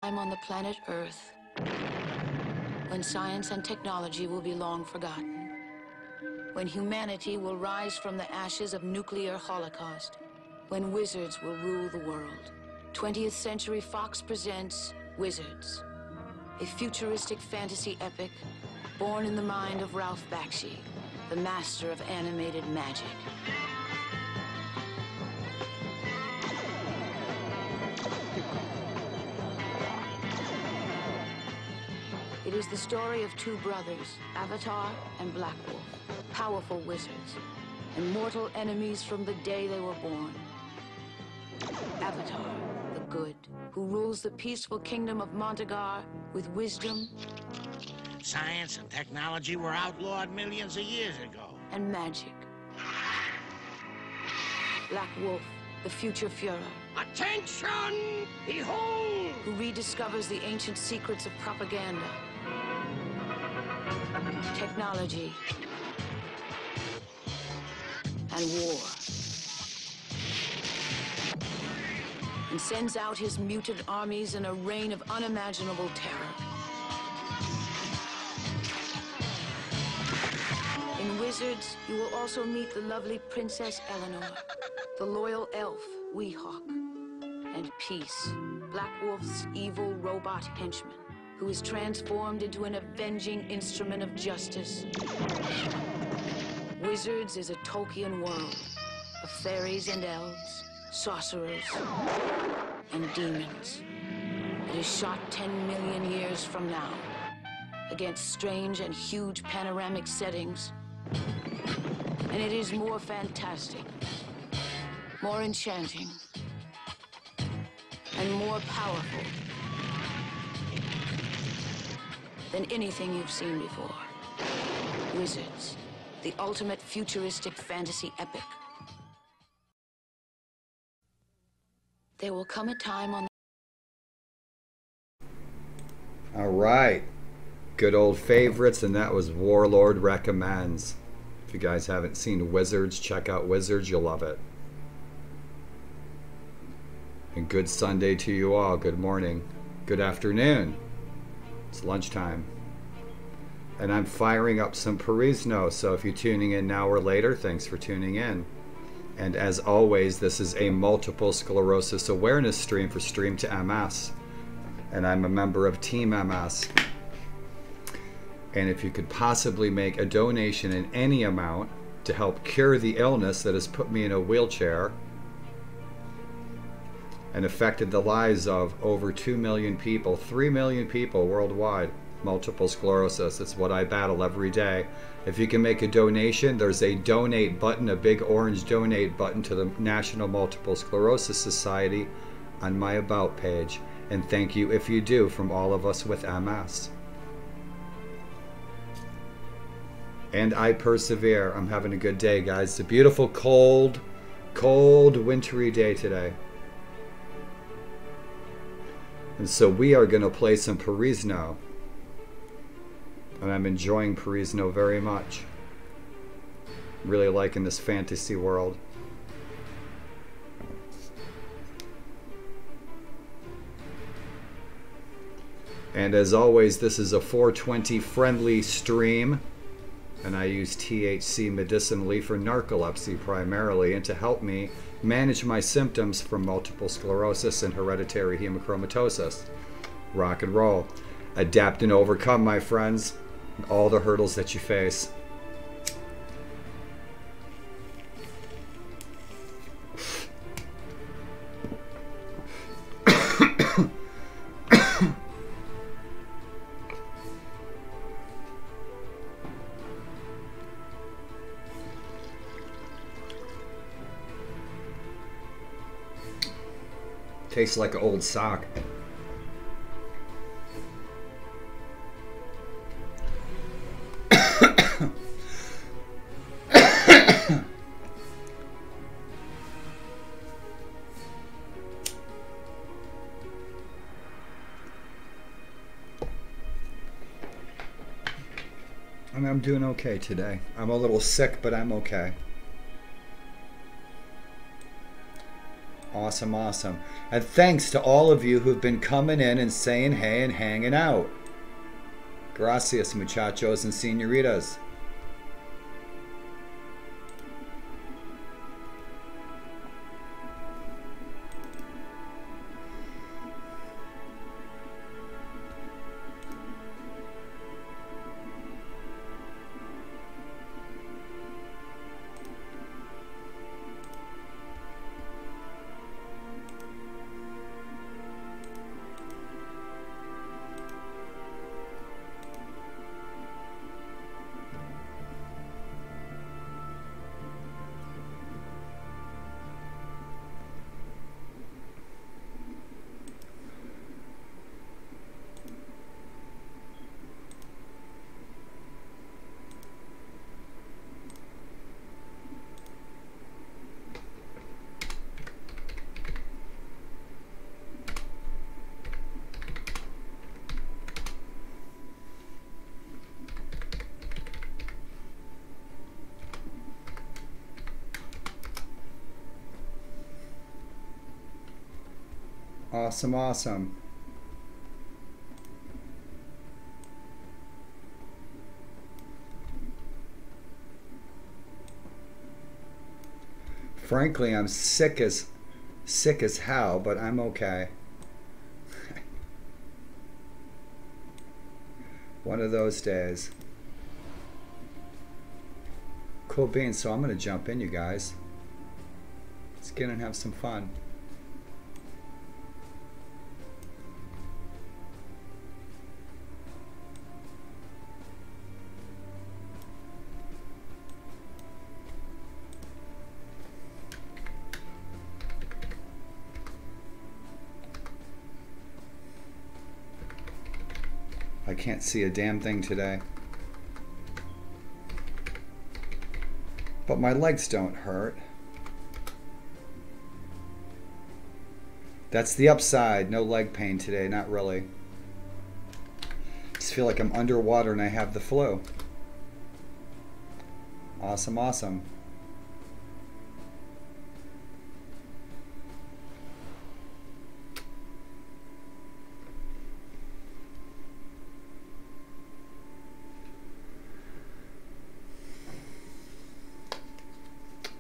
I'm on the planet Earth, when science and technology will be long forgotten, when humanity will rise from the ashes of nuclear holocaust, when wizards will rule the world. 20th Century Fox presents Wizards, a futuristic fantasy epic born in the mind of Ralph Bakshi, the master of animated magic. It is the story of two brothers, Avatar and Black Wolf, powerful wizards, and mortal enemies from the day they were born. Avatar, the good, who rules the peaceful kingdom of Montagar with wisdom. Science and technology were outlawed millions of years ago. And magic. Black Wolf, the future Führer. Attention! Behold! Who rediscovers the ancient secrets of propaganda, technology, and war. And sends out his mutant armies in a reign of unimaginable terror. In Wizards, you will also meet the lovely Princess Eleanor, the loyal elf Weehawk, and Peace, Black Wolf's evil robot henchman, who is transformed into an avenging instrument of justice. Wizards is a Tolkien world of fairies and elves, sorcerers, and demons. It is shot 10 million years from now, against strange and huge panoramic settings. And it is more fantastic, more enchanting, and more powerful than anything you've seen before. Wizards, the ultimate futuristic fantasy epic. There will come a time on... All right. Good old favorites, and that was Warlord Recommends. If you guys haven't seen Wizards, check out Wizards. You'll love it. And good Sunday to you all. Good morning. Good afternoon. It's lunchtime. And I'm firing up some Perisno, so if you're tuning in now or later, thanks for tuning in. And as always, this is a multiple sclerosis awareness stream for Stream to MS. And I'm a member of Team MS. And if you could possibly make a donation in any amount to help cure the illness that has put me in a wheelchair and affected the lives of over 2 million people, 3 million people worldwide, multiple sclerosis. It's what I battle every day. If you can make a donation, there's a donate button, a big orange donate button to the National Multiple Sclerosis Society on my About page. And thank you if you do, from all of us with MS. And I persevere. I'm having a good day, guys. It's a beautiful, cold, wintry day today. And so we are going to play some Perisno. And I'm enjoying Perisno very much. I'm really liking this fantasy world. And as always, this is a 420 friendly stream. And I use THC medicinally for narcolepsy primarily, and to help me manage my symptoms from multiple sclerosis and hereditary hemochromatosis. Rock and roll. Adapt and overcome, my friends, all the hurdles that you face. Tastes like an old sock. I mean, I'm doing okay today. I'm a little sick, but I'm okay. Awesome, awesome. And thanks to all of you who've been coming in and saying hey and hanging out. Gracias, muchachos and senoritas. Awesome, awesome. Frankly, I'm sick as hell, but I'm okay. One of those days. Cool beans, so I'm gonna jump in, you guys. Let's get in and have some fun. I can't see a damn thing today. But my legs don't hurt. That's the upside. No leg pain today, not really. Just feel like I'm underwater and I have the flu. Awesome, awesome.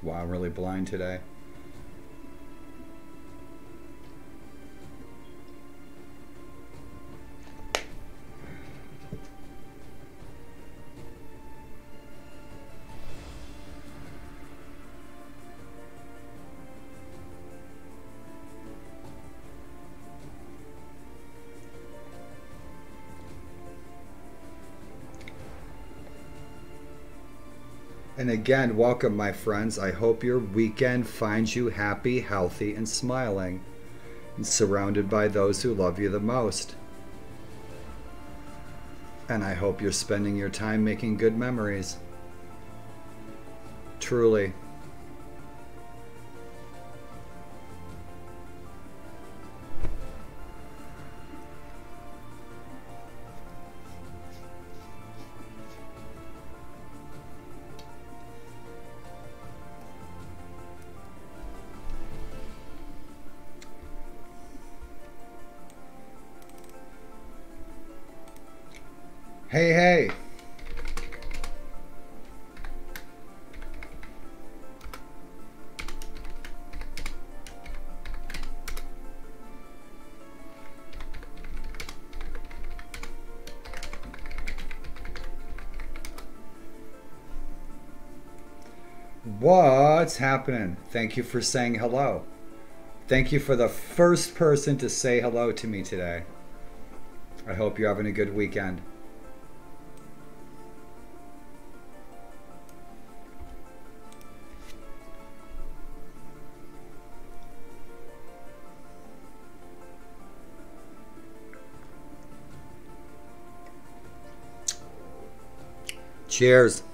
Wow, I'm really blind today. And again, welcome, my friends. I hope your weekend finds you happy, healthy, and smiling, and surrounded by those who love you the most. And I hope you're spending your time making good memories. Truly. Hey, hey. What's happening? Thank you for saying hello. Thank you for the first person to say hello to me today. I hope you're having a good weekend. Cheers.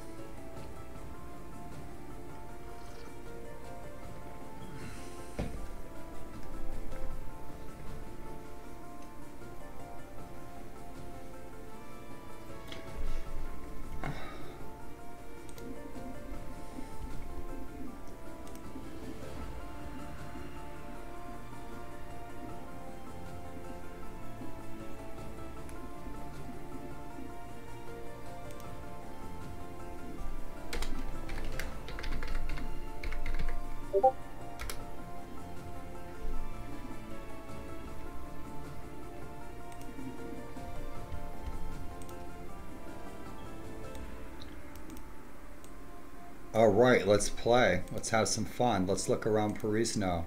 All right, let's play. Let's have some fun. Let's look around Perisno.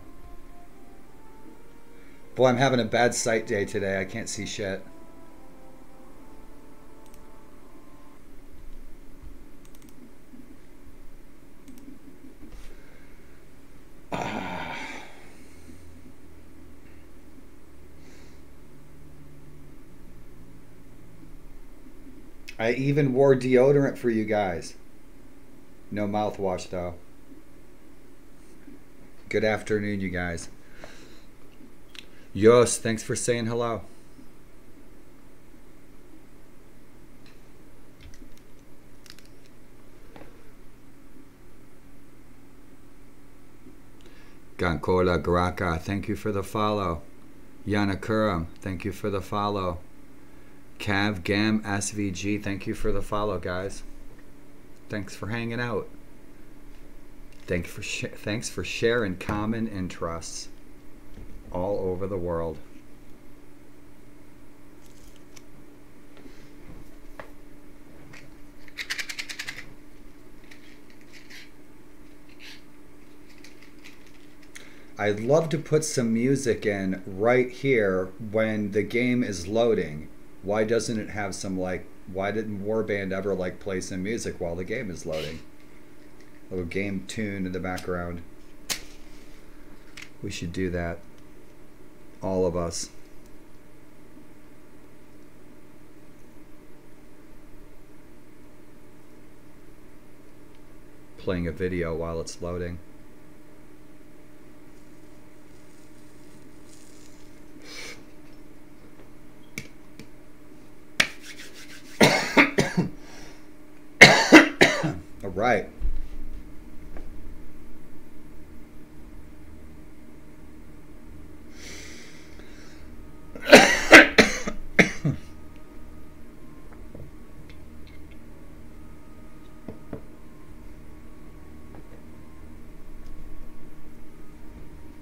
Boy, I'm having a bad sight day today. I can't see shit. I even wore deodorant for you guys. No mouthwash though. Good afternoon, you guys. Yos, thanks for saying hello. Gankola Graka, thank you for the follow. Yanakuram, thank you for the follow. Cav Gam SVG, thank you for the follow, guys. Thanks for hanging out. Thanks for sharing common interests all over the world. I'd love to put some music in right here when the game is loading. Why doesn't it have some, like, why didn't Warband ever, like, play some music while the game is loading? A little game tune in the background. We should do that. All of us. Playing a video while it's loading. All right.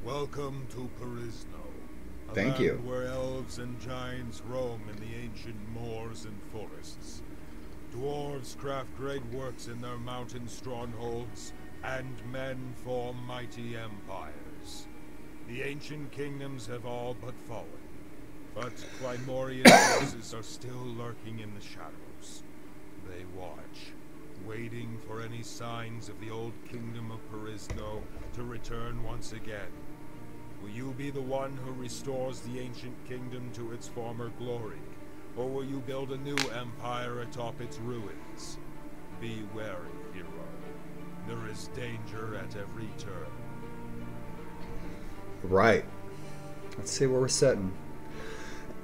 Welcome to Perisno. Thank you. Where elves and giants roam in the ancient moors and forests. Dwarves craft great works in their mountain strongholds, and men form mighty empires. The ancient kingdoms have all but fallen, but Climorian forces are still lurking in the shadows. They watch, waiting for any signs of the old kingdom of Perisno to return once again. Will you be the one who restores the ancient kingdom to its former glory? Or will you build a new empire atop its ruins? Be wary, hero. There is danger at every turn. Right. Let's see where we're sitting.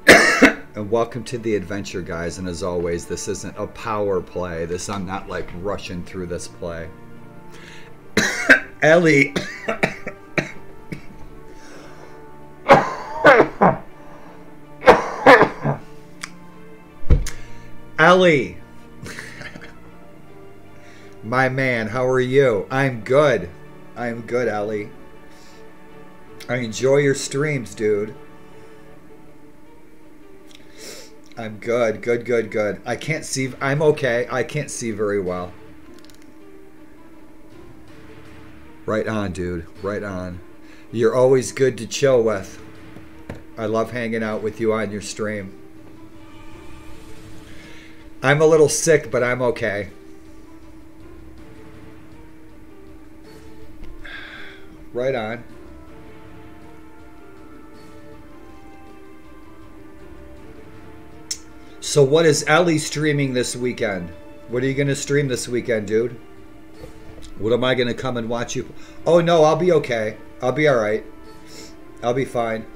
And welcome to the adventure, guys. And as always, this isn't a power play. I'm not like rushing through this play. Ellie. Ellie. My man, how are you? I'm good. I'm good, Ellie. I enjoy your streams, dude. I'm good. Good. I can't see. I'm okay. I can't see very well. Right on, dude. Right on. You're always good to chill with. I love hanging out with you on your stream. I'm a little sick, but I'm okay. Right on. So what is Ellie streaming this weekend? What are you going to stream this weekend, dude? What am I going to come and watch you? Oh, no, I'll be okay. I'll be all right. I'll be fine.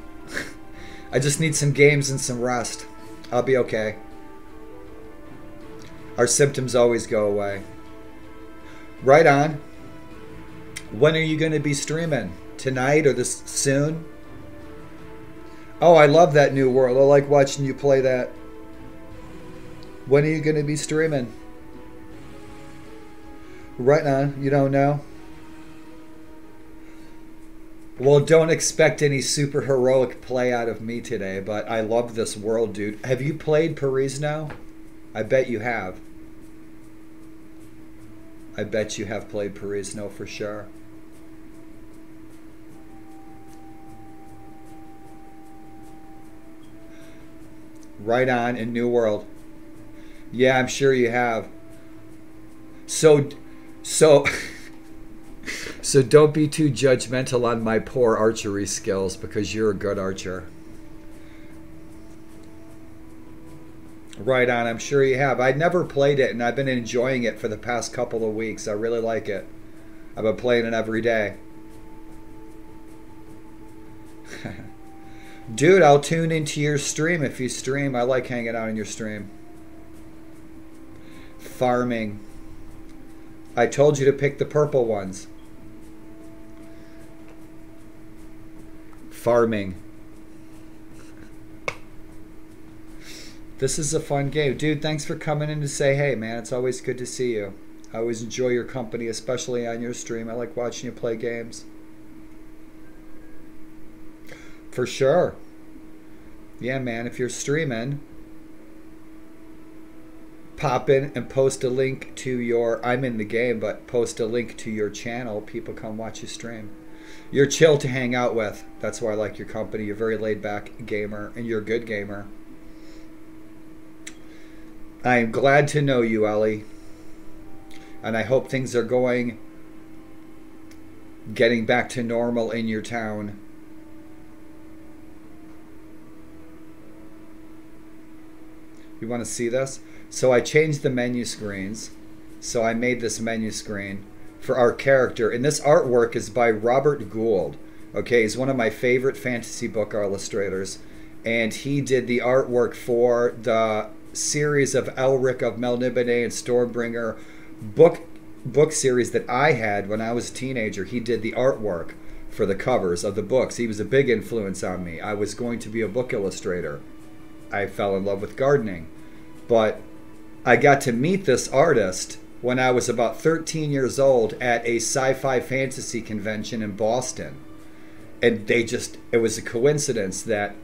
I just need some games and some rest. I'll be okay. Our symptoms always go away. Right on. When are you going to be streaming? Tonight or this soon? Oh, I love that new world. I like watching you play that. When are you going to be streaming? Right on. You don't know? Well, don't expect any super heroic play out of me today, but I love this world, dude. Have you played Perisno? I bet you have. I bet you have played Perisno for sure. Right on in New World. Yeah, I'm sure you have. So don't be too judgmental on my poor archery skills because you're a good archer. Right on, I'm sure you have. I'd never played it and I've been enjoying it for the past couple of weeks. I really like it. I've been playing it every day. Dude, I'll tune into your stream if you stream. I like hanging out in your stream. Farming. I told you to pick the purple ones. Farming. This is a fun game. Dude, thanks for coming in to say hey, man. It's always good to see you. I always enjoy your company, especially on your stream. I like watching you play games. For sure. Yeah, man, if you're streaming, pop in and post a link to your, I'm in the game, but post a link to your channel. People come watch you stream. You're chill to hang out with. That's why I like your company. You're a very laid back gamer, and you're a good gamer. I am glad to know you, Ellie. And I hope things are getting back to normal in your town. You want to see this? So I changed the menu screens. So I made this menu screen for our character. And this artwork is by Robert Gould. Okay, he's one of my favorite fantasy book illustrators. And he did the artwork for the series of Elric of Melniboné and Stormbringer book series that I had when I was a teenager. He did the artwork for the covers of the books. He was a big influence on me. I was going to be a book illustrator. I fell in love with gardening. But I got to meet this artist when I was about 13 years old at a sci-fi fantasy convention in Boston. And it was a coincidence that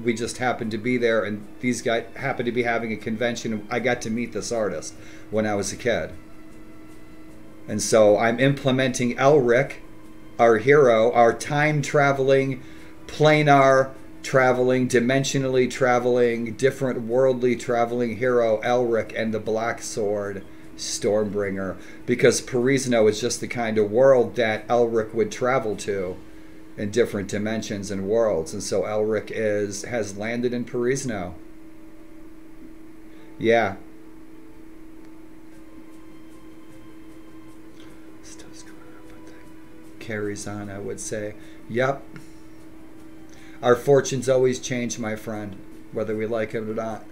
we just happened to be there, and these guys happened to be having a convention, and I got to meet this artist when I was a kid. And so I'm implementing Elric, our hero, our time-traveling, planar traveling, dimensionally traveling, different worldly traveling hero, Elric, and the Black Sword, Stormbringer. Because Perisno is just the kind of world that Elric would travel to in different dimensions and worlds. And so Elric has landed in Perisno. Yeah. Stuff's going on, but that carries on, I would say. Yep. Our fortunes always change, my friend, whether we like it or not.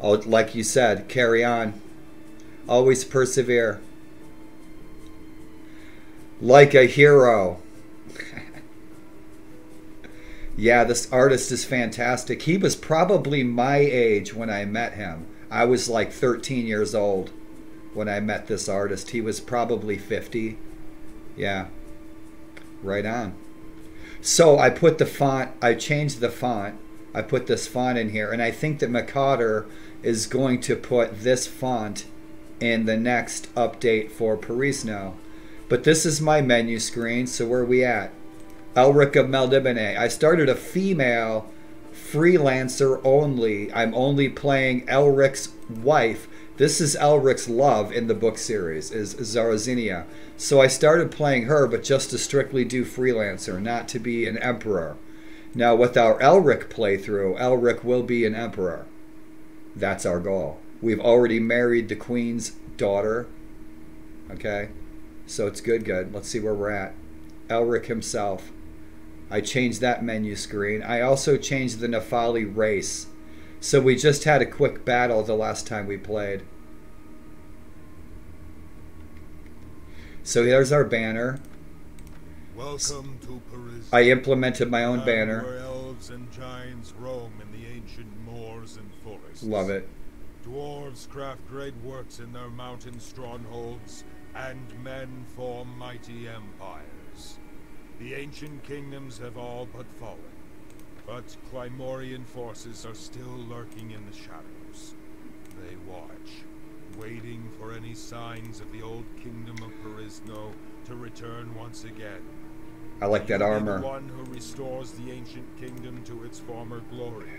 Oh, like you said, carry on. Always persevere. Like a hero. Yeah, this artist is fantastic. He was probably my age when I met him. I was like 13 years old when I met this artist. He was probably 50. Yeah, right on. So I put the font, I changed the font. I put this font in here, and I think that McCotter is going to put this font in the next update for Perisno. But this is my menu screen, so where are we at? Elric of Melniboné. I started a female freelancer only. I'm only playing Elric's wife. This is Elric's love in the book series, is Zarazinia. So I started playing her, but just to strictly do freelancer, not to be an emperor. Now with our Elric playthrough, Elric will be an emperor. That's our goal. We've already married the queen's daughter. Okay? So it's good. Let's see where we're at. Elric himself. I changed that menu screen. I also changed the Nefali race. So we just had a quick battle the last time we played. So here's our banner. Welcome to Perisno. I implemented my own banner. Where elves and giants roam in the ancient moors and forests. Love it. Dwarves craft great works in their mountain strongholds, and men form mighty empires. The ancient kingdoms have all but fallen, but Clymorian forces are still lurking in the shadows. They watch, waiting for any signs of the old kingdom of Perisno to return once again. I like that armor. Will you be the one who restores the ancient kingdom to its former glory,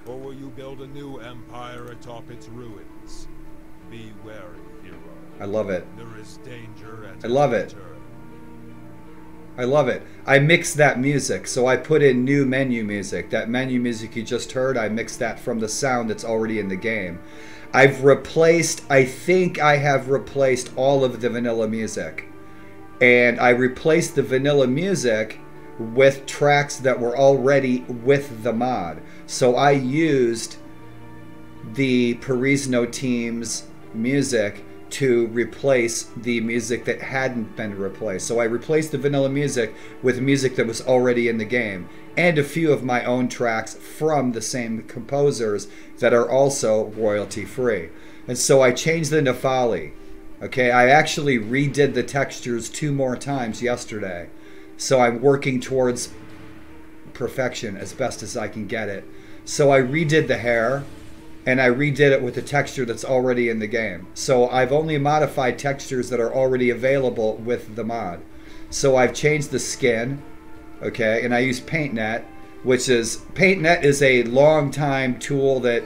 or will you build a new empire atop its ruins? Be wary, hero. I love it. There is danger at I love it. I love it. I mix that music, so I put in new menu music. That menu music you just heard, I mixed that from the sound that's already in the game. I've replaced, I think I have replaced all of the vanilla music. And I replaced the vanilla music with tracks that were already with the mod. So I used the Perisno team's music to replace the music that hadn't been replaced. So I replaced the vanilla music with music that was already in the game, and a few of my own tracks from the same composers that are also royalty free. And so I changed the Nefali. Okay, I actually redid the textures 2 more times yesterday. So I'm working towards perfection as best as I can get it. So I redid the hair, and I redid it with the texture that's already in the game. So I've only modified textures that are already available with the mod. So I've changed the skin, okay, and I use PaintNet, PaintNet is a long time tool that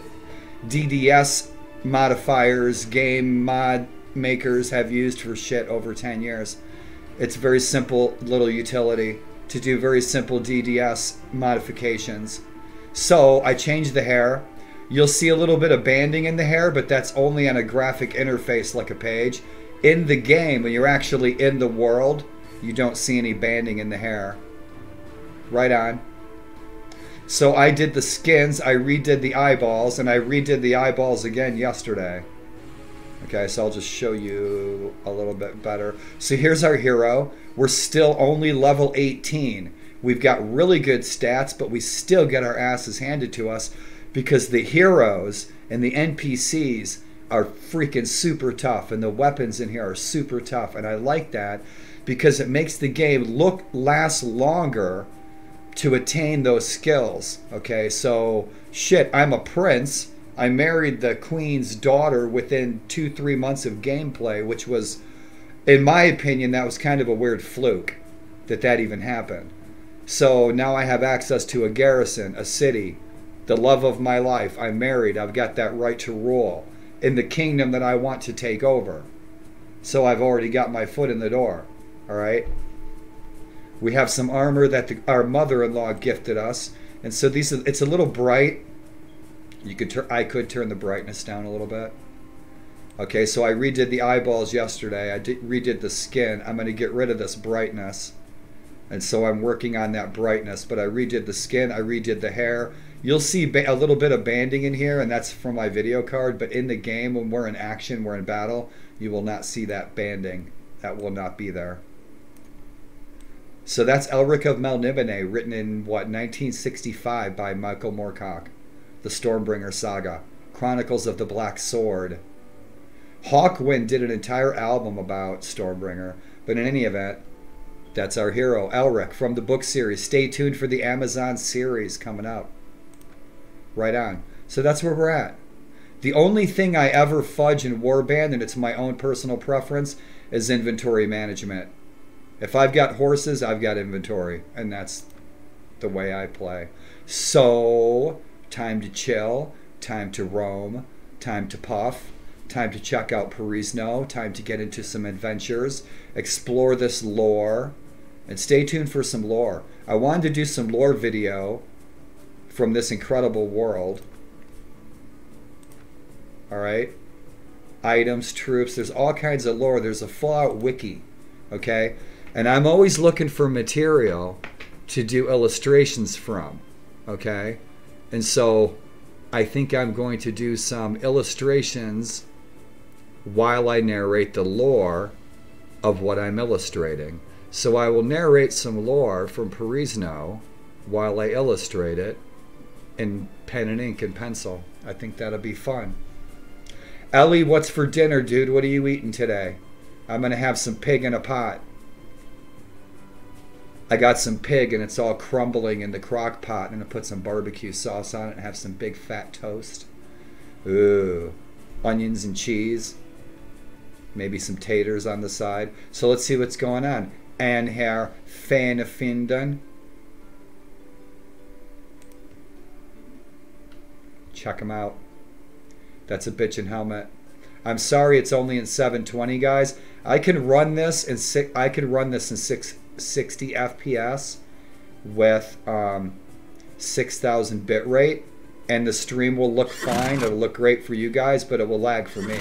DDS modifiers, game mod makers have used for shit over 10 years. It's a very simple little utility to do very simple DDS modifications. So I changed the hair. You'll see a little bit of banding in the hair, but that's only on a graphic interface like a page. In the game, when you're actually in the world, you don't see any banding in the hair. Right on. So I did the skins, I redid the eyeballs, and I redid the eyeballs again yesterday. Okay, so I'll just show you a little bit better. So here's our hero. We're still only level 18. We've got really good stats, but we still get our asses handed to us because the heroes and the NPCs are freaking super tough, and the weapons in here are super tough, and I like that because it makes the game last longer to attain those skills. Okay, so shit, I'm a prince. I married the queen's daughter within 2-3 months of gameplay, which was, in my opinion, that was kind of a weird fluke that even happened. So now I have access to a garrison, a city, the love of my life. I'm married. I've got that right to rule in the kingdom that I want to take over. So I've already got my foot in the door. All right. We have some armor that our mother-in-law gifted us, and so it's a little bright. I could turn the brightness down a little bit. Okay, so I redid the eyeballs yesterday. I redid the skin. I'm going to get rid of this brightness, and so I'm working on that brightness. But I redid the skin. I redid the hair. You'll see a little bit of banding in here, and that's from my video card. But in the game, when we're in action, we're in battle, you will not see that banding. That will not be there. So that's Elric of Melniboné, written in, what, 1965 by Michael Moorcock. The Stormbringer Saga. Chronicles of the Black Sword. Hawkwind did an entire album about Stormbringer. But in any event, that's our hero, Elric, from the book series. Stay tuned for the Amazon series coming up. Right on. So that's where we're at. The only thing I ever fudge in Warband, and it's my own personal preference, is inventory management. If I've got horses, I've got inventory. And that's the way I play. So, time to chill, time to roam, time to puff, time to check out Perisno, time to get into some adventures, explore this lore, and stay tuned for some lore. I wanted to do some lore video from this incredible world. Alright? Items, troops, there's all kinds of lore. There's a full-out wiki. Okay? And I'm always looking for material to do illustrations from. Okay? And so I think I'm going to do some illustrations while I narrate the lore of what I'm illustrating. So I will narrate some lore from Perisno while I illustrate it in pen and ink and pencil. I think that'll be fun. Ellie, what's for dinner, dude? What are you eating today? I'm going to have some pig in a pot. I got some pig and it's all crumbling in the crock pot, and I'm going to put some barbecue sauce on it and have some big fat toast. Ooh. Onions and cheese. Maybe some taters on the side. So let's see what's going on. And her Fanefinden. Check them out. That's a bitchin' helmet. I'm sorry it's only in 720, guys. I can run this in 660 FPS with 6000 bit rate, and the stream will look fine. It'll look great for you guys, but it will lag for me.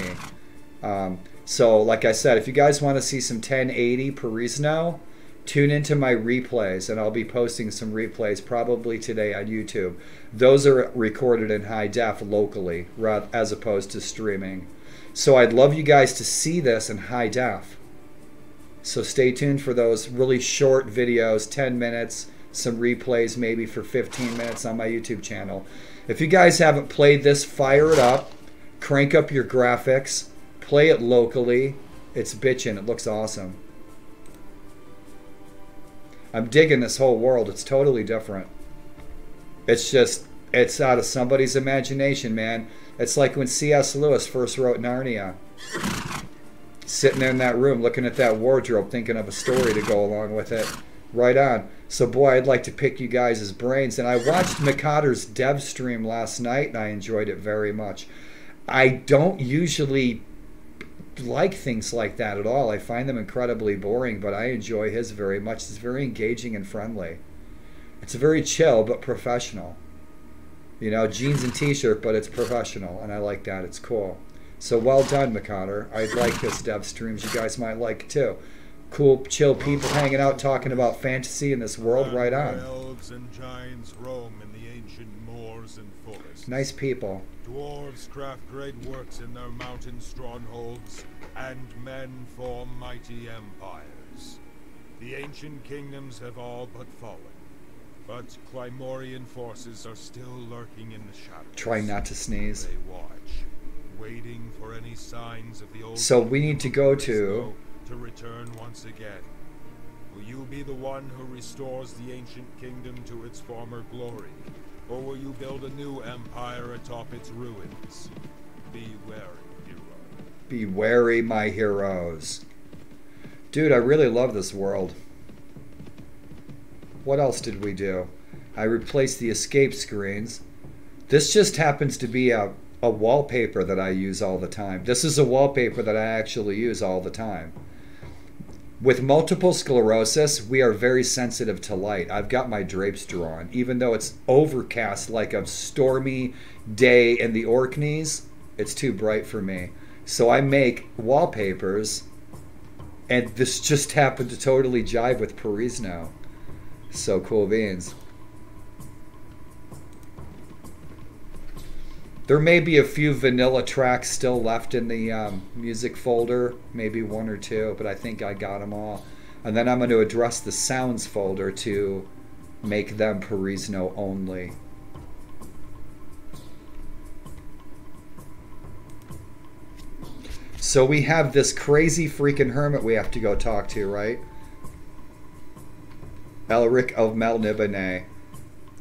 So like I said, if you guys want to see some 1080 Perisno, tune into my replays, and I'll be posting some replays probably today on YouTube. Those are recorded in high def locally as opposed to streaming. So I'd love you guys to see this in high def. So stay tuned for those really short videos, 10 minutes, some replays maybe for 15 minutes on my YouTube channel. If you guys haven't played this, fire it up, crank up your graphics, play it locally. It's bitchin', it looks awesome. I'm digging this whole world. It's totally different. It's just, it's out of somebody's imagination, man. It's like when C.S. Lewis first wrote Narnia. Sitting there in that room looking at that wardrobe thinking of a story to go along with it. Right on. So boy, I'd like to pick you guys' brains. And I watched Mikader's dev stream last night and I enjoyed it very much. I don't usually like things like that at all. I find them incredibly boring, but I enjoy his very much. It's very engaging and friendly. It's very chill but professional. You know, jeans and t-shirt, but it's professional, and I like that. It's cool. So well done, Mikader. I like his dev streams. You guys might like it too. Cool, chill people hanging out, talking about fantasy in this world. Right on. Elves and giants roam in the ancient moors and forests. Nice people. Dwarves craft great works in their mountain strongholds, and men form mighty empires. The ancient kingdoms have all but fallen, but Clymorian forces are still lurking in the shadows. Try not to sneeze. They watch, waiting for any signs of the old. So we need to go to return once again. Will you be the one who restores the ancient kingdom to its former glory, or will you build a new empire atop its ruins? Be wary, hero. Be wary, my heroes. Dude, I really love this world. What else did we do? I replaced the escape screens. This just happens to be a wallpaper that I use all the time. This is a wallpaper that I actually use all the time. With multiple sclerosis, we are very sensitive to light. I've got my drapes drawn. Even though it's overcast like a stormy day in the Orkneys, it's too bright for me. So I make wallpapers, and this just happened to totally jive with Perisno. So cool beans. There may be a few vanilla tracks still left in the music folder, maybe one or two, but I think I got them all. And then I'm going to address the sounds folder to make them Perisno only. So we have this crazy freaking hermit we have to go talk to, right? Elric of Melnibone.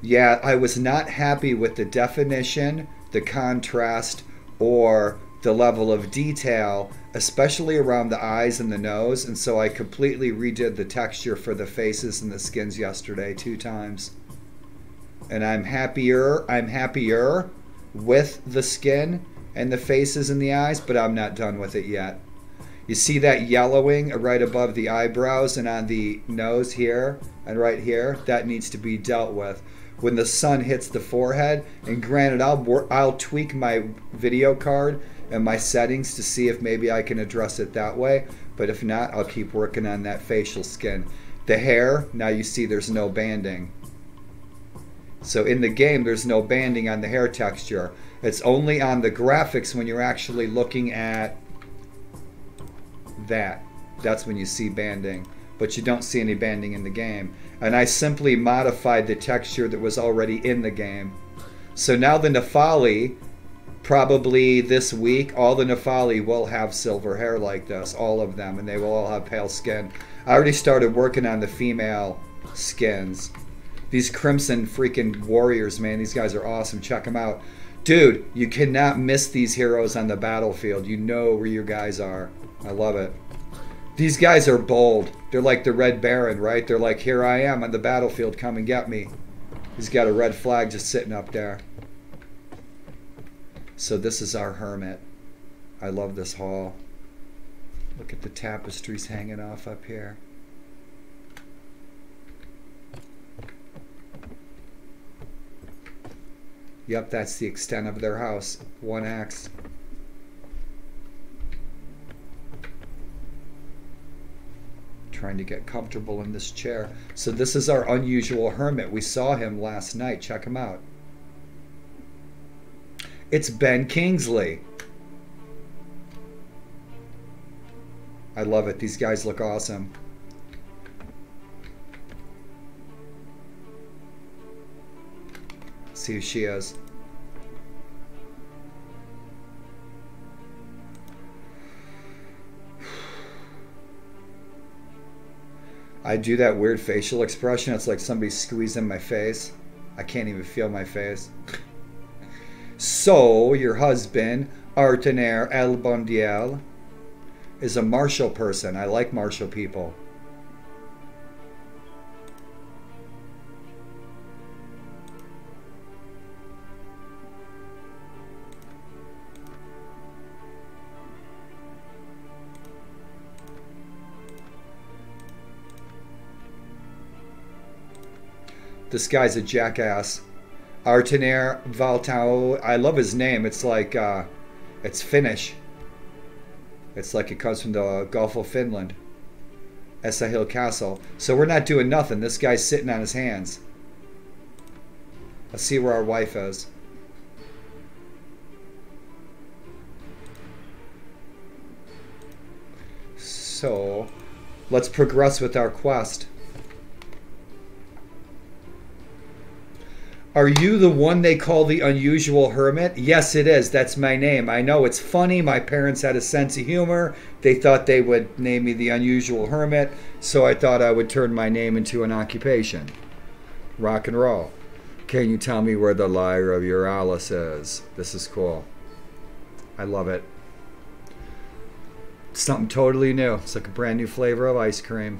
Yeah, I was not happy with the definition, the contrast, or the level of detail, especially around the eyes and the nose, and so I completely redid the texture for the faces and the skins yesterday 2 times. And I'm happier with the skin and the faces and the eyes, but I'm not done with it yet. You see that yellowing right above the eyebrows and on the nose here and right here? That needs to be dealt with when the sun hits the forehead. And granted, I'll tweak my video card and my settings to see if maybe I can address it that way. But if not, I'll keep working on that facial skin. The hair, now you see there's no banding. So in the game, there's no banding on the hair texture. It's only on the graphics when you're actually looking at that. That's when you see banding. But you don't see any banding in the game. And I simply modified the texture that was already in the game. So now the Nephali, probably this week, all the Nephali will have silver hair like this. All of them. And they will all have pale skin. I already started working on the female skins. These Crimson freaking Warriors, man. These guys are awesome. Check them out. Dude, you cannot miss these heroes on the battlefield. You know where your guys are. I love it. These guys are bold. They're like the Red Baron, right? They're like, here I am on the battlefield. Come and get me. He's got a red flag just sitting up there. So this is our hermit. I love this hall. Look at the tapestries hanging off up here. Yep, that's the extent of their house. 1x. Trying to get comfortable in this chair. So this is our unusual hermit. We saw him last night. Check him out. It's Ben Kingsley. I love it. These guys look awesome. See who she is. I do that weird facial expression. It's like somebody squeezing my face. I can't even feel my face. So, your husband, Artener El Bondiel, is a martial person. I like martial people. This guy's a jackass. Artener Valtao. I love his name. It's like, it's Finnish. It's like it comes from the Gulf of Finland. Esahil Castle. So we're not doing nothing. This guy's sitting on his hands. Let's see where our wife is. So, let's progress with our quest. Are you the one they call the unusual hermit? Yes, it is. That's my name. I know it's funny. My parents had a sense of humor. They thought they would name me the unusual hermit, so I thought I would turn my name into an occupation. Rock and roll. Can you tell me where the Lyre of Euryalus is? This is cool. I love it. Something totally new. It's like a brand new flavor of ice cream.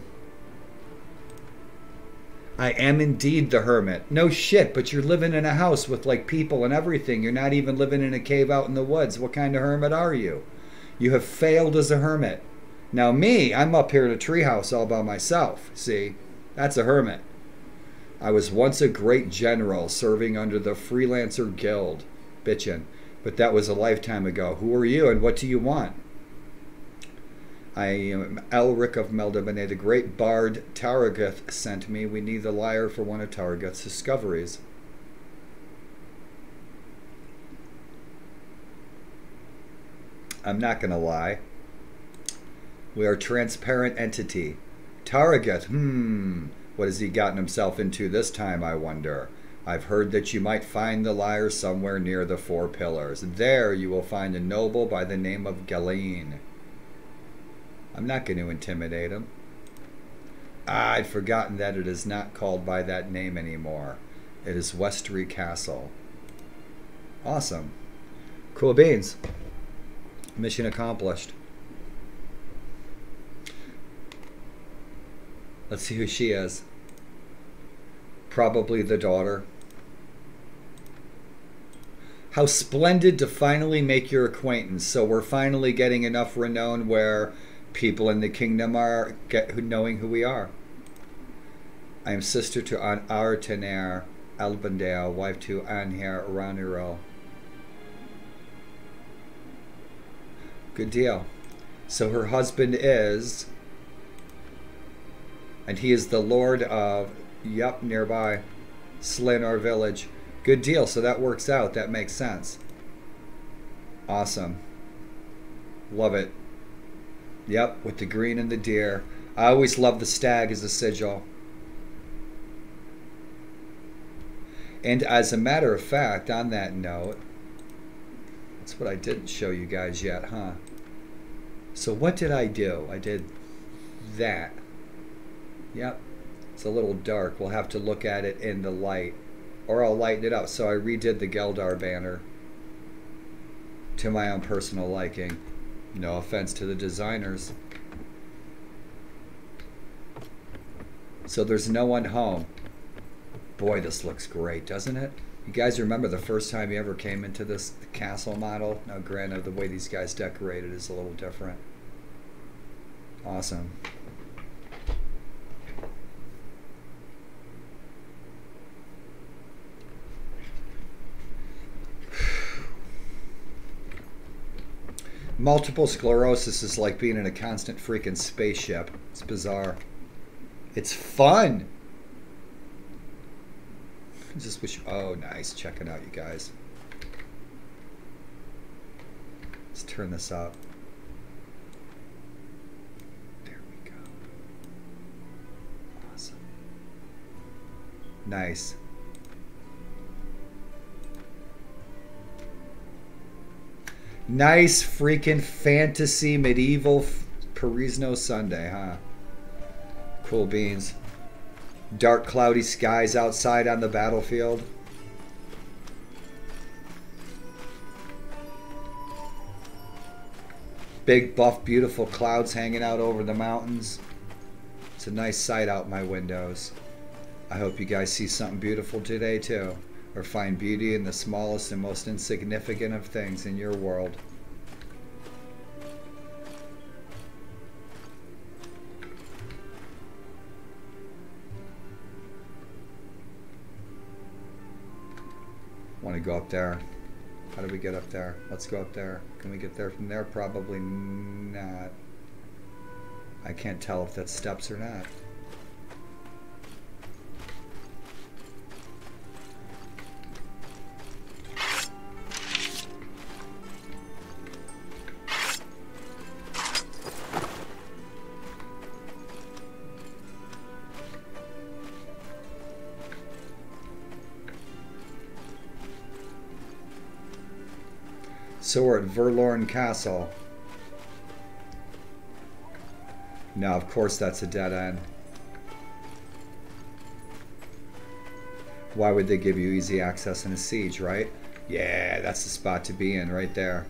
I am indeed the hermit. No shit, but you're living in a house with like people and everything. You're not even living in a cave out in the woods. What kind of hermit are you? You have failed as a hermit. Now me, I'm up here in a treehouse all by myself. See, that's a hermit. I was once a great general serving under the Freelancer Guild. Bitchin'. But that was a lifetime ago. Who are you and what do you want? I am Elric of Meldavenet. The great bard Targath sent me. We need the lyre for one of Targath's discoveries. I'm not going to lie. We are a transparent entity. Targath, what has he gotten himself into this time, I wonder? I've heard that you might find the lyre somewhere near the Four Pillars. There you will find a noble by the name of Galeen. I'm not going to intimidate him. I'd forgotten that it is not called by that name anymore. It is Westry Castle. Awesome. Cool beans. Mission accomplished. Let's see who she is. Probably the daughter. How splendid to finally make your acquaintance. So we're finally getting enough renown where people in the kingdom are knowing who we are. I am sister to Artener Albandale, wife to Anher Raniro. Good deal. So her husband is, and he is the lord of, yep, nearby, Slinor village. Good deal. So that works out. That makes sense. Awesome. Love it. Yep, with the green and the deer. I always love the stag as a sigil. And as a matter of fact, on that note, that's what I didn't show you guys yet, huh? So what did I do? I did that. Yep, it's a little dark. We'll have to look at it in the light. Or I'll lighten it up. So I redid the Geldar banner. to my own personal liking. No offense to the designers. So there's no one home. Boy, this looks great, doesn't it? You guys remember the first time you ever came into this castle model? Now granted, the way these guys decorated is a little different. Awesome. Multiple sclerosis is like being in a constant freaking spaceship. It's bizarre. It's fun. I just wish. Oh, nice. Check it out, you guys. Let's turn this up. There we go. Awesome. Nice. Nice freaking fantasy medieval Perisno Sunday, huh? Cool beans. Dark cloudy skies outside on the battlefield. Big buff beautiful clouds hanging out over the mountains. It's a nice sight out my windows. I hope you guys see something beautiful today too. Or find beauty in the smallest and most insignificant of things in your world. Want to go up there? How do we get up there? Let's go up there. Can we get there from there? Probably not. I can't tell if that's steps or not. So we're at Verlorn Castle. No, of course that's a dead end. Why would they give you easy access in a siege, right? Yeah, that's the spot to be in, right there.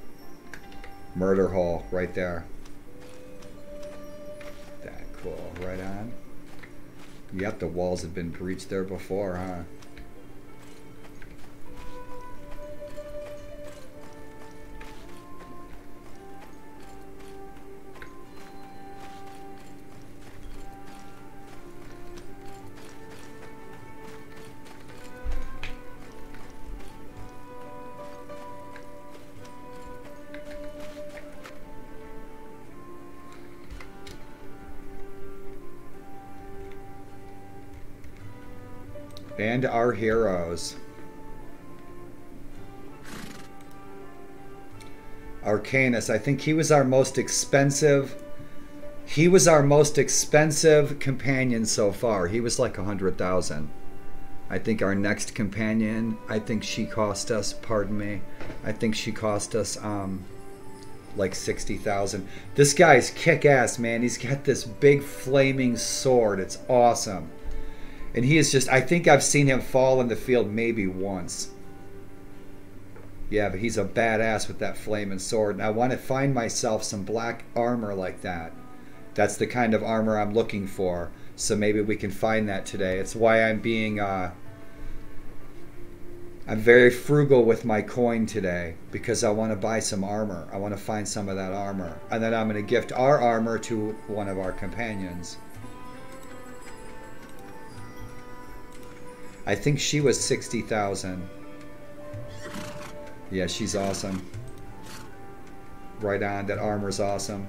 Murder hole, right there. That cool, right on. Yep, the walls have been breached there before, huh? And our heroes. Arcanus, I think he was our most expensive. He was our most expensive companion so far. He was like 100,000. I think our next companion, I think she cost us, pardon me, I think she cost us like 60,000. This guy's kick-ass, man. He's got this big flaming sword. It's awesome. And he is just, I think I've seen him fall in the field maybe once. Yeah, but he's a badass with that flaming sword. And I want to find myself some black armor like that. That's the kind of armor I'm looking for. So maybe we can find that today. It's why I'm being, I'm very frugal with my coin today. Because I want to buy some armor. I want to find some of that armor. And then I'm going to gift our armor to one of our companions. I think she was 60,000. Yeah, she's awesome. Right on, that armor's awesome.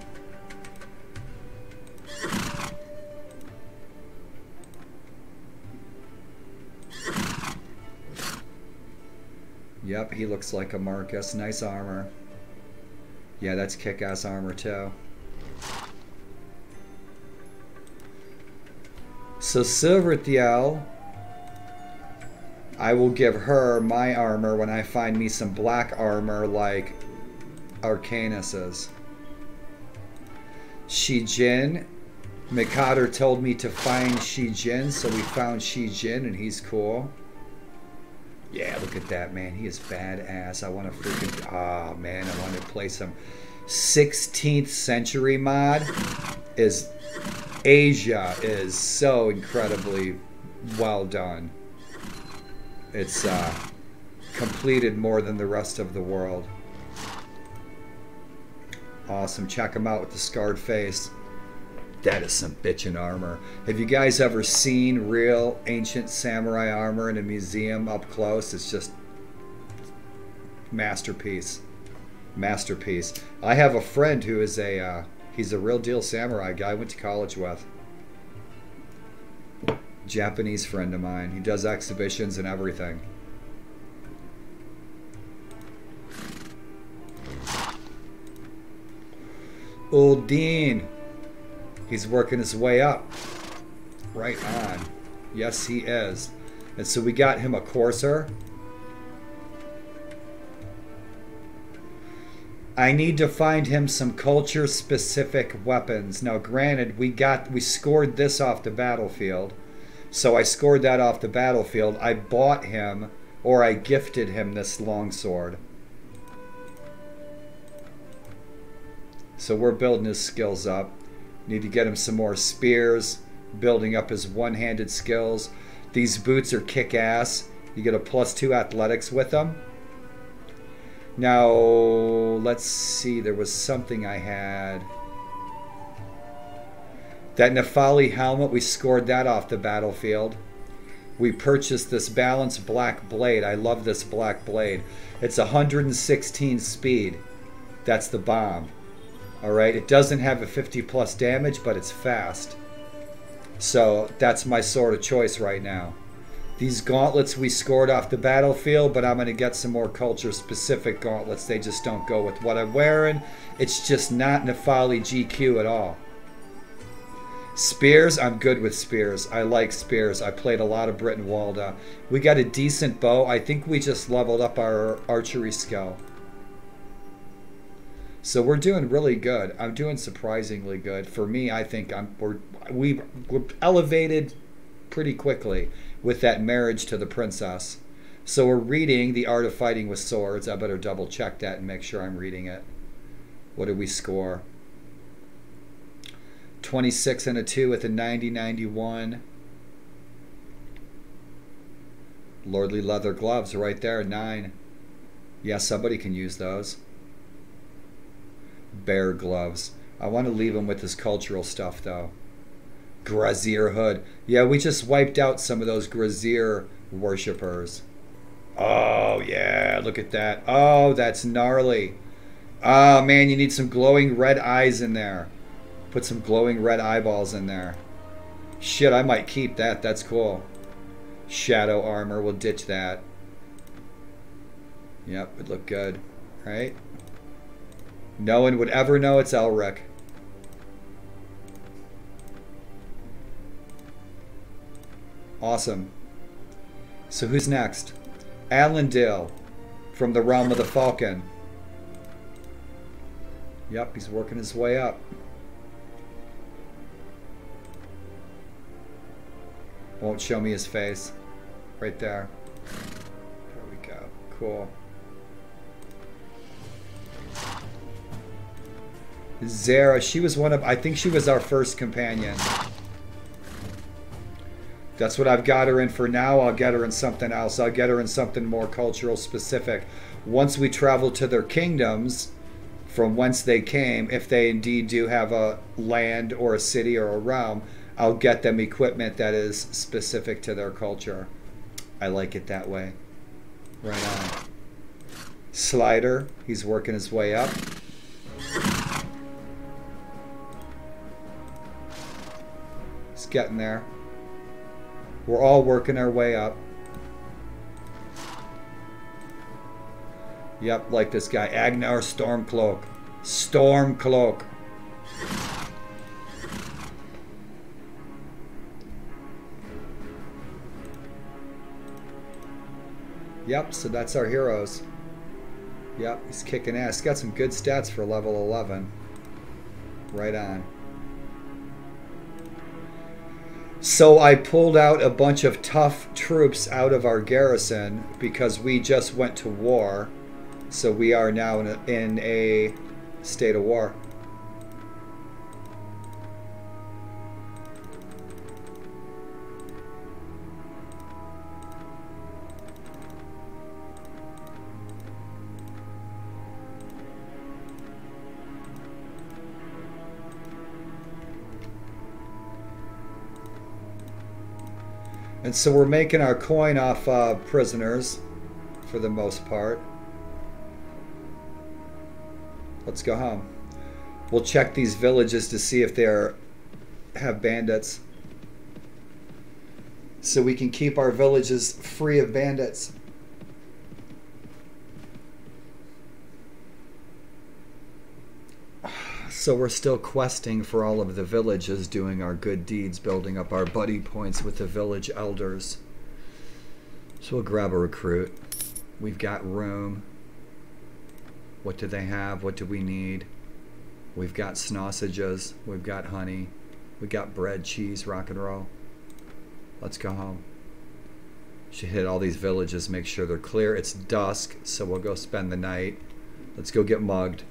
Yep, he looks like a Marcus. Nice armor. Yeah, that's kick-ass armor too. So Silverthiel, I will give her my armor when I find me some black armor like Arcanus's. Shijin, Mikader told me to find Shijin, so we found Shijin and he's cool. Yeah, look at that, man. He is badass. I want to freaking... Oh, man, I want to play some 16th century mod. Asia is so incredibly well done. It's completed more than the rest of the world. Awesome. Check him out with the scarred face. That is some bitchin' armor. Have you guys ever seen real ancient samurai armor in a museum up close? It's just masterpiece. Masterpiece. I have a friend who is he's a real deal samurai guy I went to college with. Japanese friend of mine. He does exhibitions and everything. Old Dean. He's working his way up. Right on. Yes, he is. And so we got him a Corsair. I need to find him some culture-specific weapons. Now, granted, we scored this off the battlefield. So I scored that off the battlefield. I bought him, or I gifted him this longsword. So we're building his skills up. Need to get him some more spears, building up his one-handed skills. These boots are kick-ass. You get a +2 athletics with them. Now, let's see. There was something I had. That Nefali helmet, we scored that off the battlefield. We purchased this balanced black blade. I love this black blade. It's 116 speed. That's the bomb. Alright, it doesn't have a 50+ damage, but it's fast. So that's my sword of choice right now. These gauntlets we scored off the battlefield, but I'm going to get some more culture-specific gauntlets. They just don't go with what I'm wearing. It's just not Nefali GQ at all. Spears, I'm good with spears. I like spears. I played a lot of Britain Walda. We got a decent bow. I think we just leveled up our archery skill. So we're doing really good. I'm doing surprisingly good. For me, I think we're elevated pretty quickly with that marriage to the princess. So we're reading The Art of Fighting with Swords. I better double check that and make sure I'm reading it. What did we score? 26 and a 2 with a 90-91. Lordly leather gloves right there, 9. Yeah, somebody can use those. Bear gloves. I want to leave him with his cultural stuff though. Grazier hood. Yeah, we just wiped out some of those Grazier worshippers. Oh yeah, look at that. Oh, that's gnarly. Oh man, you need some glowing red eyes in there. Put some glowing red eyeballs in there. Shit, I might keep that. That's cool. Shadow armor, we'll ditch that. Yep, would look good. Right? No one would ever know it's Elric. Awesome. So who's next? Allendale from the Realm of the Falcon. Yep, he's working his way up. Won't show me his face. Right there. There we go. Cool. Zara, she was one of, I think she was our first companion. That's what I've got her in for now. I'll get her in something else. I'll get her in something more cultural specific. Once we travel to their kingdoms, from whence they came, if they indeed do have a land or a city or a realm, I'll get them equipment that is specific to their culture. I like it that way. Right on. Slider, he's working his way up. He's getting there. We're all working our way up. Yep, like this guy. Agnar Stormcloak. Stormcloak. Yep, so that's our heroes. Yep, he's kicking ass. Got some good stats for level 11. Right on. So I pulled out a bunch of tough troops out of our garrison because we just went to war. So we are now in a state of war. And so we're making our coin off prisoners for the most part. Let's go home. We'll check these villages to see if they have bandits. So we can keep our villages free of bandits. So we're still questing for all of the villages, doing our good deeds, building up our buddy points with the village elders. So we'll grab a recruit. We've got room. What do they have? What do we need? We've got sausages. We've got honey. We got bread, cheese, rock and roll. Let's go home. Should hit all these villages, make sure they're clear. It's dusk, so we'll go spend the night. Let's go get mugged.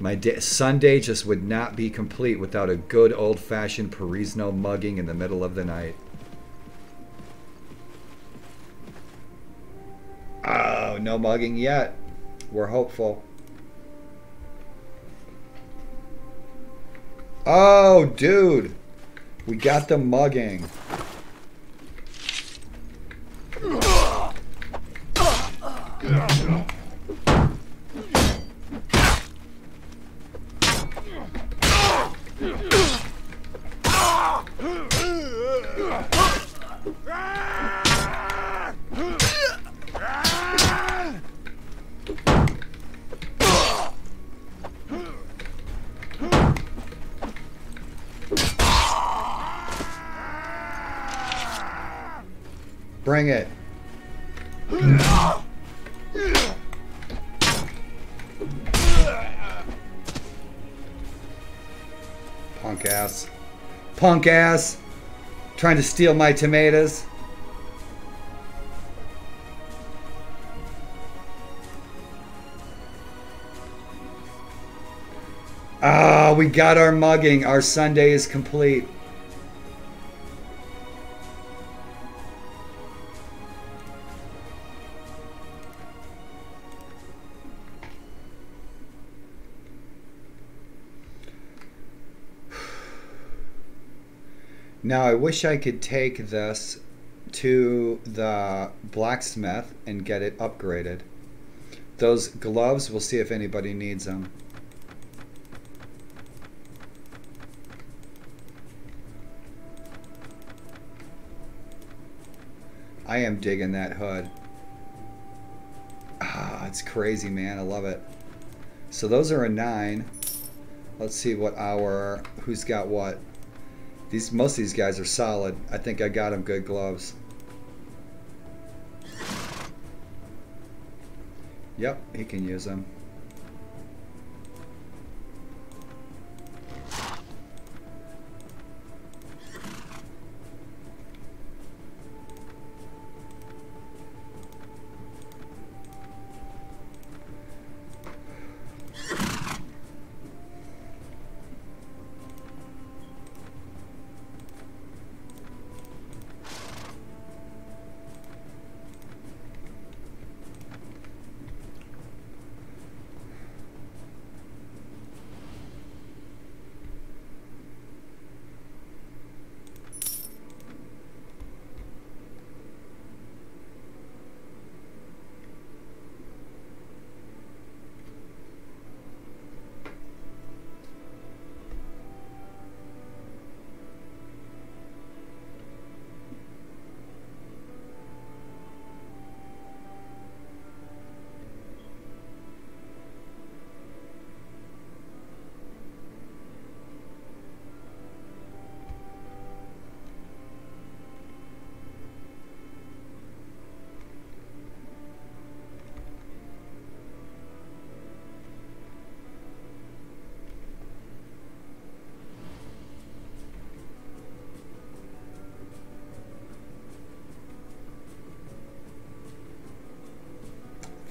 My Sunday just would not be complete without a good old-fashioned Perisno mugging in the middle of the night. Oh, no mugging yet. We're hopeful. Oh, dude. We got the mugging. Bring it. Punk ass. Punk ass. Trying to steal my tomatoes. Ah, we got our mugging. Our Sunday is complete. Now I wish I could take this to the blacksmith and get it upgraded. Those gloves, we'll see if anybody needs them. I am digging that hood. Ah, it's crazy, man. I love it. So those are a 9. Let's see what our, who's got what. Most of these guys are solid. I think I got them good gloves. Yep, he can use them.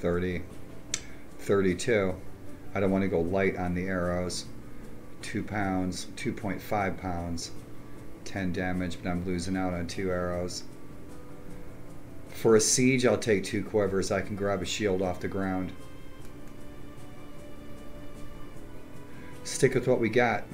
30, 32. I don't want to go light on the arrows. 2 pounds, 2.5 pounds, 10 damage, but I'm losing out on 2 arrows. For a siege, I'll take 2 quivers. I can grab a shield off the ground. Stick with what we got.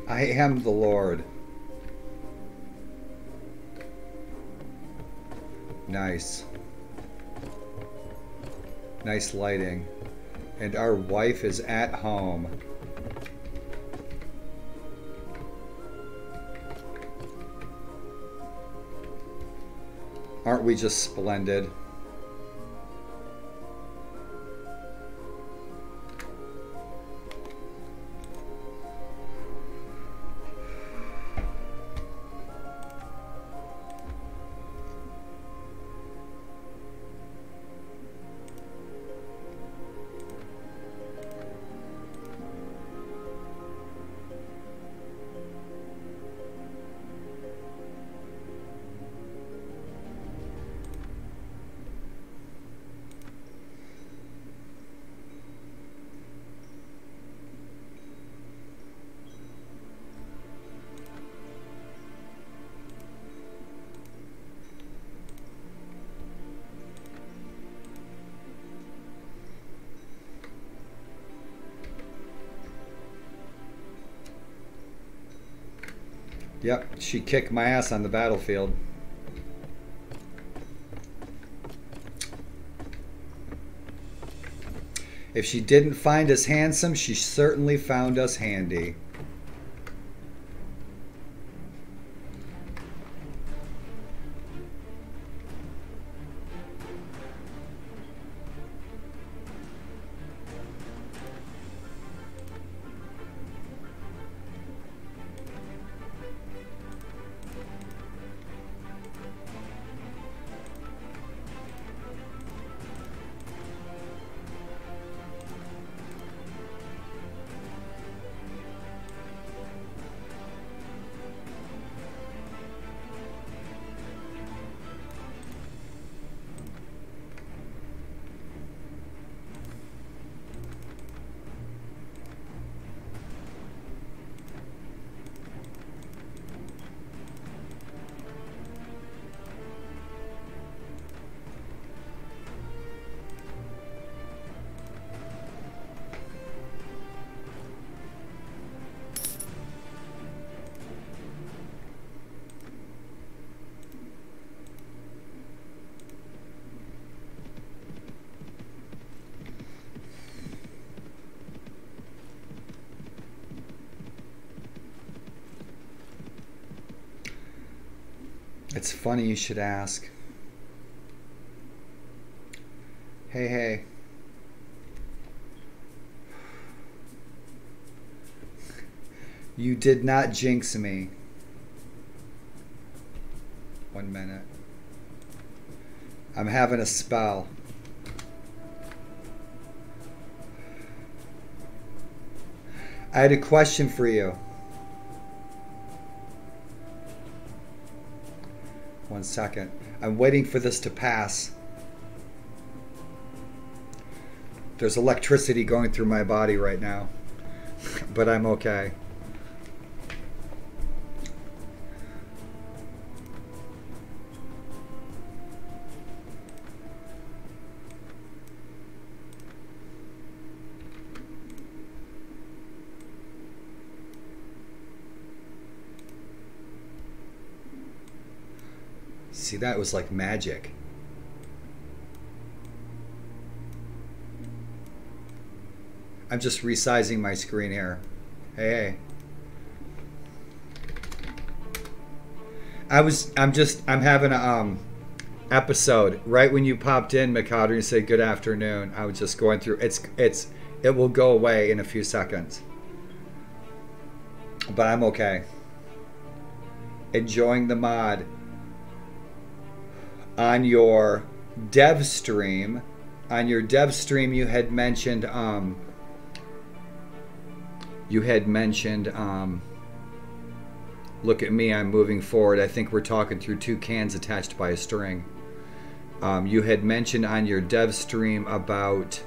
I am the Lord. Nice. Nice lighting. And our wife is at home. Aren't we just splendid? Yep, she kicked my ass on the battlefield. If she didn't find us handsome, she certainly found us handy. It's funny you should ask. Hey. You did not jinx me. 1 minute. I'm having a spell. I had a question for you. 1 second. I'm waiting for this to pass. There's electricity going through my body right now, but I'm okay. See, that was like magic. I'm just resizing my screen here. Hey. I'm having a episode right when you popped in, Mikado, and said good afternoon. I was just going through it will go away in a few seconds. But I'm okay. Enjoying the mod. On your dev stream, you had mentioned look at me, I'm moving forward. I think we're talking through 2 cans attached by a string. You had mentioned on your dev stream about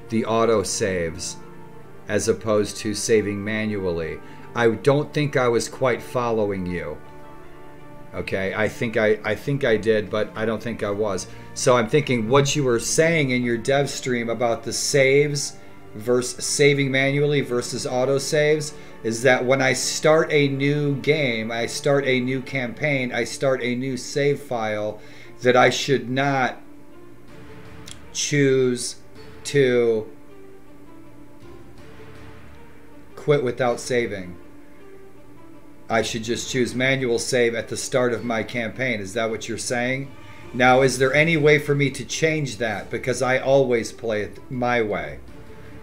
the auto saves as opposed to saving manually. I don't think I was quite following you. Okay, I think I did, but I don't think I was. So I'm thinking what you were saying in your dev stream about the saves versus saving manually versus auto saves is that when I start a new game, I start a new campaign, I start a new save file, that I should not choose to quit without saving. I should just choose manual save at the start of my campaign. Is that what you're saying? Now, is there any way for me to change that? Because I always play it my way,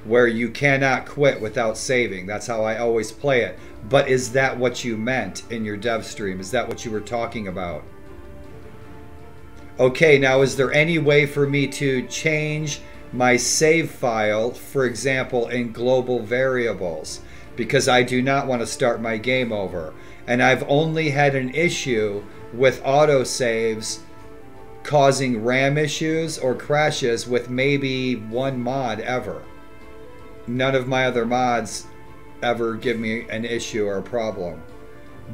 where you cannot quit without saving. That's how I always play it. But is that what you meant in your dev stream? Is that what you were talking about? Okay, now is there any way for me to change my save file, for example, in global variables? Because I do not want to start my game over. And I've only had an issue with autosaves causing RAM issues or crashes with maybe 1 mod ever. None of my other mods ever give me an issue or a problem.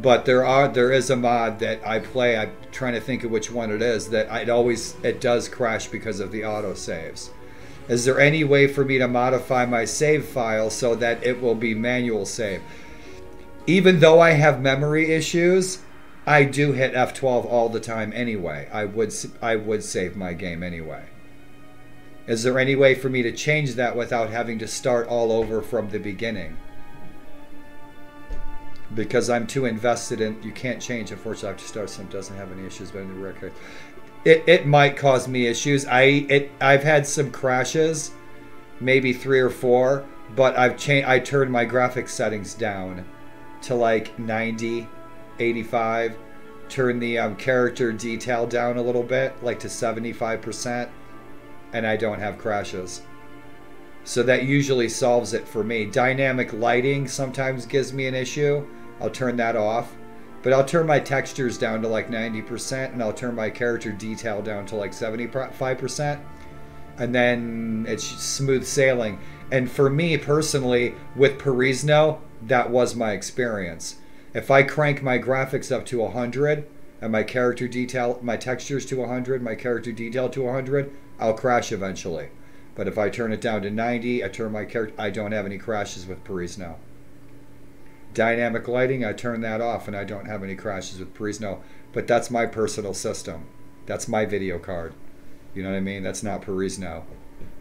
But there is a mod that I play, I'm trying to think of which one it is, that it does crash because of the autosaves. Is there any way for me to modify my save file so that it will be manual save? Even though I have memory issues, I do hit F12 all the time anyway. I would save my game anyway. Is there any way for me to change that without having to start all over from the beginning? Because I'm too invested in, you can't change. Unfortunately, I have to start some, doesn't have any issues, but in the record. It might cause me issues. I've had some crashes, maybe 3 or 4, but I turned my graphics settings down to like 90, 85, turn the character detail down a little bit, like to 75%, and I don't have crashes. So that usually solves it for me. Dynamic lighting sometimes gives me an issue. I'll turn that off. But I'll turn my textures down to like 90%, and I'll turn my character detail down to like 75%. And then it's smooth sailing. And for me personally, with Perisno, that was my experience. If I crank my graphics up to 100, and my character detail, my textures to 100, my character detail to 100, I'll crash eventually. But if I turn it down to 90, I don't have any crashes with Perisno. Dynamic lighting, I turn that off and I don't have any crashes with Perisno. But that's my personal system. That's my video card. You know what I mean? That's not Perisno.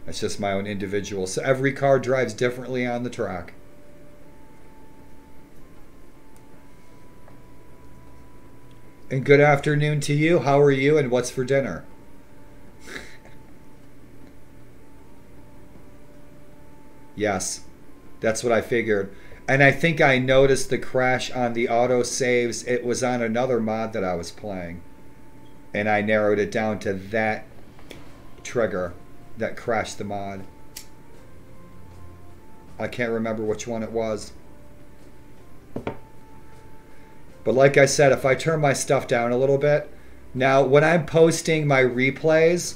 That's just my own individual. So every card drives differently on the track. And good afternoon to you. How are you and what's for dinner? Yes, that's what I figured. And I think I noticed the crash on the auto saves. It was on another mod that I was playing. And I narrowed it down to that trigger that crashed the mod. I can't remember which one it was. But like I said, if I turn my stuff down a little bit, now when I'm posting my replays,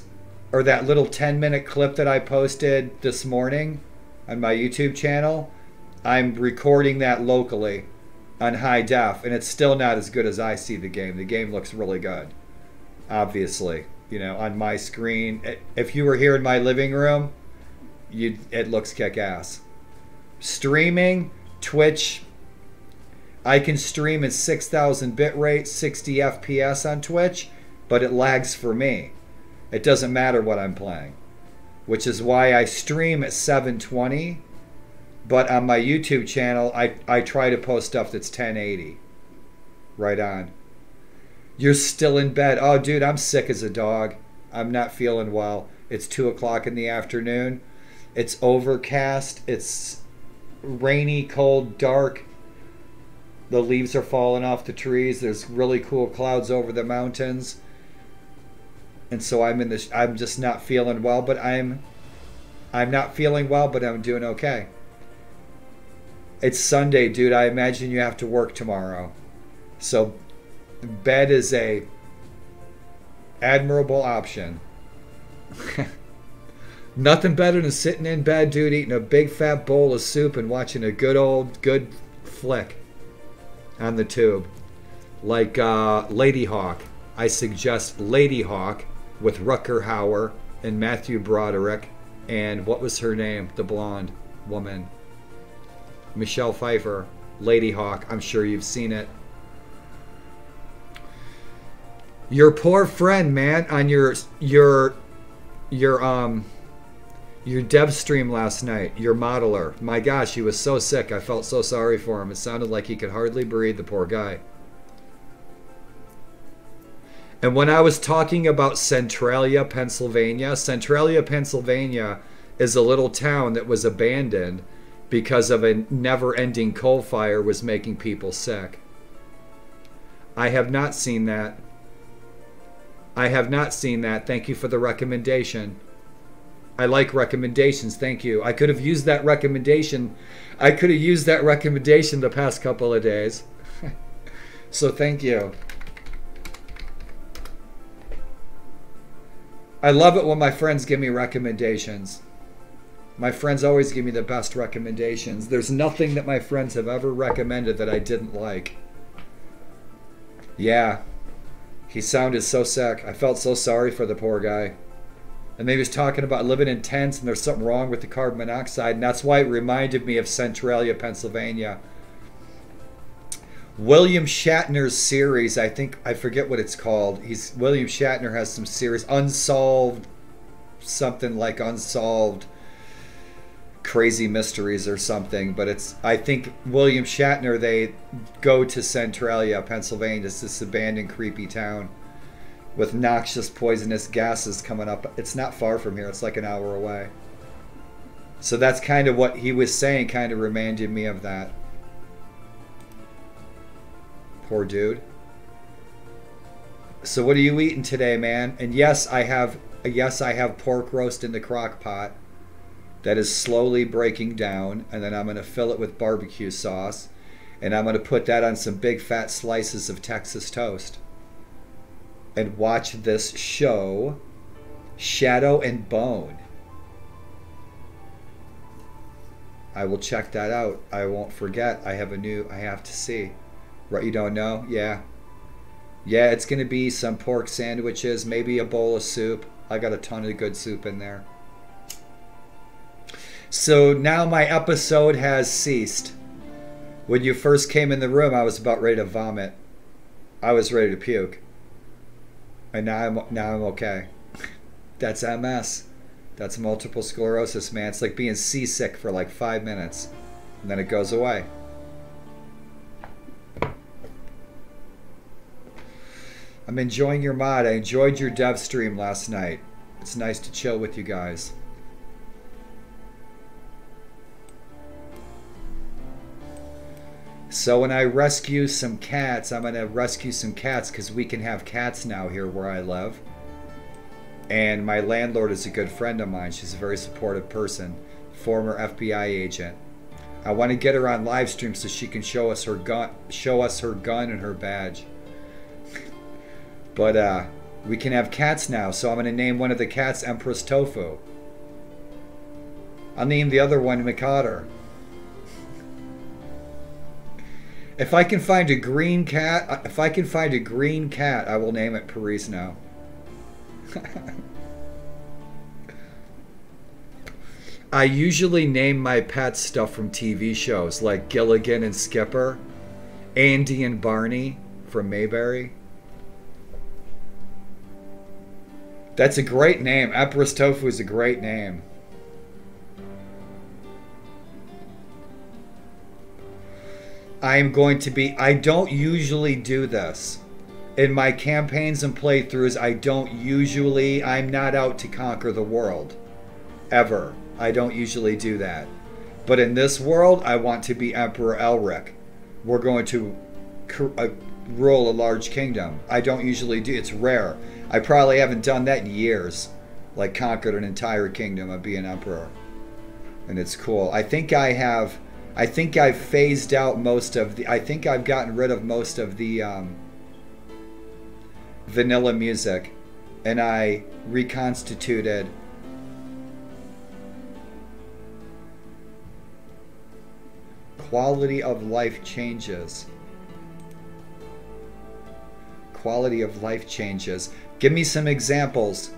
or that little 10-minute clip that I posted this morning on my YouTube channel, I'm recording that locally on high def, and it's still not as good as I see the game. The game looks really good, obviously. You know, on my screen, if you were here in my living room, it looks kick-ass. Streaming, Twitch, I can stream at 6,000 bitrate, 60 FPS on Twitch, but it lags for me. It doesn't matter what I'm playing, which is why I stream at 720, but on my YouTube channel, I try to post stuff that's 1080. Right on. You're still in bed. Oh, dude, I'm sick as a dog. I'm not feeling well. It's 2 o'clock in the afternoon. It's overcast. It's rainy, cold, dark. The leaves are falling off the trees. There's really cool clouds over the mountains. And so I'm just not feeling well, but I'm not feeling well, but I'm doing okay. It's Sunday, dude. I imagine you have to work tomorrow. So bed is a admirable option. Nothing better than sitting in bed, dude, eating a big fat bowl of soup and watching a good flick on the tube. Like Lady Hawk. I suggest Lady Hawk with Rutger Hauer and Matthew Broderick and what was her name? The blonde woman. Michelle Pfeiffer. Lady Hawk. I'm sure you've seen it. Your poor friend, man, on your dev stream last night, your modeler. My gosh, he was so sick. I felt so sorry for him. It sounded like he could hardly breathe, the poor guy. And when I was talking about Centralia, Pennsylvania is a little town that was abandoned because of a never-ending coal fire was making people sick. I have not seen that. I have not seen that. Thank you for the recommendation. I like recommendations. Thank you. I could have used that recommendation. The past couple of days. So thank you. I love it when my friends give me recommendations. My friends always give me the best recommendations. There's nothing that my friends have ever recommended that I didn't like. Yeah. He sounded so sick. I felt so sorry for the poor guy. And he was talking about living in tents and there's something wrong with the carbon monoxide. And that's why it reminded me of Centralia, Pennsylvania. William Shatner's series, I forget what it's called. William Shatner has some series, Unsolved, something like Unsolved Crazy Mysteries or something. But I think William Shatner, they go to Centralia, Pennsylvania. It's this abandoned, creepy town with noxious, poisonous gases coming up. It's not far from here. It's like an hour away. So that's kind of what he was saying, kind of reminded me of that. Poor dude. So what are you eating today, man? And yes, I have pork roast in the crock pot that is slowly breaking down, and then I'm going to fill it with barbecue sauce, and I'm going to put that on some big fat slices of Texas toast and watch this show, Shadow and Bone. I will check that out. I won't forget. I have to see. Right, you don't know? Yeah. Yeah, it's going to be some pork sandwiches, maybe a bowl of soup. I got a ton of good soup in there. So now my episode has ceased. When you first came in the room, I was about ready to vomit. I was ready to puke. And now I'm okay. That's MS. That's multiple sclerosis, man. It's like being seasick for like 5 minutes. And then it goes away. I'm enjoying your mod. I enjoyed your dev stream last night. It's nice to chill with you guys. So when I rescue some cats, I'm going to rescue some cats because we can have cats now here where I live. And my landlord is a good friend of mine. She's a very supportive person, former FBI agent. I want to get her on live stream so she can show us her gun and her badge. But we can have cats now, so I'm going to name one of the cats Empress Tofu. I'll name the other one Mikado. If I can find a green cat, I will name it Perisno. I usually name my pets stuff from TV shows like Gilligan and Skipper, Andy and Barney from Mayberry. That's a great name. Empress Tofu is a great name. I don't usually do this. In my campaigns and playthroughs, I'm not out to conquer the world. Ever. I don't usually do that. But in this world, I want to be Emperor Elric. We're going to rule a large kingdom. I don't usually do. It's rare. I probably haven't done that in years. Like conquered an entire kingdom of being emperor. And it's cool. I think I've phased out most of the... I think I've gotten rid of most of the vanilla music. And I reconstituted... Quality of life changes. Quality of life changes. Give me some examples.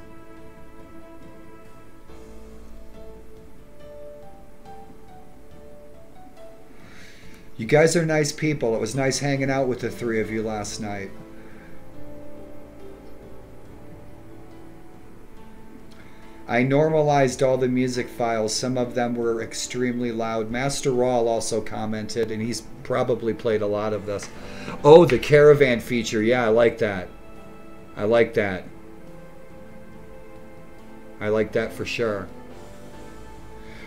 You guys are nice people. It was nice hanging out with the three of you last night. I normalized all the music files. Some of them were extremely loud. Master Rawl also commented, and he's probably played a lot of this. Oh, the caravan feature. Yeah, I like that. I like that. I like that for sure.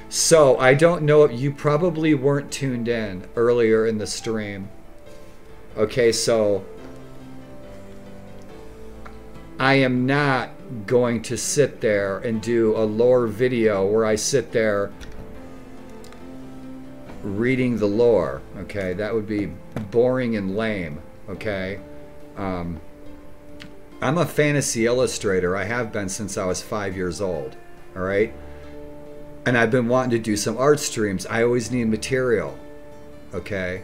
So, I don't know if you probably weren't tuned in earlier in the stream. Okay, so I am not going to sit there and do a lore video where I sit there reading the lore. Okay, that would be boring and lame. Okay, I'm a fantasy illustrator. I have been since I was 5 years old. All right, and I've been wanting to do some art streams. I always need material. Okay,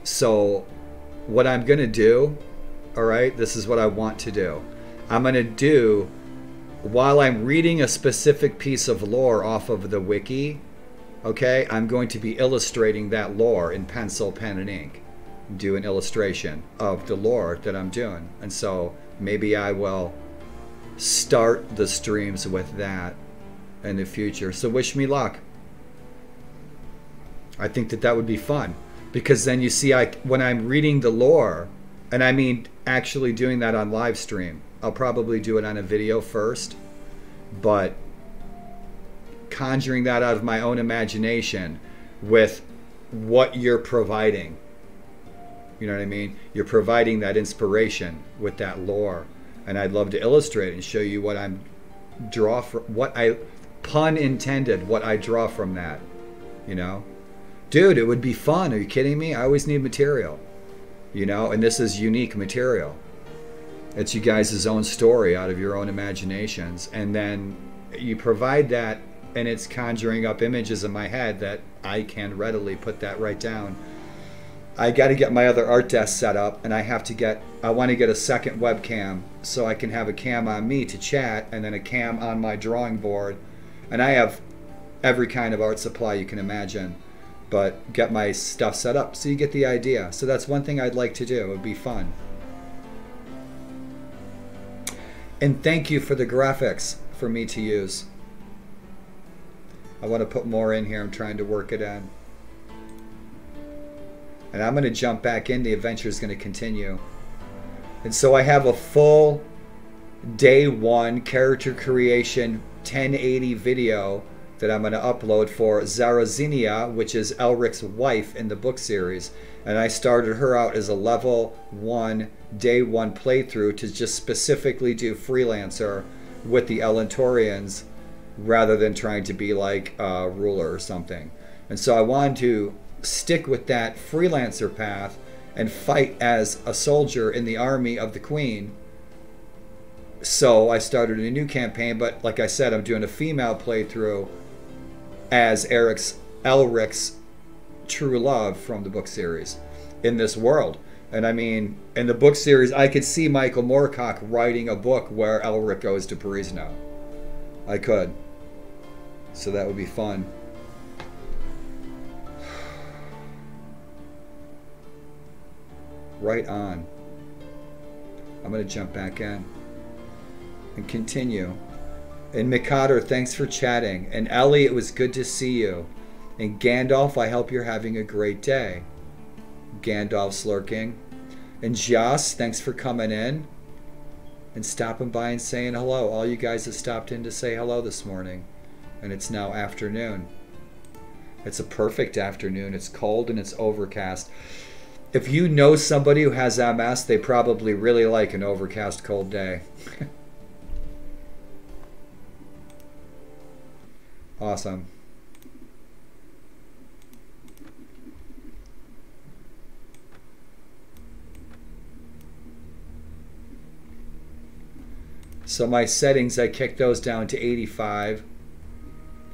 so what I'm gonna do, all right, this is what I want to do. I'm gonna do, while I'm reading a specific piece of lore off of the wiki, okay, I'm going to be illustrating that lore in pencil, pen, and ink. Do an illustration of the lore that I'm doing. And so maybe I will start the streams with that in the future. So wish me luck. I think that would be fun. Because then you see, when I'm reading the lore, and I mean actually doing that on live stream, I'll probably do it on a video first, but conjuring that out of my own imagination with what you're providing. You know what I mean? You're providing that inspiration with that lore. And I'd love to illustrate and show you what pun intended, what I draw from that. You know? Dude, it would be fun. Are you kidding me? I always need material. You know? And this is unique material. It's you guys' own story out of your own imaginations. And then you provide that, and it's conjuring up images in my head that I can readily put that right down. I got to get my other art desk set up, and I want to get a second webcam so I can have a cam on me to chat and then a cam on my drawing board. And I have every kind of art supply you can imagine, but get my stuff set up so you get the idea. So that's one thing I'd like to do. It would be fun. And thank you for the graphics for me to use. I want to put more in here. I'm trying to work it in. And I'm going to jump back in. The adventure is going to continue. And so I have a full day one character creation 1080 video that I'm going to upload for Zarazinia, which is Elric's wife in the book series. And I started her out as a level 1, day 1 playthrough to just specifically do freelancer with the Elentorians rather than trying to be like a ruler or something. And so I wanted to stick with that freelancer path and fight as a soldier in the army of the Queen. So I started a new campaign, but like I said, I'm doing a female playthrough as Elric's true love from the book series in this world. And I mean, in the book series, I could see Michael Moorcock writing a book where Elric goes to Perisno. I could. So that would be fun. Right on. I'm going to jump back in and continue. And Mikado, thanks for chatting. And Ellie, it was good to see you. And Gandalf, I hope you're having a great day. Gandalf's lurking. And Jas, thanks for coming in and stopping by and saying hello. All you guys have stopped in to say hello this morning. And it's now afternoon. It's a perfect afternoon. It's cold and it's overcast. If you know somebody who has MS, they probably really like an overcast, cold day. Awesome. So my settings, I kicked those down to 85,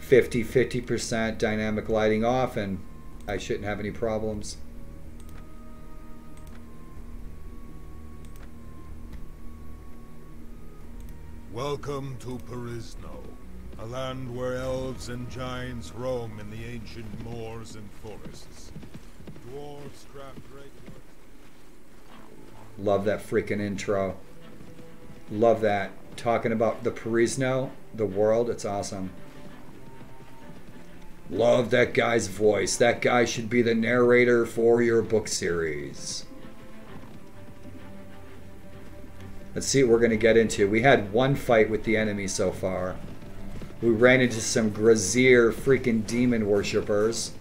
50% dynamic lighting off, and I shouldn't have any problems. Welcome to Perisno, a land where elves and giants roam in the ancient moors and forests. Dwarves craft great works. Love that freaking intro. Love that. Talking about the Perisno, the world, it's awesome. Love that guy's voice. That guy should be the narrator for your book series. Let's see what we're going to get into. We had one fight with the enemy so far. We ran into some Grazier freaking demon worshippers.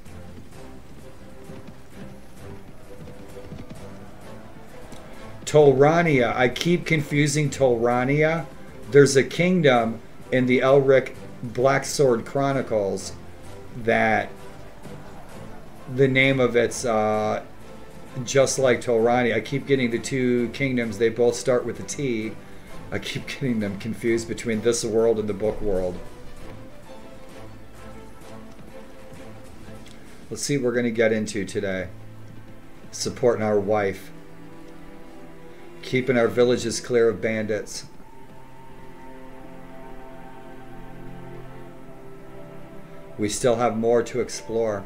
Tolrania. I keep confusing Tolrania. There's a kingdom in the Elric Black Sword Chronicles that the name of it's just like Tolrania. I keep getting the two kingdoms. They both start with a T. I keep getting them confused between this world and the book world. Let's see what we're going to get into today. Supporting our wife. Keeping our villages clear of bandits. We still have more to explore.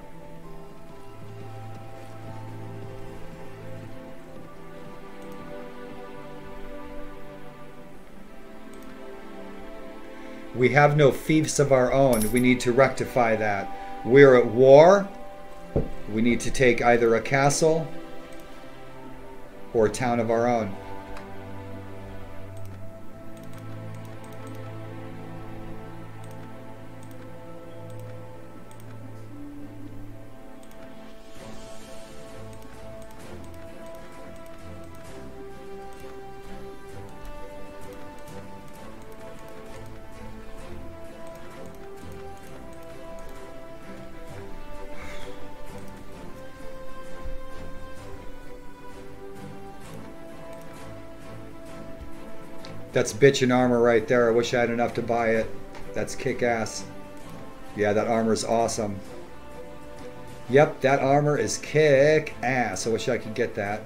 We have no fiefs of our own. We need to rectify that. We're at war. We need to take either a castle or a town of our own. That's bitchin' armor right there. I wish I had enough to buy it. That's kick-ass. Yeah, that armor's awesome. Yep, that armor is kick-ass. I wish I could get that.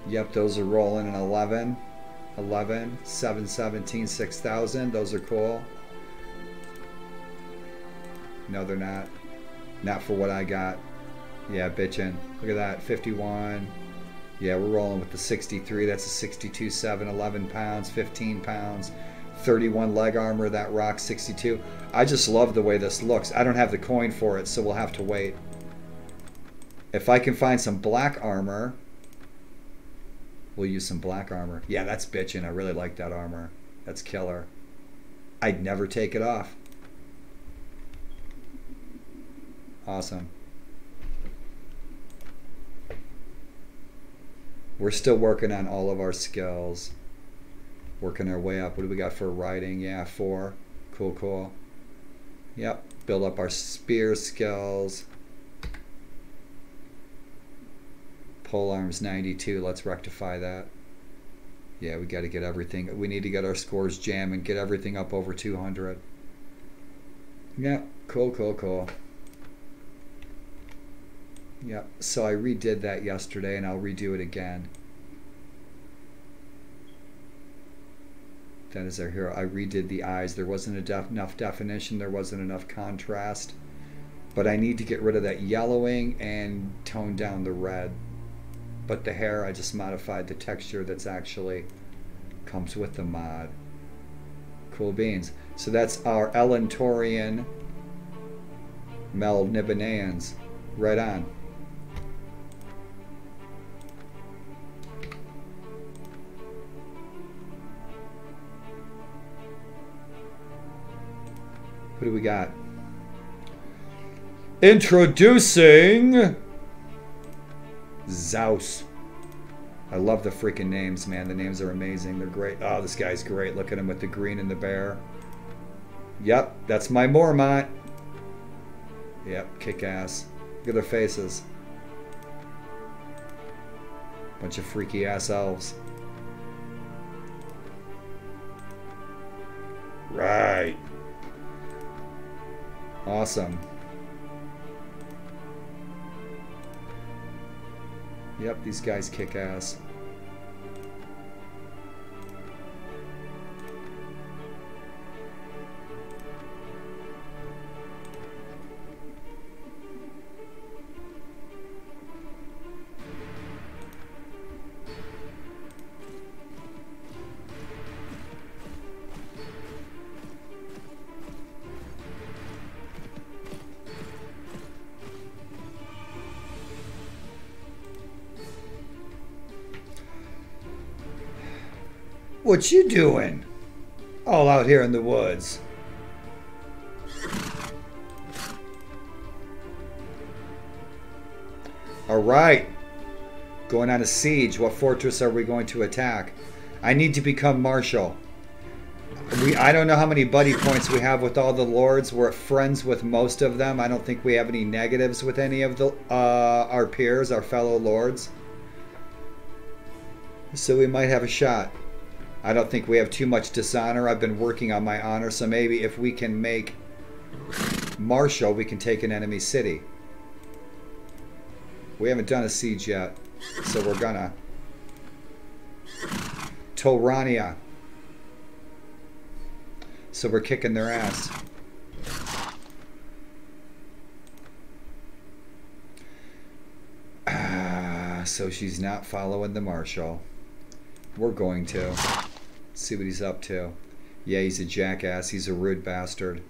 Yep, those are rolling in 11. 11, 717, 6,000. Those are cool. No, they're not. Not for what I got. Yeah, bitchin'. Look at that, 51. Yeah, we're rolling with the 63. That's a 62.7, 11 pounds, 15 pounds, 31 leg armor. That rock 62. I just love the way this looks. I don't have the coin for it, so we'll have to wait. If I can find some black armor, We'll use some black armor. Yeah, that's bitchin'. I really like that armor. That's killer. I'd never take it off. Awesome. We're still working on all of our skills. Working our way up. What do we got for riding? Yeah, 4. Cool, cool. Yep. Build up our spear skills. Pole arms 92. Let's rectify that. Yeah, we got to get everything. We need to get our scores jamming. Get everything up over 200. Yeah, cool, cool, cool. Yeah, so I redid that yesterday and I'll redo it again. That is our hero. I redid the eyes. There wasn't enough definition. There wasn't enough contrast. But I need to get rid of that yellowing and tone down the red. But the hair, I just modified the texture that's actually comes with the mod. Cool beans. So that's our Elentorian Melniboneans. Right on. Who do we got? Introducing Zeus. I love the freaking names, man. The names are amazing. They're great. Oh, this guy's great. Look at him with the green and the bear. Yep, that's my Mormont. Yep, kick ass. Look at their faces. Bunch of freaky ass elves. Right. Awesome. Yep, these guys kick ass. What you doing? All out here in the woods. All right. Going on a siege. What fortress are we going to attack? I need to become marshal. I don't know how many buddy points we have with all the lords. We're friends with most of them. I don't think we have any negatives with any of the our peers, our fellow lords. So we might have a shot. I don't think we have too much dishonor. I've been working on my honor, so maybe if we can make marshal, we can take an enemy city. We haven't done a siege yet, so we're gonna. Torania. So we're kicking their ass. So she's not following the marshal. We're going to. See what he's up to. Yeah, he's a jackass. He's a rude bastard.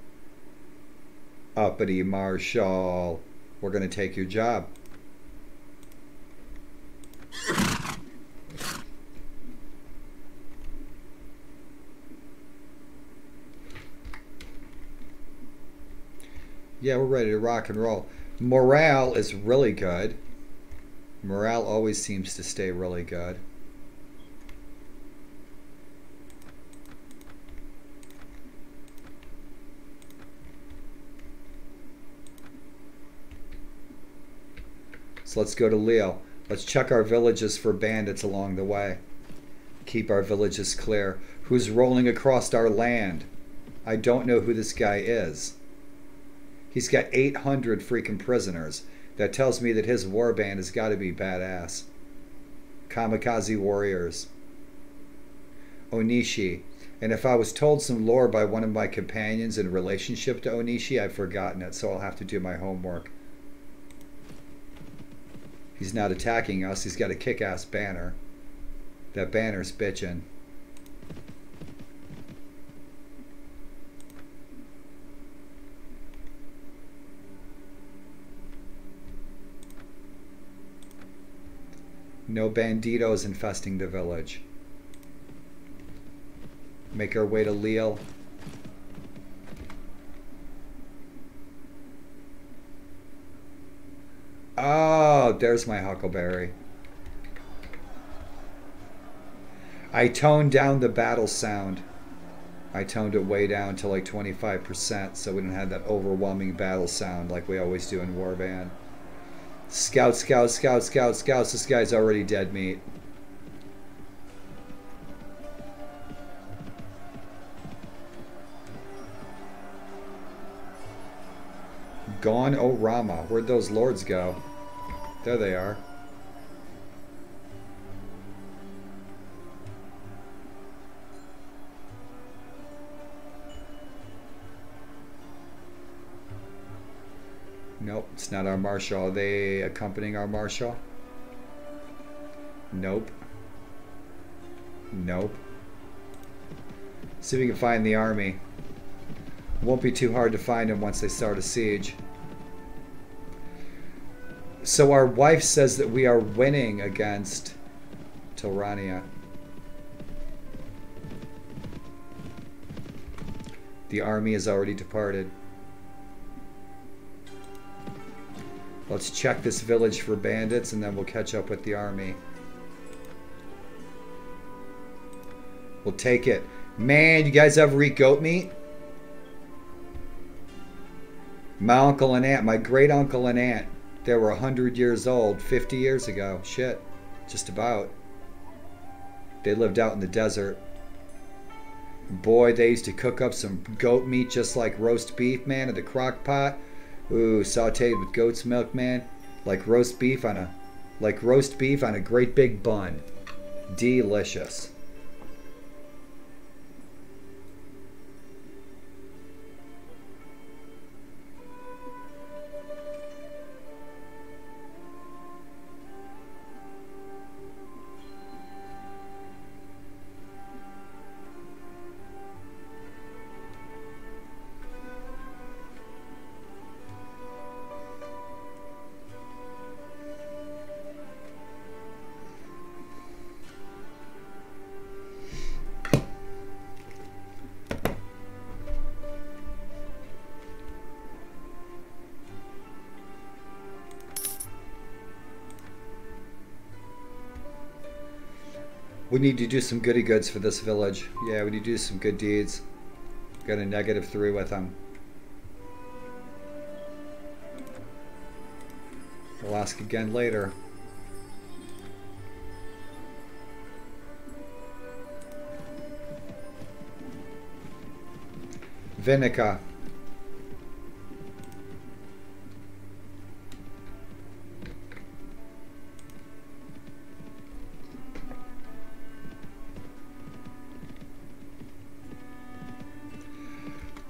Uppity marshal. We're going to take your job. Yeah, we're ready to rock and roll. Morale is really good. Morale always seems to stay really good. So let's go to Leo. Let's check our villages for bandits along the way. Keep our villages clear. Who's rolling across our land? I don't know who this guy is. He's got 800 freaking prisoners. That tells me that his warband has got to be badass. Kamikaze Warriors. Onishi. And if I was told some lore by one of my companions in relationship to Onishi, I've forgotten it, so I'll have to do my homework. He's not attacking us. He's got a kick-ass banner. That banner's bitchin'. No banditos infesting the village. Make our way to Leal. Oh, there's my huckleberry. I toned down the battle sound. I toned it way down to like 25% so we don't have that overwhelming battle sound like we always do in Warband. Scout, scout, scout, scout, scouts. This guy's already dead meat. Gone Orama. Where'd those lords go? There they are. Nope, it's not our marshal. Are they accompanying our marshal? Nope. Nope. See if we can find the army. Won't be too hard to find them once they start a siege. So our wife says that we are winning against Tilrania. The army has already departed. Let's check this village for bandits and then we'll catch up with the army. We'll take it. Man, you guys ever eat goat meat? My uncle and aunt, my great uncle and aunt, they were 100 years old 50 years ago. Shit, just about. They lived out in the desert. Boy, they used to cook up some goat meat just like roast beef, man, in the crock pot. Ooh, sauteed with goat's milk, man. Like roast beef on a great big bun. Delicious. We need to do some goody goods for this village. Yeah, we need to do some good deeds. Got a -3 with them. We'll ask again later. Vinica.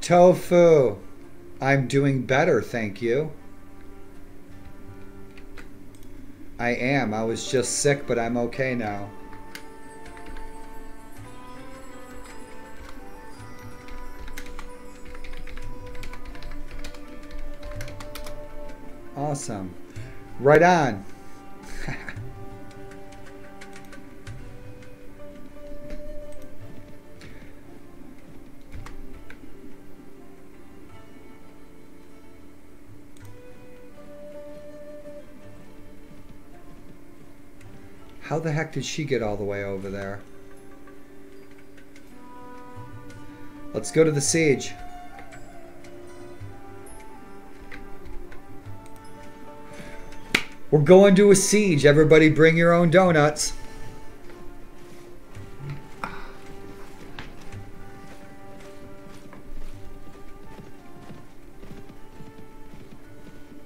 Tofu. I'm doing better, thank you. I am. I was just sick, but I'm okay now. Awesome. Right on. How the heck did she get all the way over there? Let's go to the siege. We're going to a siege. Everybody bring your own donuts.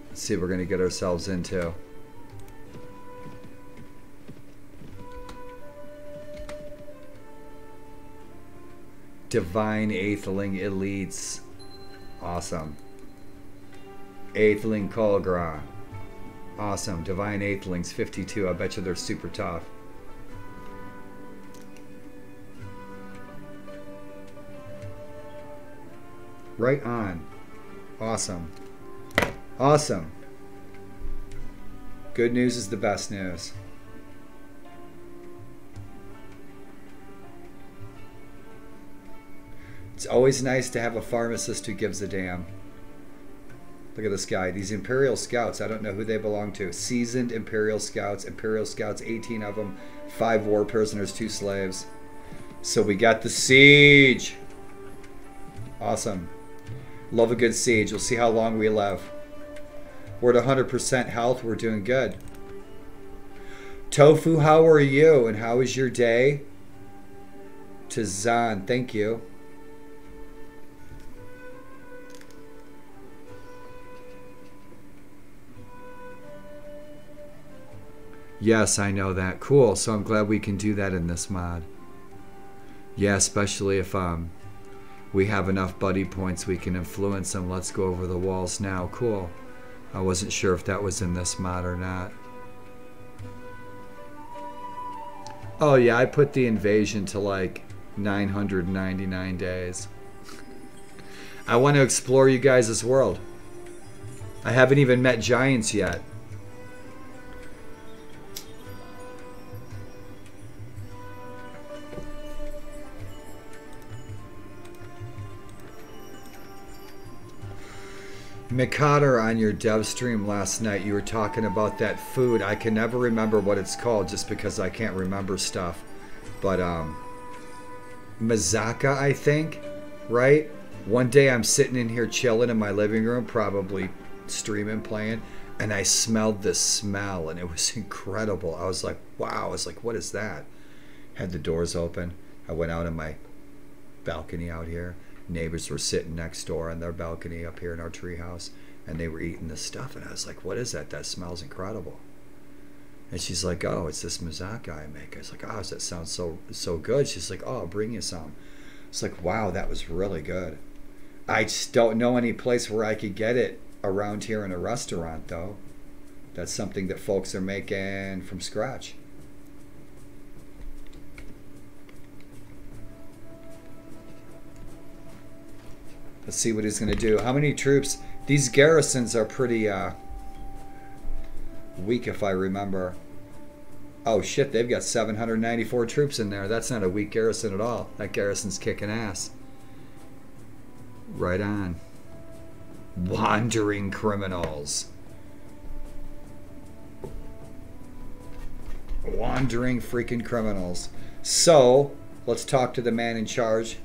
Let's see what we're going to get ourselves into. Divine Atheling Elites. Awesome. Atheling Colgra. Awesome. Divine Athelings 52. I bet you they're super tough. Right on. Awesome. Awesome. Good news is the best news. It's always nice to have a pharmacist who gives a damn. Look at this guy. These Imperial Scouts, I don't know who they belong to. Seasoned Imperial Scouts, 18 of them, 5 war prisoners, 2 slaves. So we got the siege. Awesome. Love a good siege. We'll see how long we live. We're at 100% health. We're doing good. Tofu, how are you? And how is your day? Tazan, thank you. Yes, I know that. Cool. So I'm glad we can do that in this mod. Yeah, especially if we have enough buddy points we can influence them. Let's go over the walls now. Cool. I wasn't sure if that was in this mod or not. Oh yeah, I put the invasion to like 999 days. I want to explore you guys' world. I haven't even met giants yet. McCotter, on your dev stream last night, you were talking about that food. I can never remember what it's called just because I can't remember stuff. But, Mazaka, I think, right? One day I'm sitting in here chilling in my living room, probably streaming, playing, and I smelled this smell, and it was incredible. I was like, wow. I was like, what is that? Had the doors open. I went out on my balcony out here. Neighbors were sitting next door on their balcony up here in our treehouse, and they were eating this stuff, and I was like, what is that? That smells incredible. And she's like, oh, it's this mazaka I make. I was like, oh, that sounds so good. She's like, oh, I'll bring you some. It's like, wow, that was really good. I just don't know any place where I could get it around here in a restaurant, though. That's something that folks are making from scratch. Let's see what he's going to do. How many troops? These garrisons are pretty weak, if I remember. Oh shit, they've got 794 troops in there. That's not a weak garrison at all. That garrison's kicking ass. Right on. Wandering criminals. Wandering freaking criminals. So, let's talk to the man in charge.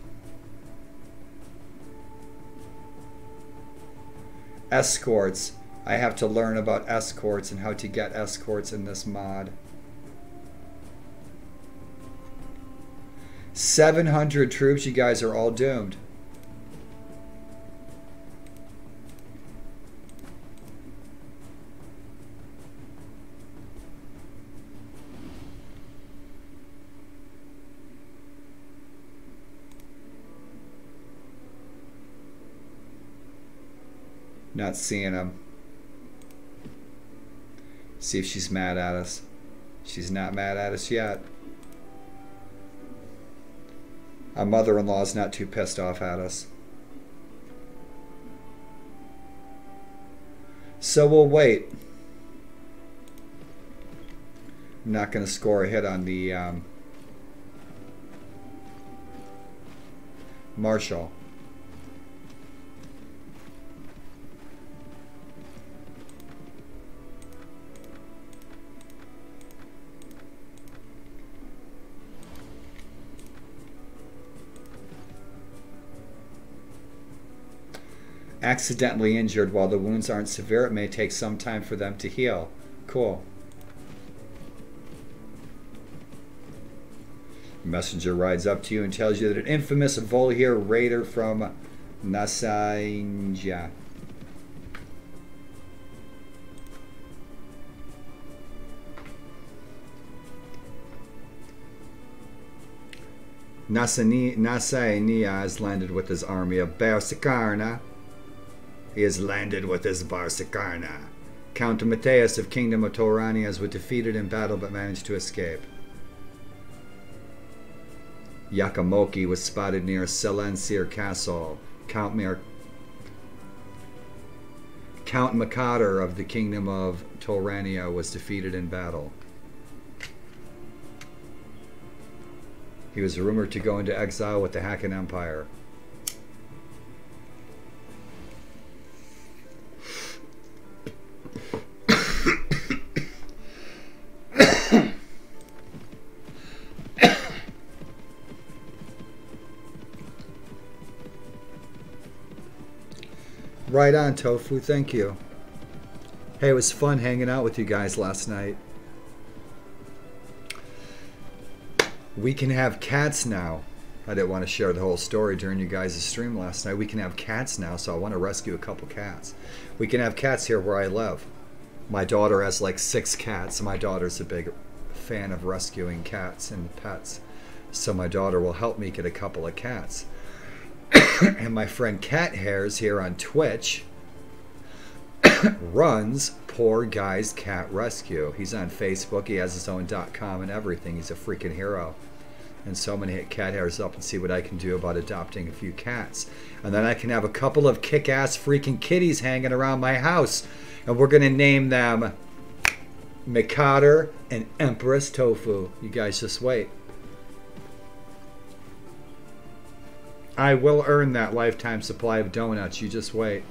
Escorts. I have to learn about escorts and how to get escorts in this mod. 700 troops, you guys are all doomed. Not seeing him. See if she's mad at us. She's not mad at us yet. Our mother-in-law's not too pissed off at us. So we'll wait. I'm not going to score a hit on the Marshal. Accidentally injured. While the wounds aren't severe, it may take some time for them to heal. Cool. Messenger rides up to you and tells you that an infamous Volhir raider from Nasainja Nasainia has landed with his army of Barsikarna. He has landed with his Barsikarna. Count Matthias of Kingdom of Torania was defeated in battle but managed to escape. Yakamoki was spotted near Selensir Castle. Count Makader of the Kingdom of Torania was defeated in battle. He was rumored to go into exile with the Hakan Empire. right on, Tofu. Thank you. Hey, it was fun hanging out with you guys last night. We can have cats now. I didn't want to share the whole story during you guys' stream last night. We can have cats now, so I want to rescue a couple cats. We can have cats here where I live. My daughter has like 6 cats. My daughter's a big fan of rescuing cats and pets. So my daughter will help me get a couple of cats. And my friend Cat Hairs here on Twitch runs Poor Guy's Cat Rescue. He's on Facebook. He has his own .com and everything. He's a freaking hero. And so I'm going to hit Cat Hairs up and see what I can do about adopting a few cats. And then I can have a couple of kick-ass freaking kitties hanging around my house. And we're going to name them Mikader and Empress Tofu. You guys just wait. I will earn that lifetime supply of donuts. You just wait.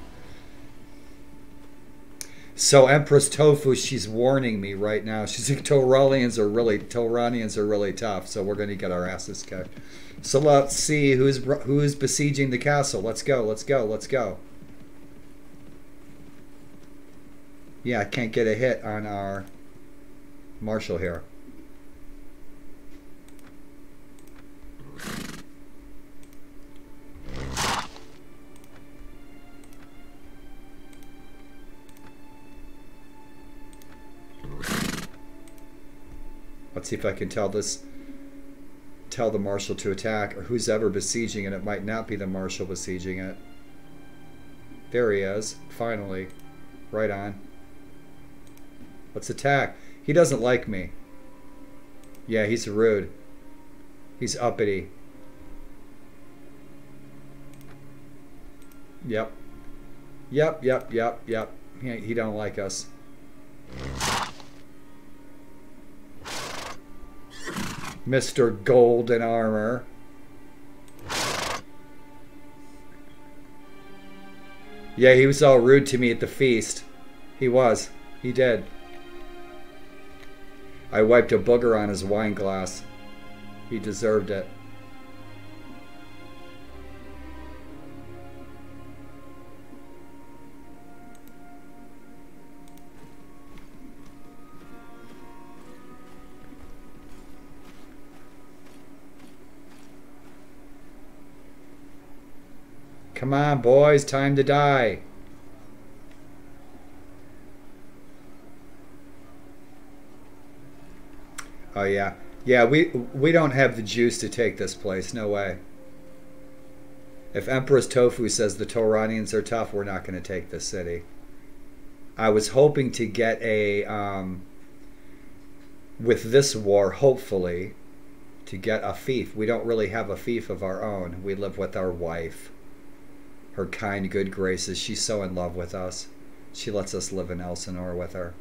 So Empress Tofu, she's warning me right now. She's like, Toranians are really tough. So we're going to get our asses kicked. So let's see who's besieging the castle. Let's go. Let's go. Let's go. Yeah, I can't get a hit on our marshal here. Let's see if I can tell the marshal to attack, or who's ever besieging it. It might not be the marshal besieging it. There he is, finally. Right on. Let's attack. He doesn't like me. Yeah, he's rude. He's uppity. Yep. Yep. He don't like us. Mr. Golden Armor. Yeah, he was all rude to me at the feast. He was. He did. I wiped a booger on his wine glass. He deserved it. Come on, boys, time to die. Oh yeah. Yeah, we don't have the juice to take this place. No way. If Empress Tofu says the Toranians are tough, we're not going to take this city. I was hoping to get a with this war, hopefully, to get a fief. We don't really have a fief of our own. We live with our wife. Her kind, good graces. She's so in love with us. She lets us live in Elsinore with her.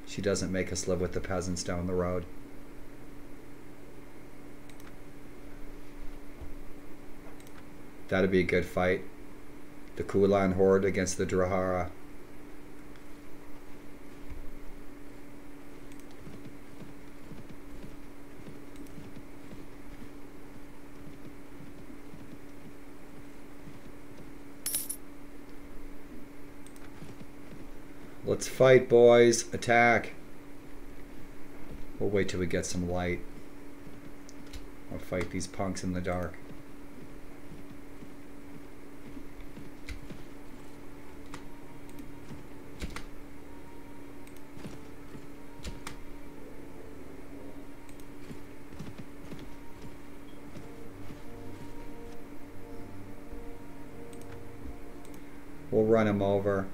She doesn't make us live with the peasants down the road. That'd be a good fight. The Kulan Horde against the Drahara. Let's fight, boys. Attack. We'll wait till we get some light. I'll fight these punks in the dark. We'll run him over.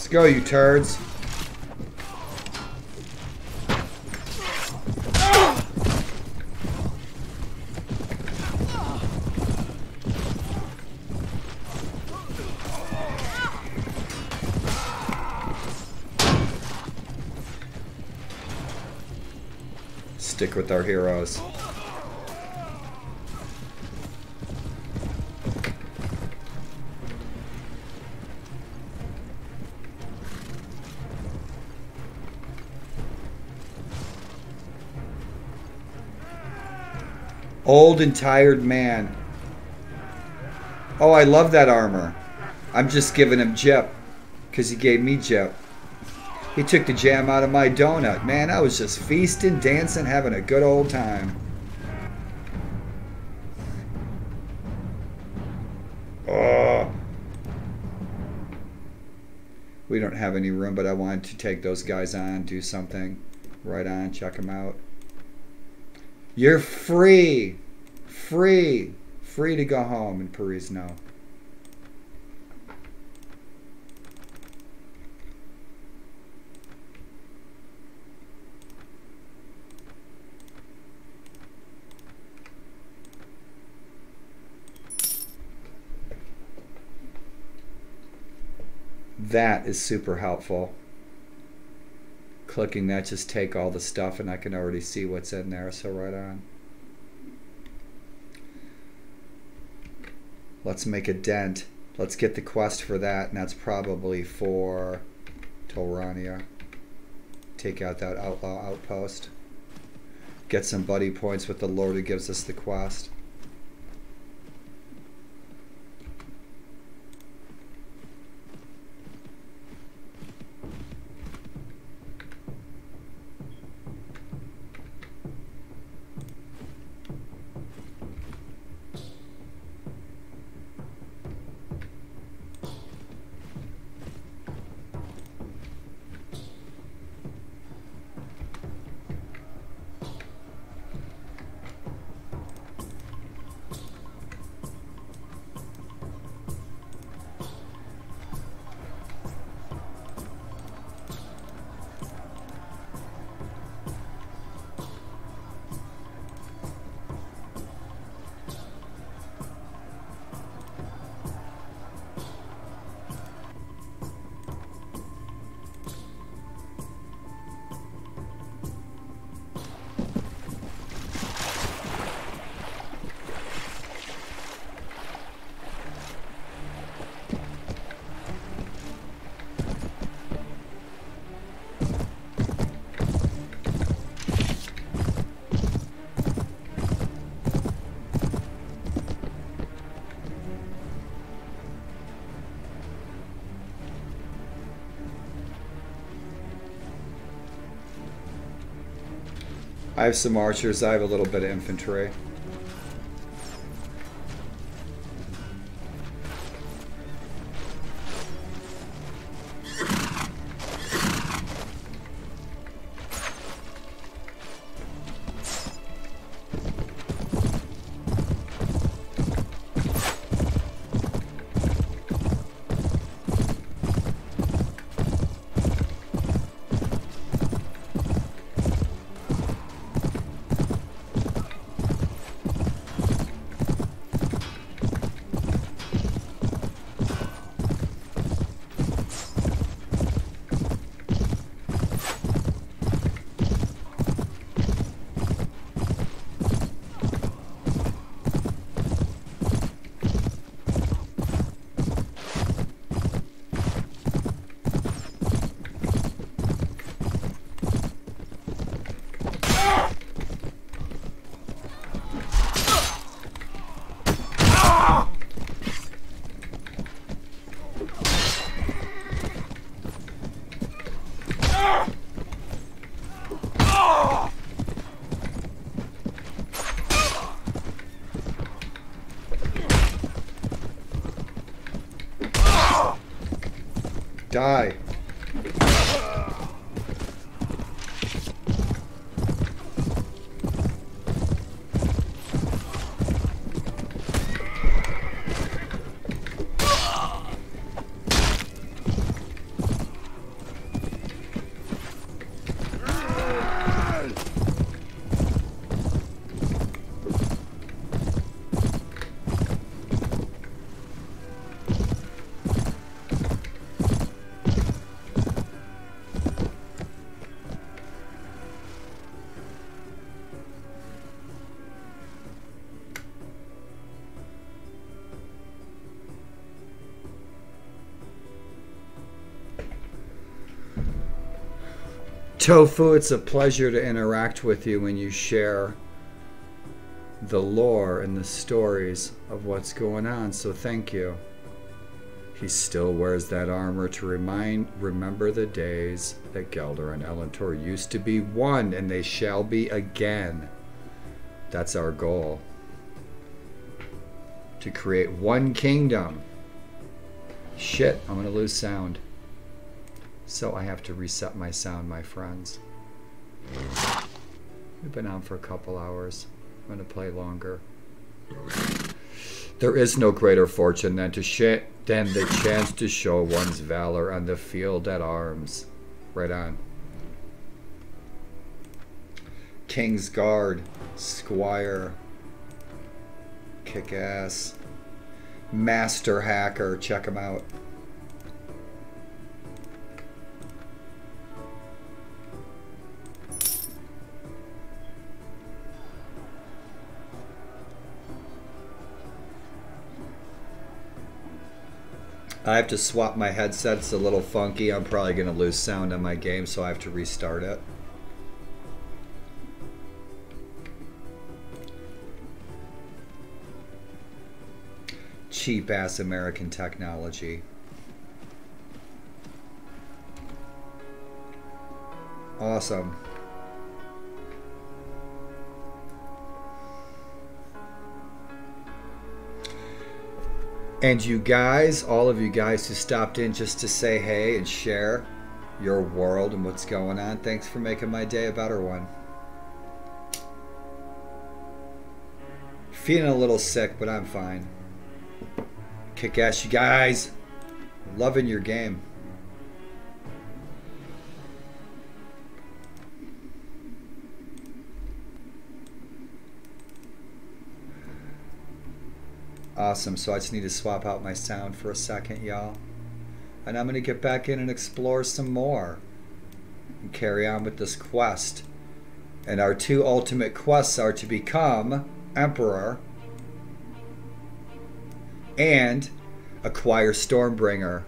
Let's go, you turds. Stick with our heroes. Old and tired man. Oh, I love that armor. I'm just giving him Jip because he gave me Jip. He took the jam out of my donut. Man, I was just feasting, dancing, having a good old time. Oh. We don't have any room, but I wanted to take those guys on, do something. Right on, check them out. You're free. Free. Free to go home in Perisno. That is super helpful. Clicking that just take all the stuff and I can already see what's in there, so right on. Let's make a dent. Let's get the quest for that, and that's probably for Tolrania. Take out that outlaw outpost. Get some buddy points with the Lord who gives us the quest. I have some archers, I have a little bit of infantry. Die. Tofu, it's a pleasure to interact with you when you share the lore and the stories of what's going on, so thank you. He still wears that armor to remember the days that Gelder and Elentor used to be one, and they shall be again. That's our goal. To create one kingdom. Shit, I'm gonna lose sound. So I have to reset my sound, my friends. We've been on for a couple hours. I'm gonna play longer. There is no greater fortune than the chance to show one's valor on the field at arms. Right on. King's Guard, Squire, Kick-Ass, Master Hacker, check him out. I have to swap my headset. It's a little funky. I'm probably going to lose sound on my game, so I have to restart it. Cheap-ass American technology. Awesome. And you guys, all of you guys who stopped in just to say hey and share your world and what's going on, thanks for making my day a better one. Feeling a little sick, but I'm fine. Kick ass, you guys. Loving your game. Awesome, so I just need to swap out my sound for a second, y'all. And I'm going to get back in and explore some more. And carry on with this quest. And our two ultimate quests are to become Emperor and acquire Stormbringer,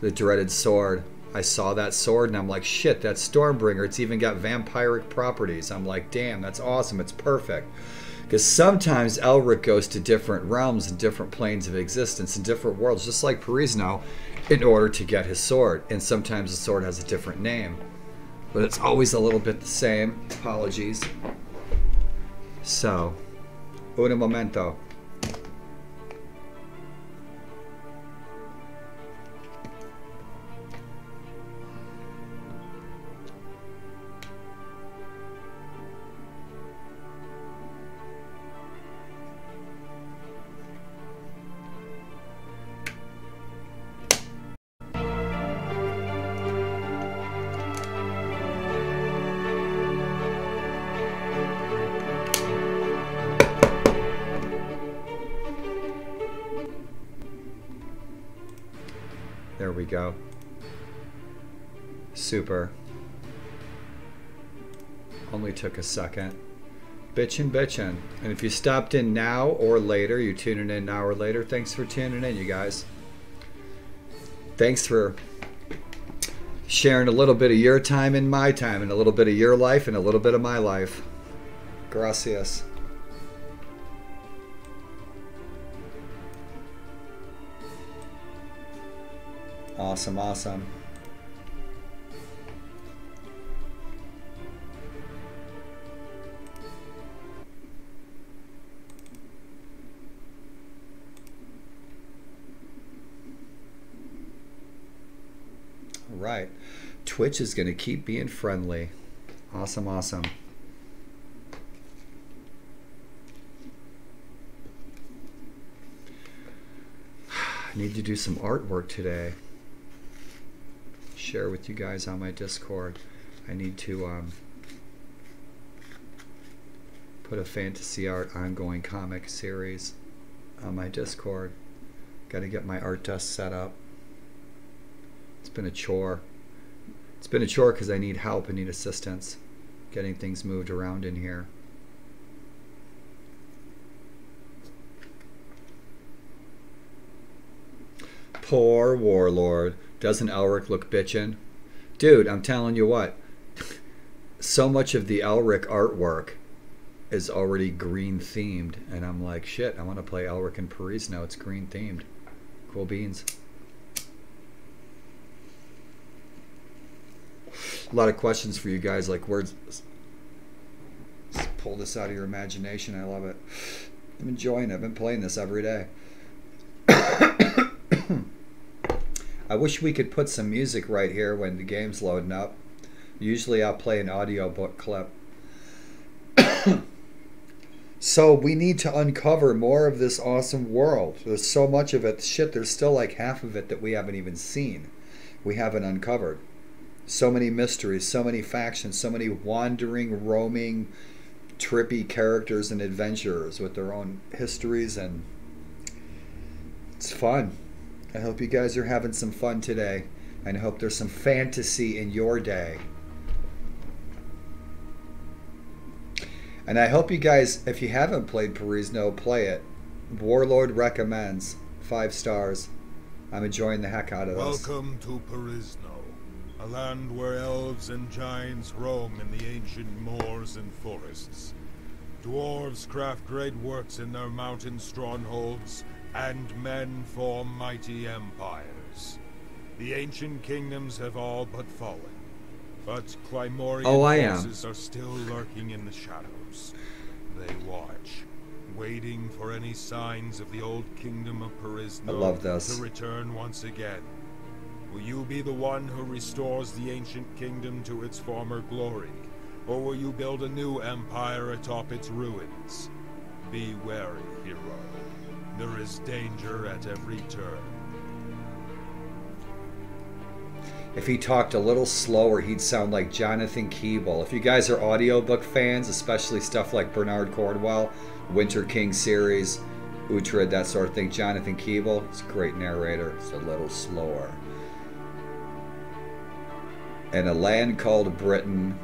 the dreaded sword. I saw that sword and I'm like, shit, that's Stormbringer. It's even got vampiric properties. I'm like, damn, that's awesome. It's perfect. Because sometimes Elric goes to different realms and different planes of existence and different worlds, just like Perisno, in order to get his sword. And sometimes the sword has a different name. But it's always a little bit the same. Apologies. So, un momento. There we go. Super. Only took a second. Bitchin'. And if you stopped in now or later, you're tuning in now or later, thanks for tuning in, you guys. Thanks for sharing a little bit of your time and my time, and a little bit of your life and a little bit of my life. Gracias. Awesome, awesome. All right. Twitch is going to keep being friendly. Awesome, awesome. I need to do some artwork today. Share with you guys on my Discord. I need to put a fantasy art ongoing comic series on my Discord. Got to get my art desk set up. It's been a chore. It's been a chore because I need help and need assistance getting things moved around in here. Poor Warlord. Doesn't Elric look bitchin'? Dude, I'm telling you what. so much of the Elric artwork is already green themed, and I'm like, shit, I want to play Elric and Perisno. It's green themed. Cool beans. A lot of questions for you guys, like words. Just pull this out of your imagination. I love it. I'm enjoying it. I've been playing this every day. I wish we could put some music right here when the game's loading up. Usually I'll play an audiobook clip. So we need to uncover more of this awesome world. There's so much of it. Shit, there's still like half of it that we haven't even seen. We haven't uncovered. So many mysteries, so many factions, so many wandering, roaming, trippy characters and adventurers with their own histories, and it's fun. I hope you guys are having some fun today, and I hope there's some fantasy in your day. And I hope you guys, if you haven't played Perisno, play it. Warlord recommends. 5 stars. I'm enjoying the heck out of this. Welcome to Perisno, a land where elves and giants roam in the ancient moors and forests. Dwarves craft great works in their mountain strongholds, and men form mighty empires. The ancient kingdoms have all but fallen, but Clymorian forces are still lurking in the shadows. They watch, waiting for any signs of the old kingdom of Perisno to return once again. Will you be the one who restores the ancient kingdom to its former glory, or will you build a new empire atop its ruins? Be wary, hero. There is danger at every turn. If he talked a little slower, he'd sound like Jonathan Keeble. If you guys are audiobook fans, especially stuff like Bernard Cornwell, Winter King series, Uhtred, that sort of thing, Jonathan Keeble, he's a great narrator. It's a little slower. In a land called Britain,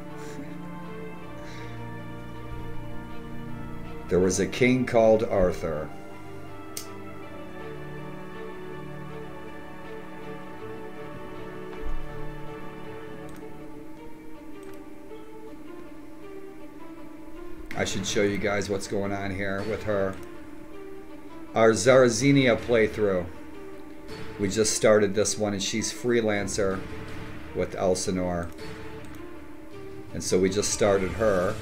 there was a king called Arthur. I should show you guys what's going on here with her. Our Zarazenia playthrough. We just started this one, and she's freelancer with Elsinore. And so we just started her.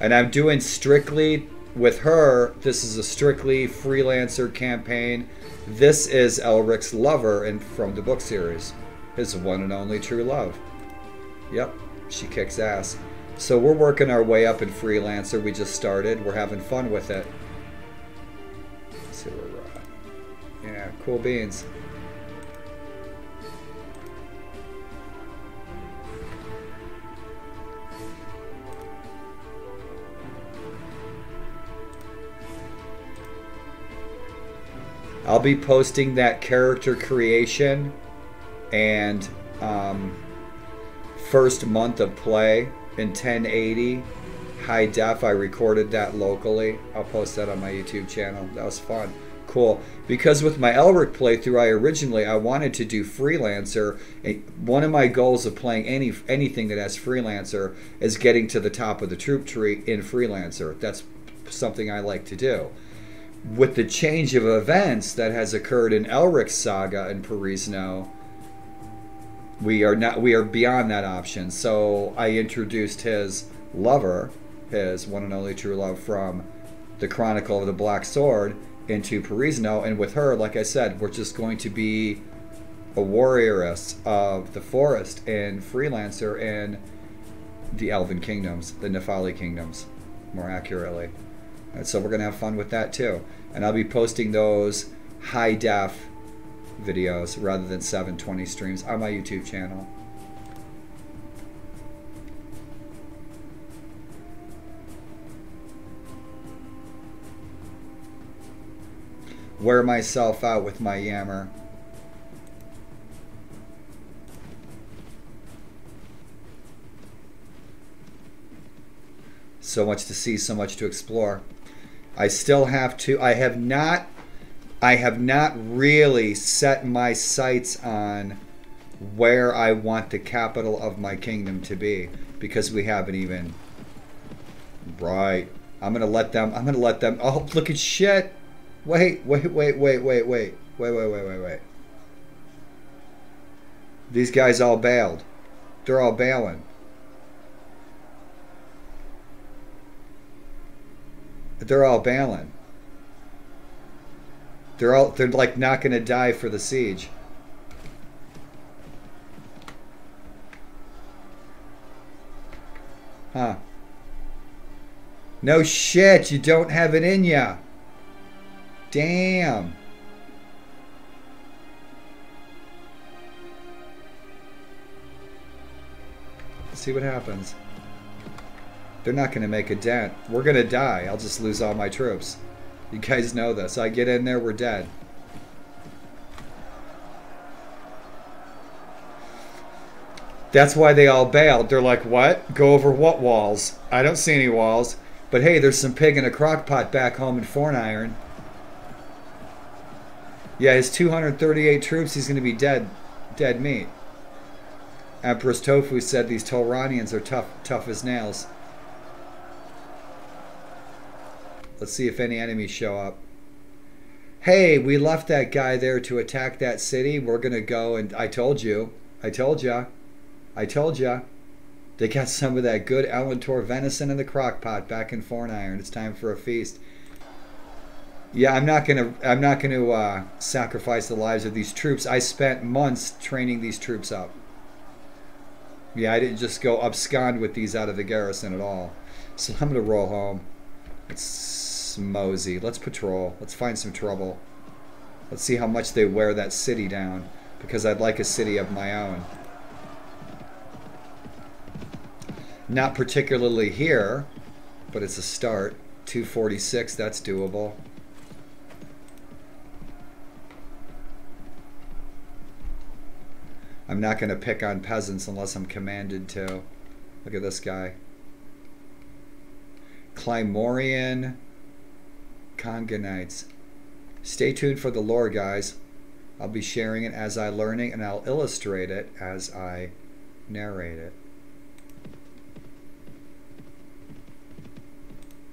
And I'm doing strictly with her. This is a strictly freelancer campaign. This is Elric's lover from the book series. His one and only true love. Yep, she kicks ass. So we're working our way up in freelancer. We just started. We're having fun with it. Let's see where we're at. Yeah, cool beans. I'll be posting that character creation and first month of play in 1080 high def. I recorded that locally. I'll post that on my YouTube channel. That was fun. Cool. Because with my Elric playthrough, I wanted to do freelancer. One of my goals of playing anything that has freelancer is getting to the top of the troop tree in freelancer. That's something I like to do. With the change of events that has occurred in Elric's saga in Perisno, we are beyond that option. So I introduced his lover, his one and only true love from the Chronicle of the Black Sword, into Perisno, and with her, like I said, we're just going to be a warrioress of the forest and freelancer in the Elven kingdoms, the Nephali kingdoms, more accurately. And so we're going to have fun with that too. And I'll be posting those high def videos rather than 720 streams on my YouTube channel. Wear myself out with my yammer. So much to see, so much to explore. I still have to, I have not really set my sights on where I want the capital of my kingdom to be, because we haven't even. Right. I'm gonna let them. Oh, look at shit. Wait. These guys all bailed. They're all bailing. They're all bailing. They're like not gonna die for the siege. Huh. No shit, you don't have it in ya. Damn. Let's see what happens. They're not going to make a dent. We're going to die. I'll just lose all my troops. You guys know this. I get in there, we're dead. That's why they all bailed. They're like, what? Go over what walls? I don't see any walls. But hey, there's some pig in a crock pot back home in Forniron. Yeah, his 238 troops, he's going to be dead meat. Empress Tofu said these Tolranians are tough as nails. Let's see if any enemies show up. Hey, we left that guy there to attack that city. We're going to go and... I told you. I told ya. They got some of that good Elantor venison in the crock pot back in Forniron. It's time for a feast. Yeah, I'm not gonna sacrifice the lives of these troops. I spent months training these troops up. Yeah, I didn't just go abscond with these out of the garrison at all. So I'm gonna roll home. Let's mosey. Let's patrol. Let's find some trouble. Let's see how much they wear that city down, because I'd like a city of my own. Not particularly here, but it's a start. 246, that's doable. I'm not going to pick on peasants unless I'm commanded to. Look at this guy. Climorian Conganites. Stay tuned for the lore, guys. I'll be sharing it as I learning, and I'll illustrate it as I narrate it.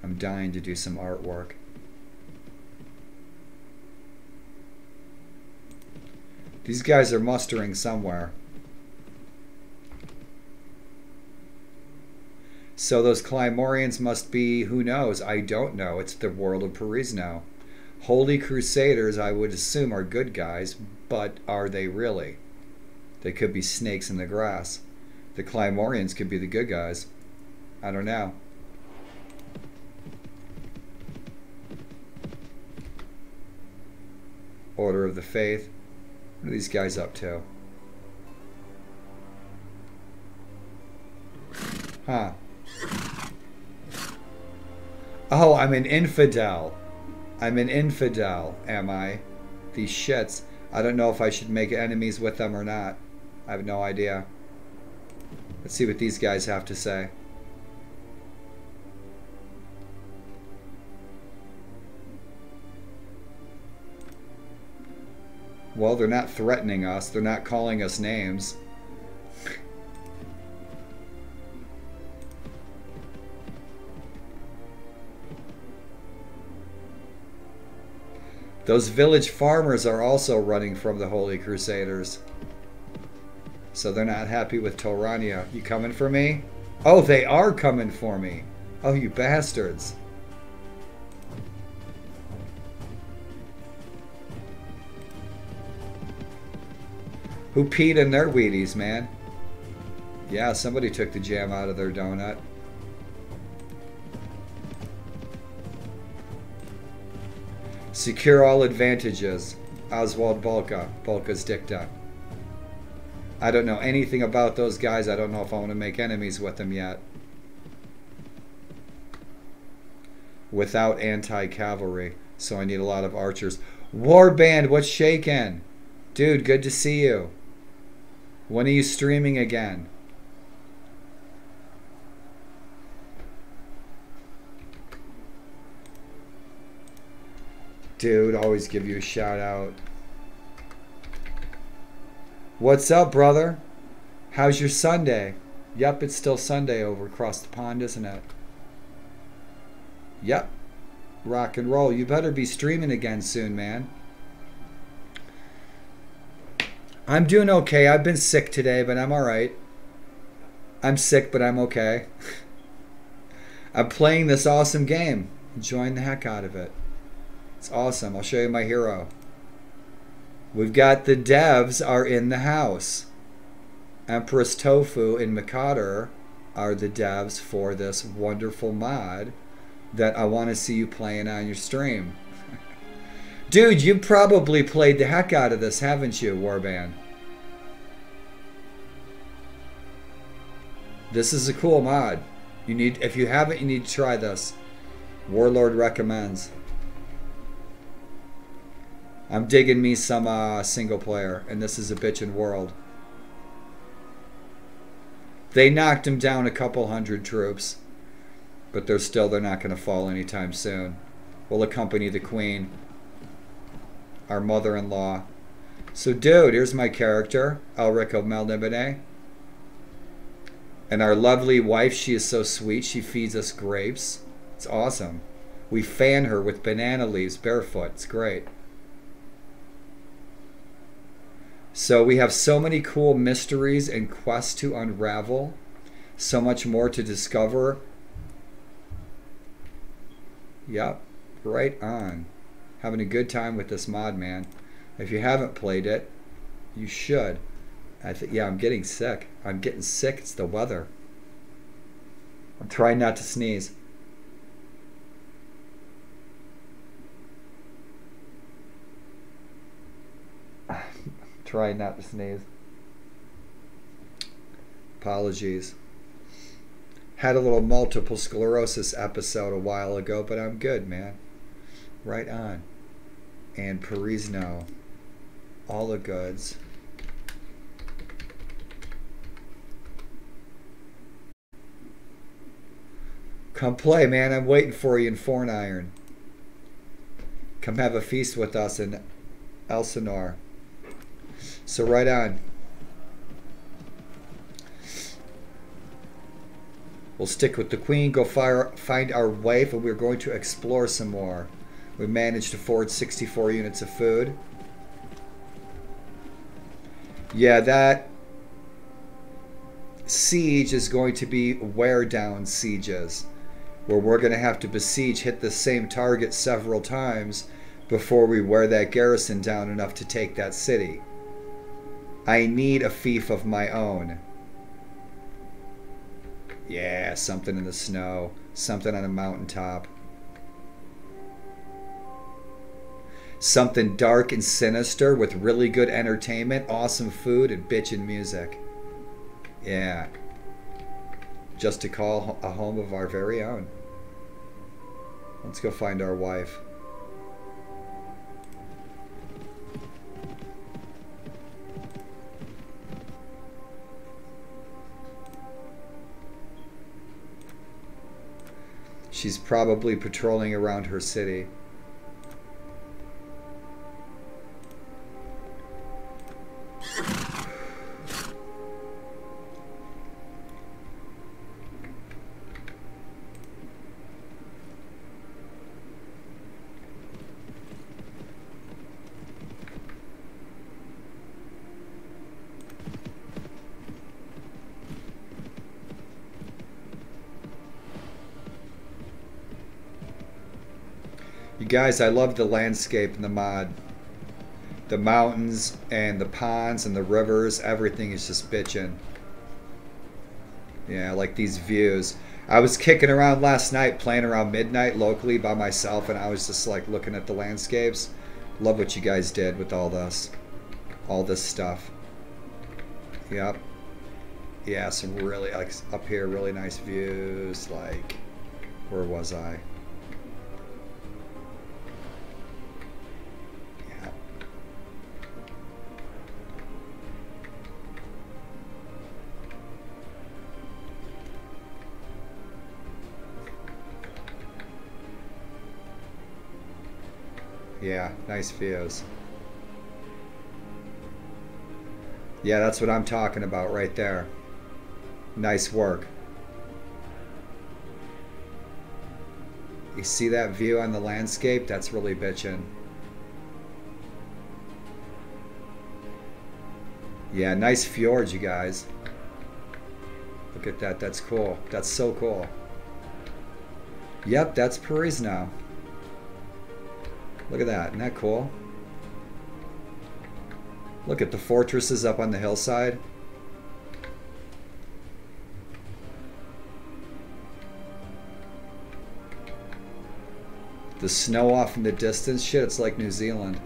I'm dying to do some artwork. These guys are mustering somewhere. So those Climorians must be, who knows? I don't know. It's the world of Perisno. Holy Crusaders, I would assume, are good guys, but are they really? They could be snakes in the grass. The Climorians could be the good guys. I don't know. Order of the Faith. What are these guys up to? Huh. Oh, I'm an infidel. I'm an infidel, am I? These shits. I don't know if I should make enemies with them or not. I have no idea. Let's see what these guys have to say. Well, they're not threatening us. They're not calling us names. Those village farmers are also running from the Holy Crusaders. So they're not happy with Torania. You coming for me? Oh, they are coming for me. Oh, you bastards. Who peed in their Wheaties, man? Yeah, somebody took the jam out of their donut. Secure all advantages. Oswald Bulka. Bulka's dicta. I don't know anything about those guys. I don't know if I want to make enemies with them yet. Without anti-cavalry. So I need a lot of archers. Warband, what's shaking? Dude, good to see you. When are you streaming again? Dude, always give you a shout out. What's up, brother? How's your Sunday? Yep, it's still Sunday over across the pond, isn't it? Yep. Rock and roll. You better be streaming again soon, man. I'm doing okay. I've been sick today, but I'm alright. I'm sick, but I'm okay. I'm playing this awesome game. Enjoying the heck out of it. It's awesome. I'll show you my hero. We've got the devs are in the house. Empress Tofu and Mikader are the devs for this wonderful mod that I want to see you playing on your stream. Dude, you probably played the heck out of this, haven't you, Warband? This is a cool mod. You need, if you haven't, you need to try this. Warlord recommends. I'm digging me some single player, and this is a bitchin' world. They knocked him down a couple hundred troops, but they're not going to fall anytime soon. We'll accompany the queen, our mother-in-law. So, dude, here's my character, Elrico Melnibene. And our lovely wife, she is so sweet. She feeds us grapes. It's awesome. We fan her with banana leaves barefoot. It's great. So we have so many cool mysteries and quests to unravel. So much more to discover. Yep, right on. Having a good time with this mod, man. If you haven't played it, you should. Yeah, I'm getting sick. I'm getting sick. It's the weather. I'm trying not to sneeze. Trying not to sneeze. Apologies. Had a little multiple sclerosis episode a while ago, but I'm good, man. Right on. And Perisno. All the goods. Come play, man. I'm waiting for you in Forn Iron. Come have a feast with us in Elsinore. So right on. We'll stick with the queen, go find our wife, and we're going to explore some more. We managed to forge 64 units of food. Yeah, that siege is going to be wear down sieges, where we're going to have to besiege, hit the same target several times before we wear that garrison down enough to take that city. I need a fief of my own. Yeah, something in the snow. Something on a mountaintop. Something dark and sinister with really good entertainment, awesome food, and bitchin' music. Yeah. Just to call a home of our very own. Let's go find our wife. She's probably patrolling around her city. Guys, I love the landscape in the mod. The mountains and the ponds and the rivers, everything is just bitchin'. Yeah, I like these views. I was kicking around last night, playing around midnight locally by myself, and I was just like looking at the landscapes. Love what you guys did with all this stuff. Yep. Yeah, some really, like up here, really nice views. Like, where was I? Yeah, nice views. Yeah, that's what I'm talking about right there. Nice work. You see that view on the landscape? That's really bitchin'. Yeah, nice fjords, you guys. Look at that. That's cool. That's so cool. Yep, that's Perisno. Look at that. Isn't that cool? Look at the fortresses up on the hillside. The snow off in the distance. Shit, it's like New Zealand.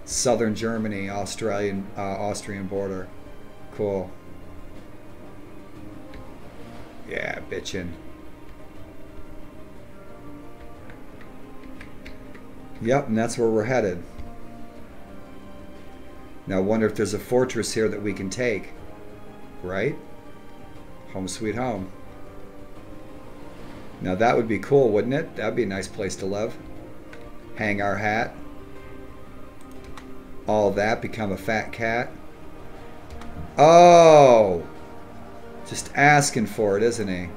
Southern Germany, Austrian border. Cool. Yeah, bitchin'. Yep, and that's where we're headed. Now I wonder if there's a fortress here that we can take. Right? Home sweet home. Now that would be cool, wouldn't it? That'd be a nice place to live. Hang our hat. All that, become a fat cat. Oh! Just asking for it, isn't he?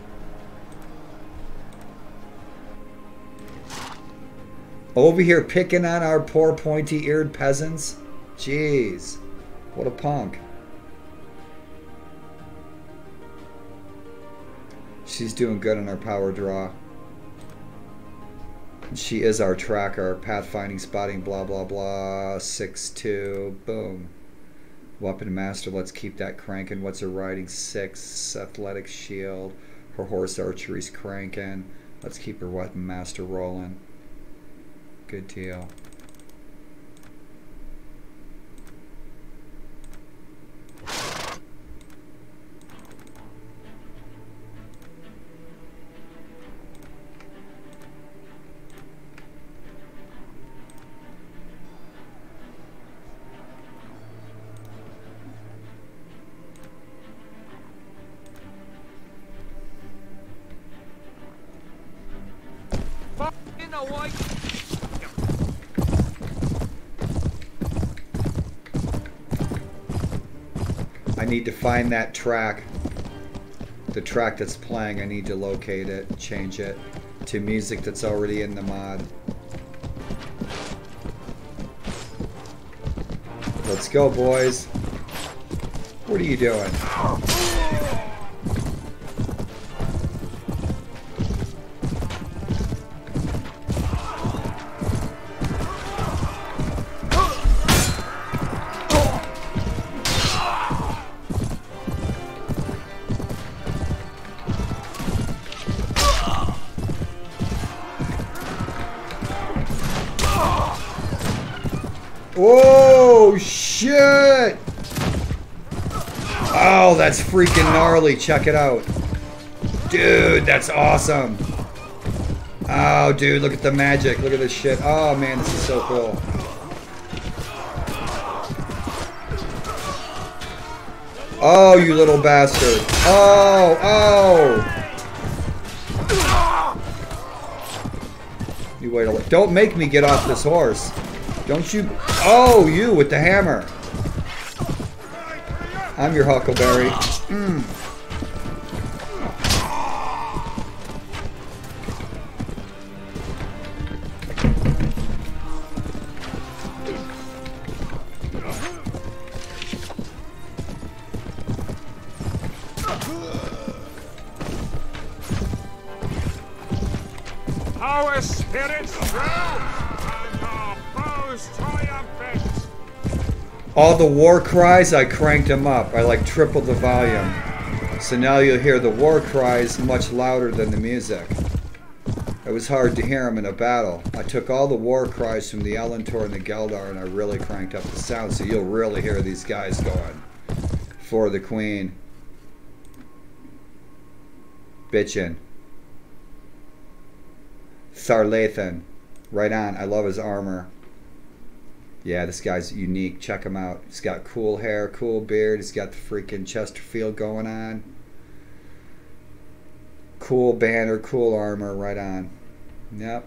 Over here picking on our poor pointy-eared peasants? Jeez. What a punk. She's doing good on our power draw. She is our tracker. Pathfinding, spotting, blah, blah, blah. 6-2. Boom. Weapon master. Let's keep that cranking. What's her riding? 6. Athletic shield. Her horse archery's cranking. Let's keep her weapon master rolling. Good deal. I need to find that track. The track that's playing, I need to locate it, change it to music that's already in the mod. Let's go, boys. What are you doing? Whoa, shit! Oh, that's freaking gnarly. Check it out. Dude, that's awesome. Oh, dude, look at the magic. Look at this shit. Oh, man, this is so cool. Oh, you little bastard. Oh, oh. You wait a minute. Don't make me get off this horse. Don't you... Oh, you with the hammer. I'm your huckleberry. Our spirits rouse and our bows triumphant. All the war cries, I cranked them up. I like tripled the volume. So now you'll hear the war cries much louder than the music. It was hard to hear them in a battle. I took all the war cries from the Elentor and the Geldar and I really cranked up the sound so you'll really hear these guys going. For the Queen. Bitchin'. Sarlathan. Right on. I love his armor. Yeah, this guy's unique. Check him out. He's got cool hair, cool beard. He's got the freaking Chesterfield going on. Cool banner, cool armor. Right on. Yep.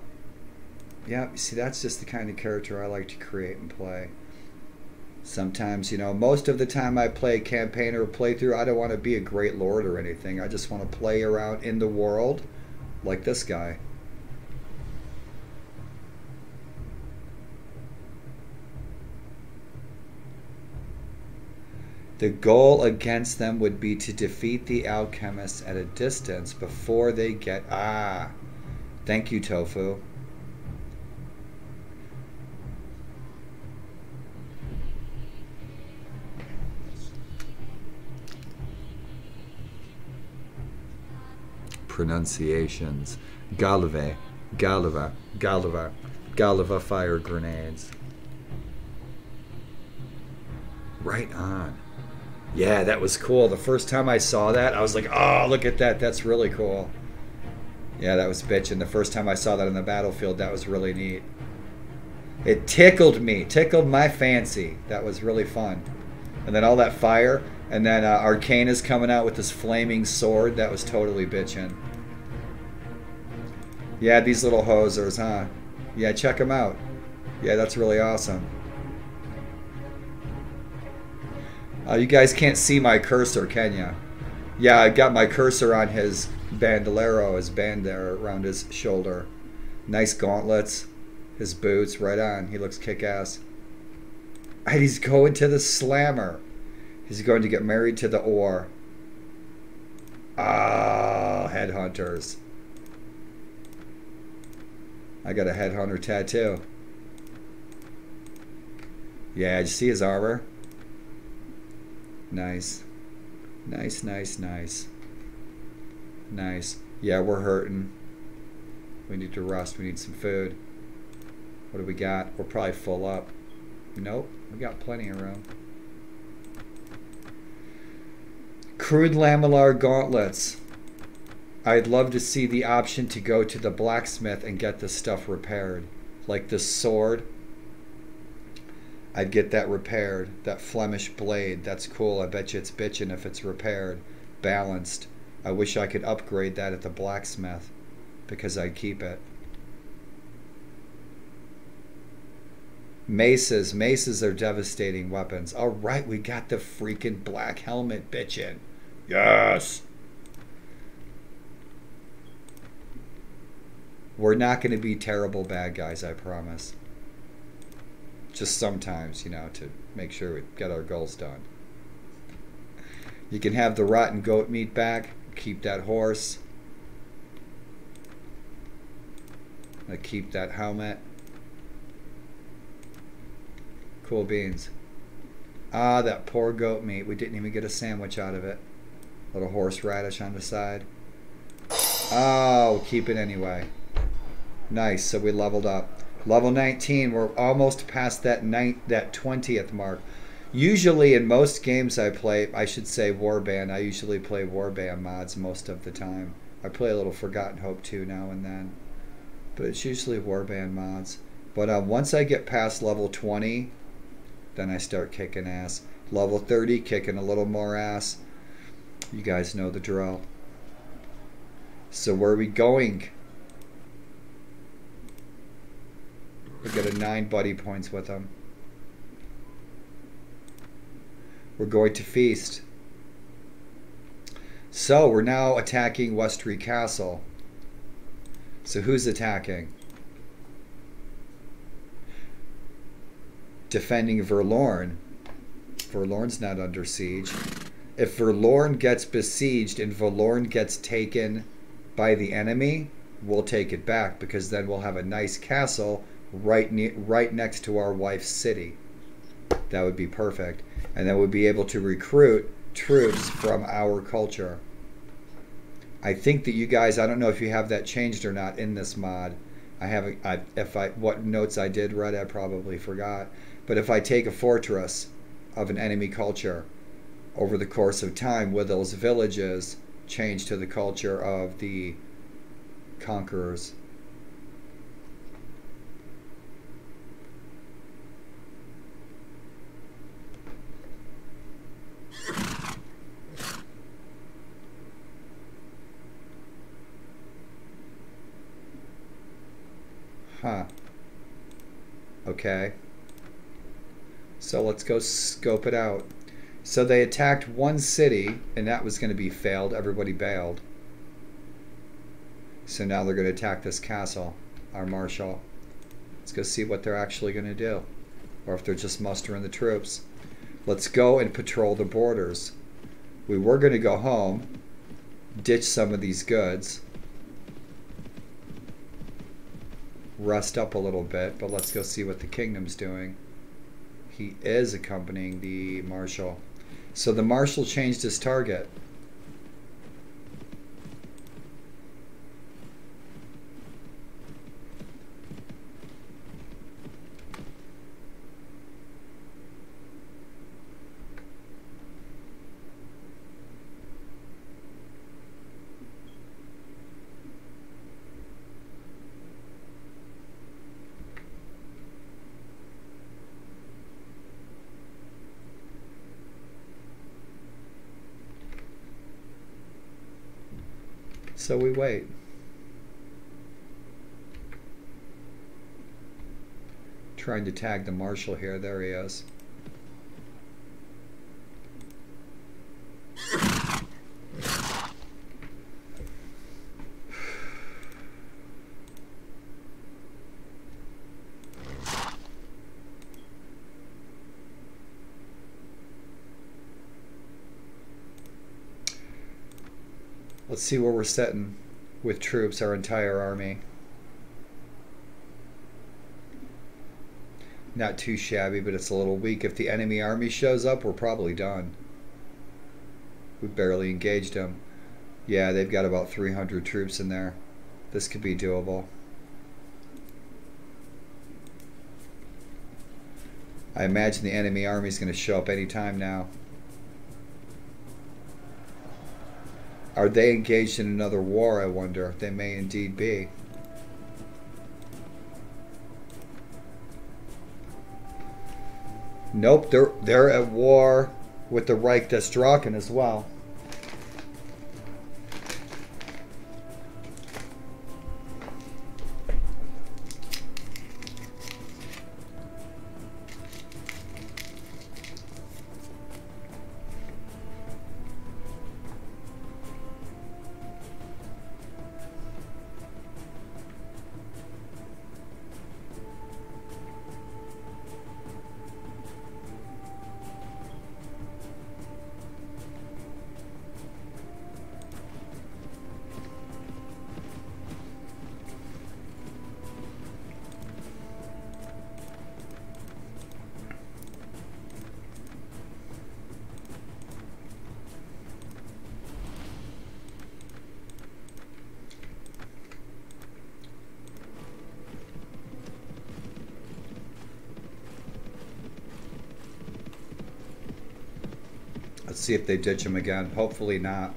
Yep. See, that's just the kind of character I like to create and play. Sometimes, you know, most of the time I play campaign or playthrough, I don't want to be a great lord or anything. I just want to play around in the world like this guy. The goal against them would be to defeat the alchemists at a distance before they get... Ah! Thank you, Tofu. Pronunciations. Galva, Galva, Galva, Galva fire grenades. Right on. Yeah, that was cool. The first time I saw that, I was like, oh, look at that. That's really cool. Yeah, that was bitchin'. The first time I saw that on the battlefield, that was really neat. It tickled me. Tickled my fancy. That was really fun. And then all that fire. And then Arcane is coming out with this flaming sword. That was totally bitchin'. Yeah, these little hosers, huh? Yeah, check them out. Yeah, that's really awesome. You guys can't see my cursor, can ya? Yeah, I got my cursor on his bandolero, his band there around his shoulder. Nice gauntlets. His boots, right on. He looks kick-ass. And he's going to the slammer. He's going to get married to the ore. Ah, headhunters. I got a headhunter tattoo. Yeah, did you see his armor? Nice. Nice, nice, nice. Nice. Yeah, we're hurting. We need to rest. We need some food. What do we got? We're probably full up. Nope. We got plenty of room. Crude lamellar gauntlets. I'd love to see the option to go to the blacksmith and get this stuff repaired. Like this sword. I'd get that repaired. That Flemish blade. That's cool. I bet you it's bitchin' if it's repaired. Balanced. I wish I could upgrade that at the blacksmith. Because I'd keep it. Maces. Maces are devastating weapons. Alright, we got the freaking black helmet bitchin'. Yes! We're not going to be terrible bad guys, I promise. Just sometimes, you know, to make sure we get our goals done. You can have the rotten goat meat back. Keep that horse. Keep that helmet. Cool beans. Ah, that poor goat meat. We didn't even get a sandwich out of it. Little horseradish on the side. Oh, keep it anyway. Nice, so we leveled up. Level 19, we're almost past that 20th mark. Usually in most games I play, I should say Warband, I usually play Warband mods most of the time. I play a little Forgotten Hope too now and then. But it's usually Warband mods. But once I get past level 20, then I start kicking ass. Level 30, kicking a little more ass. You guys know the drill. So where are we going? We got a 9 buddy points with him. We're going to feast. So we're now attacking Westry Castle. So who's attacking? Defending Verlorn. Verlorn's not under siege. If Verlorn gets besieged and Verlorn gets taken by the enemy, we'll take it back because then we'll have a nice castle right next to our wife's city. That would be perfect. And then we'd be able to recruit troops from our culture. I think that you guys, I don't know if you have that changed or not in this mod. I haven't, what notes I did read, I probably forgot. But if I take a fortress of an enemy culture, over the course of time, will those villages change to the culture of the conquerors? Huh. Okay. So let's go scope it out. So they attacked one city, and that was going to be failed. Everybody bailed. So now they're going to attack this castle, our marshal. Let's go see what they're actually going to do. Or if they're just mustering the troops. Let's go and patrol the borders. We were going to go home, ditch some of these goods, rest up a little bit, but let's go see what the kingdom's doing. He is accompanying the marshal. So the marshal changed his target. So we wait. Trying to tag the marshal here. There he is. Let's see where we're sitting with troops, our entire army. Not too shabby, but it's a little weak. If the enemy army shows up, we're probably done. We barely engaged them. Yeah, they've got about 300 troops in there. This could be doable. I imagine the enemy army is going to show up anytime now. Are they engaged in another war, I wonder? They may indeed be. Nope, they're at war with the Reich des Drachen as well. Let's see if they ditch him again. Hopefully not.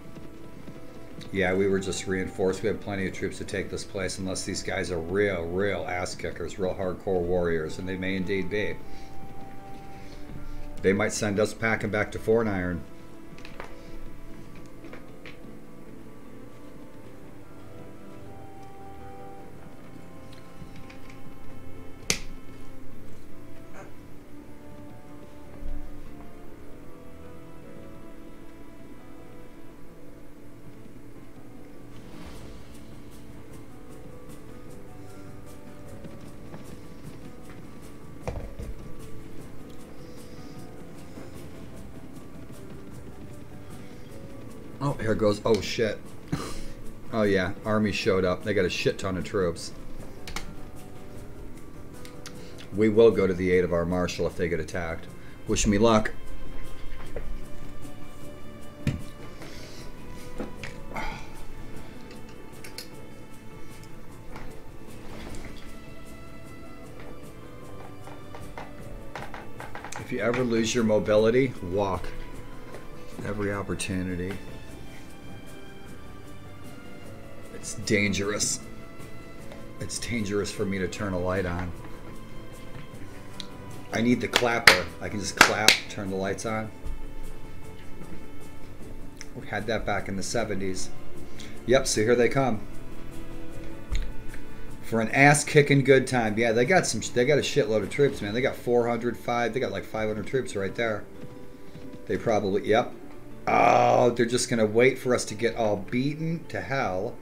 Yeah, we were just reinforced. We have plenty of troops to take this place unless these guys are real ass kickers, real hardcore warriors, and they may indeed be. They might send us packing back to Fort Iron. Oh, here goes. Oh, shit. Oh, yeah. Army showed up. They got a shit ton of troops. We will go to the aid of our marshal if they get attacked. Wish me luck. If you ever lose your mobility, walk. Every opportunity. It's dangerous. It's dangerous for me to turn a light on. I need the clapper. I can just clap, turn the lights on. We had that back in the 70s. Yep, so here they come. For an ass-kicking good time. Yeah, they got a shitload of troops, man. They got 405. They got like 500 troops right there. They probably, yep. Oh, they're just going to wait for us to get all beaten to hell.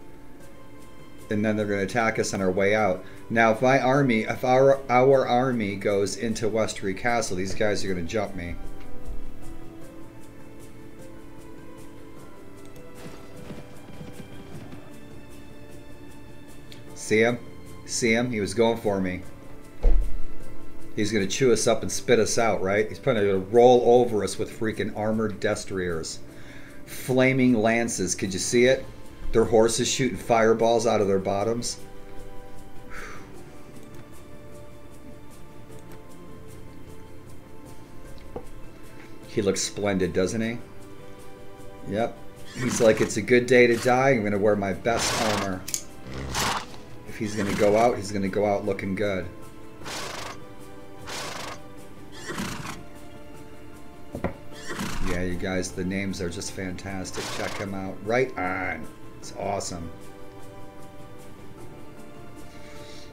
And then they're going to attack us on our way out. Now, if our army goes into Westbury Castle, these guys are going to jump me. See him? See him? He was going for me. He's going to chew us up and spit us out, right? He's probably going to roll over us with freaking armored destriers. Flaming lances. Could you see it? Their horses shooting fireballs out of their bottoms. He looks splendid, doesn't he? Yep. He's like, it's a good day to die. I'm going to wear my best armor. If he's going to go out, he's going to go out looking good. Yeah, you guys, the names are just fantastic. Check him out. Right on. It's awesome.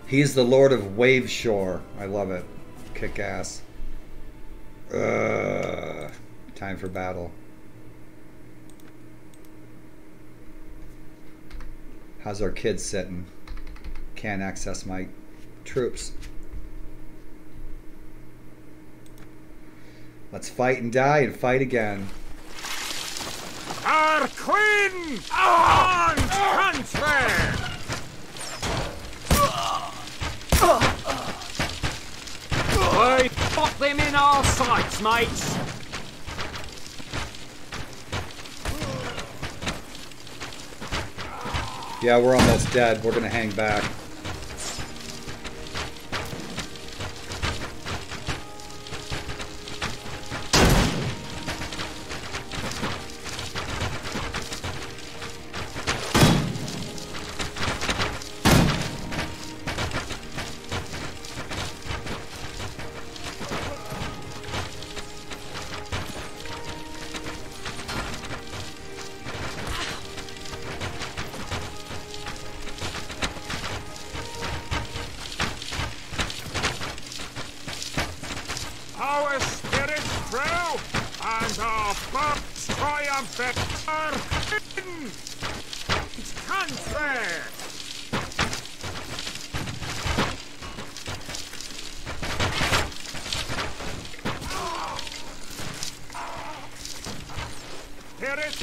He's the Lord of Waveshore. I love it. Kick ass. Time for battle. How's our kid sitting? Can't access my troops. Let's fight and die and fight again. Our queen on country! We put them in our sights, mates. Yeah, we're almost dead. We're gonna hang back. Our spirits true, and our births triumphant. Our country! Spirit!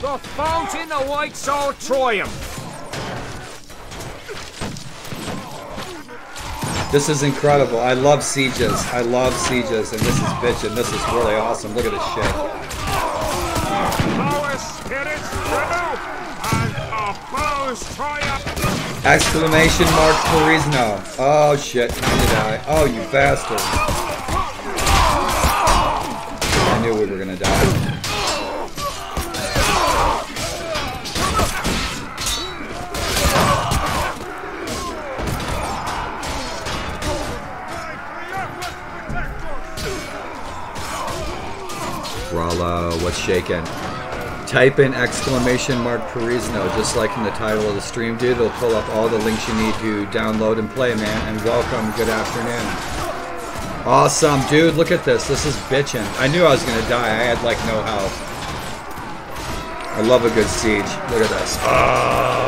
The fountain awaits our triumph! This is incredible. I love sieges. I love sieges, and this is bitchin'. This is really awesome. Look at this shit. Our spirits true, and our foes triumph! Exclamation mark Perisno. Oh shit, time to die. Oh, you bastard. I knew we were gonna die. Rala, what's shaking? Type in exclamation mark Perisno, just like in the title of the stream, dude. It'll pull up all the links you need to download and play, man. And welcome, good afternoon. Awesome, dude, look at this. This is bitchin'. I knew I was gonna die. I had like no health. I love a good siege. Look at this. Oh.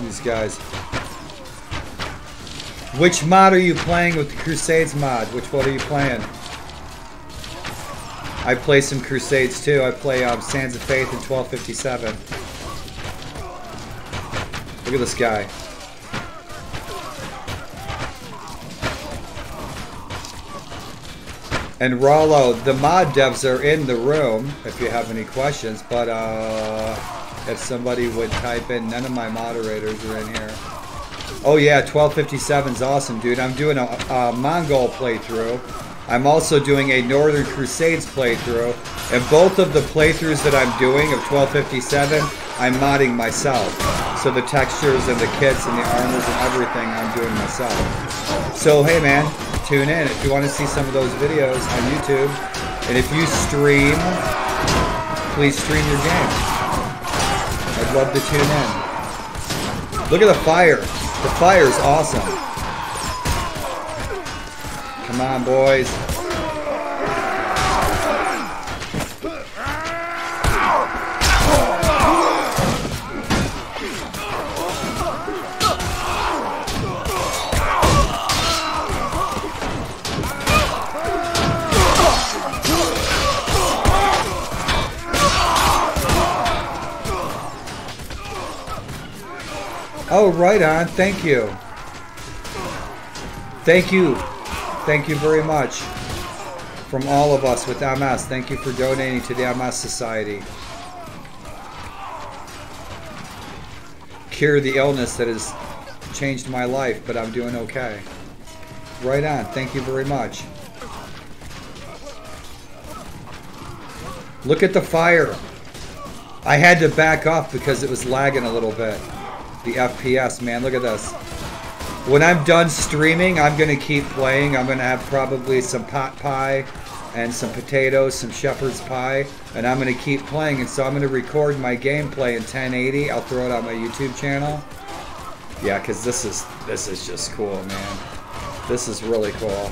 These guys. Which mod are you playing with the Crusades mod? Which one are you playing? I play some Crusades too. I play Sands of Faith in 1257. Look at this guy. And Rollo, the mod devs are in the room if you have any questions, but if somebody would type in, none of my moderators are in here. Oh yeah, 1257's awesome, dude. I'm doing a Mongol playthrough. I'm also doing a Northern Crusades playthrough. And both of the playthroughs that I'm doing of 1257, I'm modding myself. So the textures and the kits and the armors and everything I'm doing myself. So hey man, tune in if you want to see some of those videos on YouTube. And if you stream, please stream your game. I'd love to tune in. Look at the fire. The fire's awesome. Come on, boys. Oh, right on. Thank you. Thank you. Thank you very much. From all of us with MS. Thank you for donating to the MS Society. Cure the illness that has changed my life, but I'm doing okay. Right on. Thank you very much. Look at the fire. I had to back off because it was lagging a little bit. The FPS, man, look at this. When I'm done streaming, I'm going to keep playing. I'm going to have probably some pot pie and some potatoes, some shepherd's pie, and I'm going to keep playing. And so I'm going to record my gameplay in 1080. I'll throw it on my YouTube channel. Yeah, because this is just cool, man. This is really cool.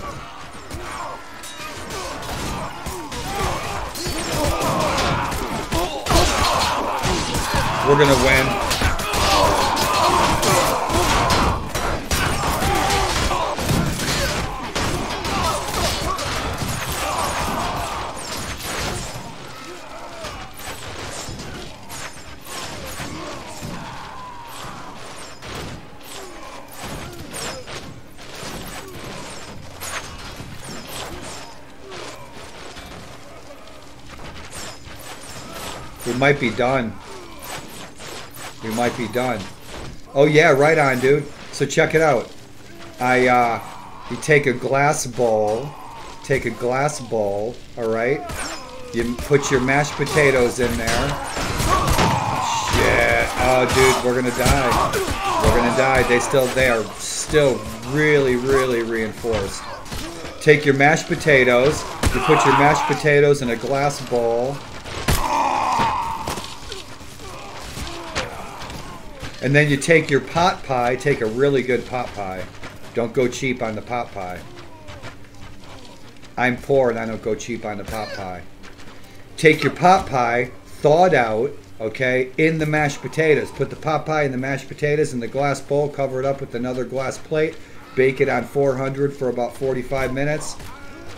We're going to win. We might be done. We might be done. Oh yeah, right on, dude. So check it out. You take a glass bowl. Take a glass bowl, all right? You put your mashed potatoes in there. Shit. Oh, dude, we're gonna die. We're gonna die. They are still really, really reinforced. Take your mashed potatoes. You put your mashed potatoes in a glass bowl. And then you take your pot pie, take a really good pot pie. Don't go cheap on the pot pie. I'm poor and I don't go cheap on the pot pie. Take your pot pie, thawed out, okay, in the mashed potatoes. Put the pot pie and the mashed potatoes in the glass bowl, cover it up with another glass plate, bake it on 400 for about 45 minutes.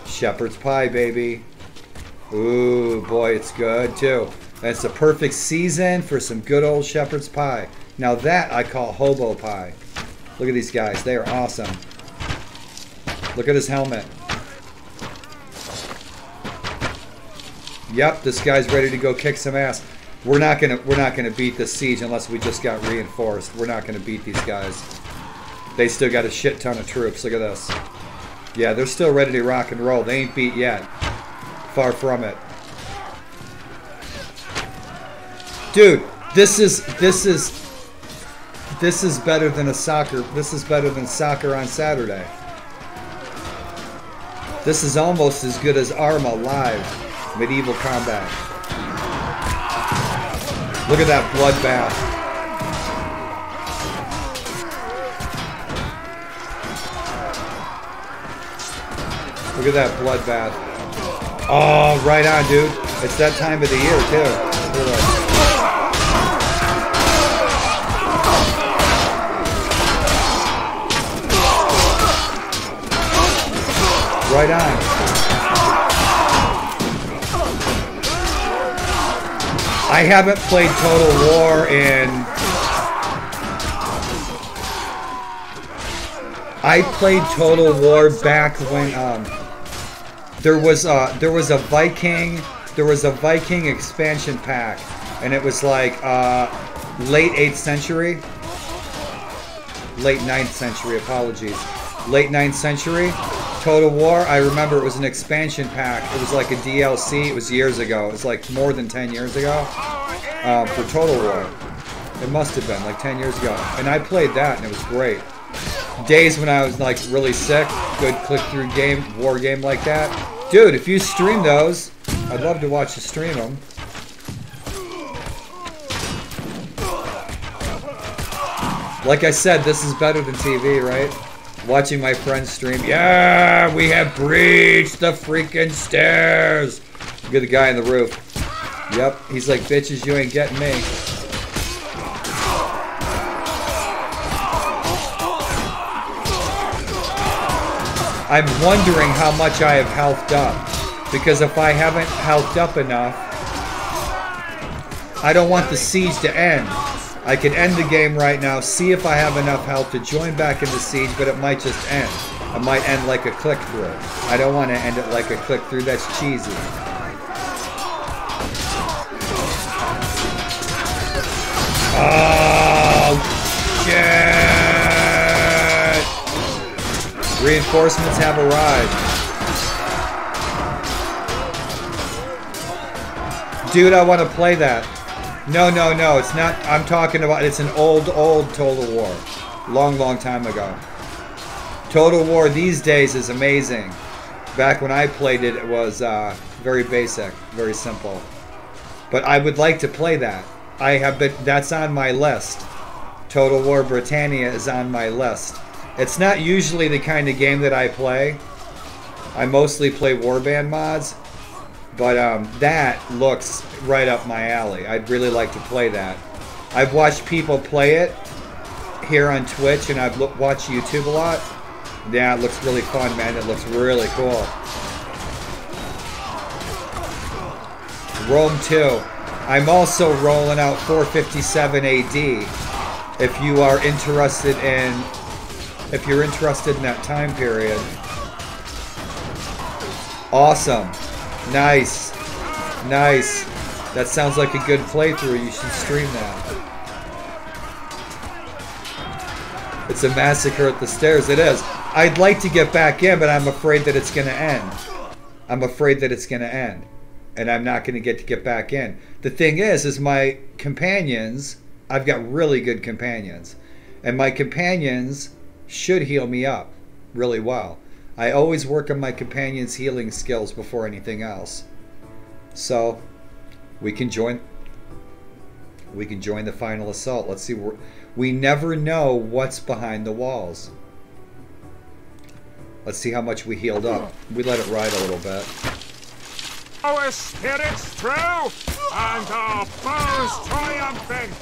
Shepherd's pie, baby. Ooh, boy, it's good too. That's the perfect season for some good old shepherd's pie. Now that I call hobo pie. Look at these guys. They are awesome. Look at his helmet. Yep, this guy's ready to go kick some ass. We're not gonna beat this siege unless we just got reinforced. We're not gonna beat these guys. They still got a shit ton of troops. Look at this. Yeah, they're still ready to rock and roll. They ain't beat yet. Far from it. Dude, this is better than a soccer. This is better than soccer on Saturday. This is almost as good as Arma Live. Medieval combat. Look at that bloodbath. Look at that bloodbath. Oh, right on, dude. It's that time of the year, too. Right on. I haven't played Total War in I played Total War back when there was a Viking expansion pack, and it was like late 8th century, late 9th century. Apologies, late 9th century. Total War. I remember it was an expansion pack. It was like a DLC. It was years ago. It was like more than 10 years ago for Total War. It must have been like 10 years ago, and I played that, and it was great. Days when I was like really sick, good click-through game, war game like that. Dude, if you stream those, I'd love to watch you stream them. Like I said, this is better than TV, right? Watching my friends stream. Yeah, we have breached the freaking stairs. Look at the guy on the roof. Yep, he's like, bitches, you ain't getting me. I'm wondering how much I have healthed up, because if I haven't healthed up enough, I don't want the siege to end. I can end the game right now, see if I have enough health to join back into siege, but it might just end. It might end like a click-through. I don't want to end it like a click-through. That's cheesy. Oh, shit! Reinforcements have arrived. Dude, I want to play that. No, it's not. I'm talking about, it's an old Total War. Long time ago. Total War these days is amazing. Back when I played it, it was very basic, very simple. But I would like to play that. That's on my list. Total War Britannia is on my list. It's not usually the kind of game that I play. I mostly play warband mods. But that looks right up my alley. I'd really like to play that. I've watched people play it here on Twitch, and I've watched YouTube a lot. Yeah, it looks really fun, man. It looks really cool. Rome 2. I'm also rolling out 457 AD. If you are interested in, if you're interested in that time period. Awesome. Nice. Nice. That sounds like a good playthrough. You should stream that. It's a massacre at the stairs. It is. I'd like to get back in, but I'm afraid that it's going to end. I'm afraid that it's going to end. And I'm not going to get back in. The thing is my companions, I've got really good companions. And my companions should heal me up really well. I always work on my companions' healing skills before anything else. So we can join the final assault. Let's see. We never know what's behind the walls. Let's see how much we healed up. We let it ride a little bit. Our spirits true, and our foes triumphant.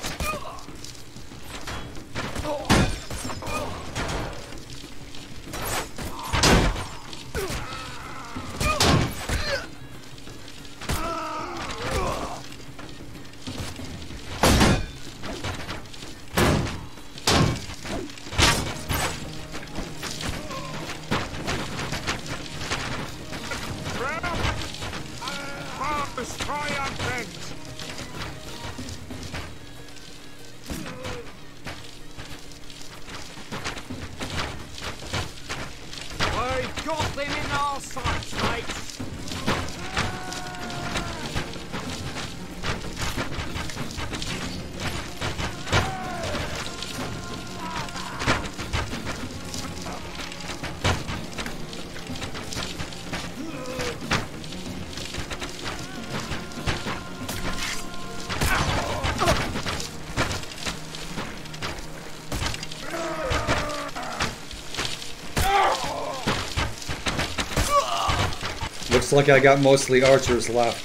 Looks like I got mostly archers left.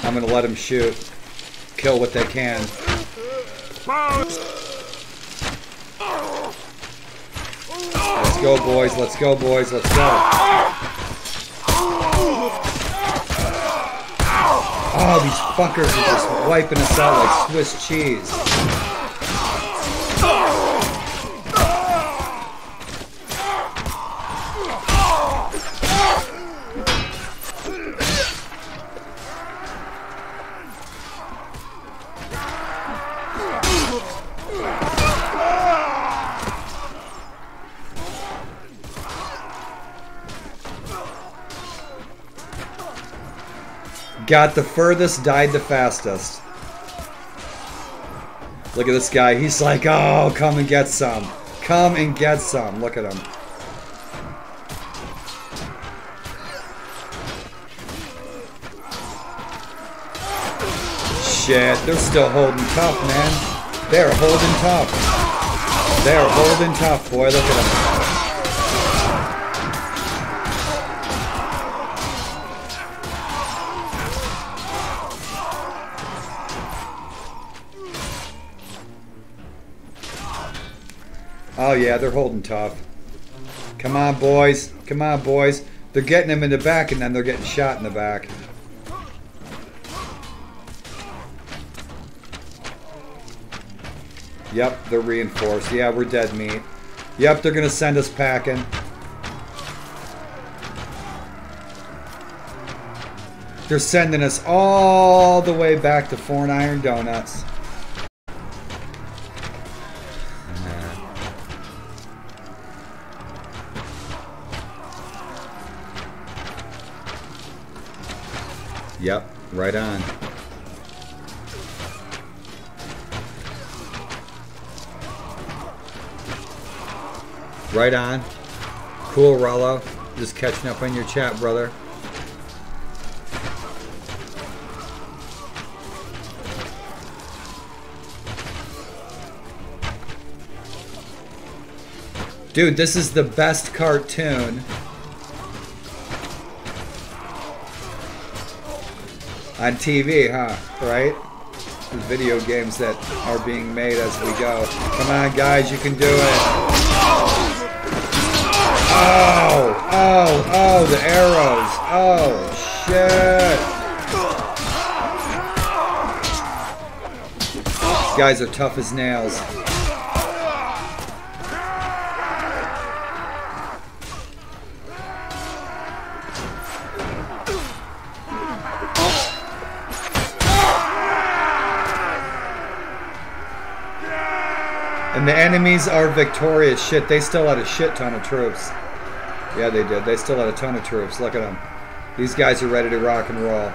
I'm gonna let them shoot. Kill what they can. Let's go, boys. Let's go, boys. Let's go. Oh, these fuckers are just wiping us out like Swiss cheese. Got the furthest, died the fastest. Look at this guy. He's like, oh, come and get some. Come and get some. Look at him. Shit, they're still holding tough, man. They're holding tough. They're holding tough, boy. Look at them. Oh yeah, they're holding tough. Come on, boys. Come on, boys. They're getting him in the back, and then they're getting shot in the back. Yep, they're reinforced. Yeah, we're dead meat. Yep, they're gonna send us packing. They're sending us all the way back to Four Iron Donuts. Yep, right on. Right on. Cool, Rollo. Just catching up on your chat, brother. Dude, this is the best cartoon on TV, huh? Right? There's video games that are being made as we go. Come on, guys, you can do it. Oh, oh, oh, the arrows. Oh, shit. These guys are tough as nails. And the enemies are victorious. Shit, they still had a shit ton of troops. Yeah, they did. They still had a ton of troops. Look at them. These guys are ready to rock and roll.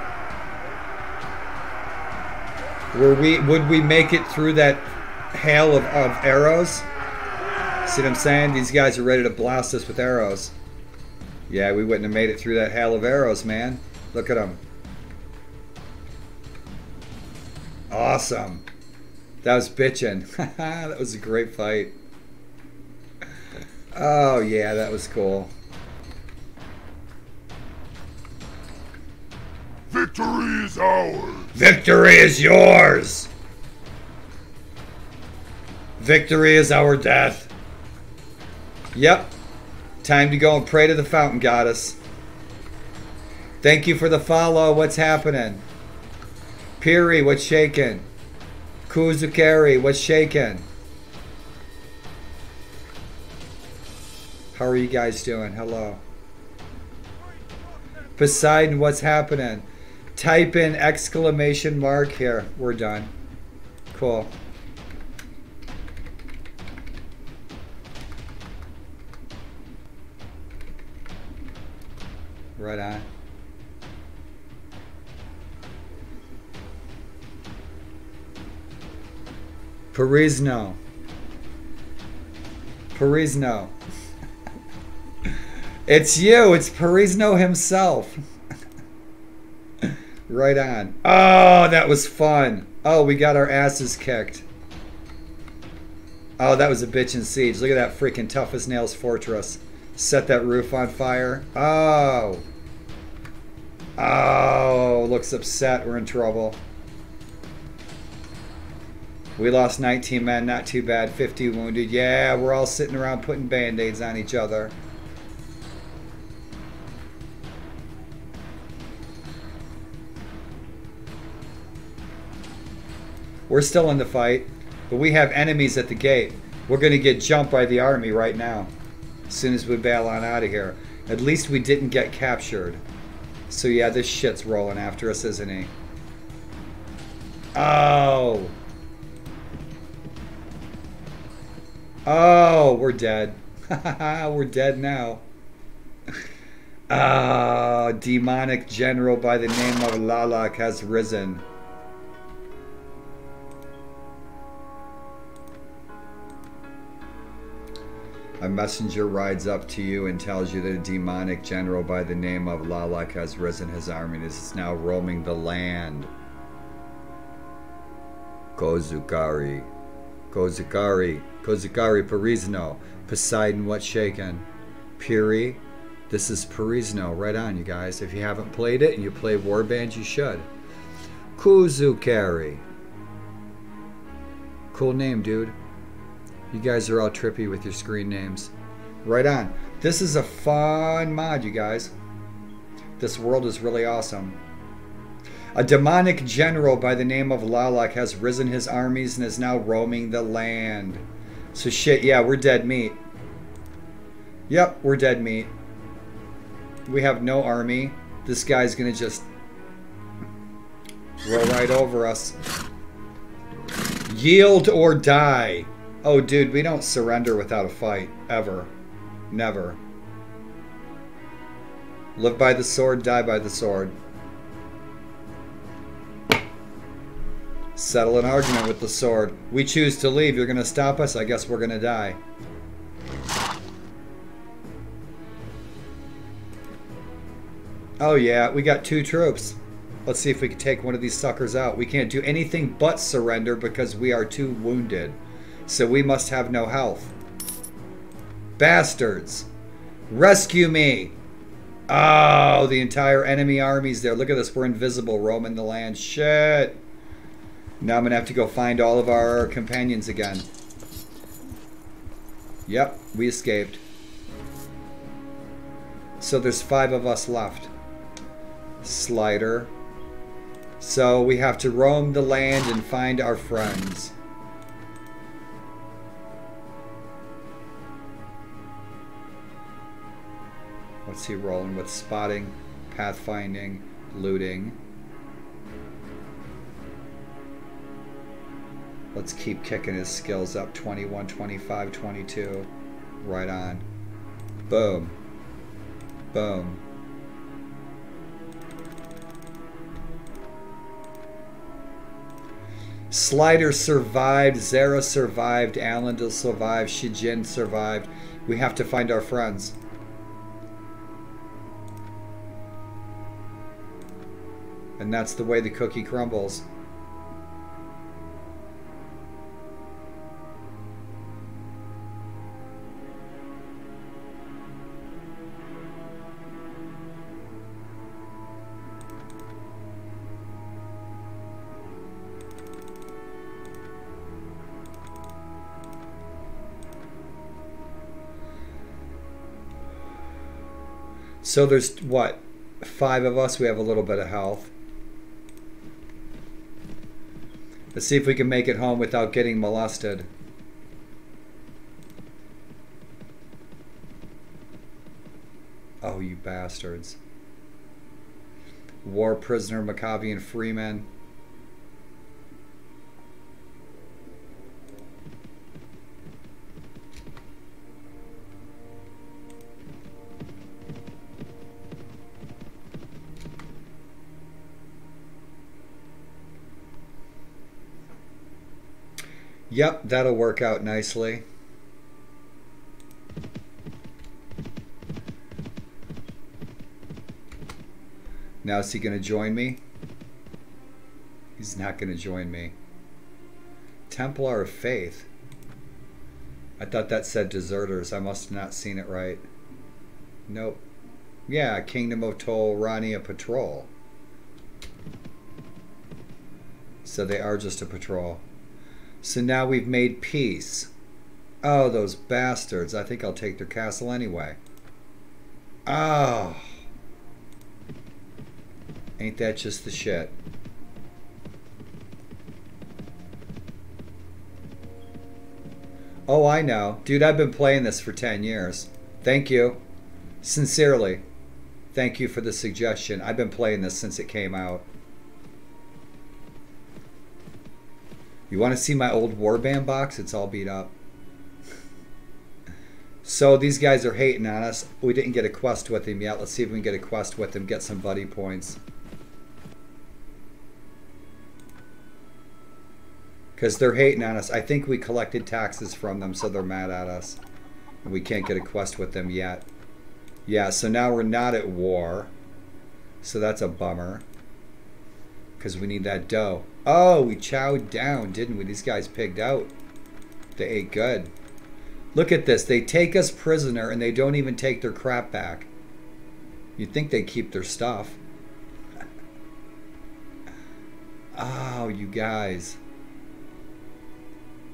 Would we make it through that hail of arrows? See what I'm saying? These guys are ready to blast us with arrows. Yeah, we wouldn't have made it through that hail of arrows, man. Look at them. Awesome. That was bitchin'. That was a great fight. Oh, yeah, that was cool. Victory is ours! Victory is yours! Victory is our death. Yep. Time to go and pray to the fountain goddess. Thank you for the follow. What's happening? Piri, what's shaking? Kuzukari, what's shaking? How are you guys doing? Hello. Poseidon, what's happening? Type in exclamation mark here. We're done. Cool. Right on. Perisno. Perisno. It's you. It's Perisno himself. Right on. Oh, that was fun. Oh, we got our asses kicked. Oh, that was a bitchin' siege. Look at that freaking tough as nails fortress. Set that roof on fire. Oh. Oh, looks upset. We're in trouble. We lost 19 men, not too bad. 50 wounded. Yeah, we're all sitting around putting band-aids on each other. We're still in the fight, but we have enemies at the gate. We're going to get jumped by the army right now, as soon as we bail on out of here. At least we didn't get captured. So yeah, this shit's rolling after us, isn't he? Oh. Oh, we're dead. We're dead now. Ah, demonic general by the name of Lalak has risen. A messenger rides up to you and tells you that a demonic general by the name of Lalak has risen. His army and is now roaming the land. Kozukari. Kozukari. Kozukari Perisno. Poseidon, what's shaken? Piri. This is Perisno. Right on, you guys. If you haven't played it and you play Warband, you should. Kuzukari. Cool name, dude. You guys are all trippy with your screen names. Right on. This is a fun mod, you guys. This world is really awesome. A demonic general by the name of Lalak has risen his armies and is now roaming the land. So shit, yeah, we're dead meat. Yep, we're dead meat. We have no army. This guy's gonna just roll right over us. Yield or die. Oh, dude, we don't surrender without a fight. Ever. Never. Live by the sword, die by the sword. Settle an argument with the sword. We choose to leave. You're going to stop us? I guess we're going to die. Oh, yeah. We got 2 troops. Let's see if we can take one of these suckers out. We can't do anything but surrender because we are too wounded. So we must have no health. Bastards. Rescue me. Oh, the entire enemy army's there. Look at this. We're invisible, roaming the land. Shit. Now I'm going to have to go find all of our companions again. Yep, we escaped. So there's 5 of us left. Slider. So we have to roam the land and find our friends. What's he rolling with? Spotting, pathfinding, looting. Let's keep kicking his skills up. 21, 25, 22. Right on. Boom. Boom. Slider survived. Zara survived. Alendil survived. Shijin survived. We have to find our friends. And that's the way the cookie crumbles. So there's, what, 5 of us? We have a little bit of health. Let's see if we can make it home without getting molested. Oh, you bastards. War prisoner, Maccabean Freeman. Yep, that'll work out nicely. Now is he going to join me? He's not going to join me. Templar of Faith. I thought that said deserters. I must have not seen it right. Nope. Yeah, Kingdom of Tolrania Patrol. So they are just a patrol. So now we've made peace. Oh, those bastards. I think I'll take their castle anyway. Oh. Ain't that just the shit? Oh, I know. Dude, I've been playing this for 10 years. Thank you. Sincerely. Thank you for the suggestion. I've been playing this since it came out. You want to see my old Warband box? It's all beat up. So these guys are hating on us. We didn't get a quest with him yet. Let's see if we can get a quest with him, get some buddy points. Because they're hating on us. I think we collected taxes from them, so they're mad at us. And we can't get a quest with them yet. Yeah, so now we're not at war. So that's a bummer. Because we need that dough. Oh, we chowed down, didn't we? These guys pigged out. They ate good. Look at this. They take us prisoner and they don't even take their crap back. You'd think they'd keep their stuff. Oh, you guys.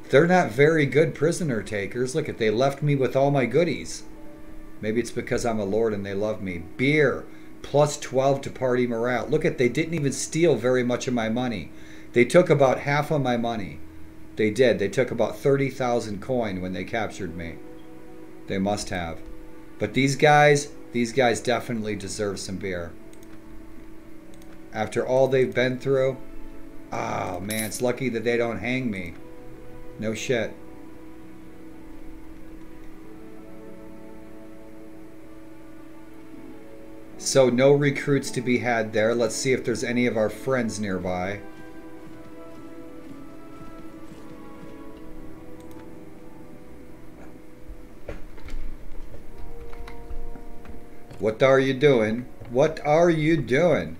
They're not very good prisoner takers. Look at, they left me with all my goodies. Maybe it's because I'm a lord and they love me. Beer. Plus 12 to party morale. Look at, they didn't even steal very much of my money. They took about half of my money. They did. They took about 30,000 coin when they captured me. They must have. But these guys definitely deserve some beer. After all they've been through, oh man, it's lucky that they don't hang me. No shit. So no recruits to be had there. Let's see if there's any of our friends nearby. What are you doing? What are you doing?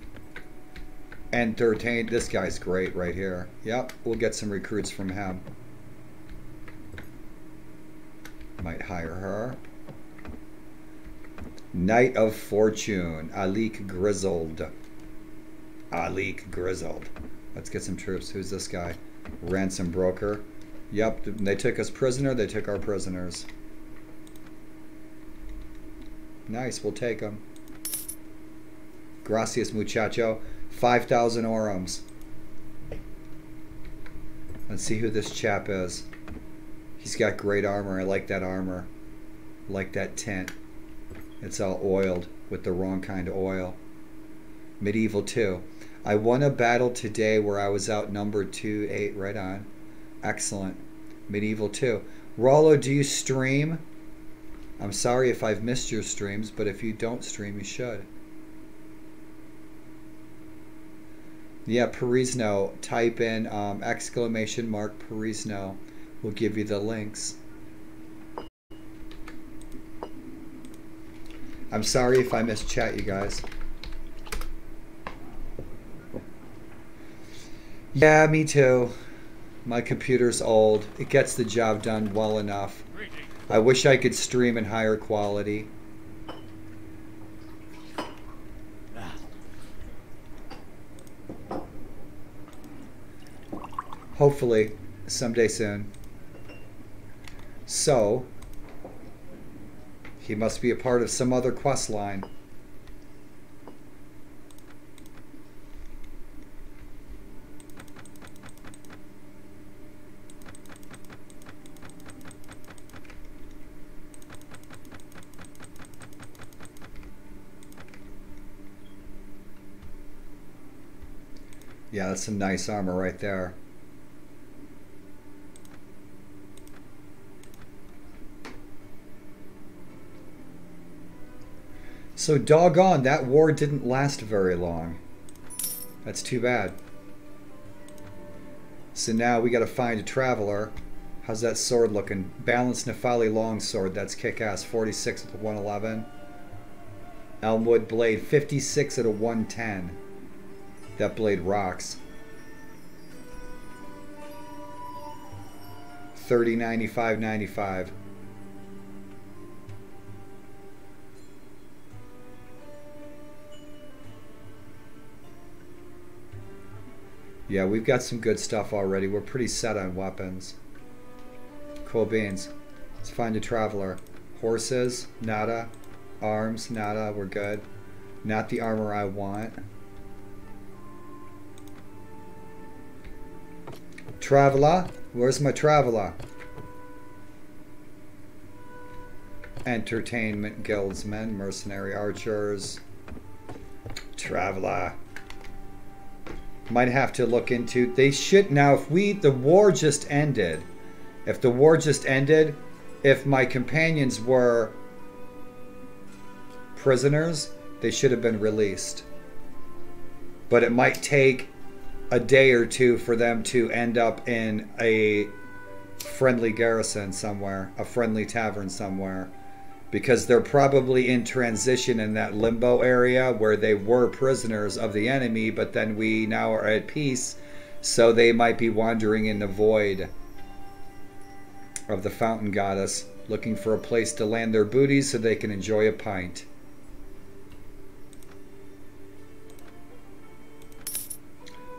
Entertain. This guy's great right here. Yep, we'll get some recruits from him. Might hire her. Knight of Fortune. Alik Grizzled. Alik Grizzled. Let's get some troops. Who's this guy? Ransom broker. Yep, they took us prisoner. They took our prisoners. Nice, we'll take them. Gracias, muchacho. 5,000 orums. Let's see who this chap is. He's got great armor. I like that armor. I like that tint. It's all oiled with the wrong kind of oil. Medieval 2. I won a battle today where I was outnumbered 2-8. Right on. Excellent. Medieval 2. Rollo, do you stream? I'm sorry if I've missed your streams, but if you don't stream, you should. Yeah, Perisno. Type in exclamation mark Perisno. We'll give you the links. I'm sorry if I missed chat, you guys. Yeah, me too. My computer's old. It gets the job done well enough. I wish I could stream in higher quality. Hopefully, someday soon. So, he must be a part of some other quest line. Yeah, that's some nice armor right there. So doggone, that war didn't last very long. That's too bad. So now we gotta find a traveler. How's that sword looking? Balanced Nefali longsword, that's kick-ass. 46 with a 111. Elmwood blade, 56 at a 110. That blade rocks. 30, 95, 95. Yeah, we've got some good stuff already. We're pretty set on weapons. Cool beans. Let's find a traveler. Horses, nada. Arms, nada. We're good. Not the armor I want. Traveler? Where's my traveler? Entertainment guildsmen, mercenary archers. Traveler. Might have to look into. They should now. If the war just ended, if the war just ended, if my companions were prisoners, they should have been released. But it might take a day or two for them to end up in a friendly garrison somewhere, a friendly tavern somewhere, because they're probably in transition in that limbo area where they were prisoners of the enemy, but then we now are at peace, so they might be wandering in the void of the fountain goddess, looking for a place to land their booties so they can enjoy a pint.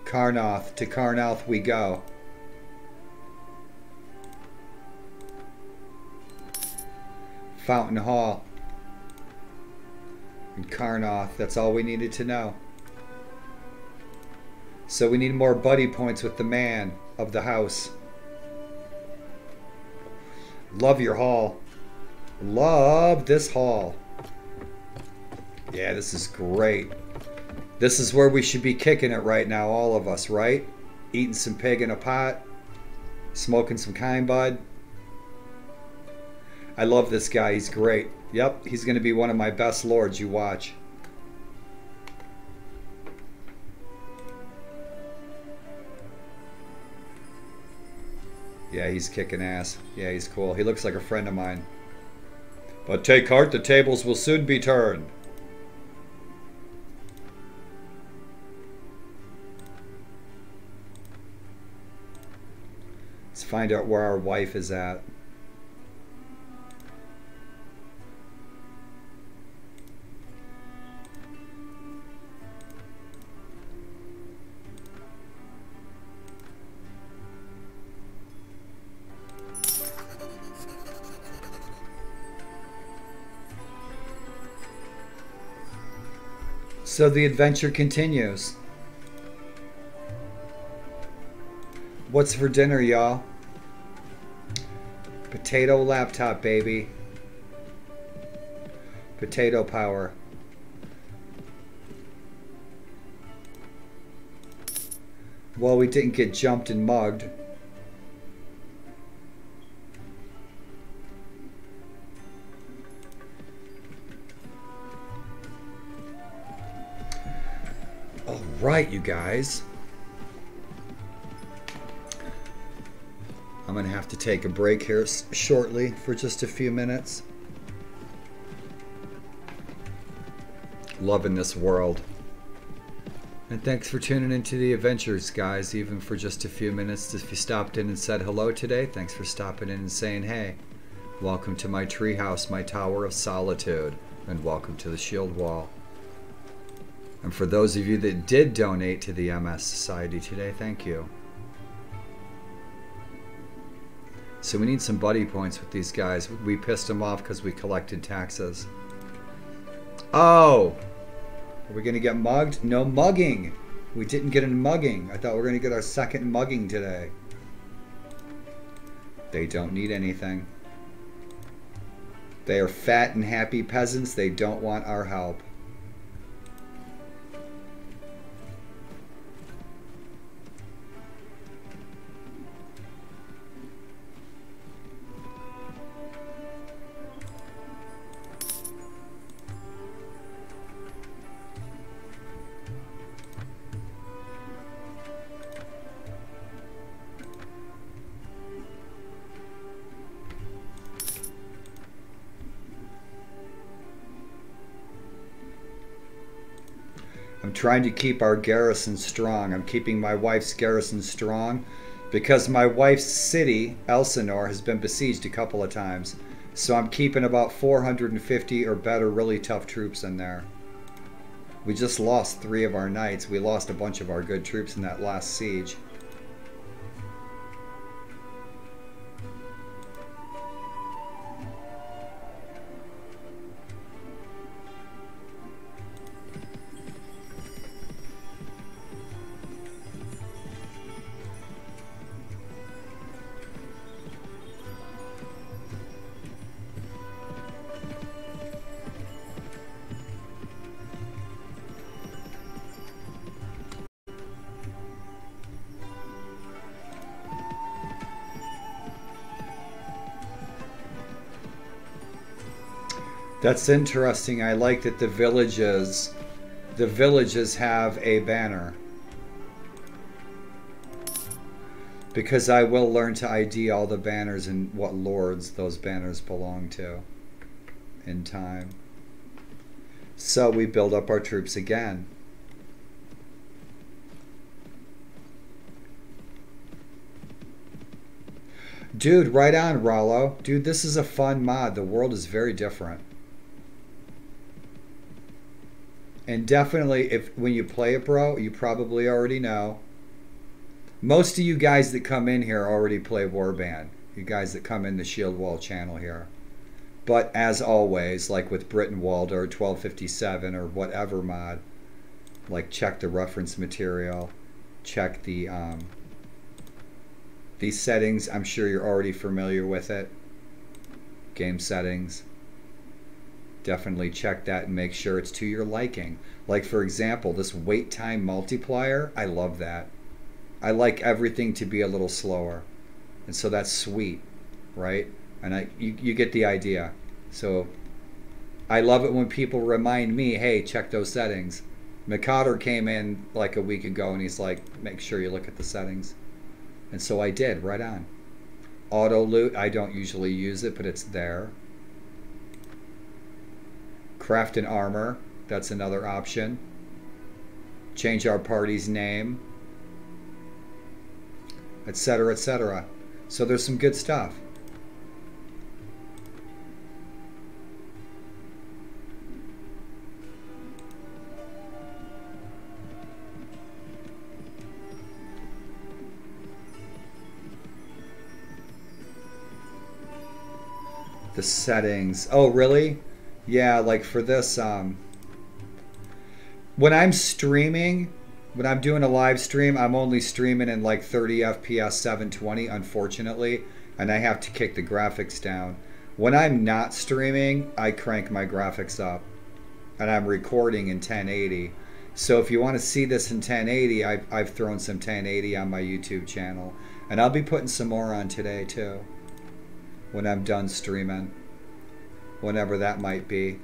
Karnoth, to Karnoth we go. Fountain Hall. And Karnoth, that's all we needed to know. So we need more buddy points with the man of the house. Love your hall. Love this hall. Yeah, this is great. This is where we should be kicking it right now, all of us, right? Eating some pig in a pot. Smoking some kind bud. I love this guy, he's great. Yep, he's going to be one of my best lords, you watch. Yeah, he's kicking ass. Yeah, he's cool. He looks like a friend of mine. But take heart, the tables will soon be turned. Let's find out where our wife is at. So the adventure continues. What's for dinner, y'all? Potato laptop, baby. Potato power. Well, we didn't get jumped and mugged. All right, you guys. I'm going to have to take a break here shortly for just a few minutes. Loving this world. And thanks for tuning into the adventures, guys, even for just a few minutes. If you stopped in and said hello today, thanks for stopping in and saying hey. Welcome to my treehouse, my tower of solitude, and welcome to the shield wall. And for those of you that did donate to the MS Society today, thank you. So we need some buddy points with these guys. We pissed them off because we collected taxes. Oh! Are we going to get mugged? No mugging! We didn't get a mugging. I thought we were going to get our second mugging today. They don't need anything. They are fat and happy peasants. They don't want our help. I'm trying to keep our garrison strong. I'm keeping my wife's garrison strong because my wife's city, Elsinore, has been besieged a couple of times. So I'm keeping about 450 or better really tough troops in there. We just lost 3 of our knights. We lost a bunch of our good troops in that last siege. That's interesting. I like that the villages have a banner. Because I will learn to ID all the banners and what lords those banners belong to in time. So we build up our troops again. Dude, right on, Rollo. Dude, this is a fun mod. The world is very different. And definitely, when you play it, bro, you probably already know. Most of you guys that come in here already play Warband. You guys that come in the Shield Wall channel here. But as always, like with Brittenwald or 1257 or whatever mod, like check the reference material, check the these settings. I'm sure you're already familiar with it. Game settings. Definitely check that and make sure it's to your liking. Like for example, this wait time multiplier, I love that. I like everything to be a little slower. And so that's sweet, right? And you get the idea. So I love it when people remind me, hey, check those settings. McCotter came in like a week ago and he's like, make sure you look at the settings. And so I did, right on. Auto loot, I don't usually use it, but it's there. Craft and armor, that's another option. Change our party's name, etc., etc. So there's some good stuff. The settings. Oh, really? Yeah, like for this, when I'm streaming, when I'm doing a live stream, I'm only streaming in like 30 FPS 720, unfortunately, and I have to kick the graphics down. When I'm not streaming, I crank my graphics up, and I'm recording in 1080. So if you want to see this in 1080, I've thrown some 1080 on my YouTube channel, and I'll be putting some more on today too, when I'm done streaming, whenever that might be.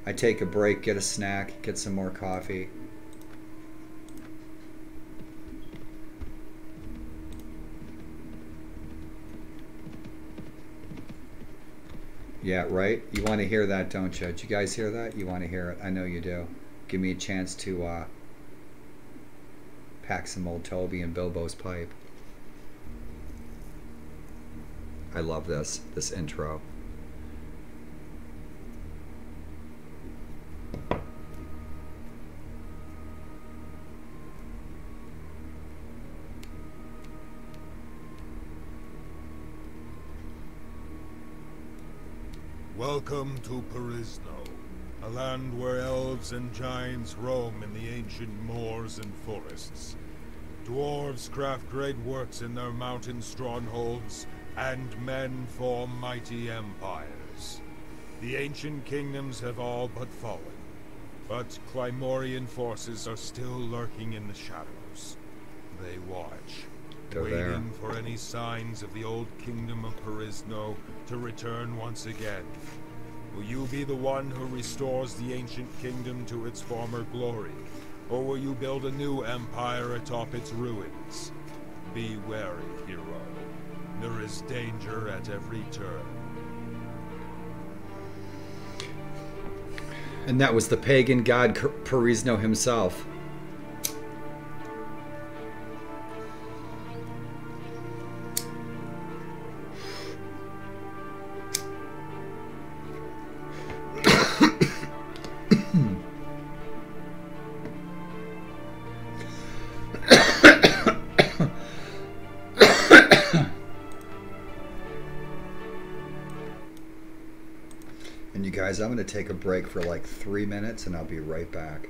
I take a break, get a snack, get some more coffee. Yeah, right? You want to hear that, don't you? Did you guys hear that? You want to hear it. I know you do. Give me a chance to pack some old Toby and Bilbo's pipe. I love this intro. Welcome to Perisno, a land where elves and giants roam in the ancient moors and forests. Dwarves craft great works in their mountain strongholds, and men form mighty empires. The ancient kingdoms have all but fallen, but Clymorian forces are still lurking in the shadows. They watch, waiting for any signs of the old kingdom of Perisno to return once again. Will you be the one who restores the ancient kingdom to its former glory, or will you build a new empire atop its ruins? Be wary, hero. There is danger at every turn. And that was the pagan god Perisno himself. Guys, I'm going to take a break for like 3 minutes and I'll be right back.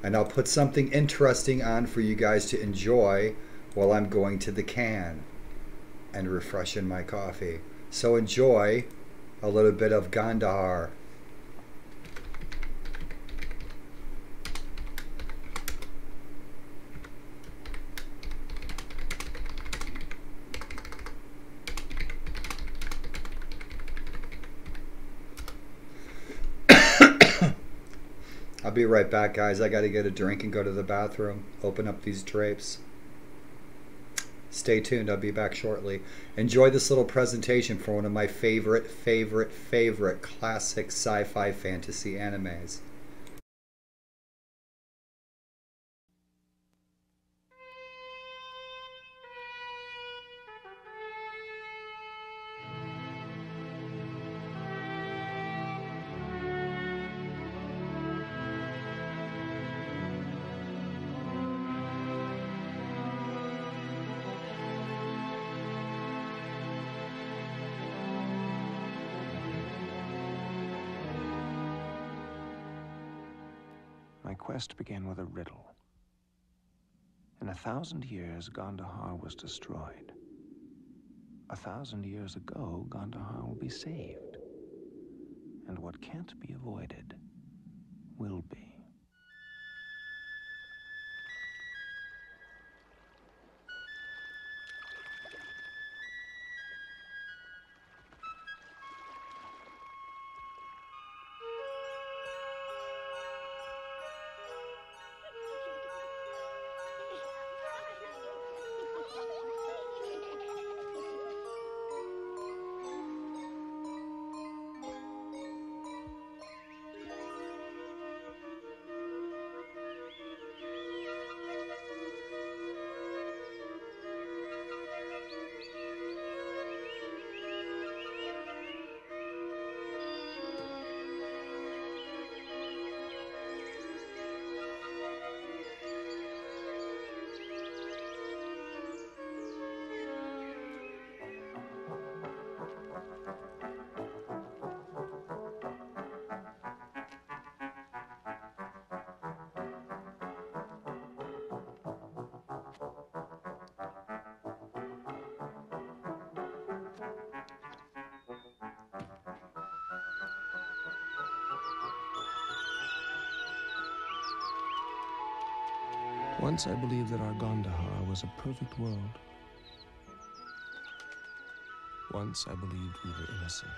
And I'll put something interesting on for you guys to enjoy while I'm going to the can and refreshing my coffee. So enjoy a little bit of Gandhar. I'll be right back, guys. I got to get a drink and go to the bathroom. Open up these drapes. Stay tuned. I'll be back shortly. Enjoy this little presentation for one of my favorite classic sci-fi fantasy animes. My quest began with a riddle. In 1,000 years, Gondahar was destroyed. 1,000 years ago, Gondahar will be saved. And what can't be avoided will be. Once I believed that our Gondahar was a perfect world. Once I believed we were innocent.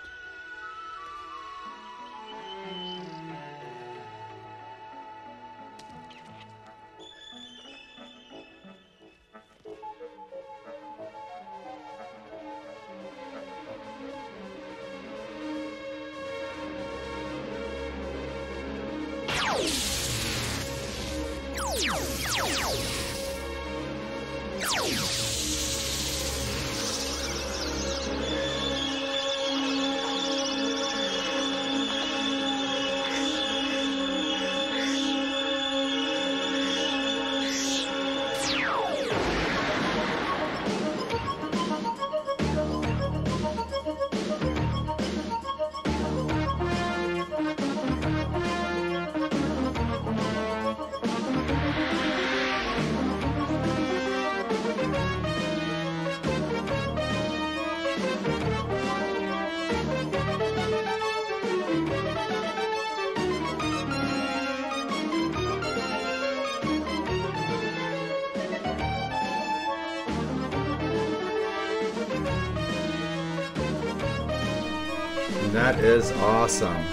That is awesome.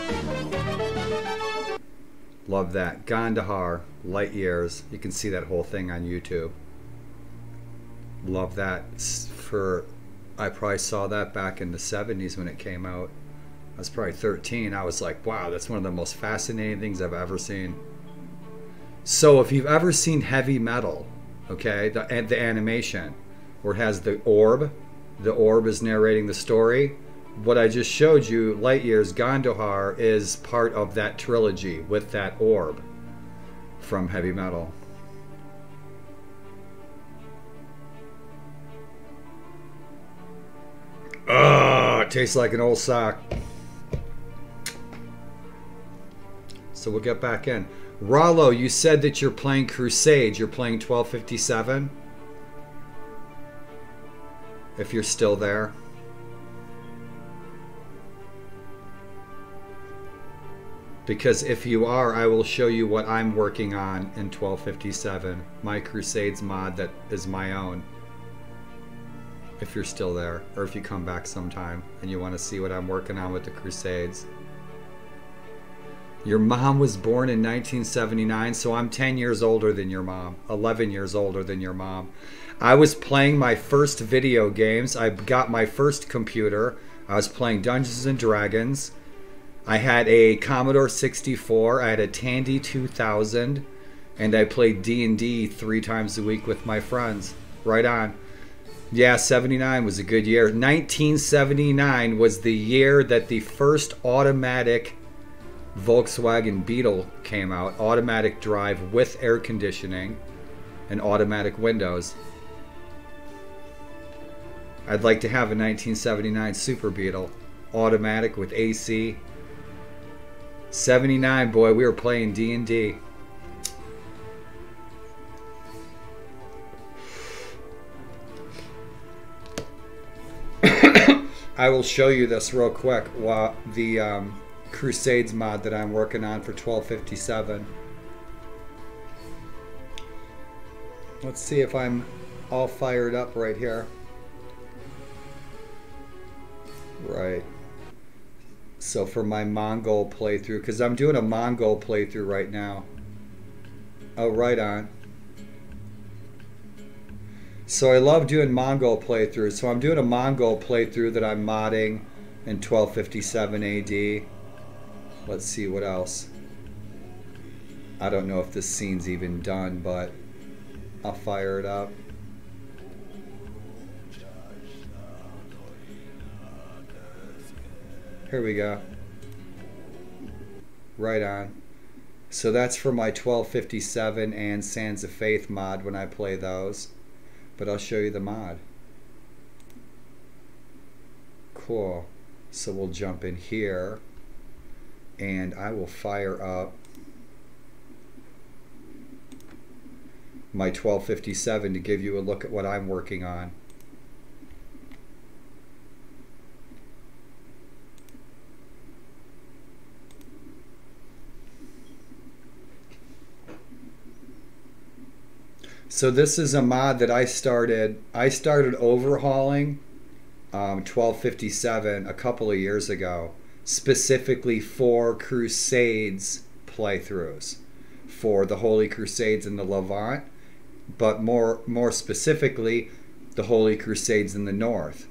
Love that. Gondahar, light years. You can see that whole thing on YouTube. Love that. I probably saw that back in the 70s when it came out. I was probably 13. I was like, wow, that's one of the most fascinating things I've ever seen. So if you've ever seen Heavy Metal, okay, the animation where it has the orb is narrating the story. What I just showed you, Light Years, Gondahar, is part of that trilogy with that orb from Heavy Metal. Ugh, it tastes like an old sock. So we'll get back in. Rollo, you said that you're playing Crusades. You're playing 1257? If you're still there. Because if you are, I will show you what I'm working on in 1257. My Crusades mod that is my own. If you're still there, or if you come back sometime and you want to see what I'm working on with the Crusades. Your mom was born in 1979, so I'm 10 years older than your mom, 11 years older than your mom. I was playing my first video games. I got my first computer. I was playing Dungeons and Dragons. I had a Commodore 64. I had a Tandy 2000. And I played D&D 3 times a week with my friends. Right on. Yeah, 79 was a good year. 1979 was the year that the first automatic Volkswagen Beetle came out. Automatic drive with air conditioning and automatic windows. I'd like to have a 1979 Super Beetle. Automatic with AC. 79, boy, we were playing D&D. I will show you this real quick. The Crusades mod that I'm working on for 1257. Let's see if I'm all fired up right here. Right. So for my Mongol playthrough, because I'm doing a Mongol playthrough right now. Oh, right on. So I love doing Mongol playthroughs. So I'm doing a Mongol playthrough that I'm modding in 1257 AD. Let's see what else. I don't know if this scene's even done, but I'll fire it up. Here we go. Right on. So that's for my 1257 and Sands of Faith mod when I play those. But I'll show you the mod. Cool. So we'll jump in here and I will fire up my 1257 to give you a look at what I'm working on. So this is a mod that I started overhauling 1257 a couple of years ago, specifically for Crusades playthroughs, for the Holy Crusades in the Levant, but more specifically, the Holy Crusades in the North,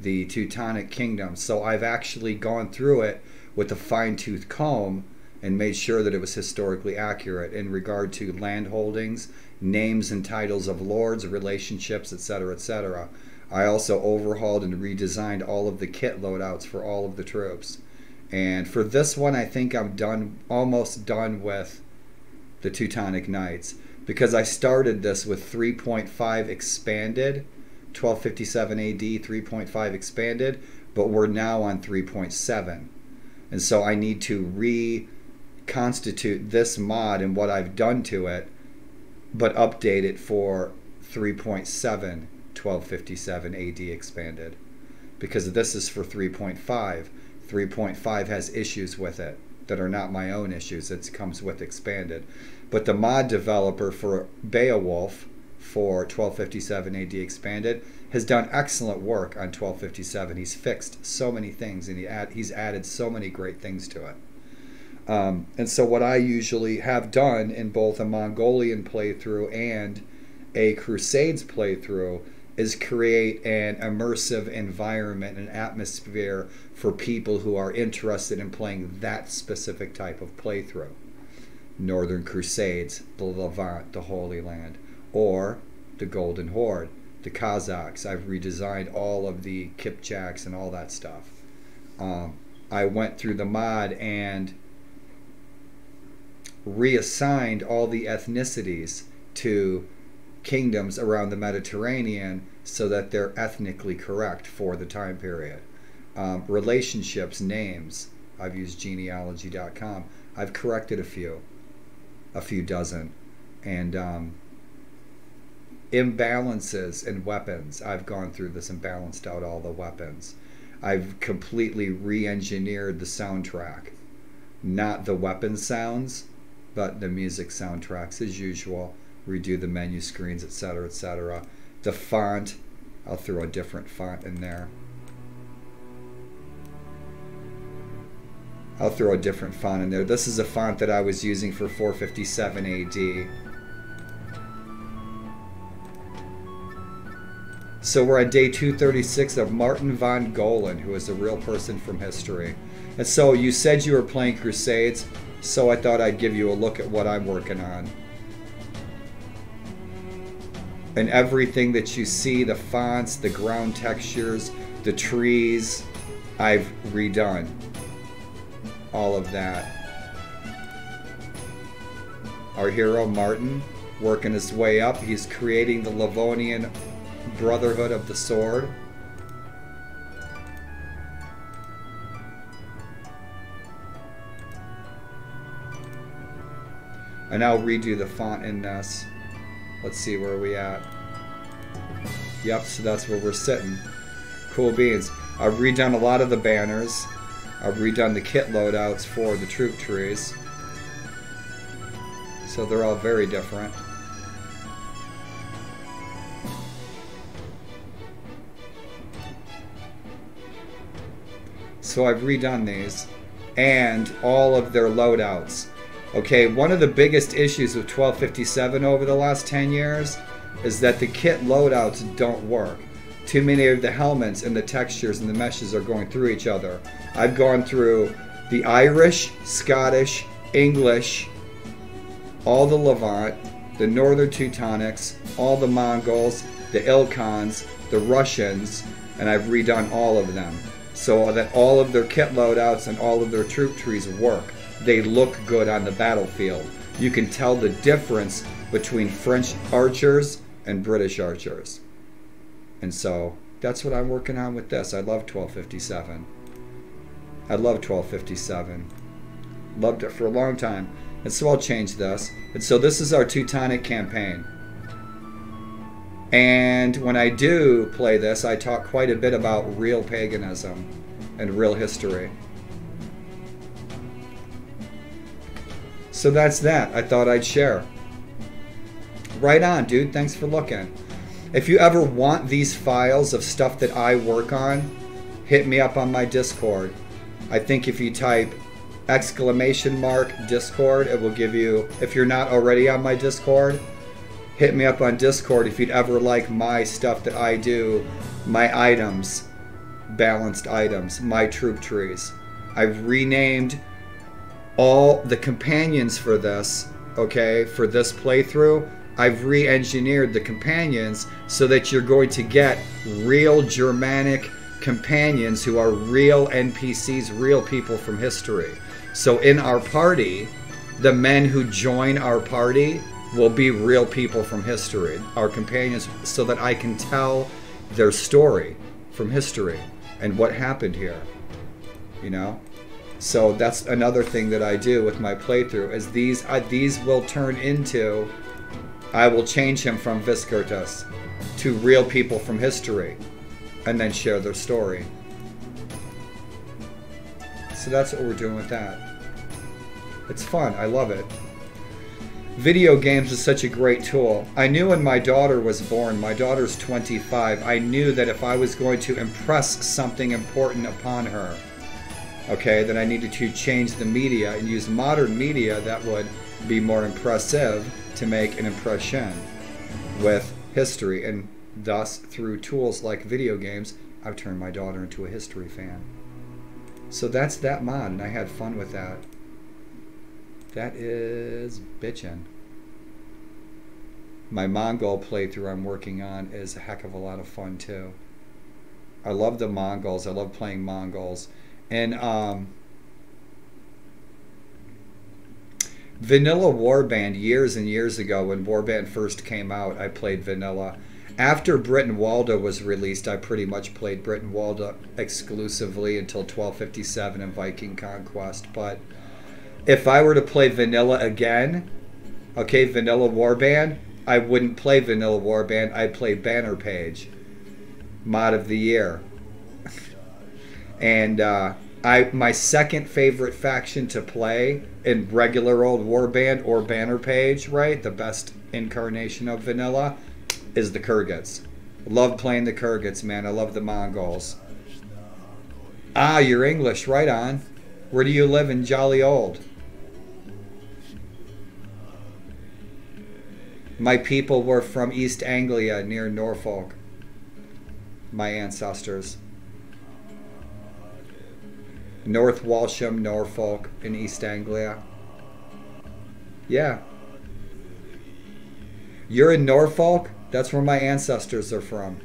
the Teutonic Kingdom. So I've actually gone through it with a fine-tooth comb and made sure that it was historically accurate in regard to land holdings, names and titles of lords, relationships, etc., etc. I also overhauled and redesigned all of the kit loadouts for all of the troops. And for this one, I think I'm done, almost done with the Teutonic Knights, because I started this with 3.5 expanded, 1257 AD 3.5 expanded, but we're now on 3.7. And so I need to reconstitute this mod and what I've done to it, but update it for 3.7 1257 AD expanded, because this is for 3.5. 3.5 has issues with it that are not my own issues. It comes with expanded. But the mod developer for Beowulf for 1257 AD expanded has done excellent work on 1257. He's fixed so many things, and he's added so many great things to it. And so what I usually have done in both a Mongolian playthrough and a Crusades playthrough is create an immersive environment, an atmosphere for people who are interested in playing that specific type of playthrough. Northern Crusades, the Levant, the Holy Land, or the Golden Horde, the Kazakhs. I've redesigned all of the Kipchaks and all that stuff. I went through the mod and reassigned all the ethnicities to kingdoms around the Mediterranean so that they're ethnically correct for the time period. Relationships, names, I've used genealogy.com. I've corrected a few dozen. And imbalances in weapons, I've gone through this and balanced out all the weapons. I've completely re-engineered the soundtrack. Not the weapon sounds, but the music soundtracks as usual. Redo the menu screens, etc., etc. The font, I'll throw a different font in there. I'll throw a different font in there. This is a font that I was using for 457 AD. So we're on day 236 of Martin von Golan, who is a real person from history. And so you said you were playing Crusades, so I thought I'd give you a look at what I'm working on. And everything that you see, the fonts, the ground textures, the trees, I've redone. All of that. Our hero, Martin, working his way up. He's creating the Livonian Brotherhood of the Sword. And I'll redo the font in this. Let's see where we at. Yep, so that's where we're sitting. Cool beans. I've redone a lot of the banners. I've redone the kit loadouts for the troop trees. So they're all very different. So I've redone these and all of their loadouts. Okay, one of the biggest issues with 1257 over the last 10 years is that the kit loadouts don't work. Too many of the helmets and the textures and the meshes are going through each other. I've gone through the Irish, Scottish, English, all the Levant, the Northern Teutonics, all the Mongols, the Ilkhans, the Russians, and I've redone all of them so that all of their kit loadouts and all of their troop trees work. They look good on the battlefield. You can tell the difference between French archers and British archers. And so that's what I'm working on with this. I love 1257. I love 1257. Loved it for a long time. And so I'll change this. And so this is our Teutonic campaign. And when I do play this, I talk quite a bit about real paganism and real history. So that's that. I thought I'd share. Right on, dude. Thanks for looking. If you ever want these files of stuff that I work on, hit me up on my Discord. I think if you type !Discord, it will give you, if you're not already on my Discord, hit me up on Discord if you'd ever like my stuff that I do, my items, balanced items, my troop trees. I've renamed all the companions for this, okay, for this playthrough. I've re-engineered the companions so that you're going to get real Germanic companions who are real NPCs, real people from history. So in our party, the men who join our party will be real people from history, our companions, so that I can tell their story from history and what happened here, you know? So that's another thing that I do with my playthrough, is these will turn into, I will change him from Viscertus to real people from history and then share their story. So that's what we're doing with that. It's fun. I love it. Video games is such a great tool. I knew when my daughter was born, my daughter's 25, I knew that if I was going to impress something important upon her, okay, that I needed to change the media and use modern media that would be more impressive to make an impression with history. And thus, through tools like video games, I've turned my daughter into a history fan. So that's that mod, and I had fun with that. That is bitchin'. My Mongol playthrough I'm working on is a heck of a lot of fun too. I love the Mongols. I love playing Mongols. And Vanilla Warband, years and years ago when Warband first came out, I played Vanilla. After Brittenwalda was released, I pretty much played Brittenwalda exclusively until 1257 and Viking Conquest. But if I were to play Vanilla again, okay, Vanilla Warband, I wouldn't play Vanilla Warband. I'd play Banner Page, Mod of the Year. And my second favorite faction to play in regular old Warband or Banner Page, right, the best incarnation of Vanilla, is the Kurgats. Love playing the Kurgats, man. I love the Mongols. Ah, you're English. Right on. Where do you live in Jolly Old? My people were from East Anglia near Norfolk. My ancestors. North Walsham, Norfolk in East Anglia. Yeah. You're in Norfolk? That's where my ancestors are from.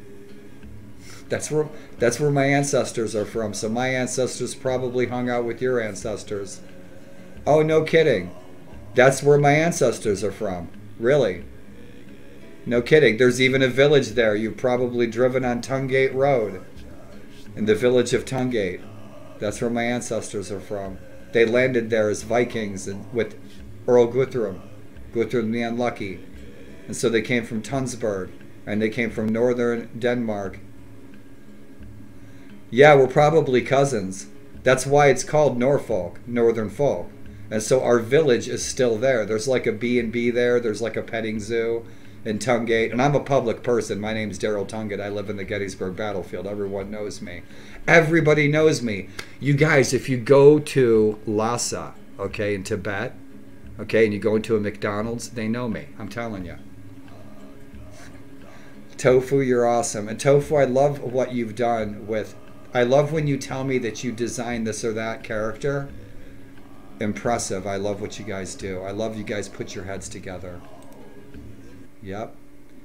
That's where my ancestors are from. So my ancestors probably hung out with your ancestors. Oh, no kidding. That's where my ancestors are from. Really? No kidding. There's even a village there. You've probably driven on Tungate Road. In the village of Tungate. That's where my ancestors are from. They landed there as Vikings and with Earl Guthrum. Guthrum the Unlucky. And so they came from Tunsberg. And they came from northern Denmark. Yeah, we're probably cousins. That's why it's called Norfolk, Northern Folk. And so our village is still there. There's like a B&B there. There's like a petting zoo in Tungate. And I'm a public person. My name's Daryl Tungate. I live in the Gettysburg battlefield. Everyone knows me. Everybody knows me. You guys, if you go to Lhasa, okay, in Tibet, okay, and you go into a McDonald's, they know me. I'm telling you. Tofu, you're awesome. And Tofu, I love what you've done with... I love when you tell me that you designed this or that character. Impressive. I love what you guys do. I love you guys put your heads together. Yep.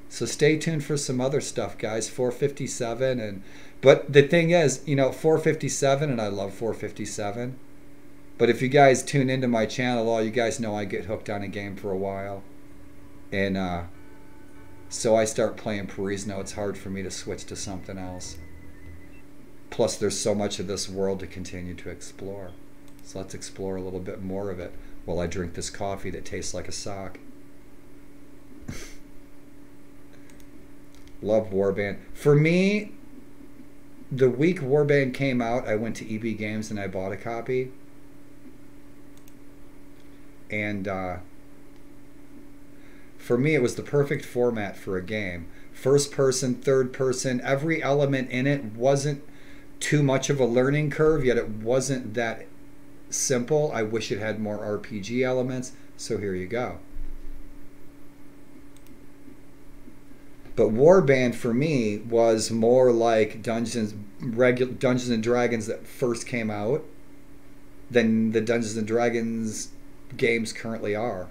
So stay tuned for some other stuff, guys. 457 but the thing is, you know, 457, and I love 457. But if you guys tune into my channel, all you guys know I get hooked on a game for a while. And so I start playing Perisno. It's hard for me to switch to something else. Plus, there's so much of this world to continue to explore. So let's explore a little bit more of it while I drink this coffee that tastes like a sock. Love Warband. For me, the week Warband came out, I went to EB Games and I bought a copy. And for me, it was the perfect format for a game. First person, third person, every element in it wasn't too much of a learning curve, yet it wasn't that simple. I wish it had more RPG elements, so here you go. But Warband for me was more like Dungeons and Dragons that first came out than the Dungeons and Dragons games currently are.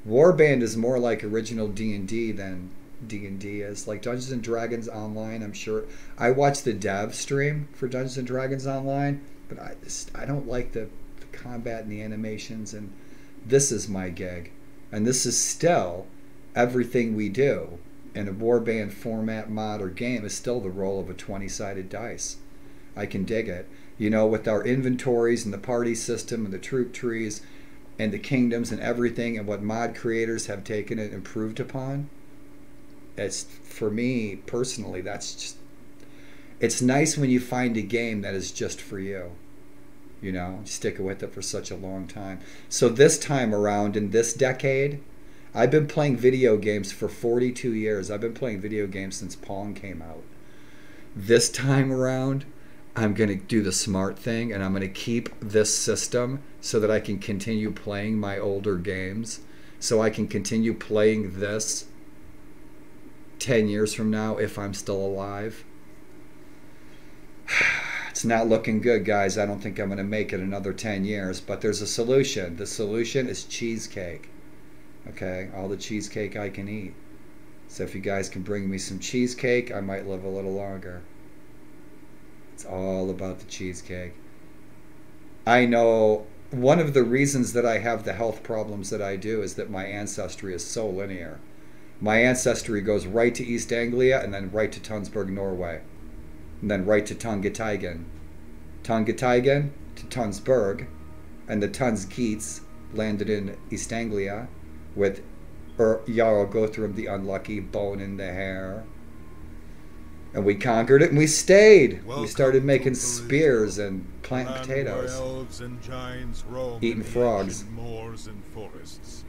Warband is more like original D&D than D&D is. Like Dungeons and Dragons Online, I'm sure. I watched the dev stream for Dungeons and Dragons Online, but I don't like the combat and the animations, and this is my gig. And this is still everything we do in a Warband format mod or game is still the roll of a 20-sided dice. I can dig it. You know, with our inventories and the party system and the troop trees and the kingdoms and everything and what mod creators have taken it and improved upon. It's, for me personally, that's just, it's nice when you find a game that is just for you. You know, stick with it for such a long time. So this time around in this decade, I've been playing video games for 42 years. I've been playing video games since Pong came out. This time around, I'm going to do the smart thing, and I'm going to keep this system so that I can continue playing my older games, so I can continue playing this 10 years from now if I'm still alive. It's not looking good, guys. I don't think I'm going to make it another 10 years, but there's a solution. The solution is cheesecake. Okay, all the cheesecake I can eat. So if you guys can bring me some cheesecake, I might live a little longer. It's all about the cheesecake. I know one of the reasons that I have the health problems that I do is that my ancestry is so linear. My ancestry goes right to East Anglia and then right to Tunsberg, Norway. And then right to Tungatigen. Tungatigen to Tunsberg. And the Tunsgeats landed in East Anglia with Jarl Guthrum the Unlucky, bone in the hair. And we conquered it and we stayed. We started making spears and planting potatoes. Elves and giants roam eating frogs. Moors and forests.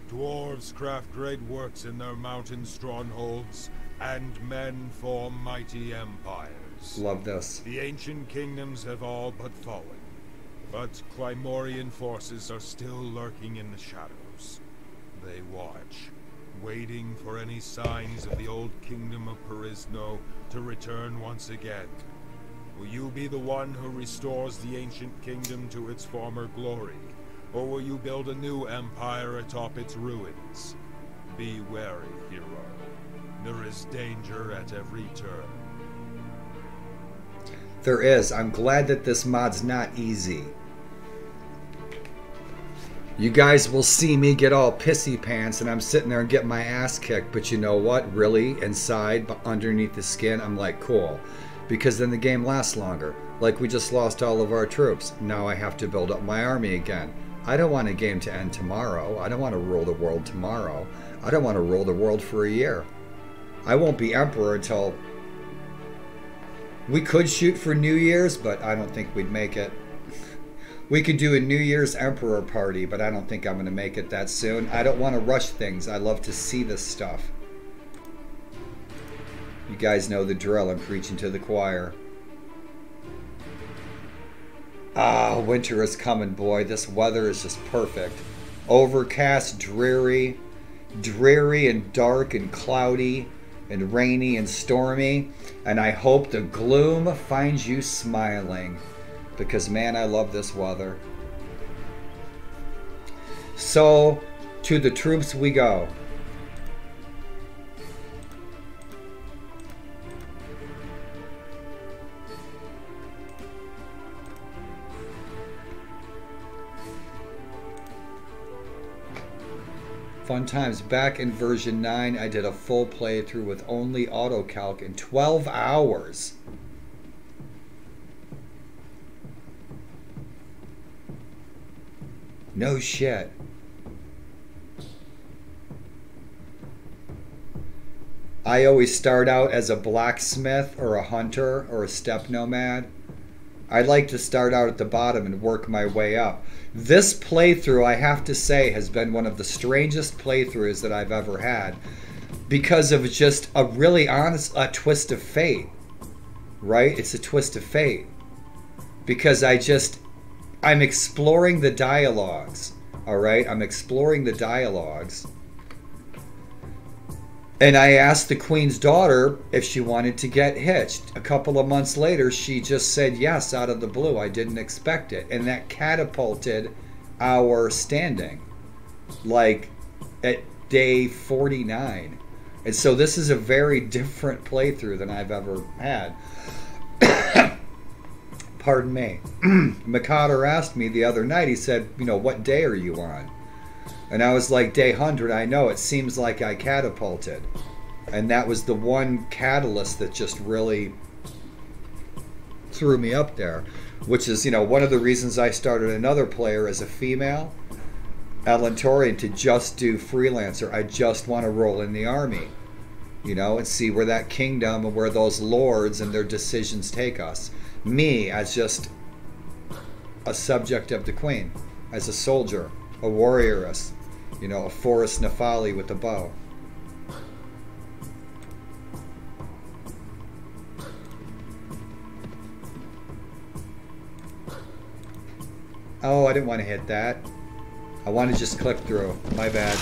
Dwarves craft great works in their mountain strongholds, and men form mighty empires. Love this. The ancient kingdoms have all but fallen, But Clymorian forces are still lurking in the shadows. They watch, waiting for any signs of the old kingdom of Perisno to return once again. Will you be the one who restores the ancient kingdom to its former glory? Or will you build a new empire atop its ruins? Be wary, hero. There is danger at every turn. There is. I'm glad that this mod's not easy. You guys will see me get all pissy pants and I'm sitting there and get my ass kicked, but you know what? Really, inside, but underneath the skin, I'm like, cool. Because then the game lasts longer. Like, we just lost all of our troops. Now I have to build up my army again. I don't want a game to end tomorrow. I don't want to rule the world tomorrow. I don't want to rule the world for a year. I won't be emperor until... We could shoot for New Year's, but I don't think we'd make it. We could do a New Year's Emperor party, but I don't think I'm going to make it that soon. I don't want to rush things. I love to see this stuff. You guys know the drill. I'm preaching to the choir. Ah, winter is coming, boy. This weather is just perfect. Overcast, dreary and dark and cloudy and rainy and stormy. And I hope the gloom finds you smiling. Because, man, I love this weather. So, to the troops we go. Fun times. Back in version 9, I did a full playthrough with only autocalc in 12 hours. No shit. I always start out as a blacksmith or a hunter or a steppe nomad. I like to start out at the bottom and work my way up. This playthrough, I have to say, has been one of the strangest playthroughs that I've ever had because of just a really honest twist of fate, right? It's a twist of fate because I'm exploring the dialogues, all right? I'm exploring the dialogues. And I asked the queen's daughter if she wanted to get hitched. A couple of months later, she just said yes out of the blue. I didn't expect it. And that catapulted our standing, like at day 49. And so this is a very different playthrough than I've ever had. Pardon me. McCotter asked me the other night, he said, you know, what day are you on? And I was like, day 100, I know, it seems like I catapulted. And that was the one catalyst that just really threw me up there. Which is, you know, one of the reasons I started another player as a female, Alantorian, to just do freelancer. I just want to roll in the army, you know, and see where that kingdom and where those lords and their decisions take us. Me as just a subject of the queen, as a soldier, a warrioress, you know, a forest Nefali with a bow. Oh, I didn't want to hit that. I want to just click through. My bad.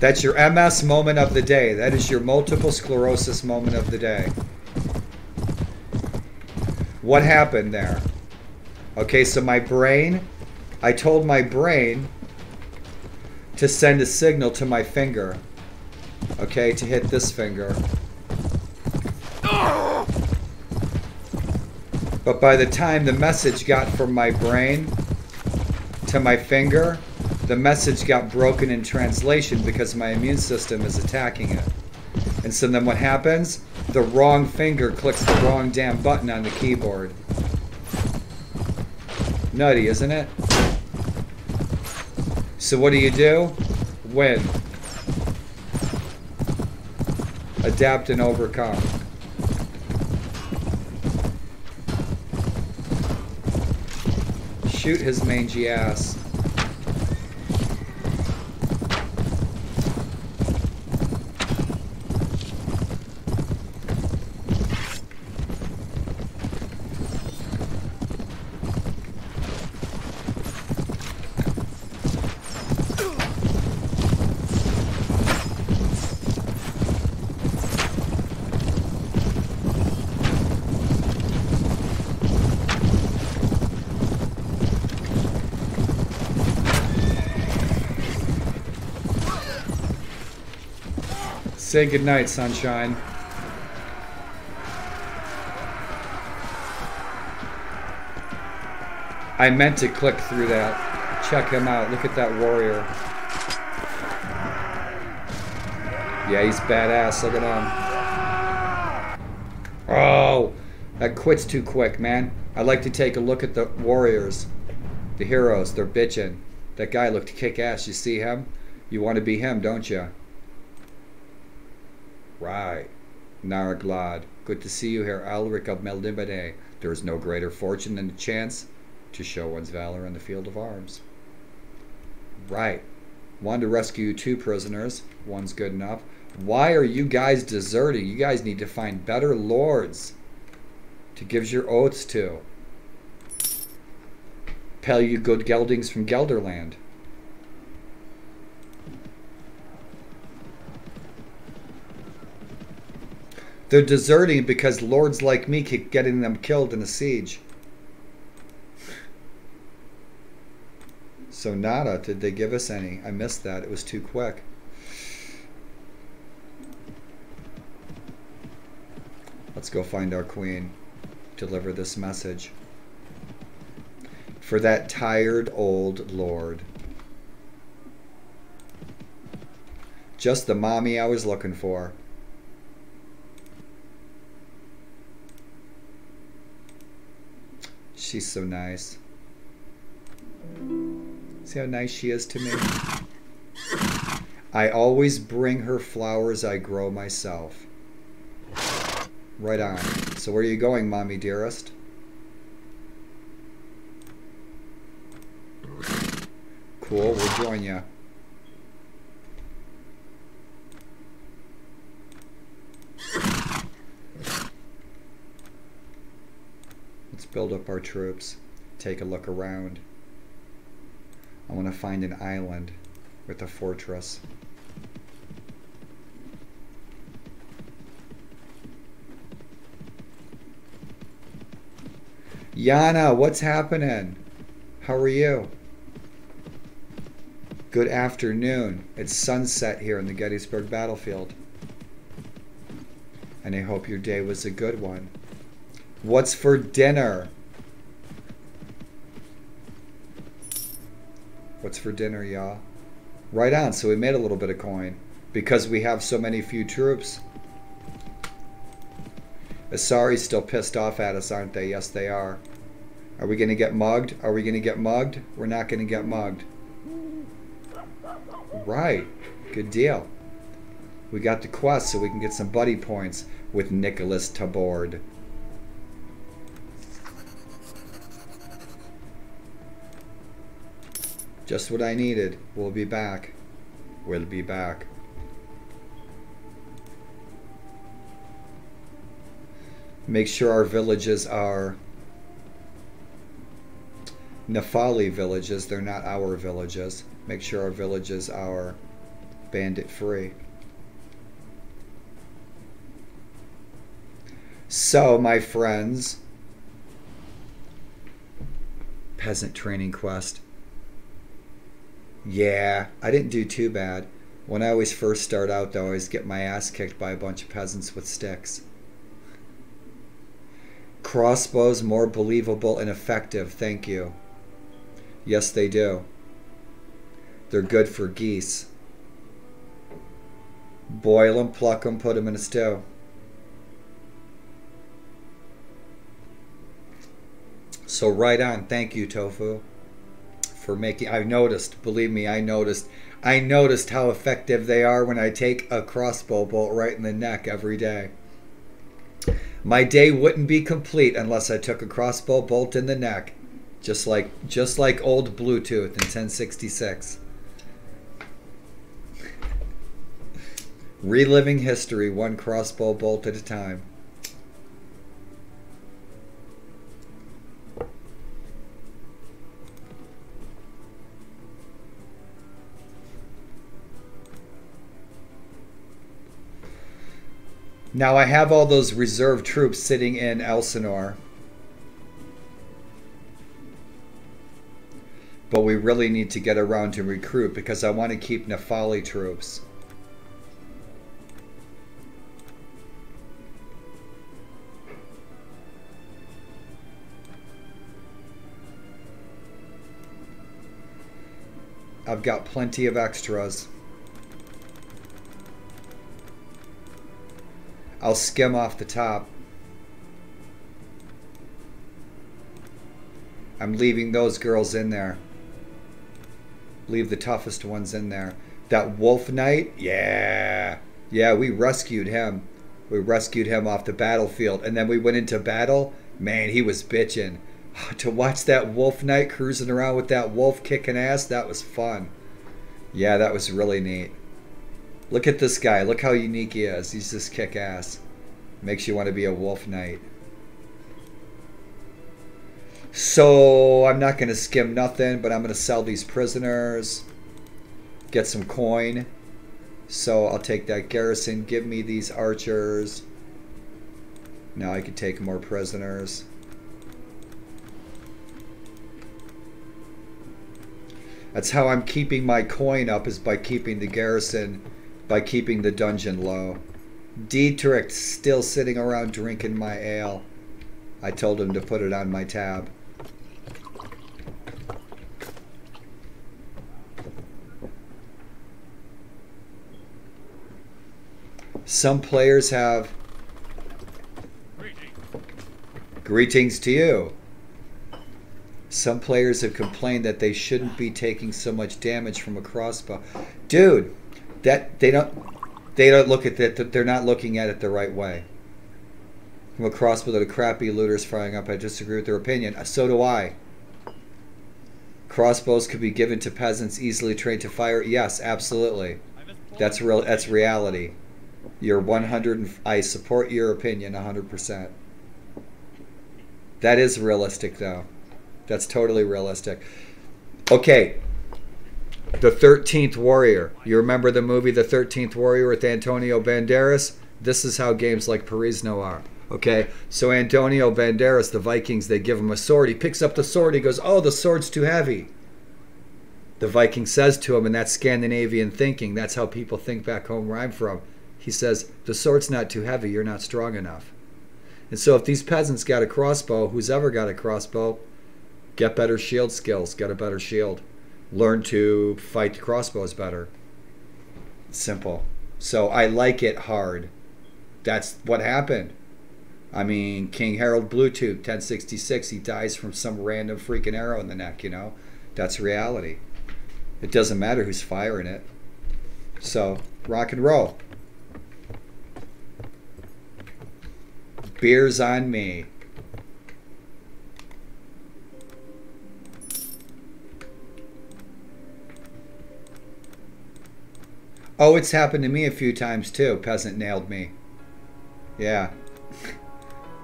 That's your MS moment of the day. That is your multiple sclerosis moment of the day. What happened there? Okay, so my brain, I told my brain to send a signal to my finger. Okay, to hit this finger. But by the time the message got from my brain to my finger, the message got broken in translation because my immune system is attacking it. And so then what happens? The wrong finger clicks the wrong damn button on the keyboard. Nutty, isn't it? So what do? Win. Adapt and overcome. Shoot his mangy ass. Say goodnight, sunshine. I meant to click through that. Check him out. Look at that warrior. Yeah, he's badass. Look at him. Oh, that quits too quick, man. I'd like to take a look at the warriors. The heroes. They're bitching. That guy looked kick-ass. You see him? You want to be him, don't you? Right. Naraglad. Good to see you here, Alric of Meldibade. There is no greater fortune than the chance to show one's valor in the field of arms. Right. Wanted to rescue 2 prisoners. One's good enough. Why are you guys deserting? You guys need to find better lords to give your oaths to. Pay you good geldings from Gelderland. They're deserting because lords like me keep getting them killed in a siege. So nada, did they give us any? I missed that. It was too quick. Let's go find our queen. Deliver this message. For that tired old lord. Just the mommy I was looking for. She's so nice. See how nice she is to me? I always bring her flowers I grow myself. Right on. So where are you going, mommy dearest? Cool, we'll join you. Let's build up our troops. Take a look around. I want to find an island with a fortress. Yana, what's happening? How are you? Good afternoon. It's sunset here in the Gettysburg battlefield. And I hope your day was a good one. What's for dinner? What's for dinner, y'all? Right on, so we made a little bit of coin. Because we have so many few troops. Asari's still pissed off at us, aren't they? Yes, they are. Are we going to get mugged? Are we going to get mugged? We're not going to get mugged. Right. Good deal. We got the quest so we can get some buddy points with Nicholas Tabord. Just what I needed. We'll be back. We'll be back. Make sure our villages are Nefali villages. They're not our villages. Make sure our villages are bandit free. So, my friends, peasant training quest. Yeah, I didn't do too bad. When I always first start out, though, I always get my ass kicked by a bunch of peasants with sticks. Crossbows more believable and effective, thank you. Yes, they do. They're good for geese. Boil them, pluck them, put them in a stew. So right on, thank you, Tofu, for making. I noticed, believe me, I noticed how effective they are when I take a crossbow bolt right in the neck every day. My day wouldn't be complete unless I took a crossbow bolt in the neck, just like old Bluetooth in 1066. Reliving history, one crossbow bolt at a time. Now I have all those reserve troops sitting in Elsinore. But we really need to get around to recruit because I want to keep Nefali troops. I've got plenty of extras. I'll skim off the top. I'm leaving those girls in there. Leave the toughest ones in there. That Wolf Knight, yeah. Yeah, we rescued him. We rescued him off the battlefield. And then we went into battle. Man, he was bitching. To watch that Wolf Knight cruising around with that wolf kicking ass, that was fun. Yeah, that was really neat. Look at this guy. Look how unique he is. He's just kick ass. Makes you want to be a Wolf Knight. So I'm not going to skim nothing, but I'm going to sell these prisoners. Get some coin. So I'll take that garrison. Give me these archers. Now I can take more prisoners. That's how I'm keeping my coin up, is by keeping the garrison, by keeping the dungeon low. Dietrich still sitting around drinking my ale. I told him to put it on my tab. Some players have... Greetings to you. Some players have complained that they shouldn't be taking so much damage from a crossbow. Dude, that they don't look at that. They're not looking at it the right way. From a crossbow that a crappy looter's firing up, I disagree with their opinion. So do I. Crossbows could be given to peasants easily trained to fire. Yes, absolutely. That's real. That's reality. You're 100. I support your opinion 100%. That is realistic, though. That's totally realistic. Okay. The 13th Warrior. You remember the movie The 13th Warrior with Antonio Banderas? This is how games like Perisno are. Okay? So Antonio Banderas, the Vikings, they give him a sword. He picks up the sword. He goes, oh, the sword's too heavy. The Viking says to him, and that's Scandinavian thinking. That's how people think back home where I'm from. He says, the sword's not too heavy. You're not strong enough. And so if these peasants got a crossbow, who's ever got a crossbow, get better shield skills, get a better shield. Learn to fight crossbows better. Simple. So I like it hard. That's what happened. I mean, King Harold Bluetooth, 1066, he dies from some random freaking arrow in the neck, you know? That's reality. It doesn't matter who's firing it. So, rock and roll. Beers on me. Oh, it's happened to me a few times too. Peasant nailed me. Yeah.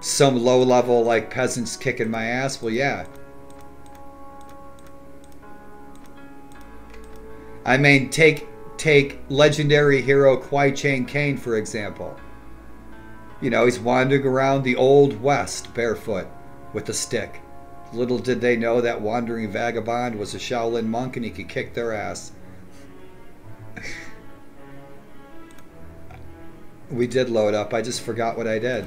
Some low level like peasants kicking my ass. Well, yeah. I mean, take legendary hero Kwai Chang Caine, for example. You know, he's wandering around the Old West barefoot with a stick. Little did they know that wandering vagabond was a Shaolin monk and he could kick their ass. We did load up. I just forgot what I did.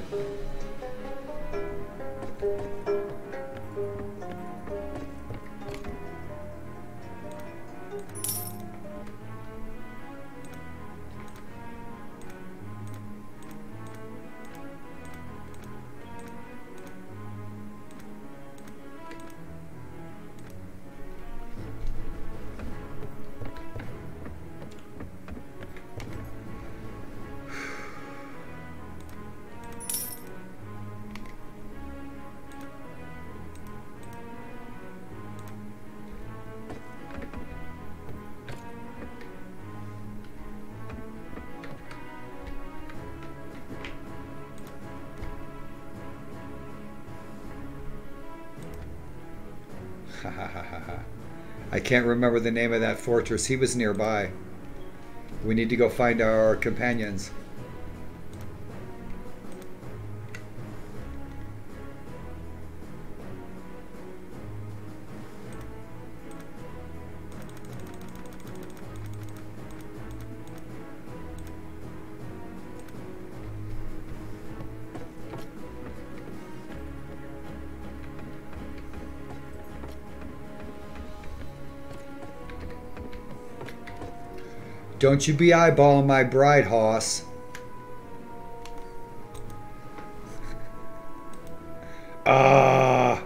I can't remember the name of that fortress. He was nearby. We need to go find our companions. Don't you be eyeballing my bride, hoss. Ah.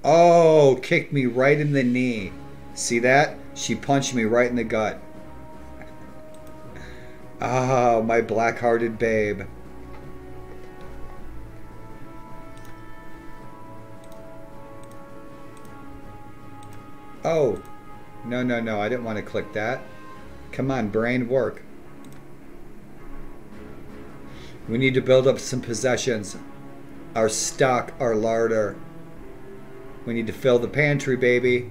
Oh, kicked me right in the knee. See that? She punched me right in the gut. Ah, my black-hearted babe. Oh. No, no, no. I didn't want to click that. Come on, brain, work. We need to build up some possessions. Our stock, our larder. We need to fill the pantry, baby.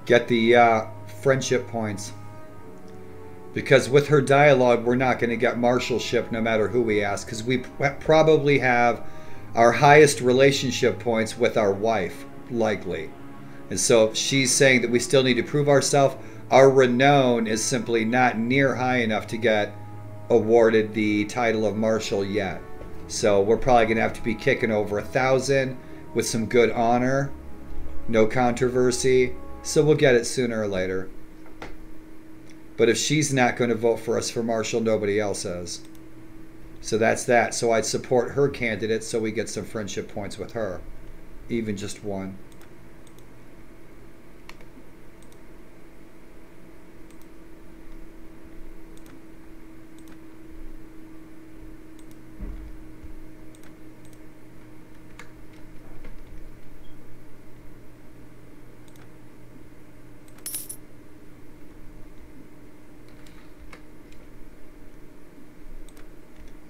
Get the friendship points. Because with her dialogue, we're not going to get marshalship no matter who we ask. Because we probably have our highest relationship points with our wife, likely. And so if she's saying that we still need to prove ourselves, our renown is simply not near high enough to get awarded the title of marshal yet. So we're probably going to have to be kicking over 1,000 with some good honor. No controversy. So we'll get it sooner or later. But if she's not going to vote for us for marshal, nobody else is. So that's that. So I'd support her candidate so we get some friendship points with her. Even just one.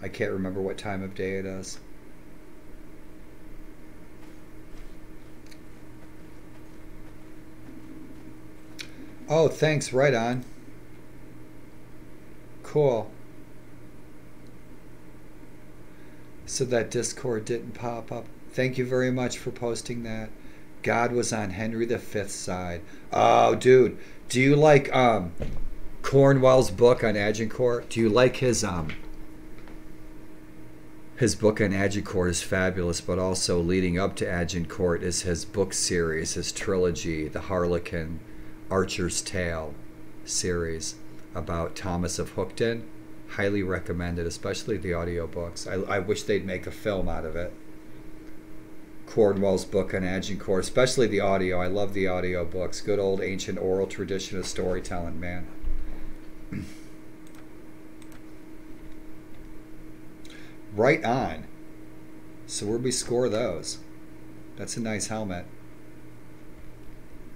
I can't remember what time of day it is. Oh, thanks. Right on. Cool. So that Discord didn't pop up. Thank you very much for posting that. God was on Henry V's side. Oh, dude. Do you like Cornwell's book on Agincourt? Do you like his book on Agincourt is fabulous, but also leading up to Agincourt is his book series, his trilogy, the Harlequin Archer's Tale series about Thomas of Hookton. Highly recommended, especially the audiobooks. I wish they'd make a film out of it. Cornwell's book on Agincourt, especially the audio. I love the audio books. Good old ancient oral tradition of storytelling, man. Right on. So where'd we score those? That's a nice helmet.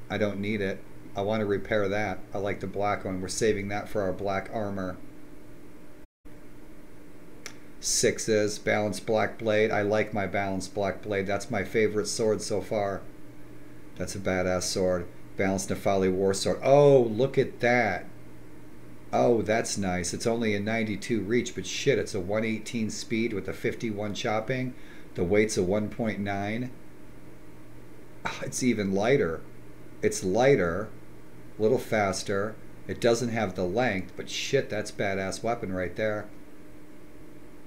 I don't need it. I want to repair that. I like the black one. We're saving that for our black armor. 6s. Balanced black blade. I like my balanced black blade. That's my favorite sword so far. That's a badass sword. Balanced Nefali war sword. Oh, look at that. Oh, that's nice. It's only a 92 reach, but shit, it's a 118 speed with a 51 chopping. The weight's a 1.9. It's even lighter. It's lighter, a little faster. It doesn't have the length, but shit, that's badass weapon right there.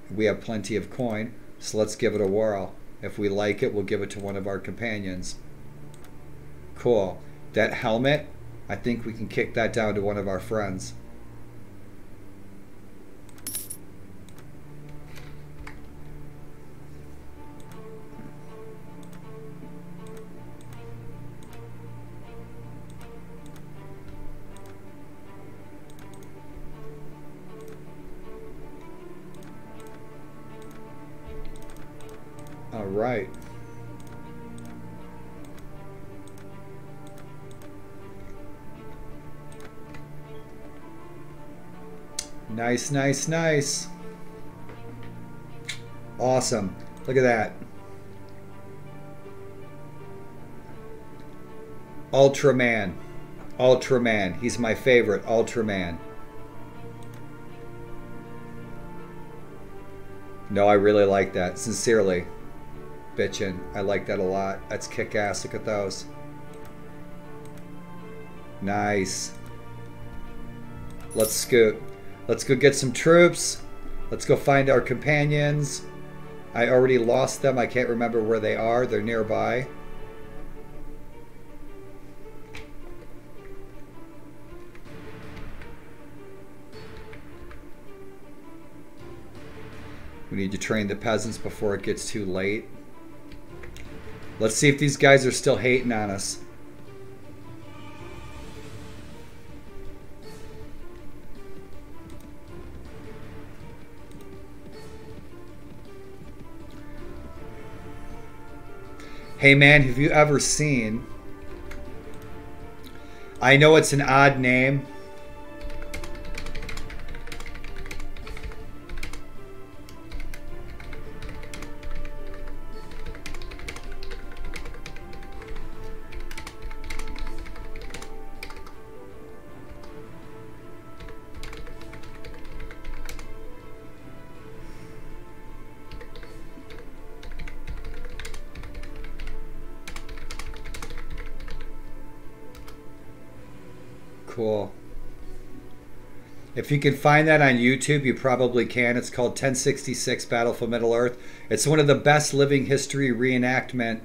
We have plenty of coin, so let's give it a whirl. If we like it, we'll give it to one of our companions. Cool. That helmet, I think we can kick that down to one of our friends. All right. Nice, nice, nice. Awesome. Look at that. Ultraman. Ultraman. He's my favorite. Ultraman. No, I really like that. Sincerely. Bitchin'. I like that a lot. That's kick-ass. Look at those. Nice. Let's scoot. Let's go get some troops. Let's go find our companions. I already lost them. I can't remember where they are. They're nearby. We need to train the peasants before it gets too late. Let's see if these guys are still hating on us. Hey man, have you ever seen... I know it's an odd name. Cool. If you can find that on YouTube, you probably can. It's called 1066 Battle for Middle-earth. It's one of the best living history reenactment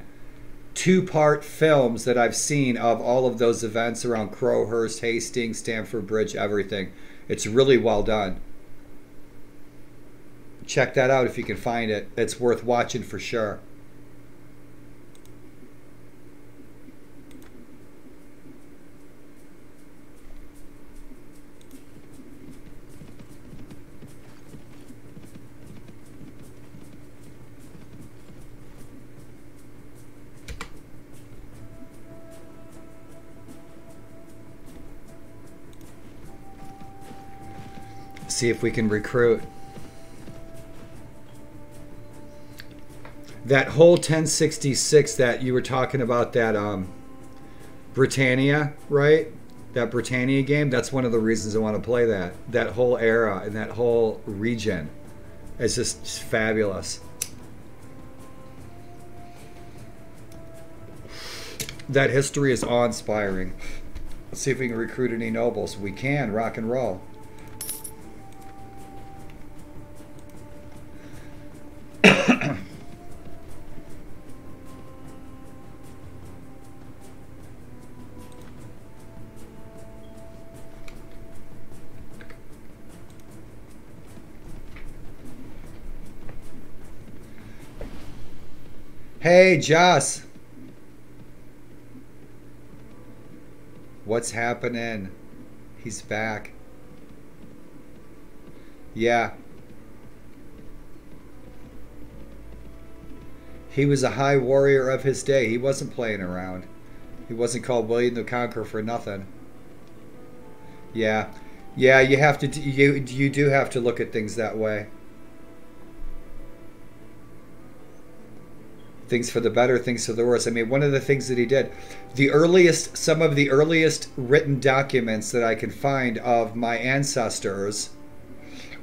two-part films that I've seen of all of those events around Crowhurst, Hastings, Stamford Bridge, everything. It's really well done. Check that out if you can find it. It's worth watching for sure. See if we can recruit. That whole 1066 that you were talking about, that Britannia, right? That Britannia game, that's one of the reasons I want to play that. That whole era and that whole region is just fabulous. That history is awe-inspiring. Let's see if we can recruit any nobles. We can, rock and roll. Hey, Joss. What's happening? He's back. Yeah. He was a high warrior of his day. He wasn't playing around. He wasn't called William the Conqueror for nothing. Yeah. Yeah, you have to you do have to look at things that way. Things for the better, things for the worse. I mean, one of the things that he did, some of the earliest written documents that I can find of my ancestors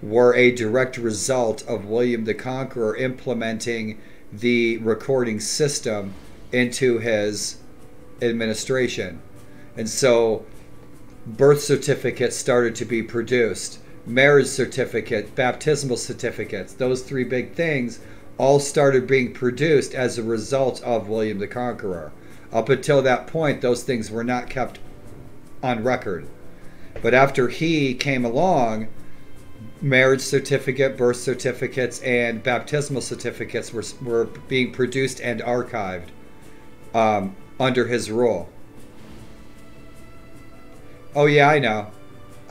were a direct result of William the Conqueror implementing the recording system into his administration. And so birth certificates started to be produced, marriage certificate, baptismal certificates, those three big things all started being produced as a result of William the Conqueror. Up until that point, those things were not kept on record. But after he came along, marriage certificate, birth certificates, and baptismal certificates were being produced and archived under his rule. Oh yeah, I know.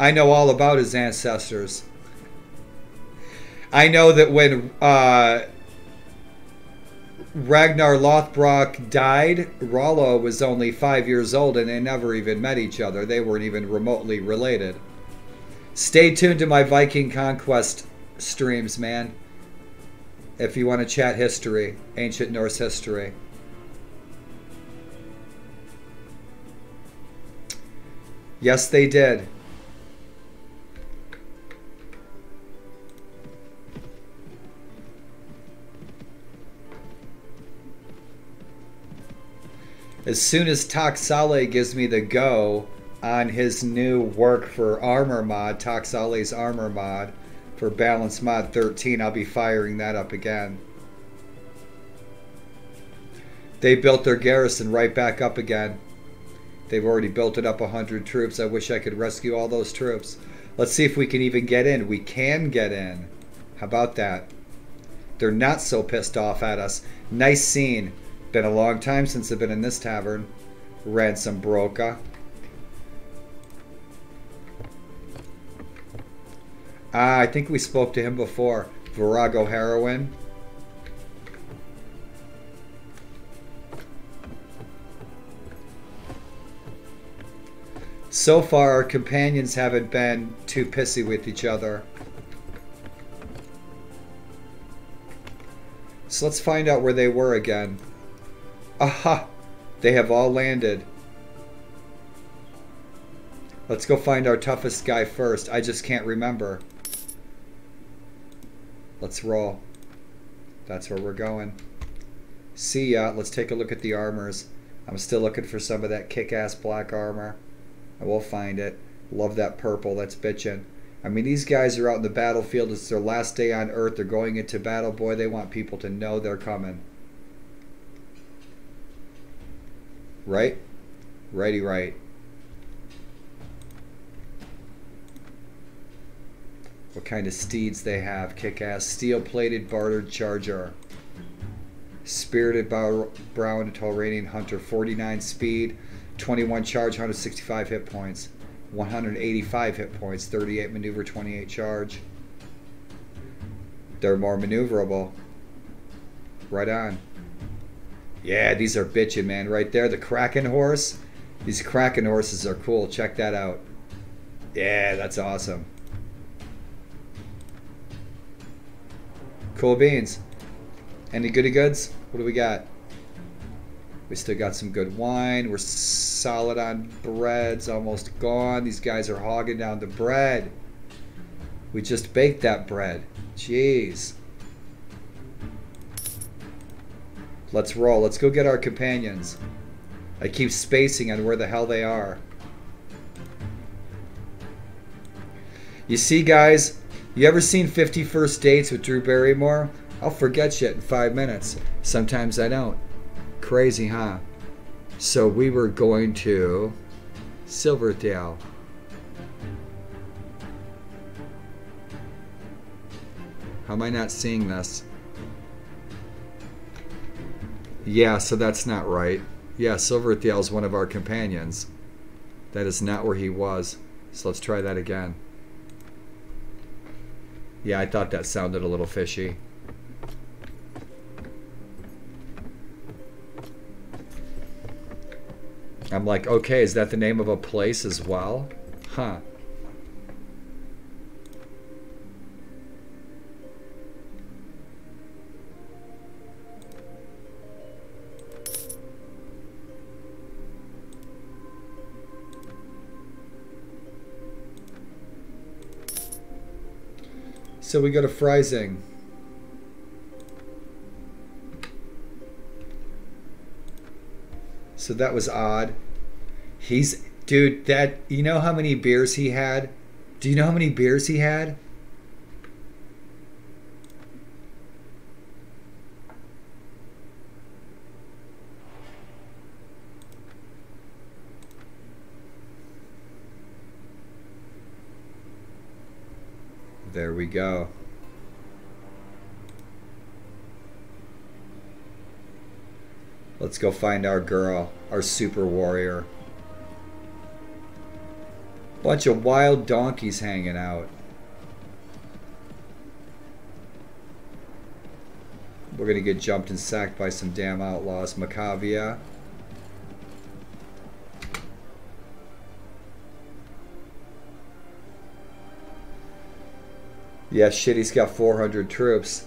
I know all about his ancestors. I know that when Ragnar Lothbrok died, Rollo was only 5 years old and they never even met each other. They weren't even remotely related. Stay tuned to my Viking Conquest streams, man. If you want to chat history, ancient Norse history. Yes, they did. As soon as Toxale gives me the go on his new work for armor mod, Toxale's armor mod for balance mod 13, I'll be firing that up again. They built their garrison right back up again. They've already built it up 100 troops. I wish I could rescue all those troops. Let's see if we can even get in. We can get in. How about that? They're not so pissed off at us. Nice scene. Been a long time since I've been in this tavern. Ransom Broca. Ah, I think we spoke to him before. Virago Heroine. So far, our companions haven't been too pissy with each other. So let's find out where they were again. Aha! They have all landed. Let's go find our toughest guy first. I just can't remember. Let's roll. That's where we're going. See ya. Let's take a look at the armors. I'm still looking for some of that kick-ass black armor. I will find it. Love that purple. That's bitchin'. I mean, these guys are out in the battlefield. It's their last day on Earth. They're going into battle. Boy, they want people to know they're coming. Right? Righty right. What kind of steeds they have. Kick-ass. Steel-plated bartered charger. Spirited brown Tauranian hunter. 49 speed. 21 charge. 165 hit points. 185 hit points. 38 maneuver. 28 charge. They're more maneuverable. Right on. Yeah, these are bitchin', man. Right there. The Kraken horse. These Kraken horses are cool. Check that out. Yeah, that's awesome. Cool beans. Any goody goods? What do we got? We still got some good wine. We're solid on breads. Almost gone. These guys are hogging down the bread. We just baked that bread. Jeez. Let's roll. Let's go get our companions. I keep spacing on where the hell they are. You see, guys? You ever seen 50 First Dates with Drew Barrymore? I'll forget shit in 5 minutes. Sometimes I don't. Crazy, huh? So we were going to Silvertail. How am I not seeing this? Yeah, so that's not right. Yeah, Silvertail is one of our companions. That is not where he was. So let's try that again. Yeah, I thought that sounded a little fishy. I'm like, okay, is that the name of a place as well? Huh. So we go to Freising. So that was odd. Dude, that, you know how many beers he had? Do you know how many beers he had? There we go. Let's go find our girl, our super warrior. Bunch of wild donkeys hanging out. We're gonna get jumped and sacked by some damn outlaws. Macavia. Yeah, shit, he's got 400 troops.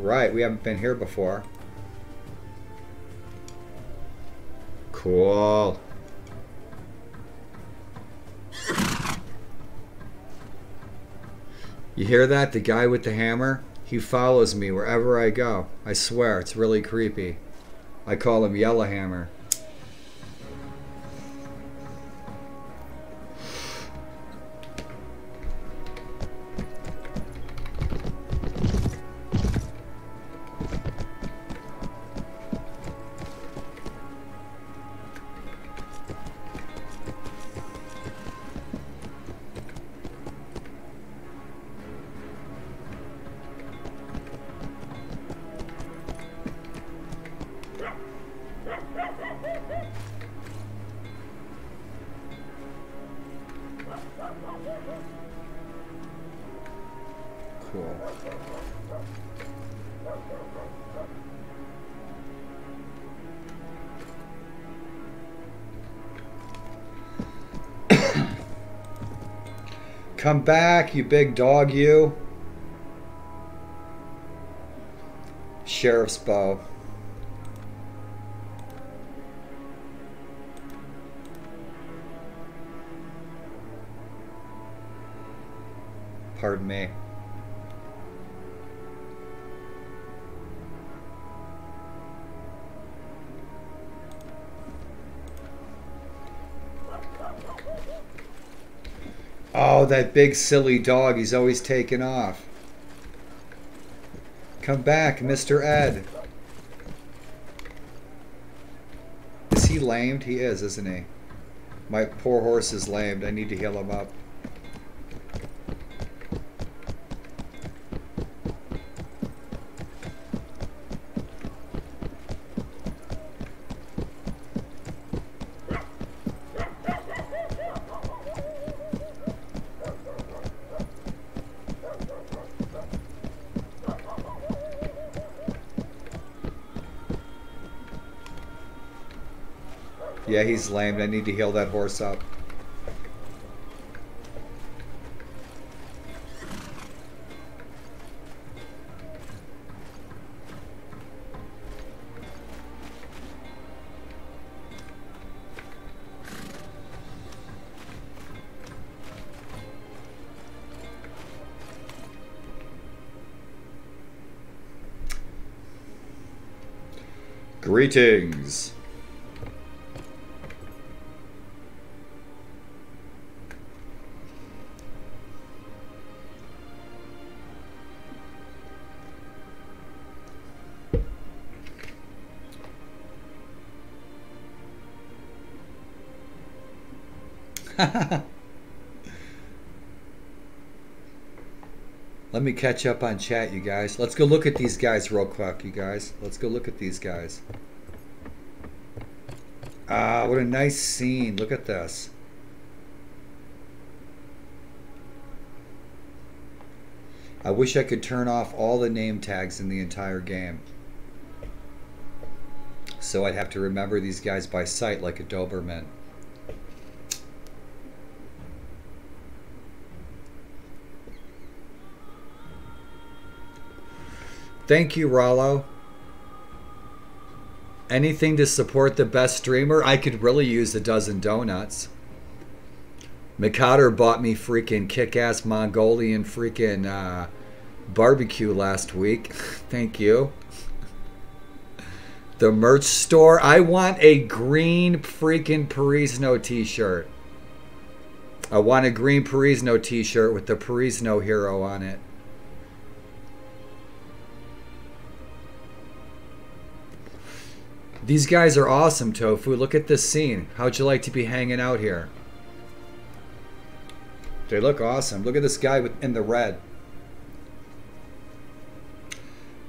Right, we haven't been here before. Cool. You hear that? The guy with the hammer? He follows me wherever I go. I swear, it's really creepy. I call him Yellowhammer. Come back, you big dog, you. Sheriff's bow. Pardon me. Oh, that big silly dog. He's always taking off. Come back, Mr. Ed. Is he lamed? He is, isn't he? My poor horse is lamed. I need to heal him up. Yeah, he's lamed. I need to heal that horse up. Greetings. Let me catch up on chat, you guys. Let's go look at these guys real quick, you guys. Let's go look at these guys. Ah, what a nice scene. Look at this. I wish I could turn off all the name tags in the entire game. So I'd have to remember these guys by sight like a Doberman. Thank you, Rollo. Anything to support the best streamer? I could really use a dozen donuts. McCotter bought me freaking kick-ass Mongolian freaking barbecue last week. Thank you. The merch store. I want a green freaking Perisno t-shirt. I want a green Perisno t-shirt with the Perisno hero on it. These guys are awesome, Tofu. Look at this scene. How'd you like to be hanging out here? They look awesome. Look at this guy in the red.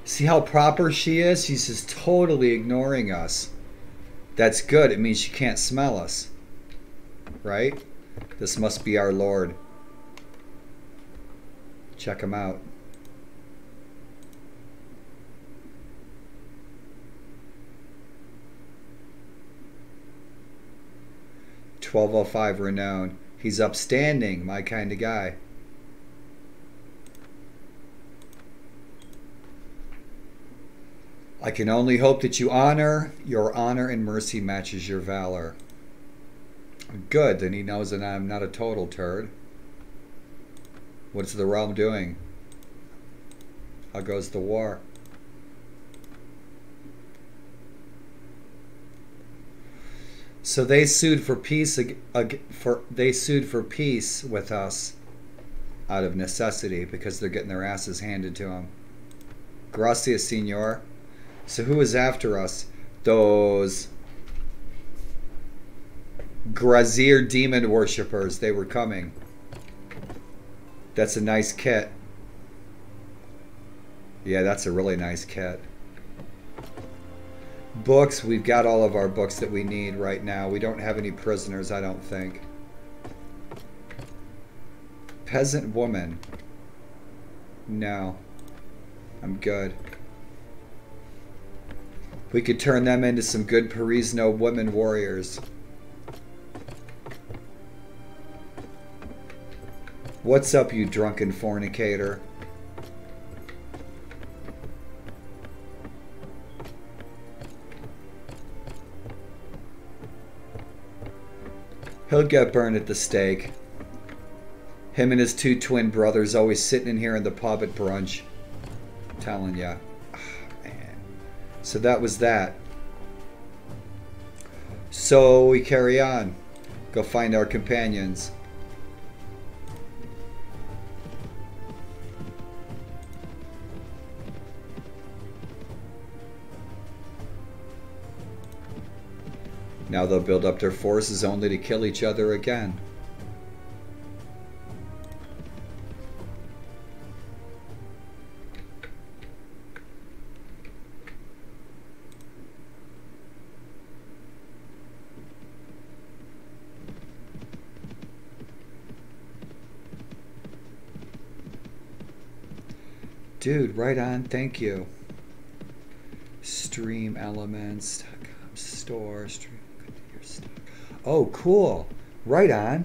See how proper she is? She's just totally ignoring us. That's good. It means she can't smell us. Right? This must be our Lord. Check him out. $12.05 renown. He's upstanding, my kind of guy. I can only hope that your honor and mercy matches your valor. Good, then he knows that I'm not a total turd. What's the realm doing? How goes the war? So they sued for peace. They sued for peace with us out of necessity because they're getting their asses handed to them. Gracias, senor. So who is after us? Those Grazier demon worshippers. They were coming. That's a nice kit. Yeah, that's a really nice kit. Books, we've got all of our books that we need right now. We don't have any prisoners, I don't think. Peasant woman. No. I'm good. We could turn them into some good Perisno women warriors. What's up, you drunken fornicator? He'll get burned at the stake. Him and his two twin brothers always sitting in here in the pub at brunch. I'm telling ya. Oh, man. So that was that. So we carry on. Go find our companions. Now they'll build up their forces only to kill each other again. Dude, right on. Thank you. Stream elements. Store. Stream. Oh, cool. Right on.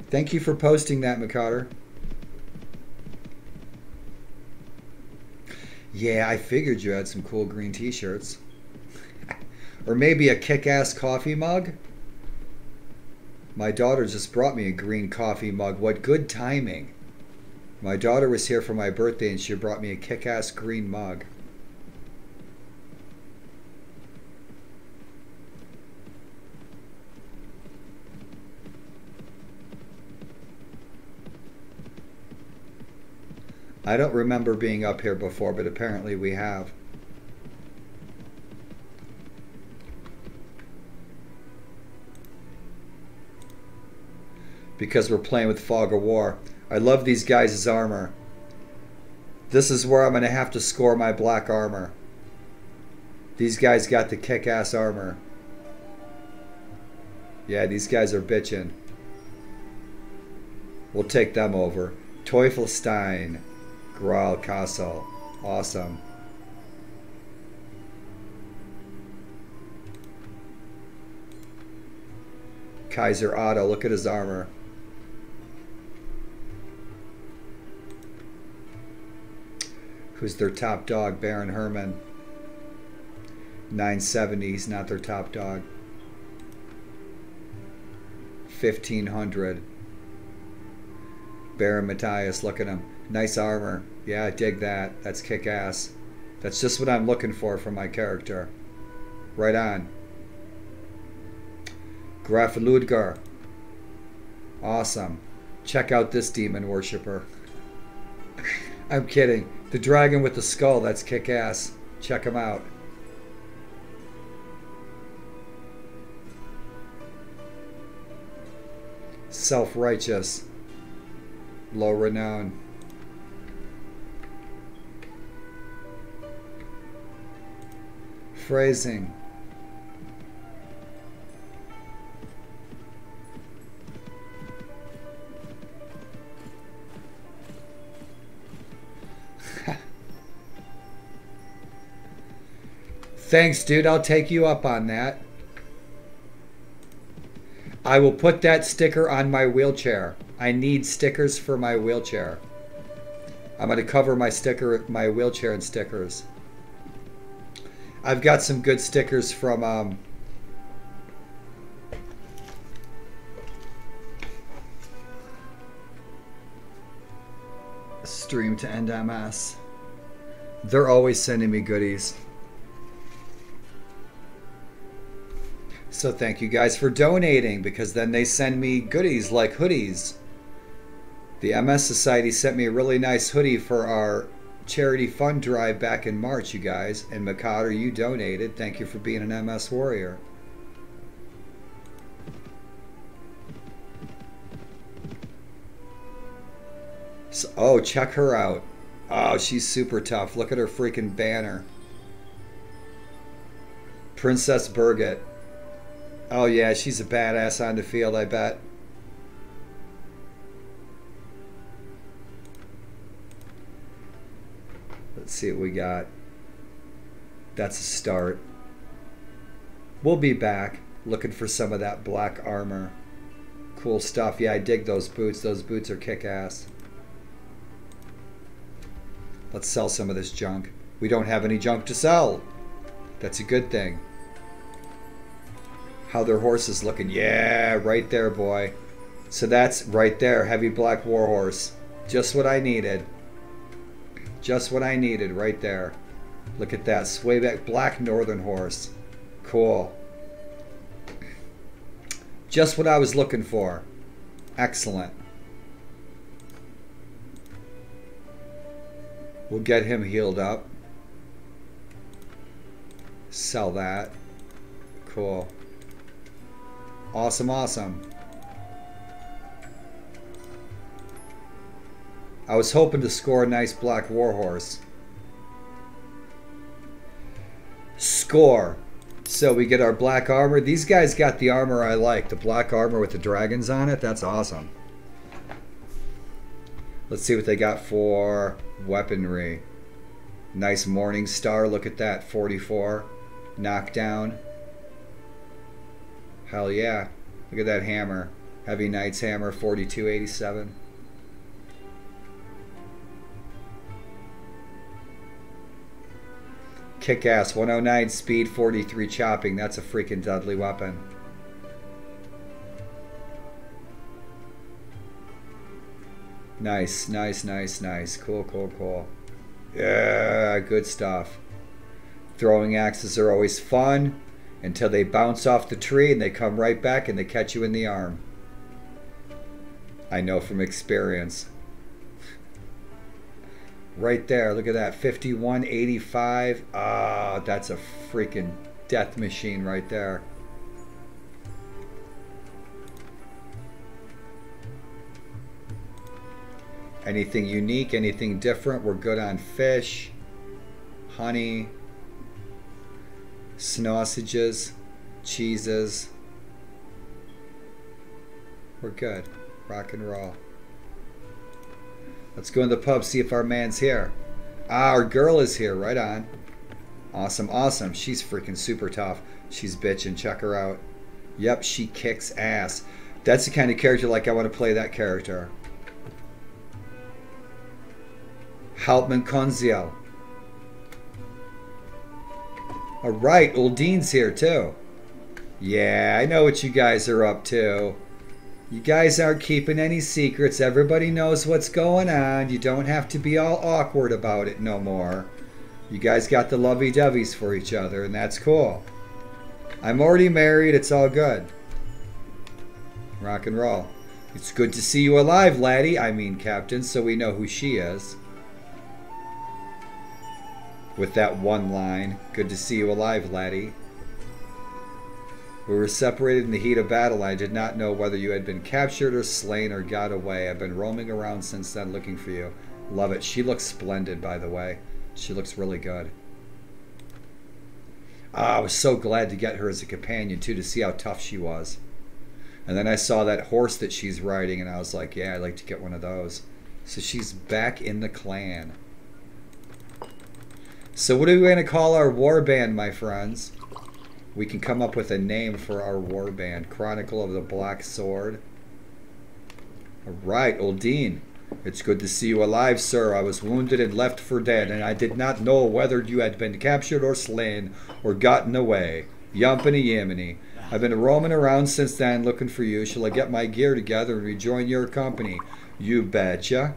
Thank you for posting that, McCarter. Yeah, I figured you had some cool green t-shirts. Or maybe a kick-ass coffee mug? My daughter just brought me a green coffee mug. What good timing. My daughter was here for my birthday and she brought me a kick-ass green mug. I don't remember being up here before, but apparently we have. Because we're playing with Fog of War. I love these guys' armor. This is where I'm going to have to score my black armor. These guys got the kick-ass armor. Yeah, these guys are bitchin'. We'll take them over. Teufelstein. Graal Castle. Awesome. Kaiser Otto, look at his armor. Who's their top dog? Baron Herman. 970, he's not their top dog. 1500. Baron Matthias, look at him. Nice armor. Yeah, I dig that. That's kick-ass. That's just what I'm looking for from my character. Right on. Graf Ludger. Awesome. Check out this demon worshipper. I'm kidding. The dragon with the skull, that's kick-ass. Check him out. Self-righteous. Low renown. Phrasing. Thanks, dude. I'll take you up on that. I will put that sticker on my wheelchair. I need stickers for my wheelchair. I'm going to cover my wheelchair in stickers. I've got some good stickers from Stream to End MS. They're always sending me goodies. So thank you guys for donating, because then they send me goodies like hoodies. The MS Society sent me a really nice hoodie for our charity fund drive back in March, you guys. And Mikado, you donated. Thank you for being an MS warrior. So, oh, check her out. Oh, she's super tough. Look at her freaking banner. Princess Birgit. Oh yeah, she's a badass on the field, I bet. Let's see what we got. That's a start. We'll be back looking for some of that black armor. Cool stuff. Yeah, I dig those boots. Those boots are kick-ass. Let's sell some of this junk. We don't have any junk to sell. That's a good thing. How their horse is looking. Yeah, right there, boy. So that's right there. Heavy black warhorse. Just what I needed. Just what I needed right there. Look at that. Swayback black northern horse. Cool. Just what I was looking for. Excellent. We'll get him healed up. Sell that. Cool. Awesome, awesome. I was hoping to score a nice black warhorse. Score. So we get our black armor. These guys got the armor I like. The black armor with the dragons on it. That's awesome. Let's see what they got for weaponry. Nice Morning Star. Look at that. 44. Knockdown. Hell yeah. Look at that hammer. Heavy Knight's hammer. 4287. Kick-ass. 109 speed. 43 chopping. That's a freaking deadly weapon. Nice, nice, nice, nice. Cool, cool, cool. Yeah, good stuff. Throwing axes are always fun until they bounce off the tree and they come right back and they catch you in the arm. I know from experience. Right there, look at that. 5185. Ah, that's a freaking death machine right there. Anything unique, anything different, we're good on fish, honey, sausages, cheeses. We're good. Rock and roll. Let's go in the pub, see if our man's here. Ah, our girl is here. Right on. Awesome, awesome. She's freaking super tough. She's bitching. Check her out. Yep, she kicks ass. That's the kind of character like I want to play that character. Hauptmann Konziel. Alright, Uldine's here too. Yeah, I know what you guys are up to. You guys aren't keeping any secrets. Everybody knows what's going on. You don't have to be all awkward about it no more. You guys got the lovey-doveys for each other, and that's cool. I'm already married. It's all good. Rock and roll. It's good to see you alive, laddie. I mean, Captain, so we know who she is. With that one line, good to see you alive, laddie. We were separated in the heat of battle. I did not know whether you had been captured or slain or got away. I've been roaming around since then looking for you. Love it. She looks splendid, by the way. She looks really good. I was so glad to get her as a companion, too, to see how tough she was. And then I saw that horse that she's riding, and I was like, yeah, I'd like to get one of those. So she's back in the clan. So what are we going to call our war band, my friends? We can come up with a name for our war band. Chronicle of the Black Sword. Alright, Uldine. It's good to see you alive, sir. I was wounded and left for dead, and I did not know whether you had been captured or slain or gotten away. Yumpity yaminy. I've been roaming around since then looking for you. Shall I get my gear together and rejoin your company? You betcha.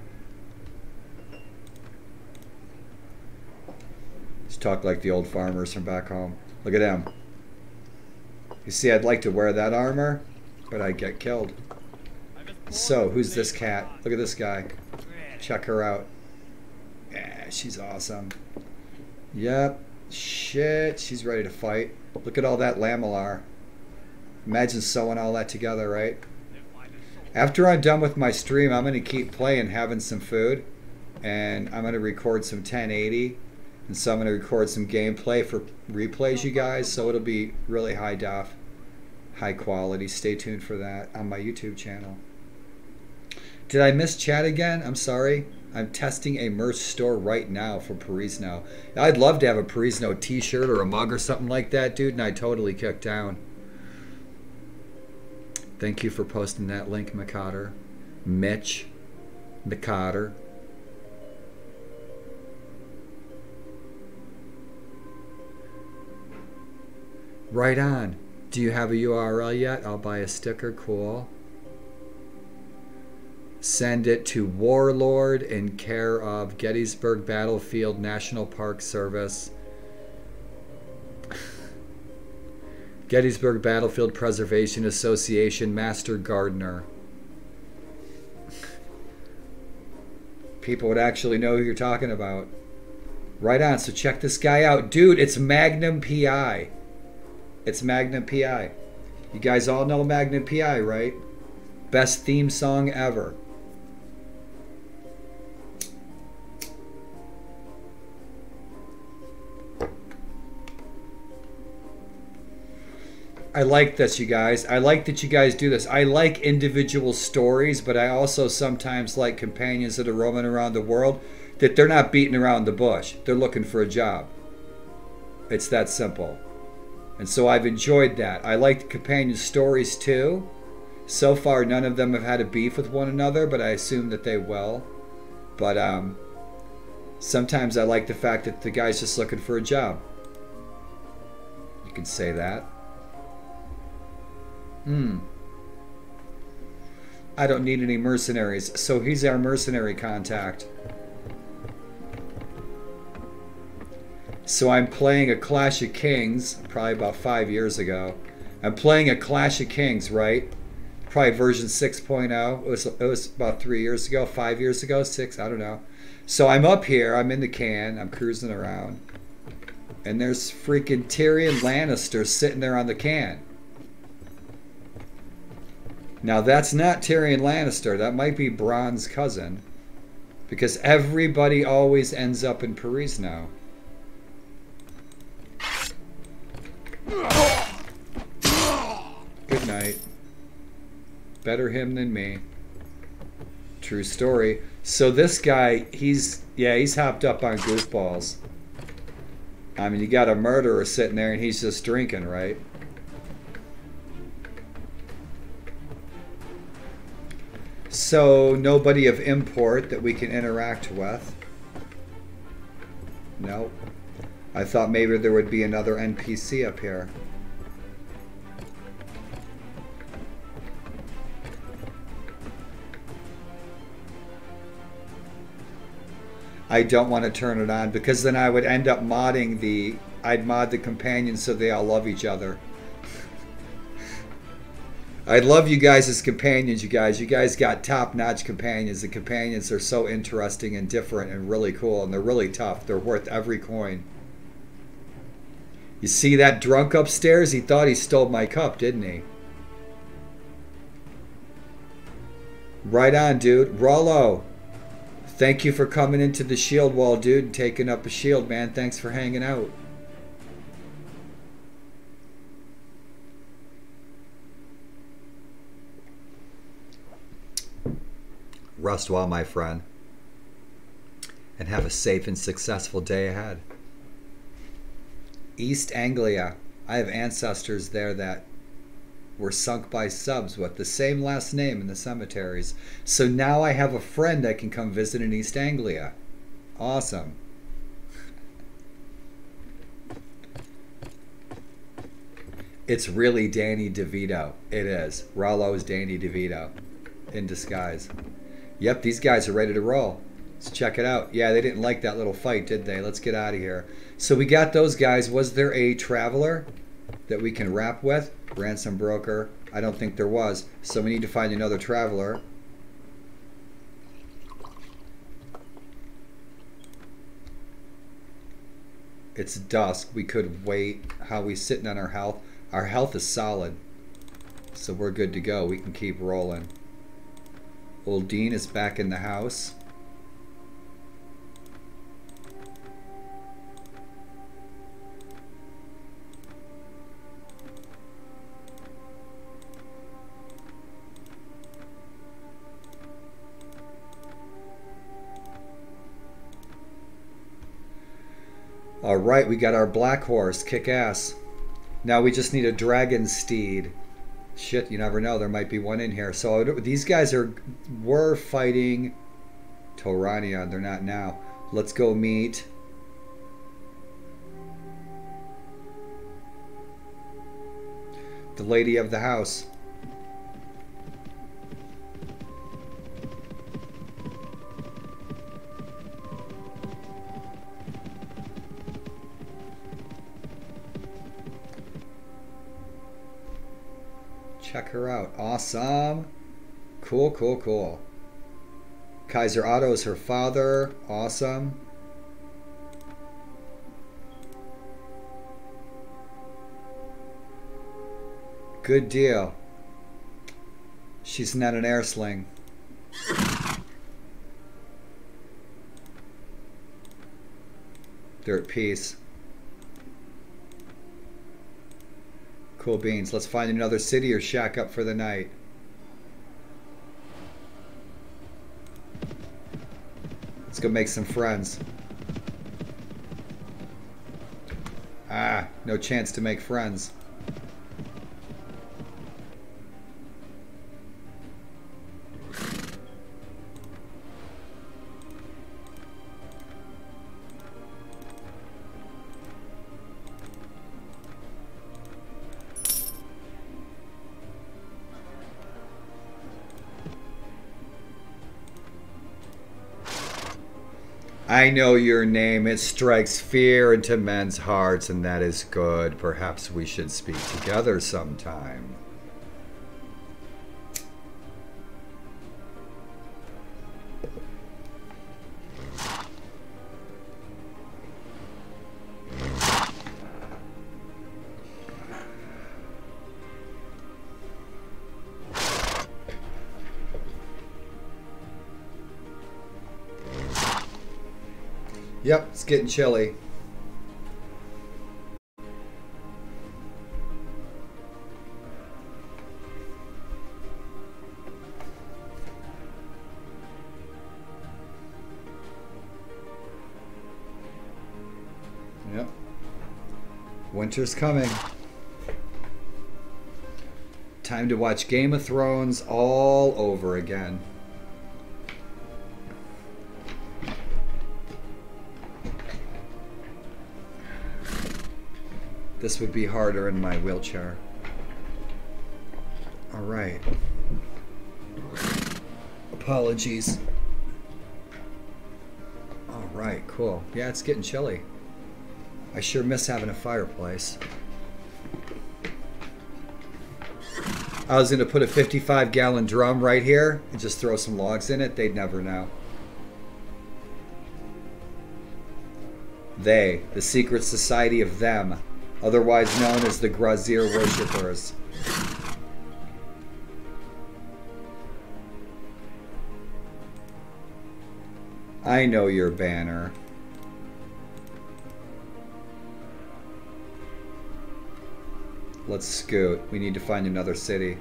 Let's talk like the old farmers from back home. Look at them. You see, I'd like to wear that armor, but I'd get killed. So, who's this cat? Look at this guy. Check her out. Yeah, she's awesome. Yep. Shit, she's ready to fight. Look at all that lamellar. Imagine sewing all that together, right? After I'm done with my stream, I'm going to keep playing, having some food. And I'm going to record some 1080. And so I'm going to record some gameplay for replays, you guys. So it'll be really high def, high quality. Stay tuned for that on my YouTube channel. Did I miss chat again? I'm sorry. I'm testing a merch store right now for Perisno. I'd love to have a Perisno t-shirt or a mug or something like that, dude, and I totally kicked down. Thank you for posting that link, McCotter. Mitch McCotter. Right on. Do you have a URL yet? I'll buy a sticker. Cool. Send it to Warlord in care of Gettysburg Battlefield National Park Service. Gettysburg Battlefield Preservation Association, Master Gardener. People would actually know who you're talking about. Right on. So check this guy out. Dude, it's Magnum PI. It's Magnum PI. You guys all know Magnum PI, right? Best theme song ever. I like this, you guys. I like that you guys do this. I like individual stories, but I also sometimes like companions that are roaming around the world, that they're not beating around the bush. They're looking for a job. It's that simple. And so I've enjoyed that. I like the companion stories too. So far, none of them have had a beef with one another, but I assume that they will. But sometimes I like the fact that the guy's just looking for a job. You can say that. I don't need any mercenaries, so he's our mercenary contact. So I'm playing a Clash of Kings, probably about 5 years ago. I'm playing a Clash of Kings, right? Probably version 6.0. It was about 3 years ago, 5 years ago, 6, I don't know. So I'm up here, I'm in the can, I'm cruising around. And there's freaking Tyrion Lannister sitting there on the can. Now that's not Tyrion Lannister, that might be Bronn's cousin. Because everybody always ends up in Perisno. Good night. Better him than me. True story. So this guy, he's hopped up on goofballs. I mean, you got a murderer sitting there and he's just drinking, right? So nobody of import that we can interact with. Nope. I thought maybe there would be another NPC up here. I don't want to turn it on because then I would end up modding I'd mod the companions so they all love each other. I love you guys as companions, you guys. You guys got top-notch companions. The companions are so interesting and different and really cool, and they're really tough. They're worth every coin. You see that drunk upstairs? He thought he stole my cup, didn't he? Right on, dude. Rollo, thank you for coming into the shield wall, dude, and taking up a shield, man. Thanks for hanging out. Rest well, my friend, and have a safe and successful day ahead. East Anglia. I have ancestors there that were sunk by subs with the same last name in the cemeteries. So now I have a friend that can come visit in East Anglia. Awesome. It's really Danny DeVito. It is. Rollo's Danny DeVito in disguise. Yep, these guys are ready to roll. Let's check it out. Yeah, they didn't like that little fight, did they? Let's get out of here. So we got those guys. Was there a traveler that we can rap with? Ransom broker. I don't think there was. So we need to find another traveler. It's dusk. We could wait. How we sitting on our health? Our health is solid. So we're good to go. We can keep rolling. Old Dean is back in the house. All right, we got our black horse, kick ass. Now we just need a dragon steed. Shit, you never know, there might be one in here. So these guys were fighting Toranion, they're not now. Let's go meet the lady of the house. Check her out. Awesome. Cool, cool, cool. Kaiser Otto is her father. Awesome. Good deal. She's not an air sling. They're at peace. Cool beans. Let's find another city or shack up for the night. Let's go make some friends. Ah, no chance to make friends. I know your name. It strikes fear into men's hearts, and that is good. Perhaps we should speak together sometime. Yep, it's getting chilly. Yep. Winter's coming. Time to watch Game of Thrones all over again. This would be harder in my wheelchair. All right. Apologies. All right, cool. Yeah, it's getting chilly. I sure miss having a fireplace. I was gonna put a 55-gallon drum right here and just throw some logs in it. They'd never know. They, the secret society of them, otherwise known as the Grazir worshippers. I know your banner. Let's scoot. We need to find another city.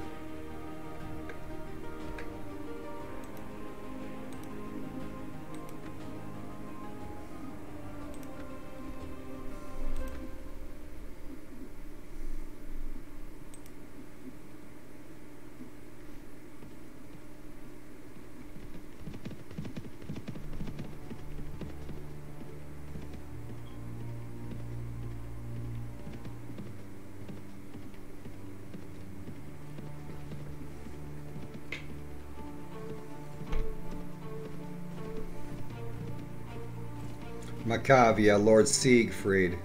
Macavia, Lord Siegfried.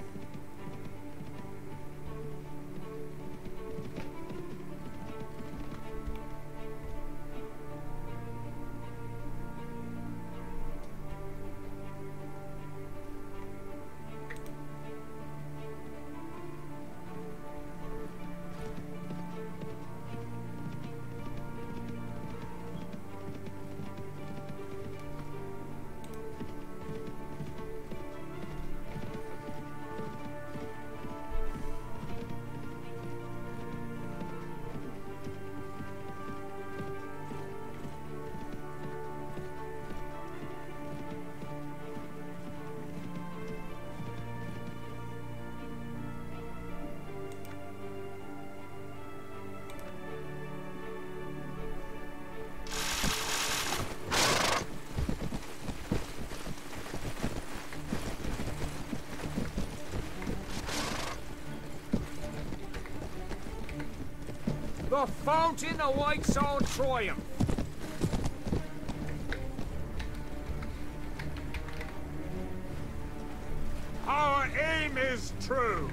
The fountain awaits our triumph. Our aim is true.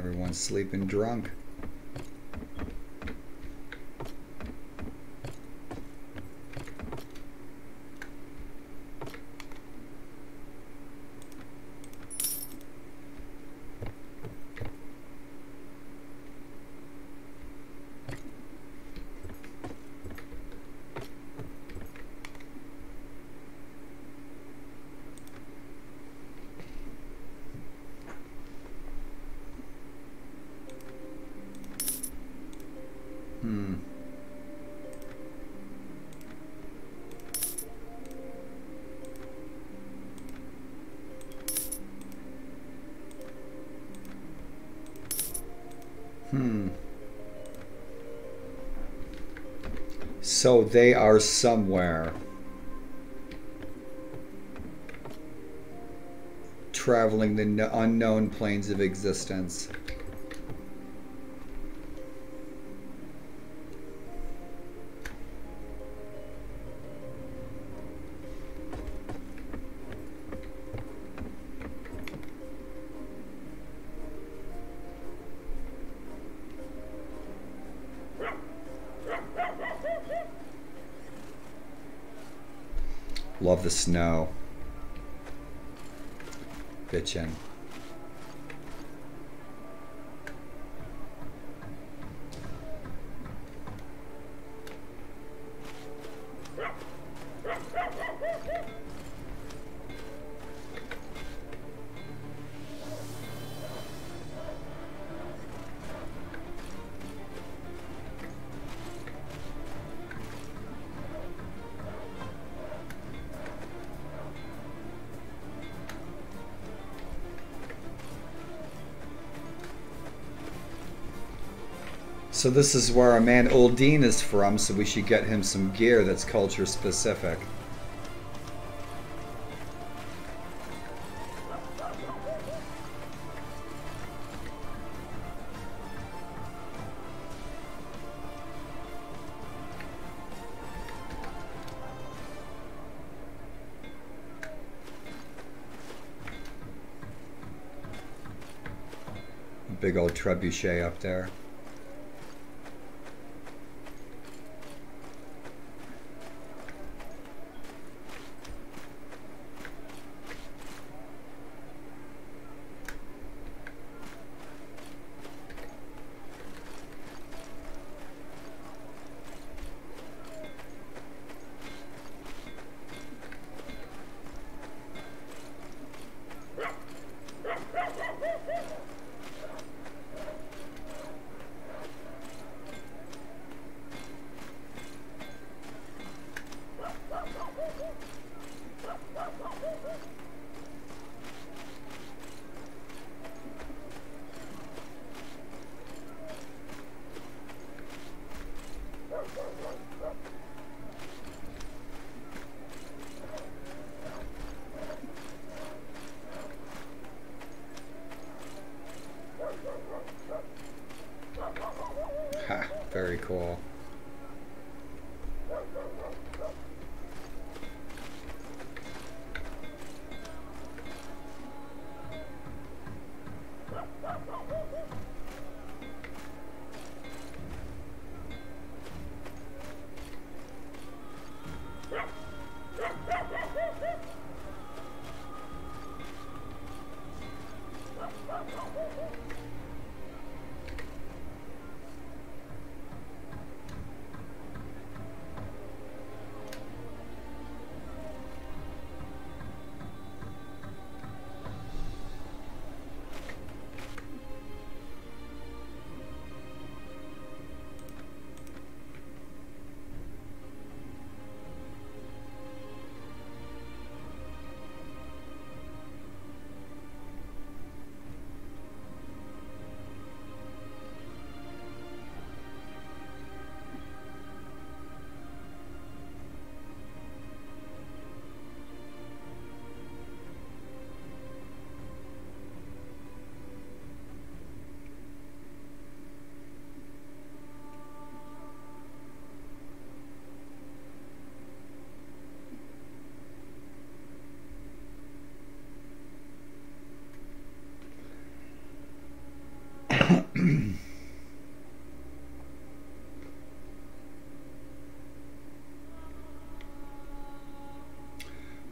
Everyone's sleeping drunk. So they are somewhere. Traveling the unknown planes of existence. Love the snow. Bitchin'. So this is where our man Uldeen is from, so we should get him some gear that's culture specific. Big old trebuchet up there. Ha, very cool.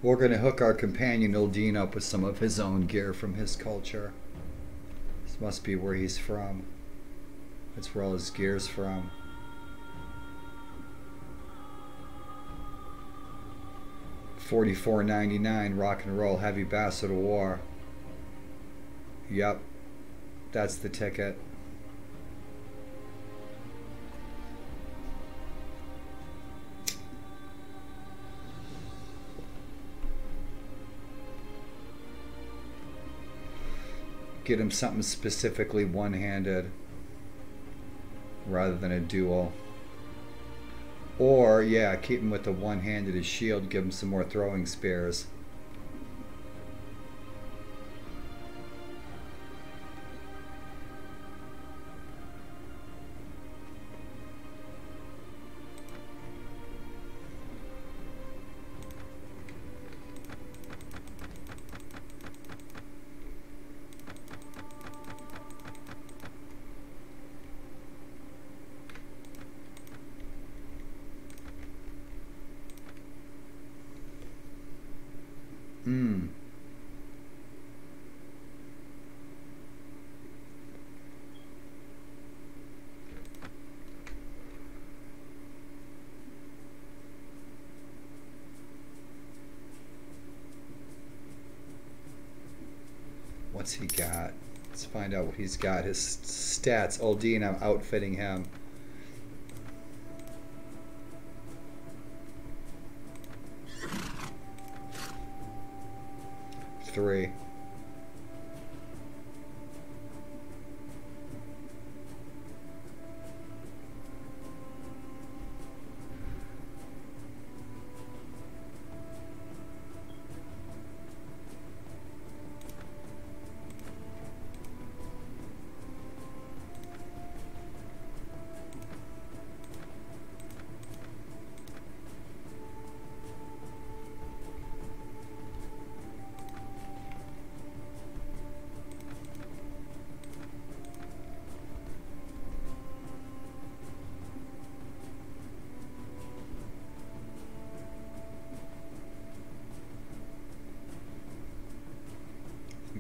We're going to hook our companion Uldeen up with some of his own gear from his culture. This must be where he's from. That's where all his gear's from. $44.99 rock and roll heavy Bastard of War. Yep, that's the ticket. Get him something specifically one-handed rather than a dual. Or, yeah, keep him with the one-handed as shield, give him some more throwing spears. What's he got? Let's find out what he's got. His stats. Old Dean, I'm outfitting him. Three.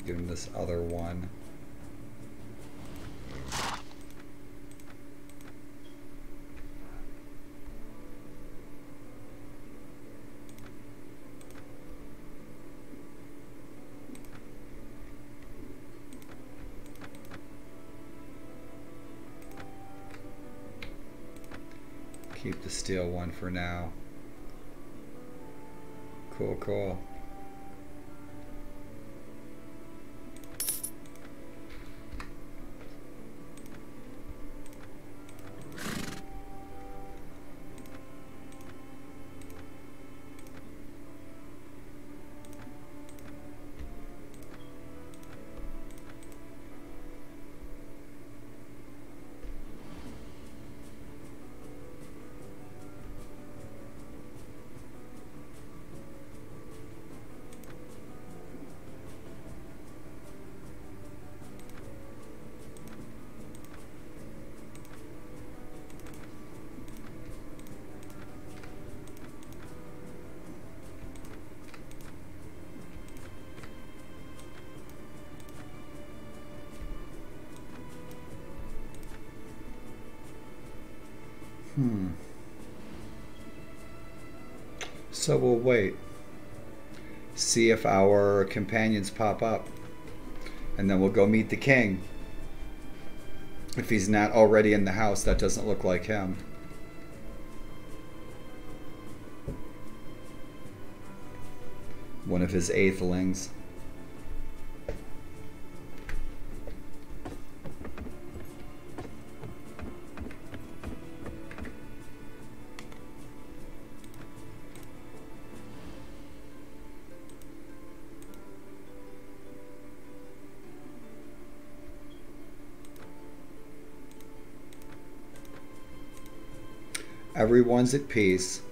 Give him this other one. Keep the steel one for now. Cool, cool. So we'll wait. See if our companions pop up. And then we'll go meet the king. If he's not already in the house, that doesn't look like him. One of his eighthlings. Everyone's at peace.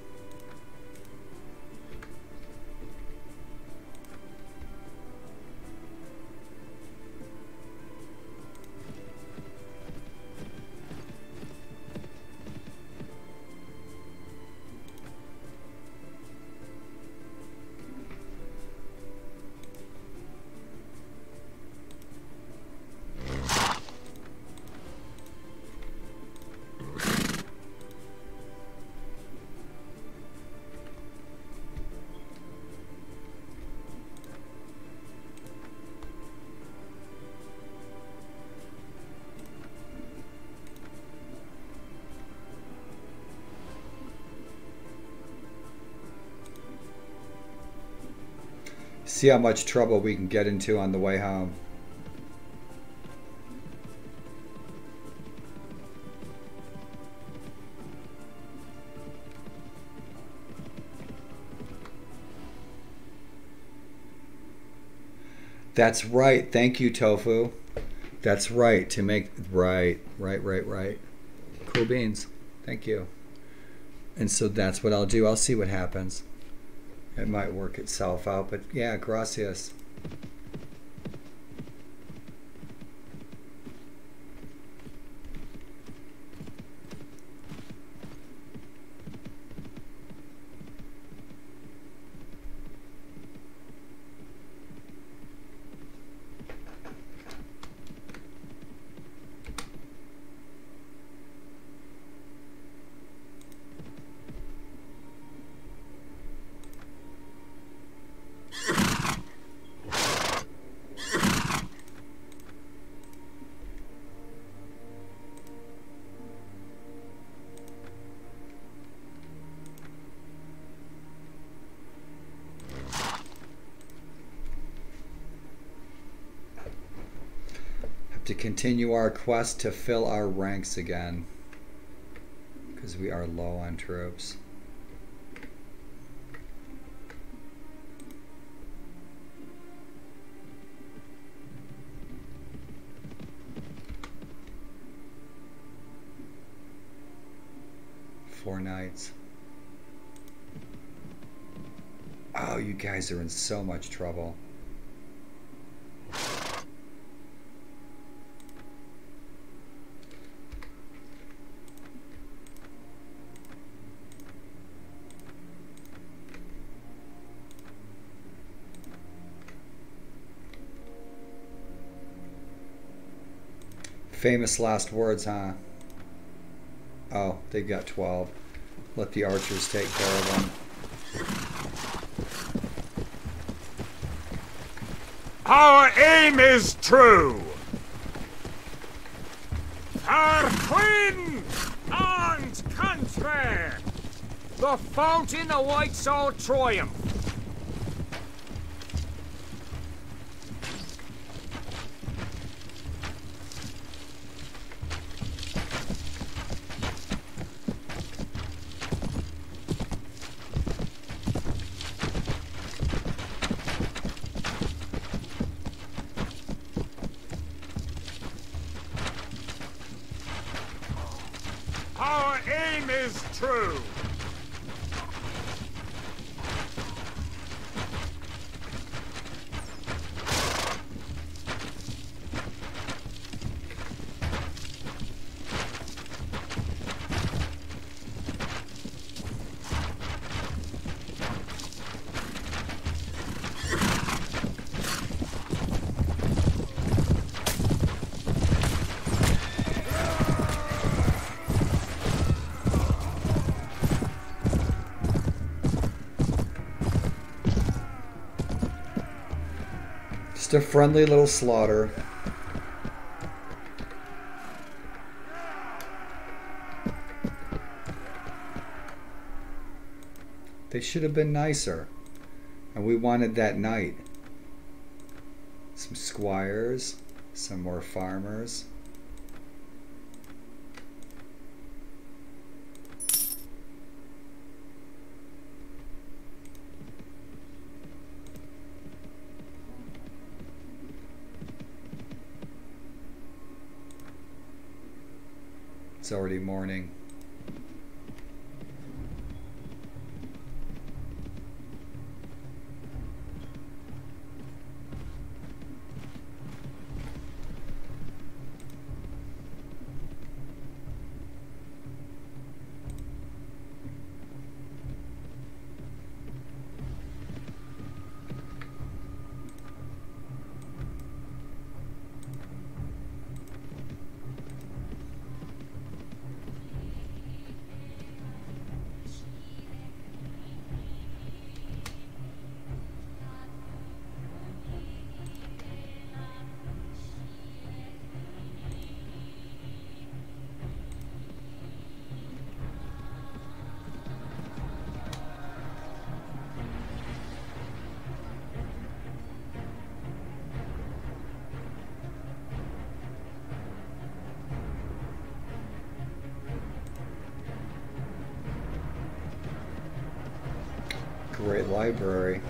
See how much trouble we can get into on the way home. That's right. Thank you, Tofu. That's right. To make right. Cool beans. Thank you. And so that's what I'll do. I'll see what happens. It might work itself out, but yeah, gracias. to continue our quest to fill our ranks again, because we are low on troops. Four knights. Oh, you guys are in so much trouble. Famous last words, huh? Oh, they got 12. Let the archers take care of them. Our aim is true. Our queen and country. The fountain awaits our triumph. Our aim is true. Just a friendly little slaughter. They should have been nicer. And we wanted that knight. Some squires, some more farmers. It's already morning. Great library.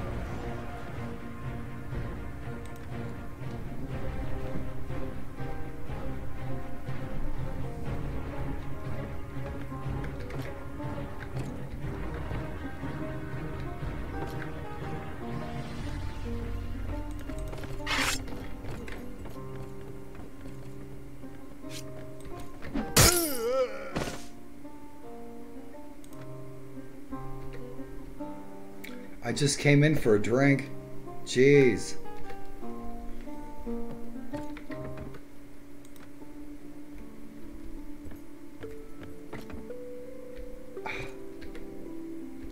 I just came in for a drink. Jeez.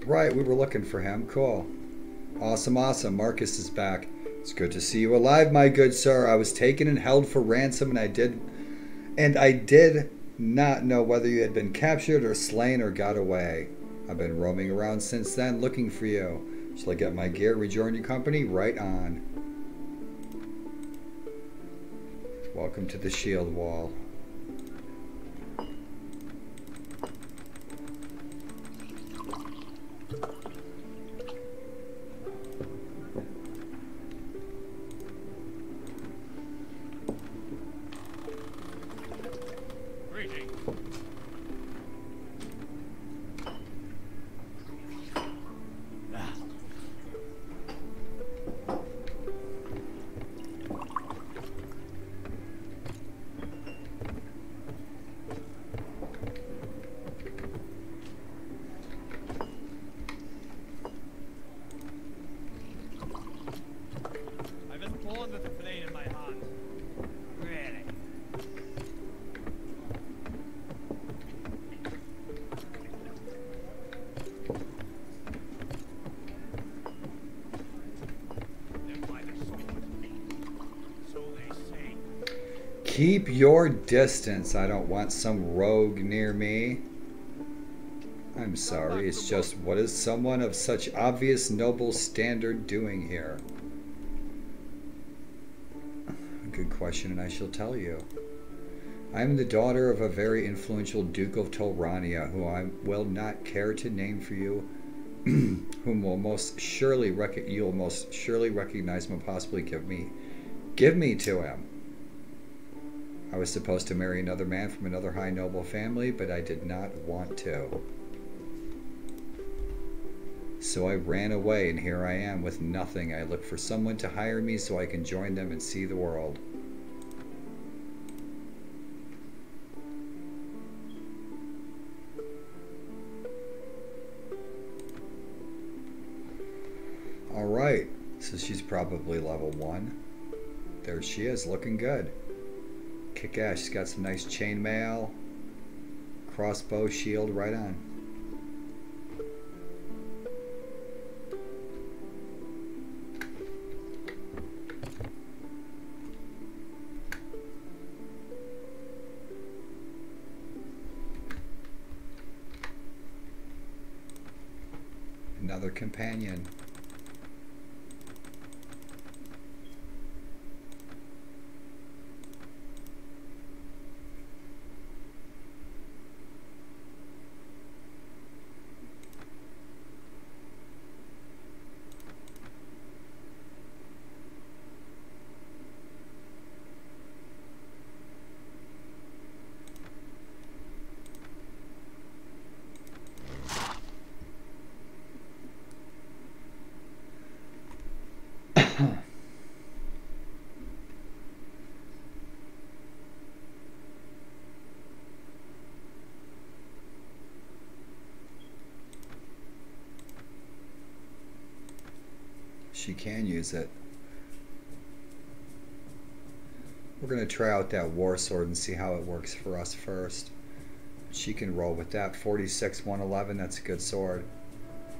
Right, we were looking for him. Cool. Awesome, awesome. Marcus is back. It's good to see you alive, my good sir. I was taken and held for ransom, and I did not know whether you had been captured or slain or got away. I've been roaming around since then looking for you. Shall I get my gear, rejoin your company? Right on. Welcome to the shield wall. Keep your distance. I don't want some rogue near me. I'm sorry, it's just, what is someone of such obvious noble standard doing here? Good question, and I shall tell you. I am the daughter of a very influential Duke of Tolrania, who I will not care to name for you, whom will most surely you'll most surely recognize and will possibly give me to him. I was supposed to marry another man from another high noble family, but I did not want to. So I ran away, and here I am with nothing. I look for someone to hire me so I can join them and see the world. Alright, so she's probably level 1. There she is, looking good. Kick-ass, she's got some nice chainmail, crossbow, shield, right on. Another companion. She can use it. We're going to try out that war sword and see how it works for us first. She can roll with that. 46, 111, that's a good sword.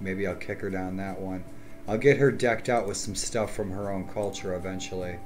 Maybe I'll kick her down that one. I'll get her decked out with some stuff from her own culture eventually.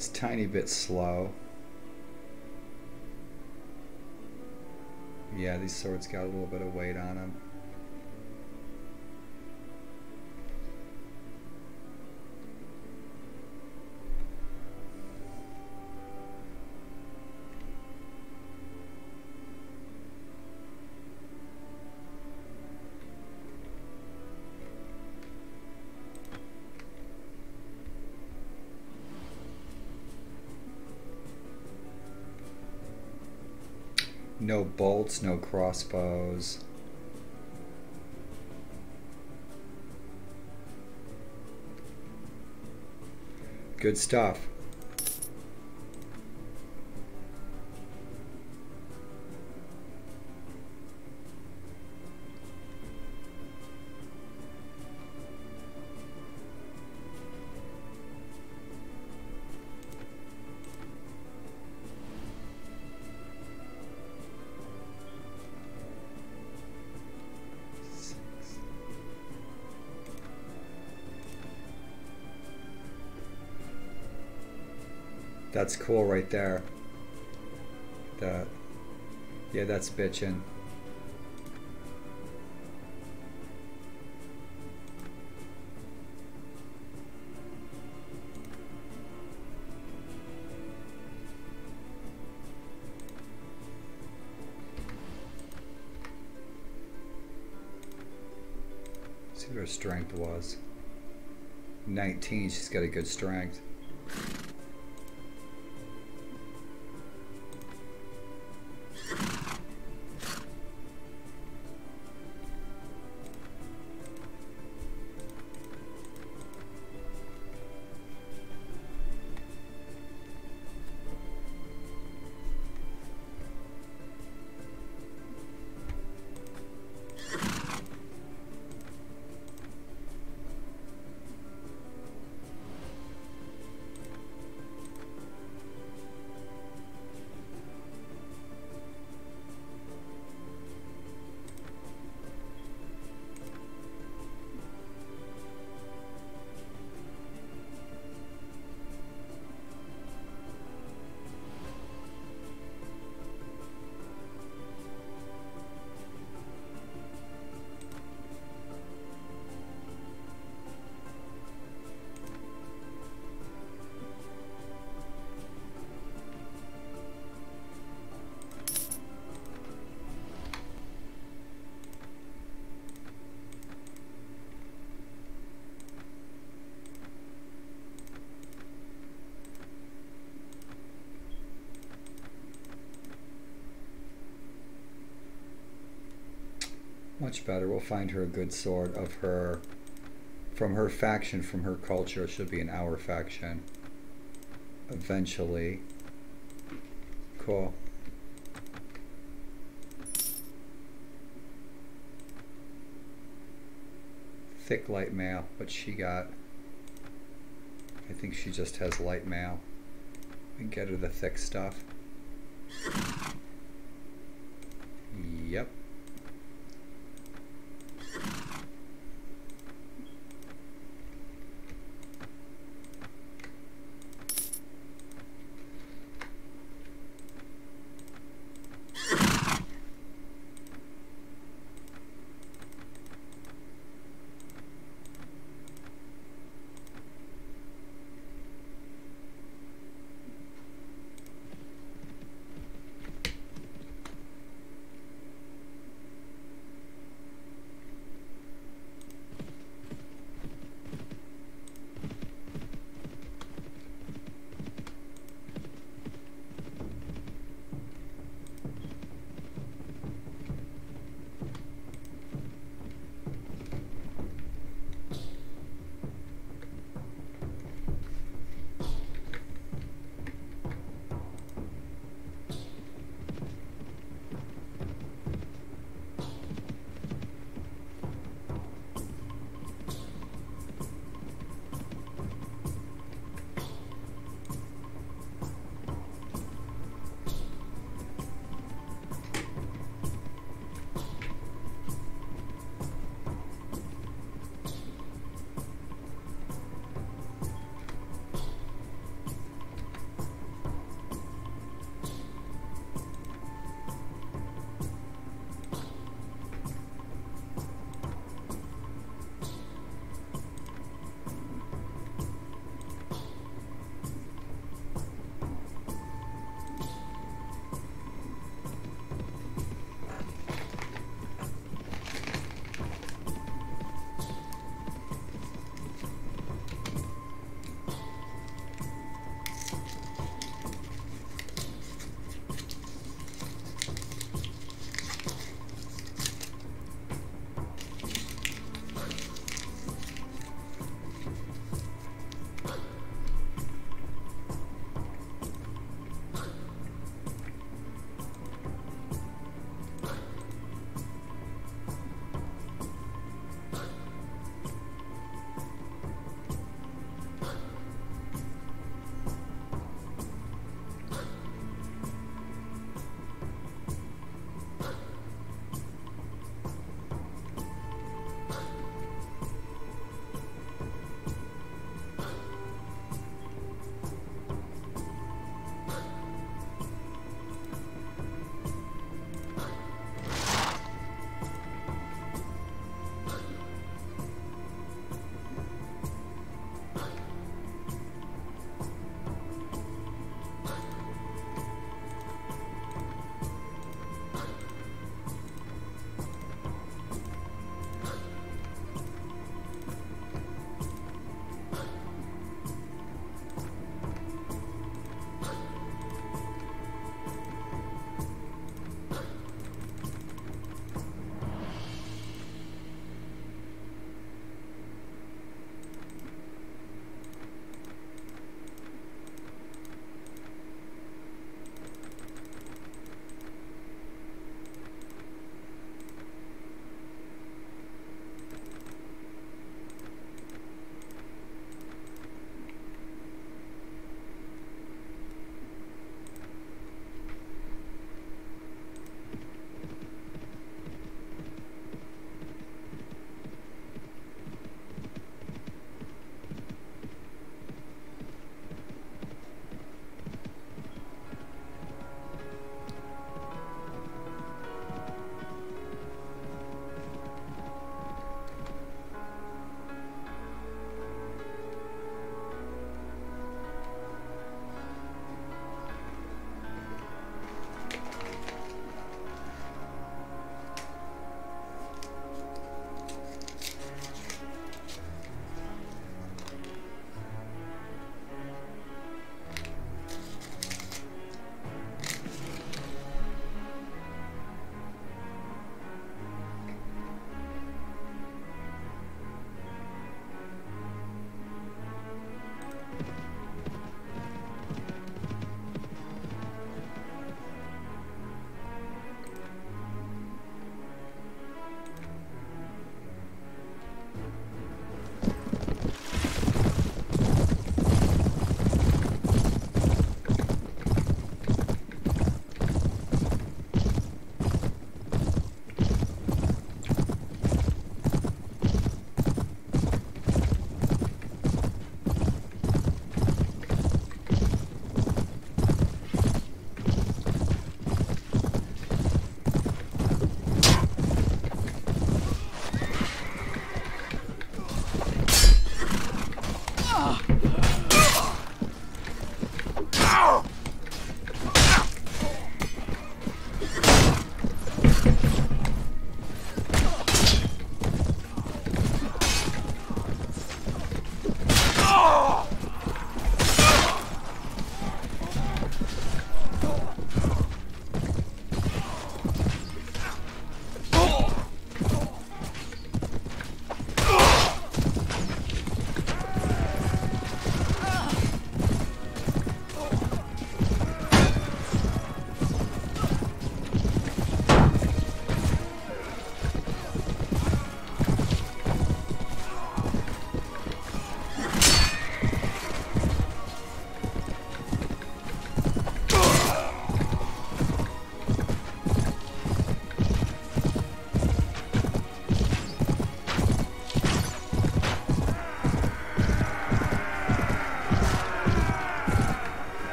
It's a tiny bit slow. Yeah, these swords got a little bit of weight on them. No bolts, no crossbows. Good stuff. That's cool right there. Yeah, that's bitchin'. See what her strength was. 19, she's got a good strength. Much better. We'll find her a good sword of her, from her faction, from her culture. It should be in our faction eventually. Cool. Thick light mail. What she got? I think she just has light mail. We can get her the thick stuff. Yep.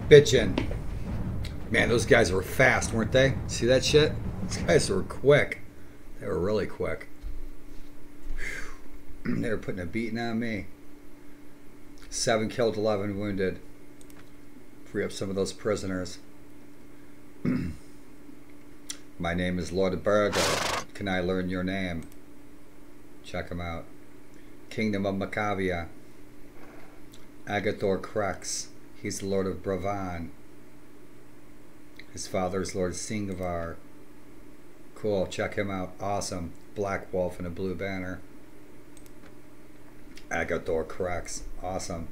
bitchin'. Man, those guys were fast, weren't they? See that shit? These guys were quick. They were really quick. They were putting a beating on me. 7 killed, 11 wounded. Free up some of those prisoners. My name is Lord Burger. Can I learn your name? Check him out. Kingdom of Macavia. Agathor Krex. He's the Lord of Bravan. His father is Lord Singavar. Cool, check him out. Awesome. Black wolf and a blue banner. Agathor Krex. Awesome.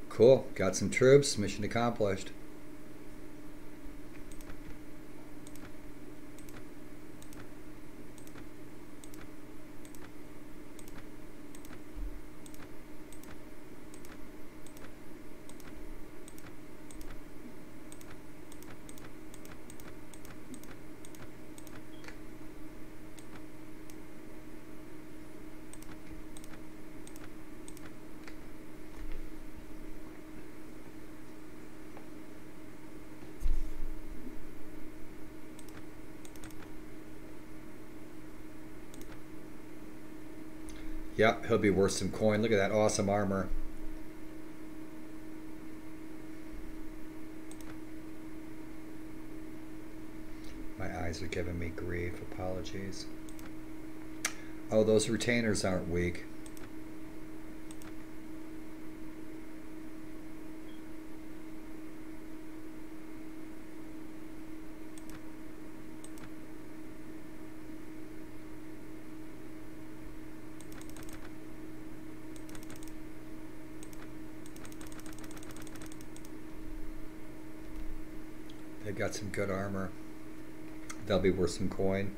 Cool. Got some troops. Mission accomplished. Yep, he'll be worth some coin. Look at that awesome armor. My eyes are giving me grief. Apologies. Oh, those retainers aren't weak. They've got some good armor. They'll be worth some coin.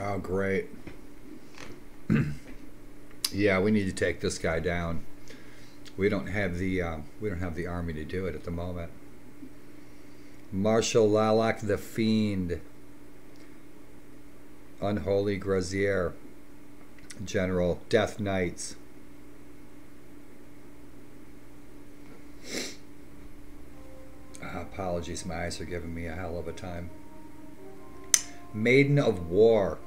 Oh, great. Yeah, we need to take this guy down. We don't have the army to do it at the moment. Marshal Lalak the Fiend. Unholy Grazier. General Death Knights. Apologies, my eyes are giving me a hell of a time. Maiden of War.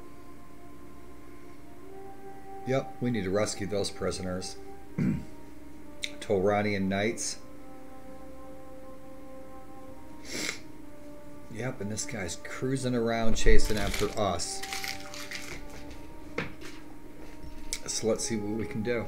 Yep, we need to rescue those prisoners. Toranian Knights. Yep, and this guy's cruising around chasing after us. So let's see what we can do.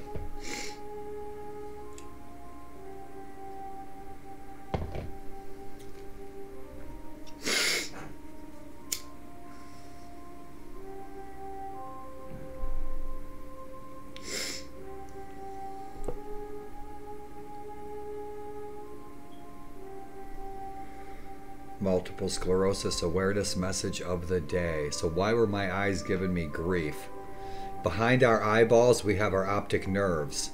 Multiple sclerosis awareness message of the day. So why were my eyes giving me grief? Behind our eyeballs we have our optic nerves.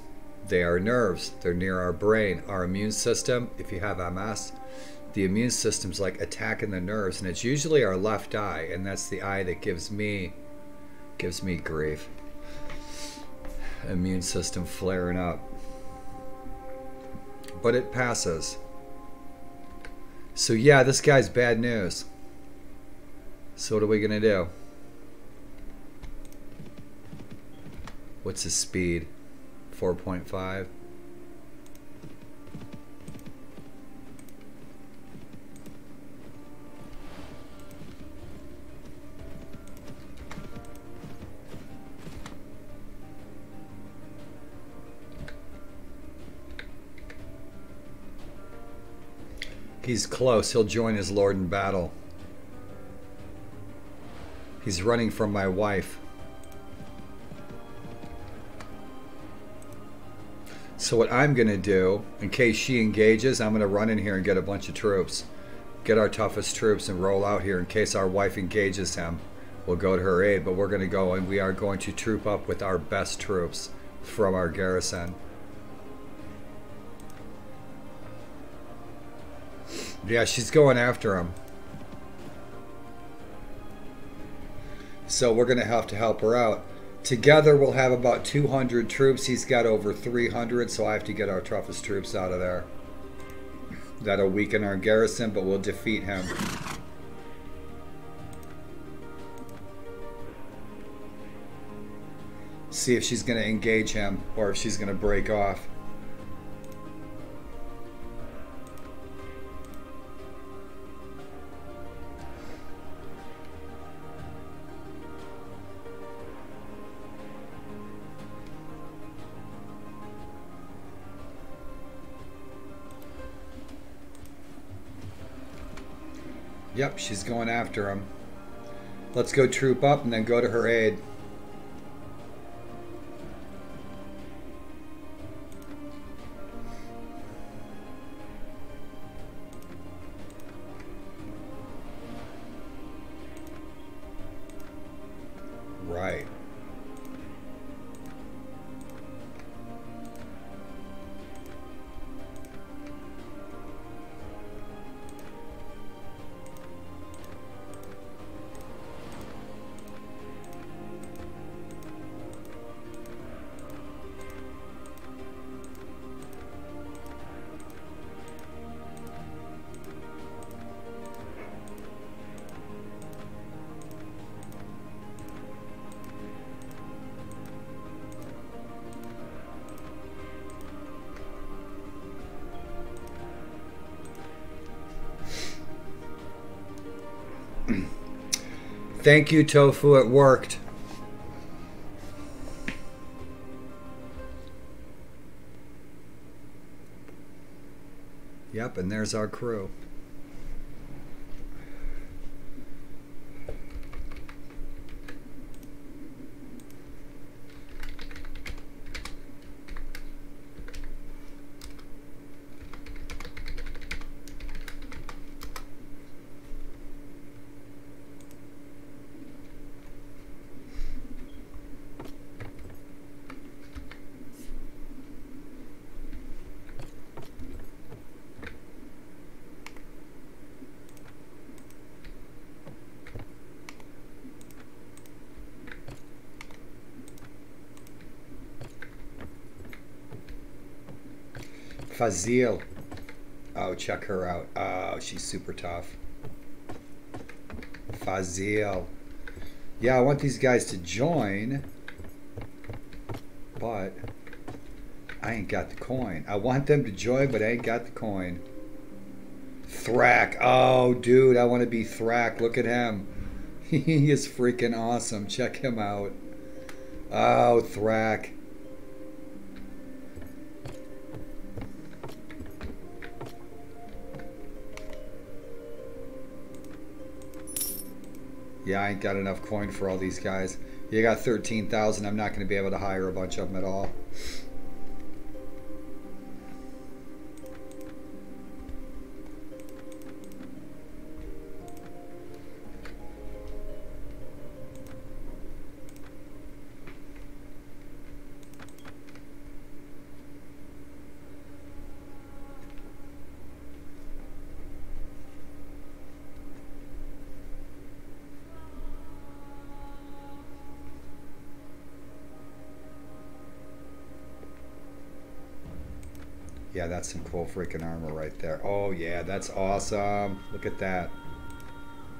They are nerves. They're near our brain. Our immune system, if you have MS, the immune system's like attacking the nerves, and it's usually our left eye, and that's the eye that gives me grief. Immune system flaring up. But it passes. So yeah, this guy's bad news. So what are we gonna do? What's his speed? 4.5. He's close. He'll join his lord in battle. He's running from my wife. So what I'm going to do, in case she engages, I'm going to run in here and get a bunch of troops. Get our toughest troops and roll out here in case our wife engages him. We'll go to her aid, but we're going to go and we are going to troop up with our best troops from our garrison. Yeah, she's going after him. So we're going to have to help her out. Together we'll have about 200 troops. He's got over 300, so I have to get our toughest troops out of there. That'll weaken our garrison, but we'll defeat him. See if she's going to engage him or if she's going to break off. Yep, she's going after him. Let's go troop up and then go to her aid. Right. Thank you, Tofu. It worked. Yep, and there's our crew. Fazil. Oh, check her out. Oh, she's super tough. Fazil. Yeah, I want these guys to join, but I ain't got the coin. I want them to join, but I ain't got the coin. Thrak. Oh, dude, I want to be Thrak. Look at him. He is freaking awesome. Check him out. Oh, Thrak. Yeah, I ain't got enough coin for all these guys. You got 13,000. I'm not going to be able to hire a bunch of them at all. Yeah, that's some cool freaking armor right there. Oh yeah, that's awesome. Look at that.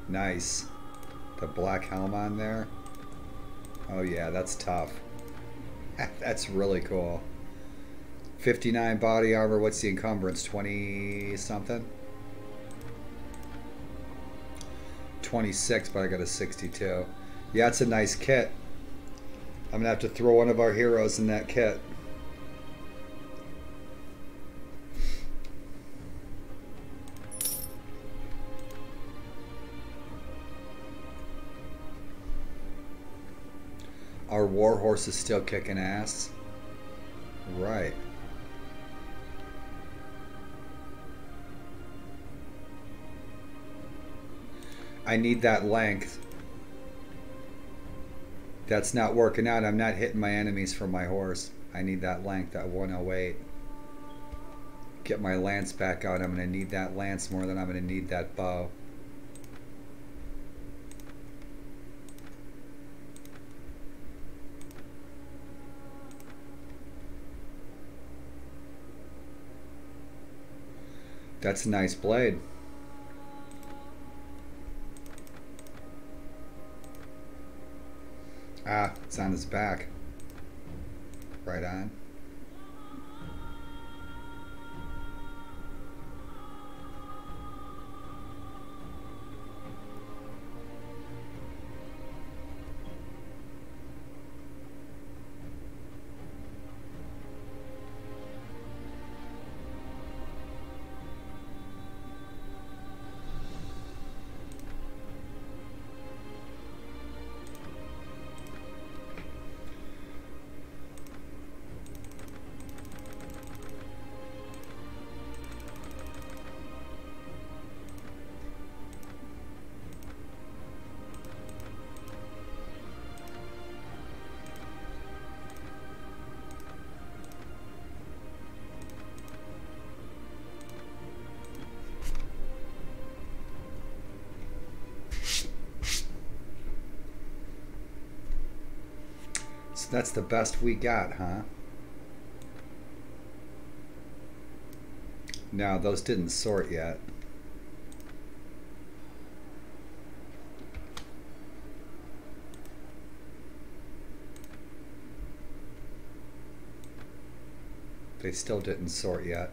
Nice. The black helm on there. Oh yeah, that's tough. That's really cool. 59 body armor. What's the encumbrance? 20 something? 26, but I got a 62. Yeah, it's a nice kit. I'm gonna have to throw one of our heroes in that kit. Our warhorse is still kicking ass. Right. I need that length. That's not working out. I'm not hitting my enemies from my horse. I need that length, that 108. Get my lance back out. I'm going to need that lance more than I'm going to need that bow. That's a nice blade. Ah, it's on his back. Right on. That's the best we got, huh? No, those didn't sort yet. They still didn't sort yet.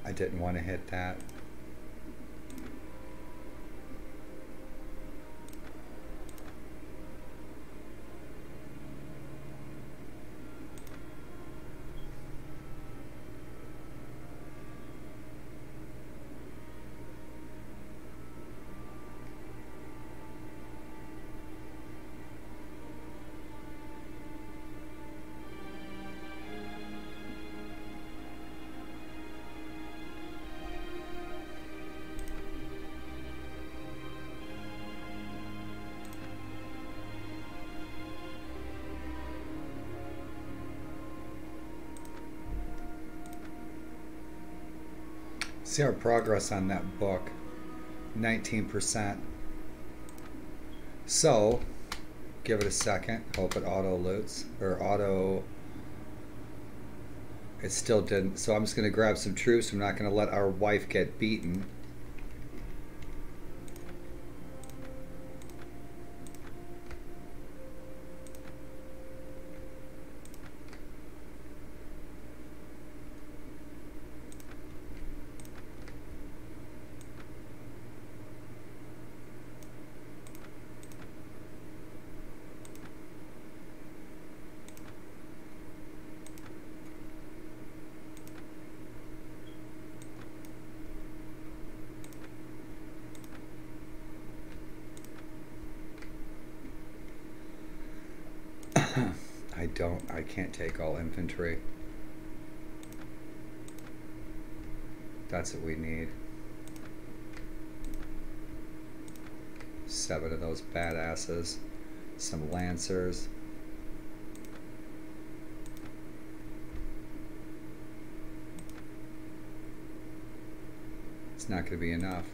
I didn't want to hit that. See our progress on that book, 19%. So, give it a second, hope it auto loots, or auto, it still didn't. So I'm just going to grab some troops. I'm not going to let our wife get beaten. I can't take all infantry. That's what we need. 7 of those badasses. Some lancers. It's not going to be enough.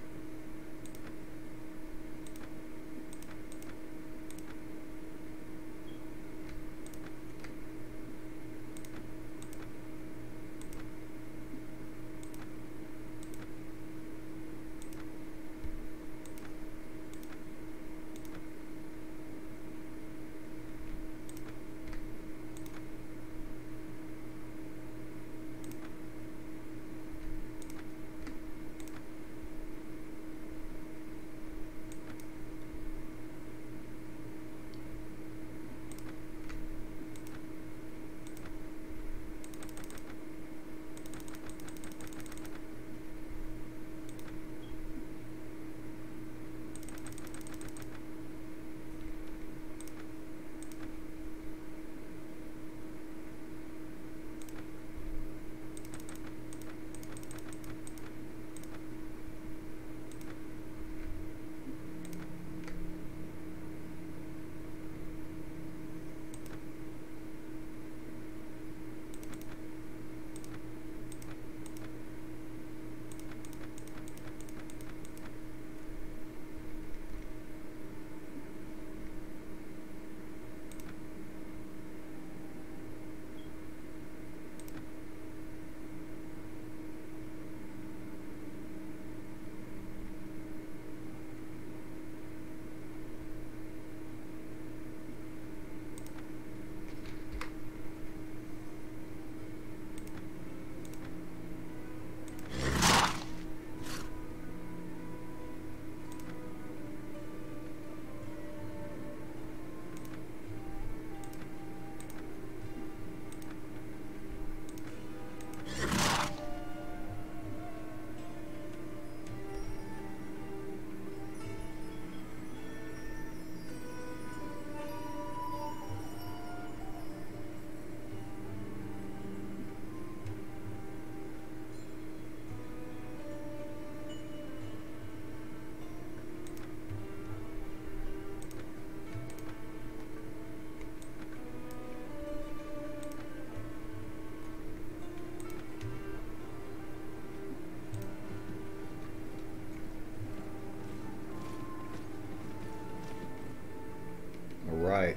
Right.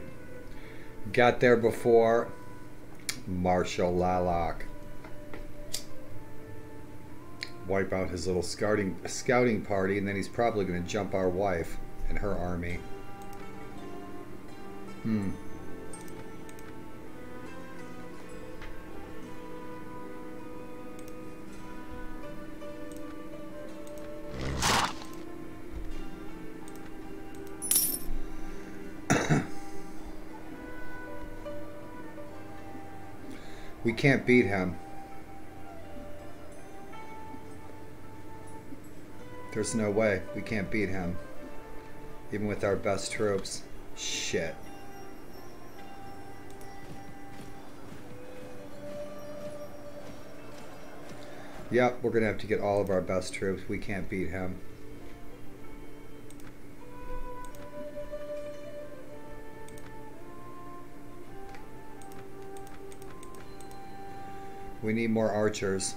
Got there before Marshal Lalok. Wipe out his little scouting party, and then he's probably going to jump our wife and her army. We can't beat him. There's no way. We can't beat him. Even with our best troops. Shit. Yep, we're gonna have to get all of our best troops. We can't beat him. We need more archers.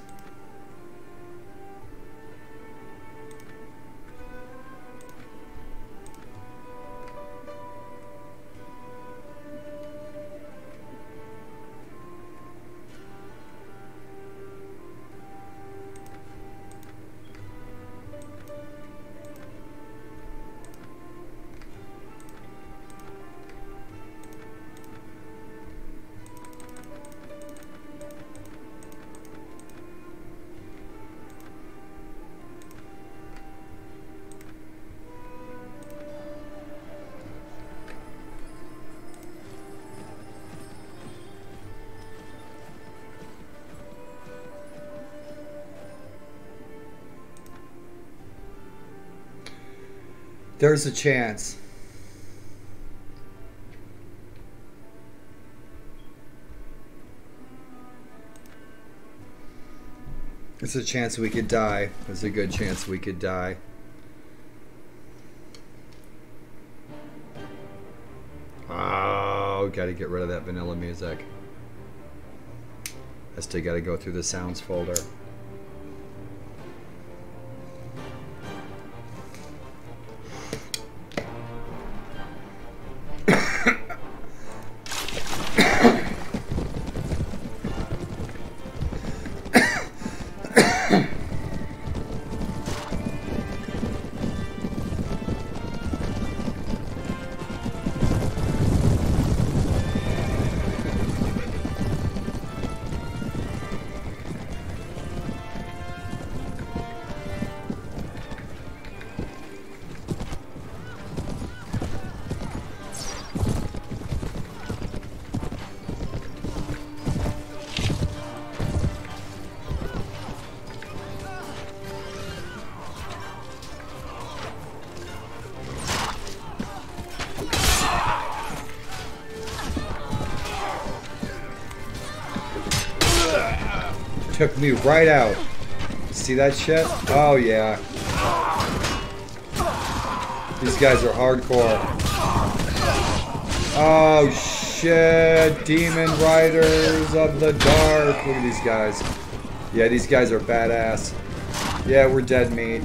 There's a chance. There's a chance we could die. There's a good chance we could die. Oh, gotta get rid of that vanilla music. I still gotta go through the sounds folder. Took me right out. See that shit? Oh yeah. These guys are hardcore. Oh shit. Demon Riders of the Dark. Look at these guys. Yeah, these guys are badass. Yeah, we're dead meat.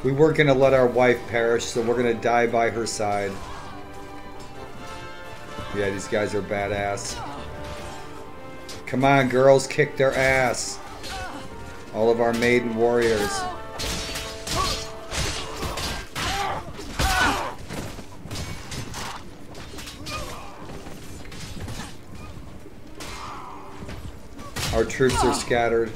We weren't going to let our wife perish, so we're going to die by her side. Yeah, these guys are badass. Come on, girls, kick their ass. All of our maiden warriors. Our troops are scattered.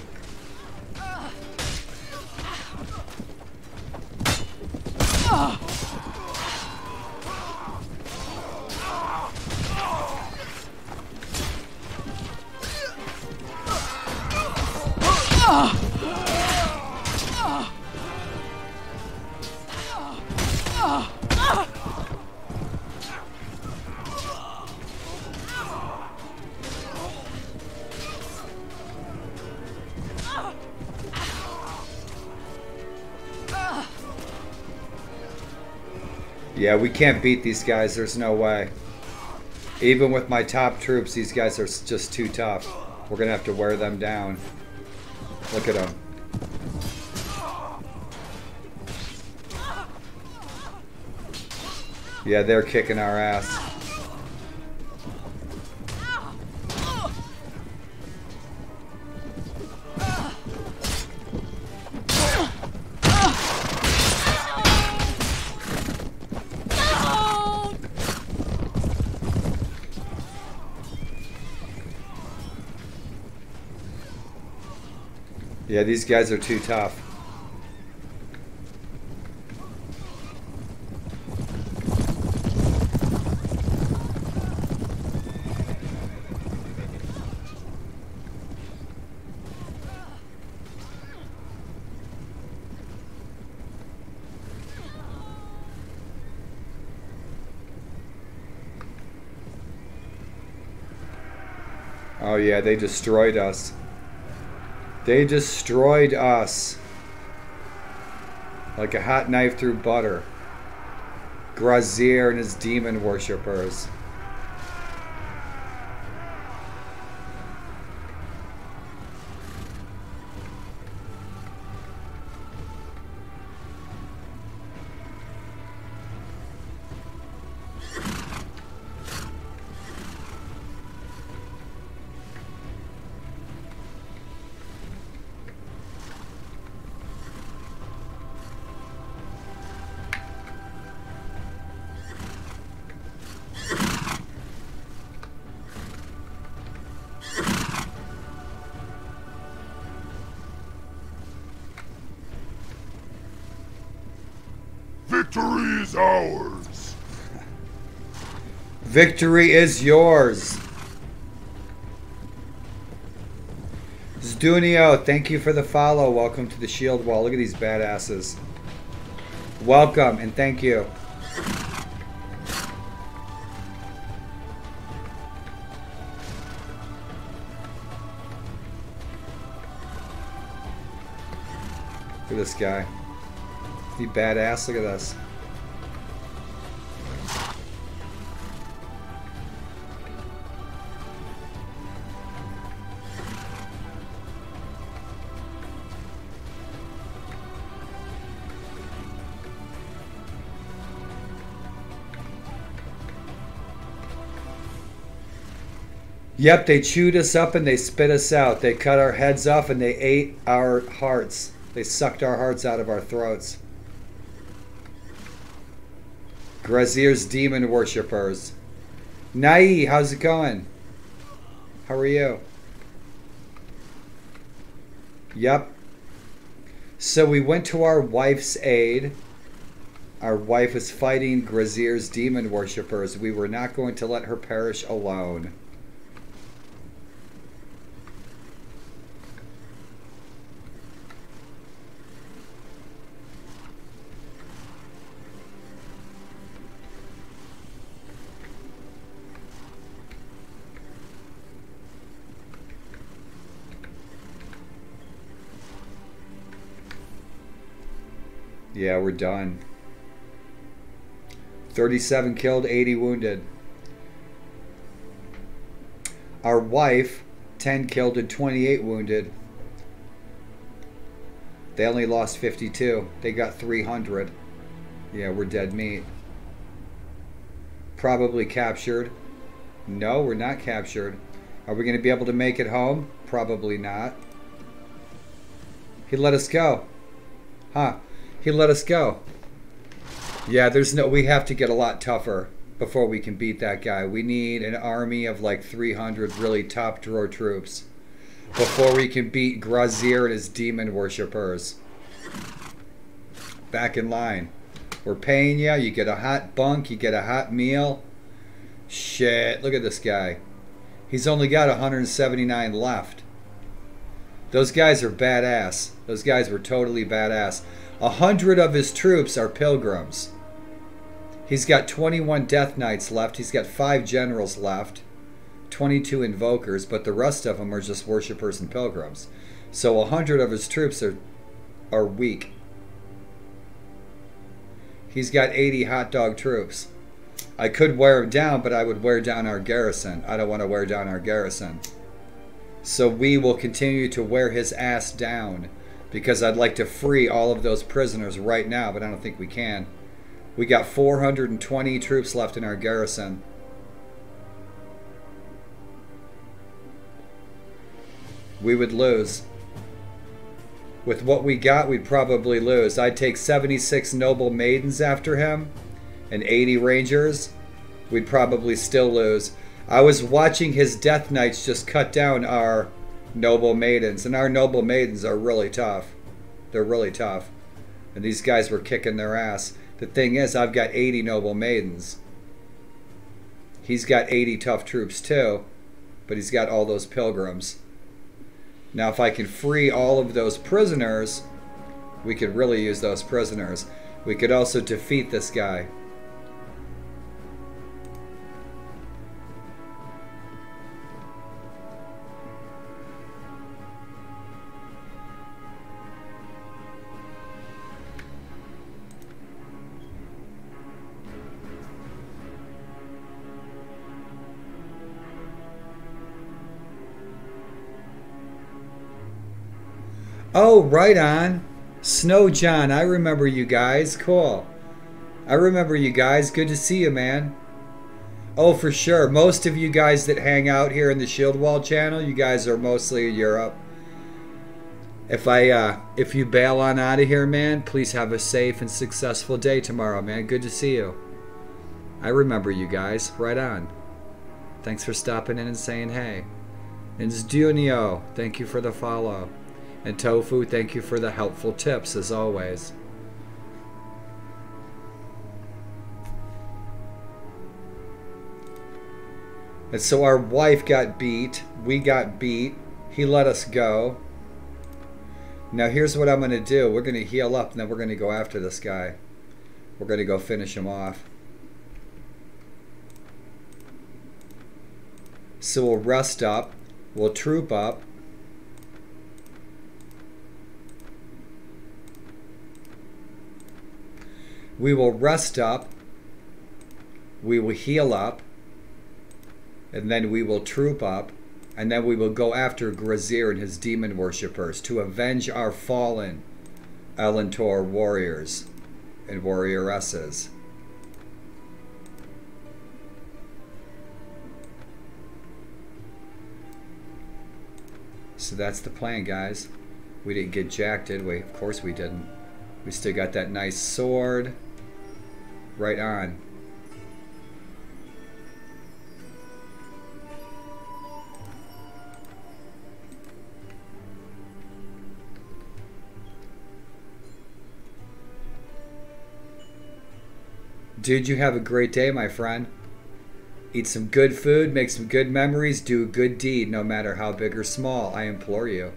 Yeah, we can't beat these guys. There's no way. Even with my top troops, these guys are just too tough. We're going to have to wear them down. Look at them. Yeah, they're kicking our ass. Yeah, these guys are too tough. Oh yeah, they destroyed us. They destroyed us. Like a hot knife through butter. Grazier and his demon worshippers. Victory is ours! Victory is yours! Zdunio, thank you for the follow. Welcome to the shield wall. Look at these badasses. Welcome and thank you. Look at this guy. Is he badass? Look at this. Yep, they chewed us up and they spit us out. They cut our heads off and they ate our hearts. They sucked our hearts out of our throats. Grazier's demon worshippers. Nai, how's it going? How are you? Yep. So we went to our wife's aid. Our wife is fighting Grazier's demon worshippers. We were not going to let her perish alone. Yeah, we're done. 37 killed, 80 wounded. Our wife, 10 killed and 28 wounded. They only lost 52. They got 300. Yeah, we're dead meat. Probably captured. No, we're not captured. Are we going to be able to make it home? Probably not. He let us go. Huh. He let us go. Yeah, we have to get a lot tougher before we can beat that guy. We need an army of like 300 really top drawer troops before we can beat Grazier and his demon worshippers. Back in line. We're paying you. You get a hot bunk. You get a hot meal. Shit, look at this guy. He's only got 179 left. Those guys are badass. Those guys were totally badass. 100 of his troops are pilgrims. He's got 21 death knights left. He's got 5 generals left. 22 invokers, but the rest of them are just worshippers and pilgrims. So 100 of his troops are weak. He's got 80 hot dog troops. I could wear him down, but I would wear down our garrison. I don't want to wear down our garrison. So we will continue to wear his ass down. Because I'd like to free all of those prisoners right now, but I don't think we can. We got 420 troops left in our garrison. We would lose. With what we got, we'd probably lose. I'd take 76 noble maidens after him and 80 rangers. We'd probably still lose. I was watching his death knights just cut down our noble maidens, and our noble maidens are really tough. They're really tough. And these guys were kicking their ass. The thing is, I've got 80 noble maidens. He's got 80 tough troops too, but he's got all those pilgrims. Now if I can free all of those prisoners, we could really use those prisoners. We could also defeat this guy. Oh, right on. Snow John, I remember you guys. Cool. I remember you guys. Good to see you, man. Oh, for sure. Most of you guys that hang out here in the Shield Wall channel, you guys are mostly in Europe. If you bail on out of here, man, please have a safe and successful day tomorrow, man. Good to see you. I remember you guys. Right on. Thanks for stopping in and saying hey. And Zdunio, thank you for the follow. And Tofu, thank you for the helpful tips, as always. And so our wife got beat. We got beat. He let us go. Now here's what I'm going to do. We're going to heal up, and then we're going to go after this guy. We're going to go finish him off. So we'll rest up. We'll troop up. We will rest up. We will heal up. And then we will troop up. And then we will go after Grazir and his demon worshippers to avenge our fallen Elantor warriors and warrioresses. So that's the plan, guys. We didn't get jacked, did we? Of course we didn't. We still got that nice sword. Right on. Dude, you have a great day, my friend. Eat some good food, make some good memories, do a good deed, no matter how big or small, I implore you.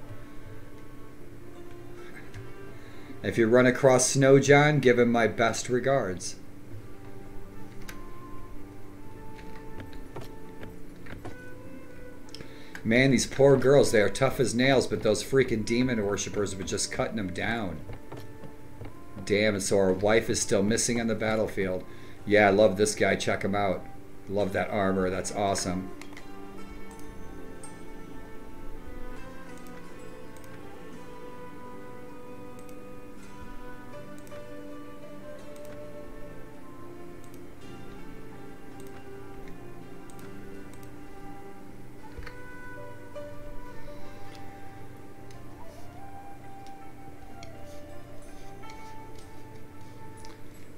If you run across Snow John, give him my best regards. Man, these poor girls, they are tough as nails, but those freaking demon worshippers were just cutting them down. Damn, and so our wife is still missing on the battlefield. Yeah, I love this guy. Check him out. Love that armor. That's awesome.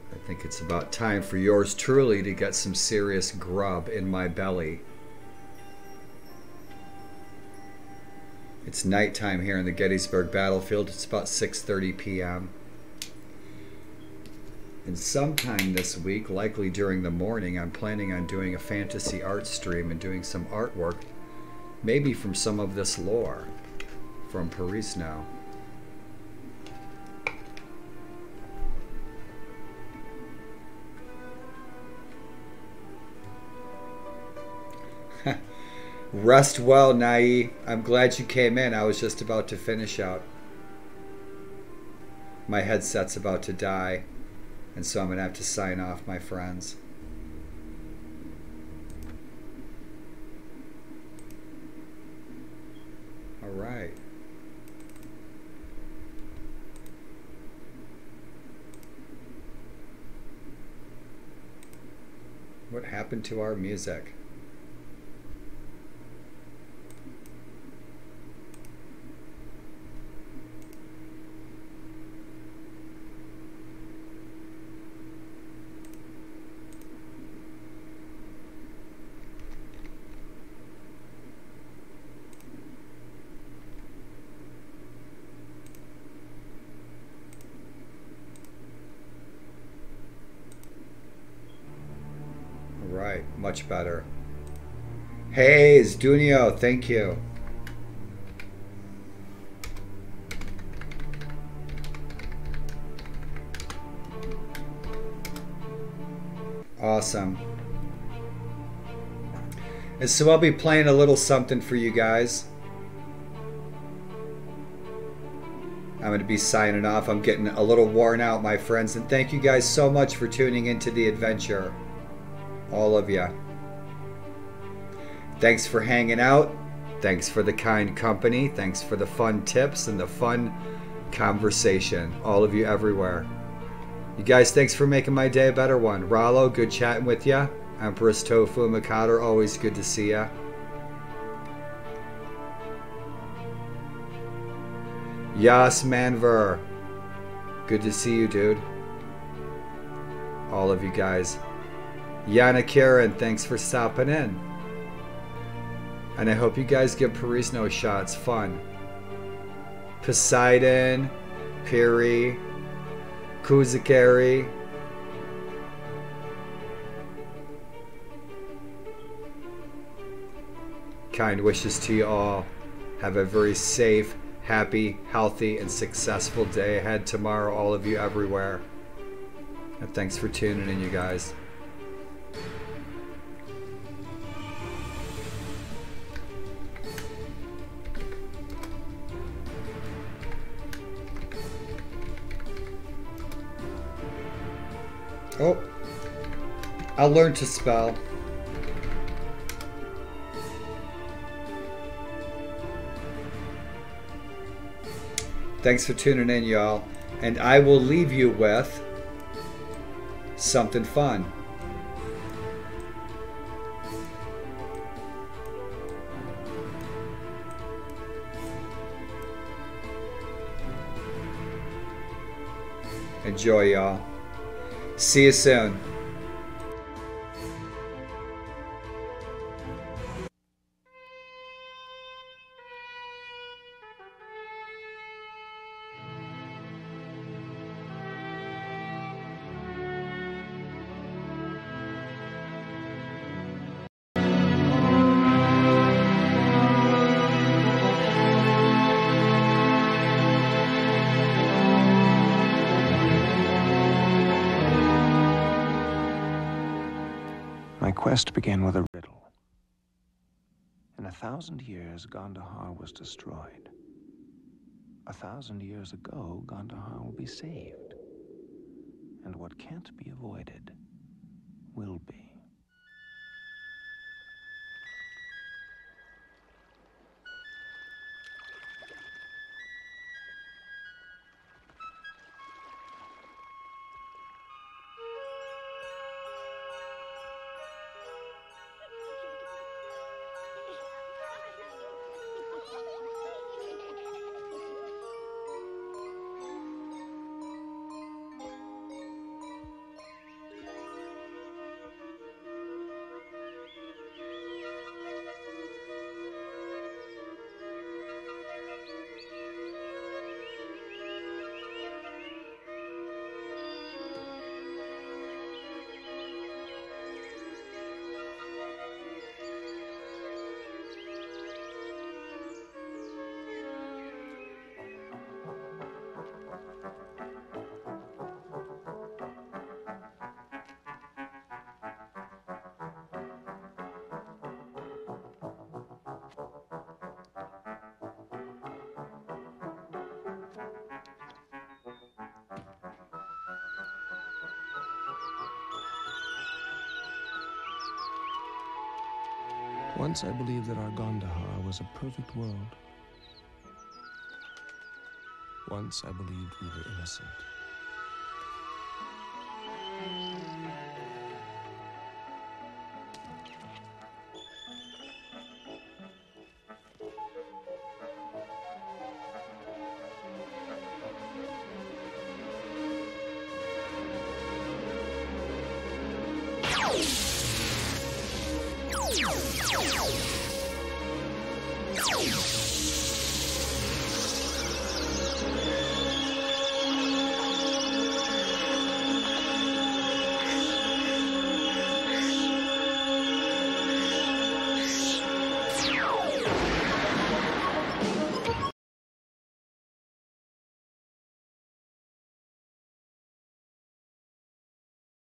I think it's about time for yours truly to get some serious grub in my belly. It's nighttime here in the Gettysburg battlefield. It's about 6:30 p.m. And sometime this week, likely during the morning, I'm planning on doing a fantasy art stream and doing some artwork, maybe from some of this lore from Perisno. Rest well, Nai. I'm glad you came in. I was just about to finish out. My headset's about to die, and so I'm going to have to sign off, my friends. All right. What happened to our music? Right, much better. Hey, Zdunio, thank you. Awesome. And so I'll be playing a little something for you guys. I'm going to be signing off. I'm getting a little worn out, my friends. And thank you guys so much for tuning into the adventure. All of you. Thanks for hanging out. Thanks for the kind company. Thanks for the fun tips and the fun conversation. All of you everywhere. You guys, thanks for making my day a better one. Rallo, good chatting with ya. Empress Tofu Mikado, always good to see ya. Yas Manver, good to see you, dude. All of you guys. Yana Karen, thanks for stopping in. And I hope you guys give Perisno a shot. It's fun. Poseidon, Piri, Kuzakari. Kind wishes to you all. Have a very safe, happy, healthy, and successful day ahead tomorrow, all of you everywhere. And thanks for tuning in, you guys. Oh, I'll learn to spell. Thanks for tuning in, y'all. And I will leave you with something fun. Enjoy, y'all. See you soon. My quest began with a riddle. In 1,000 years, Gondahar was destroyed. 1,000 years ago, Gondahar will be saved. And what can't be avoided will be. Once I believed that our Gondahar was a perfect world. Once I believed we were innocent.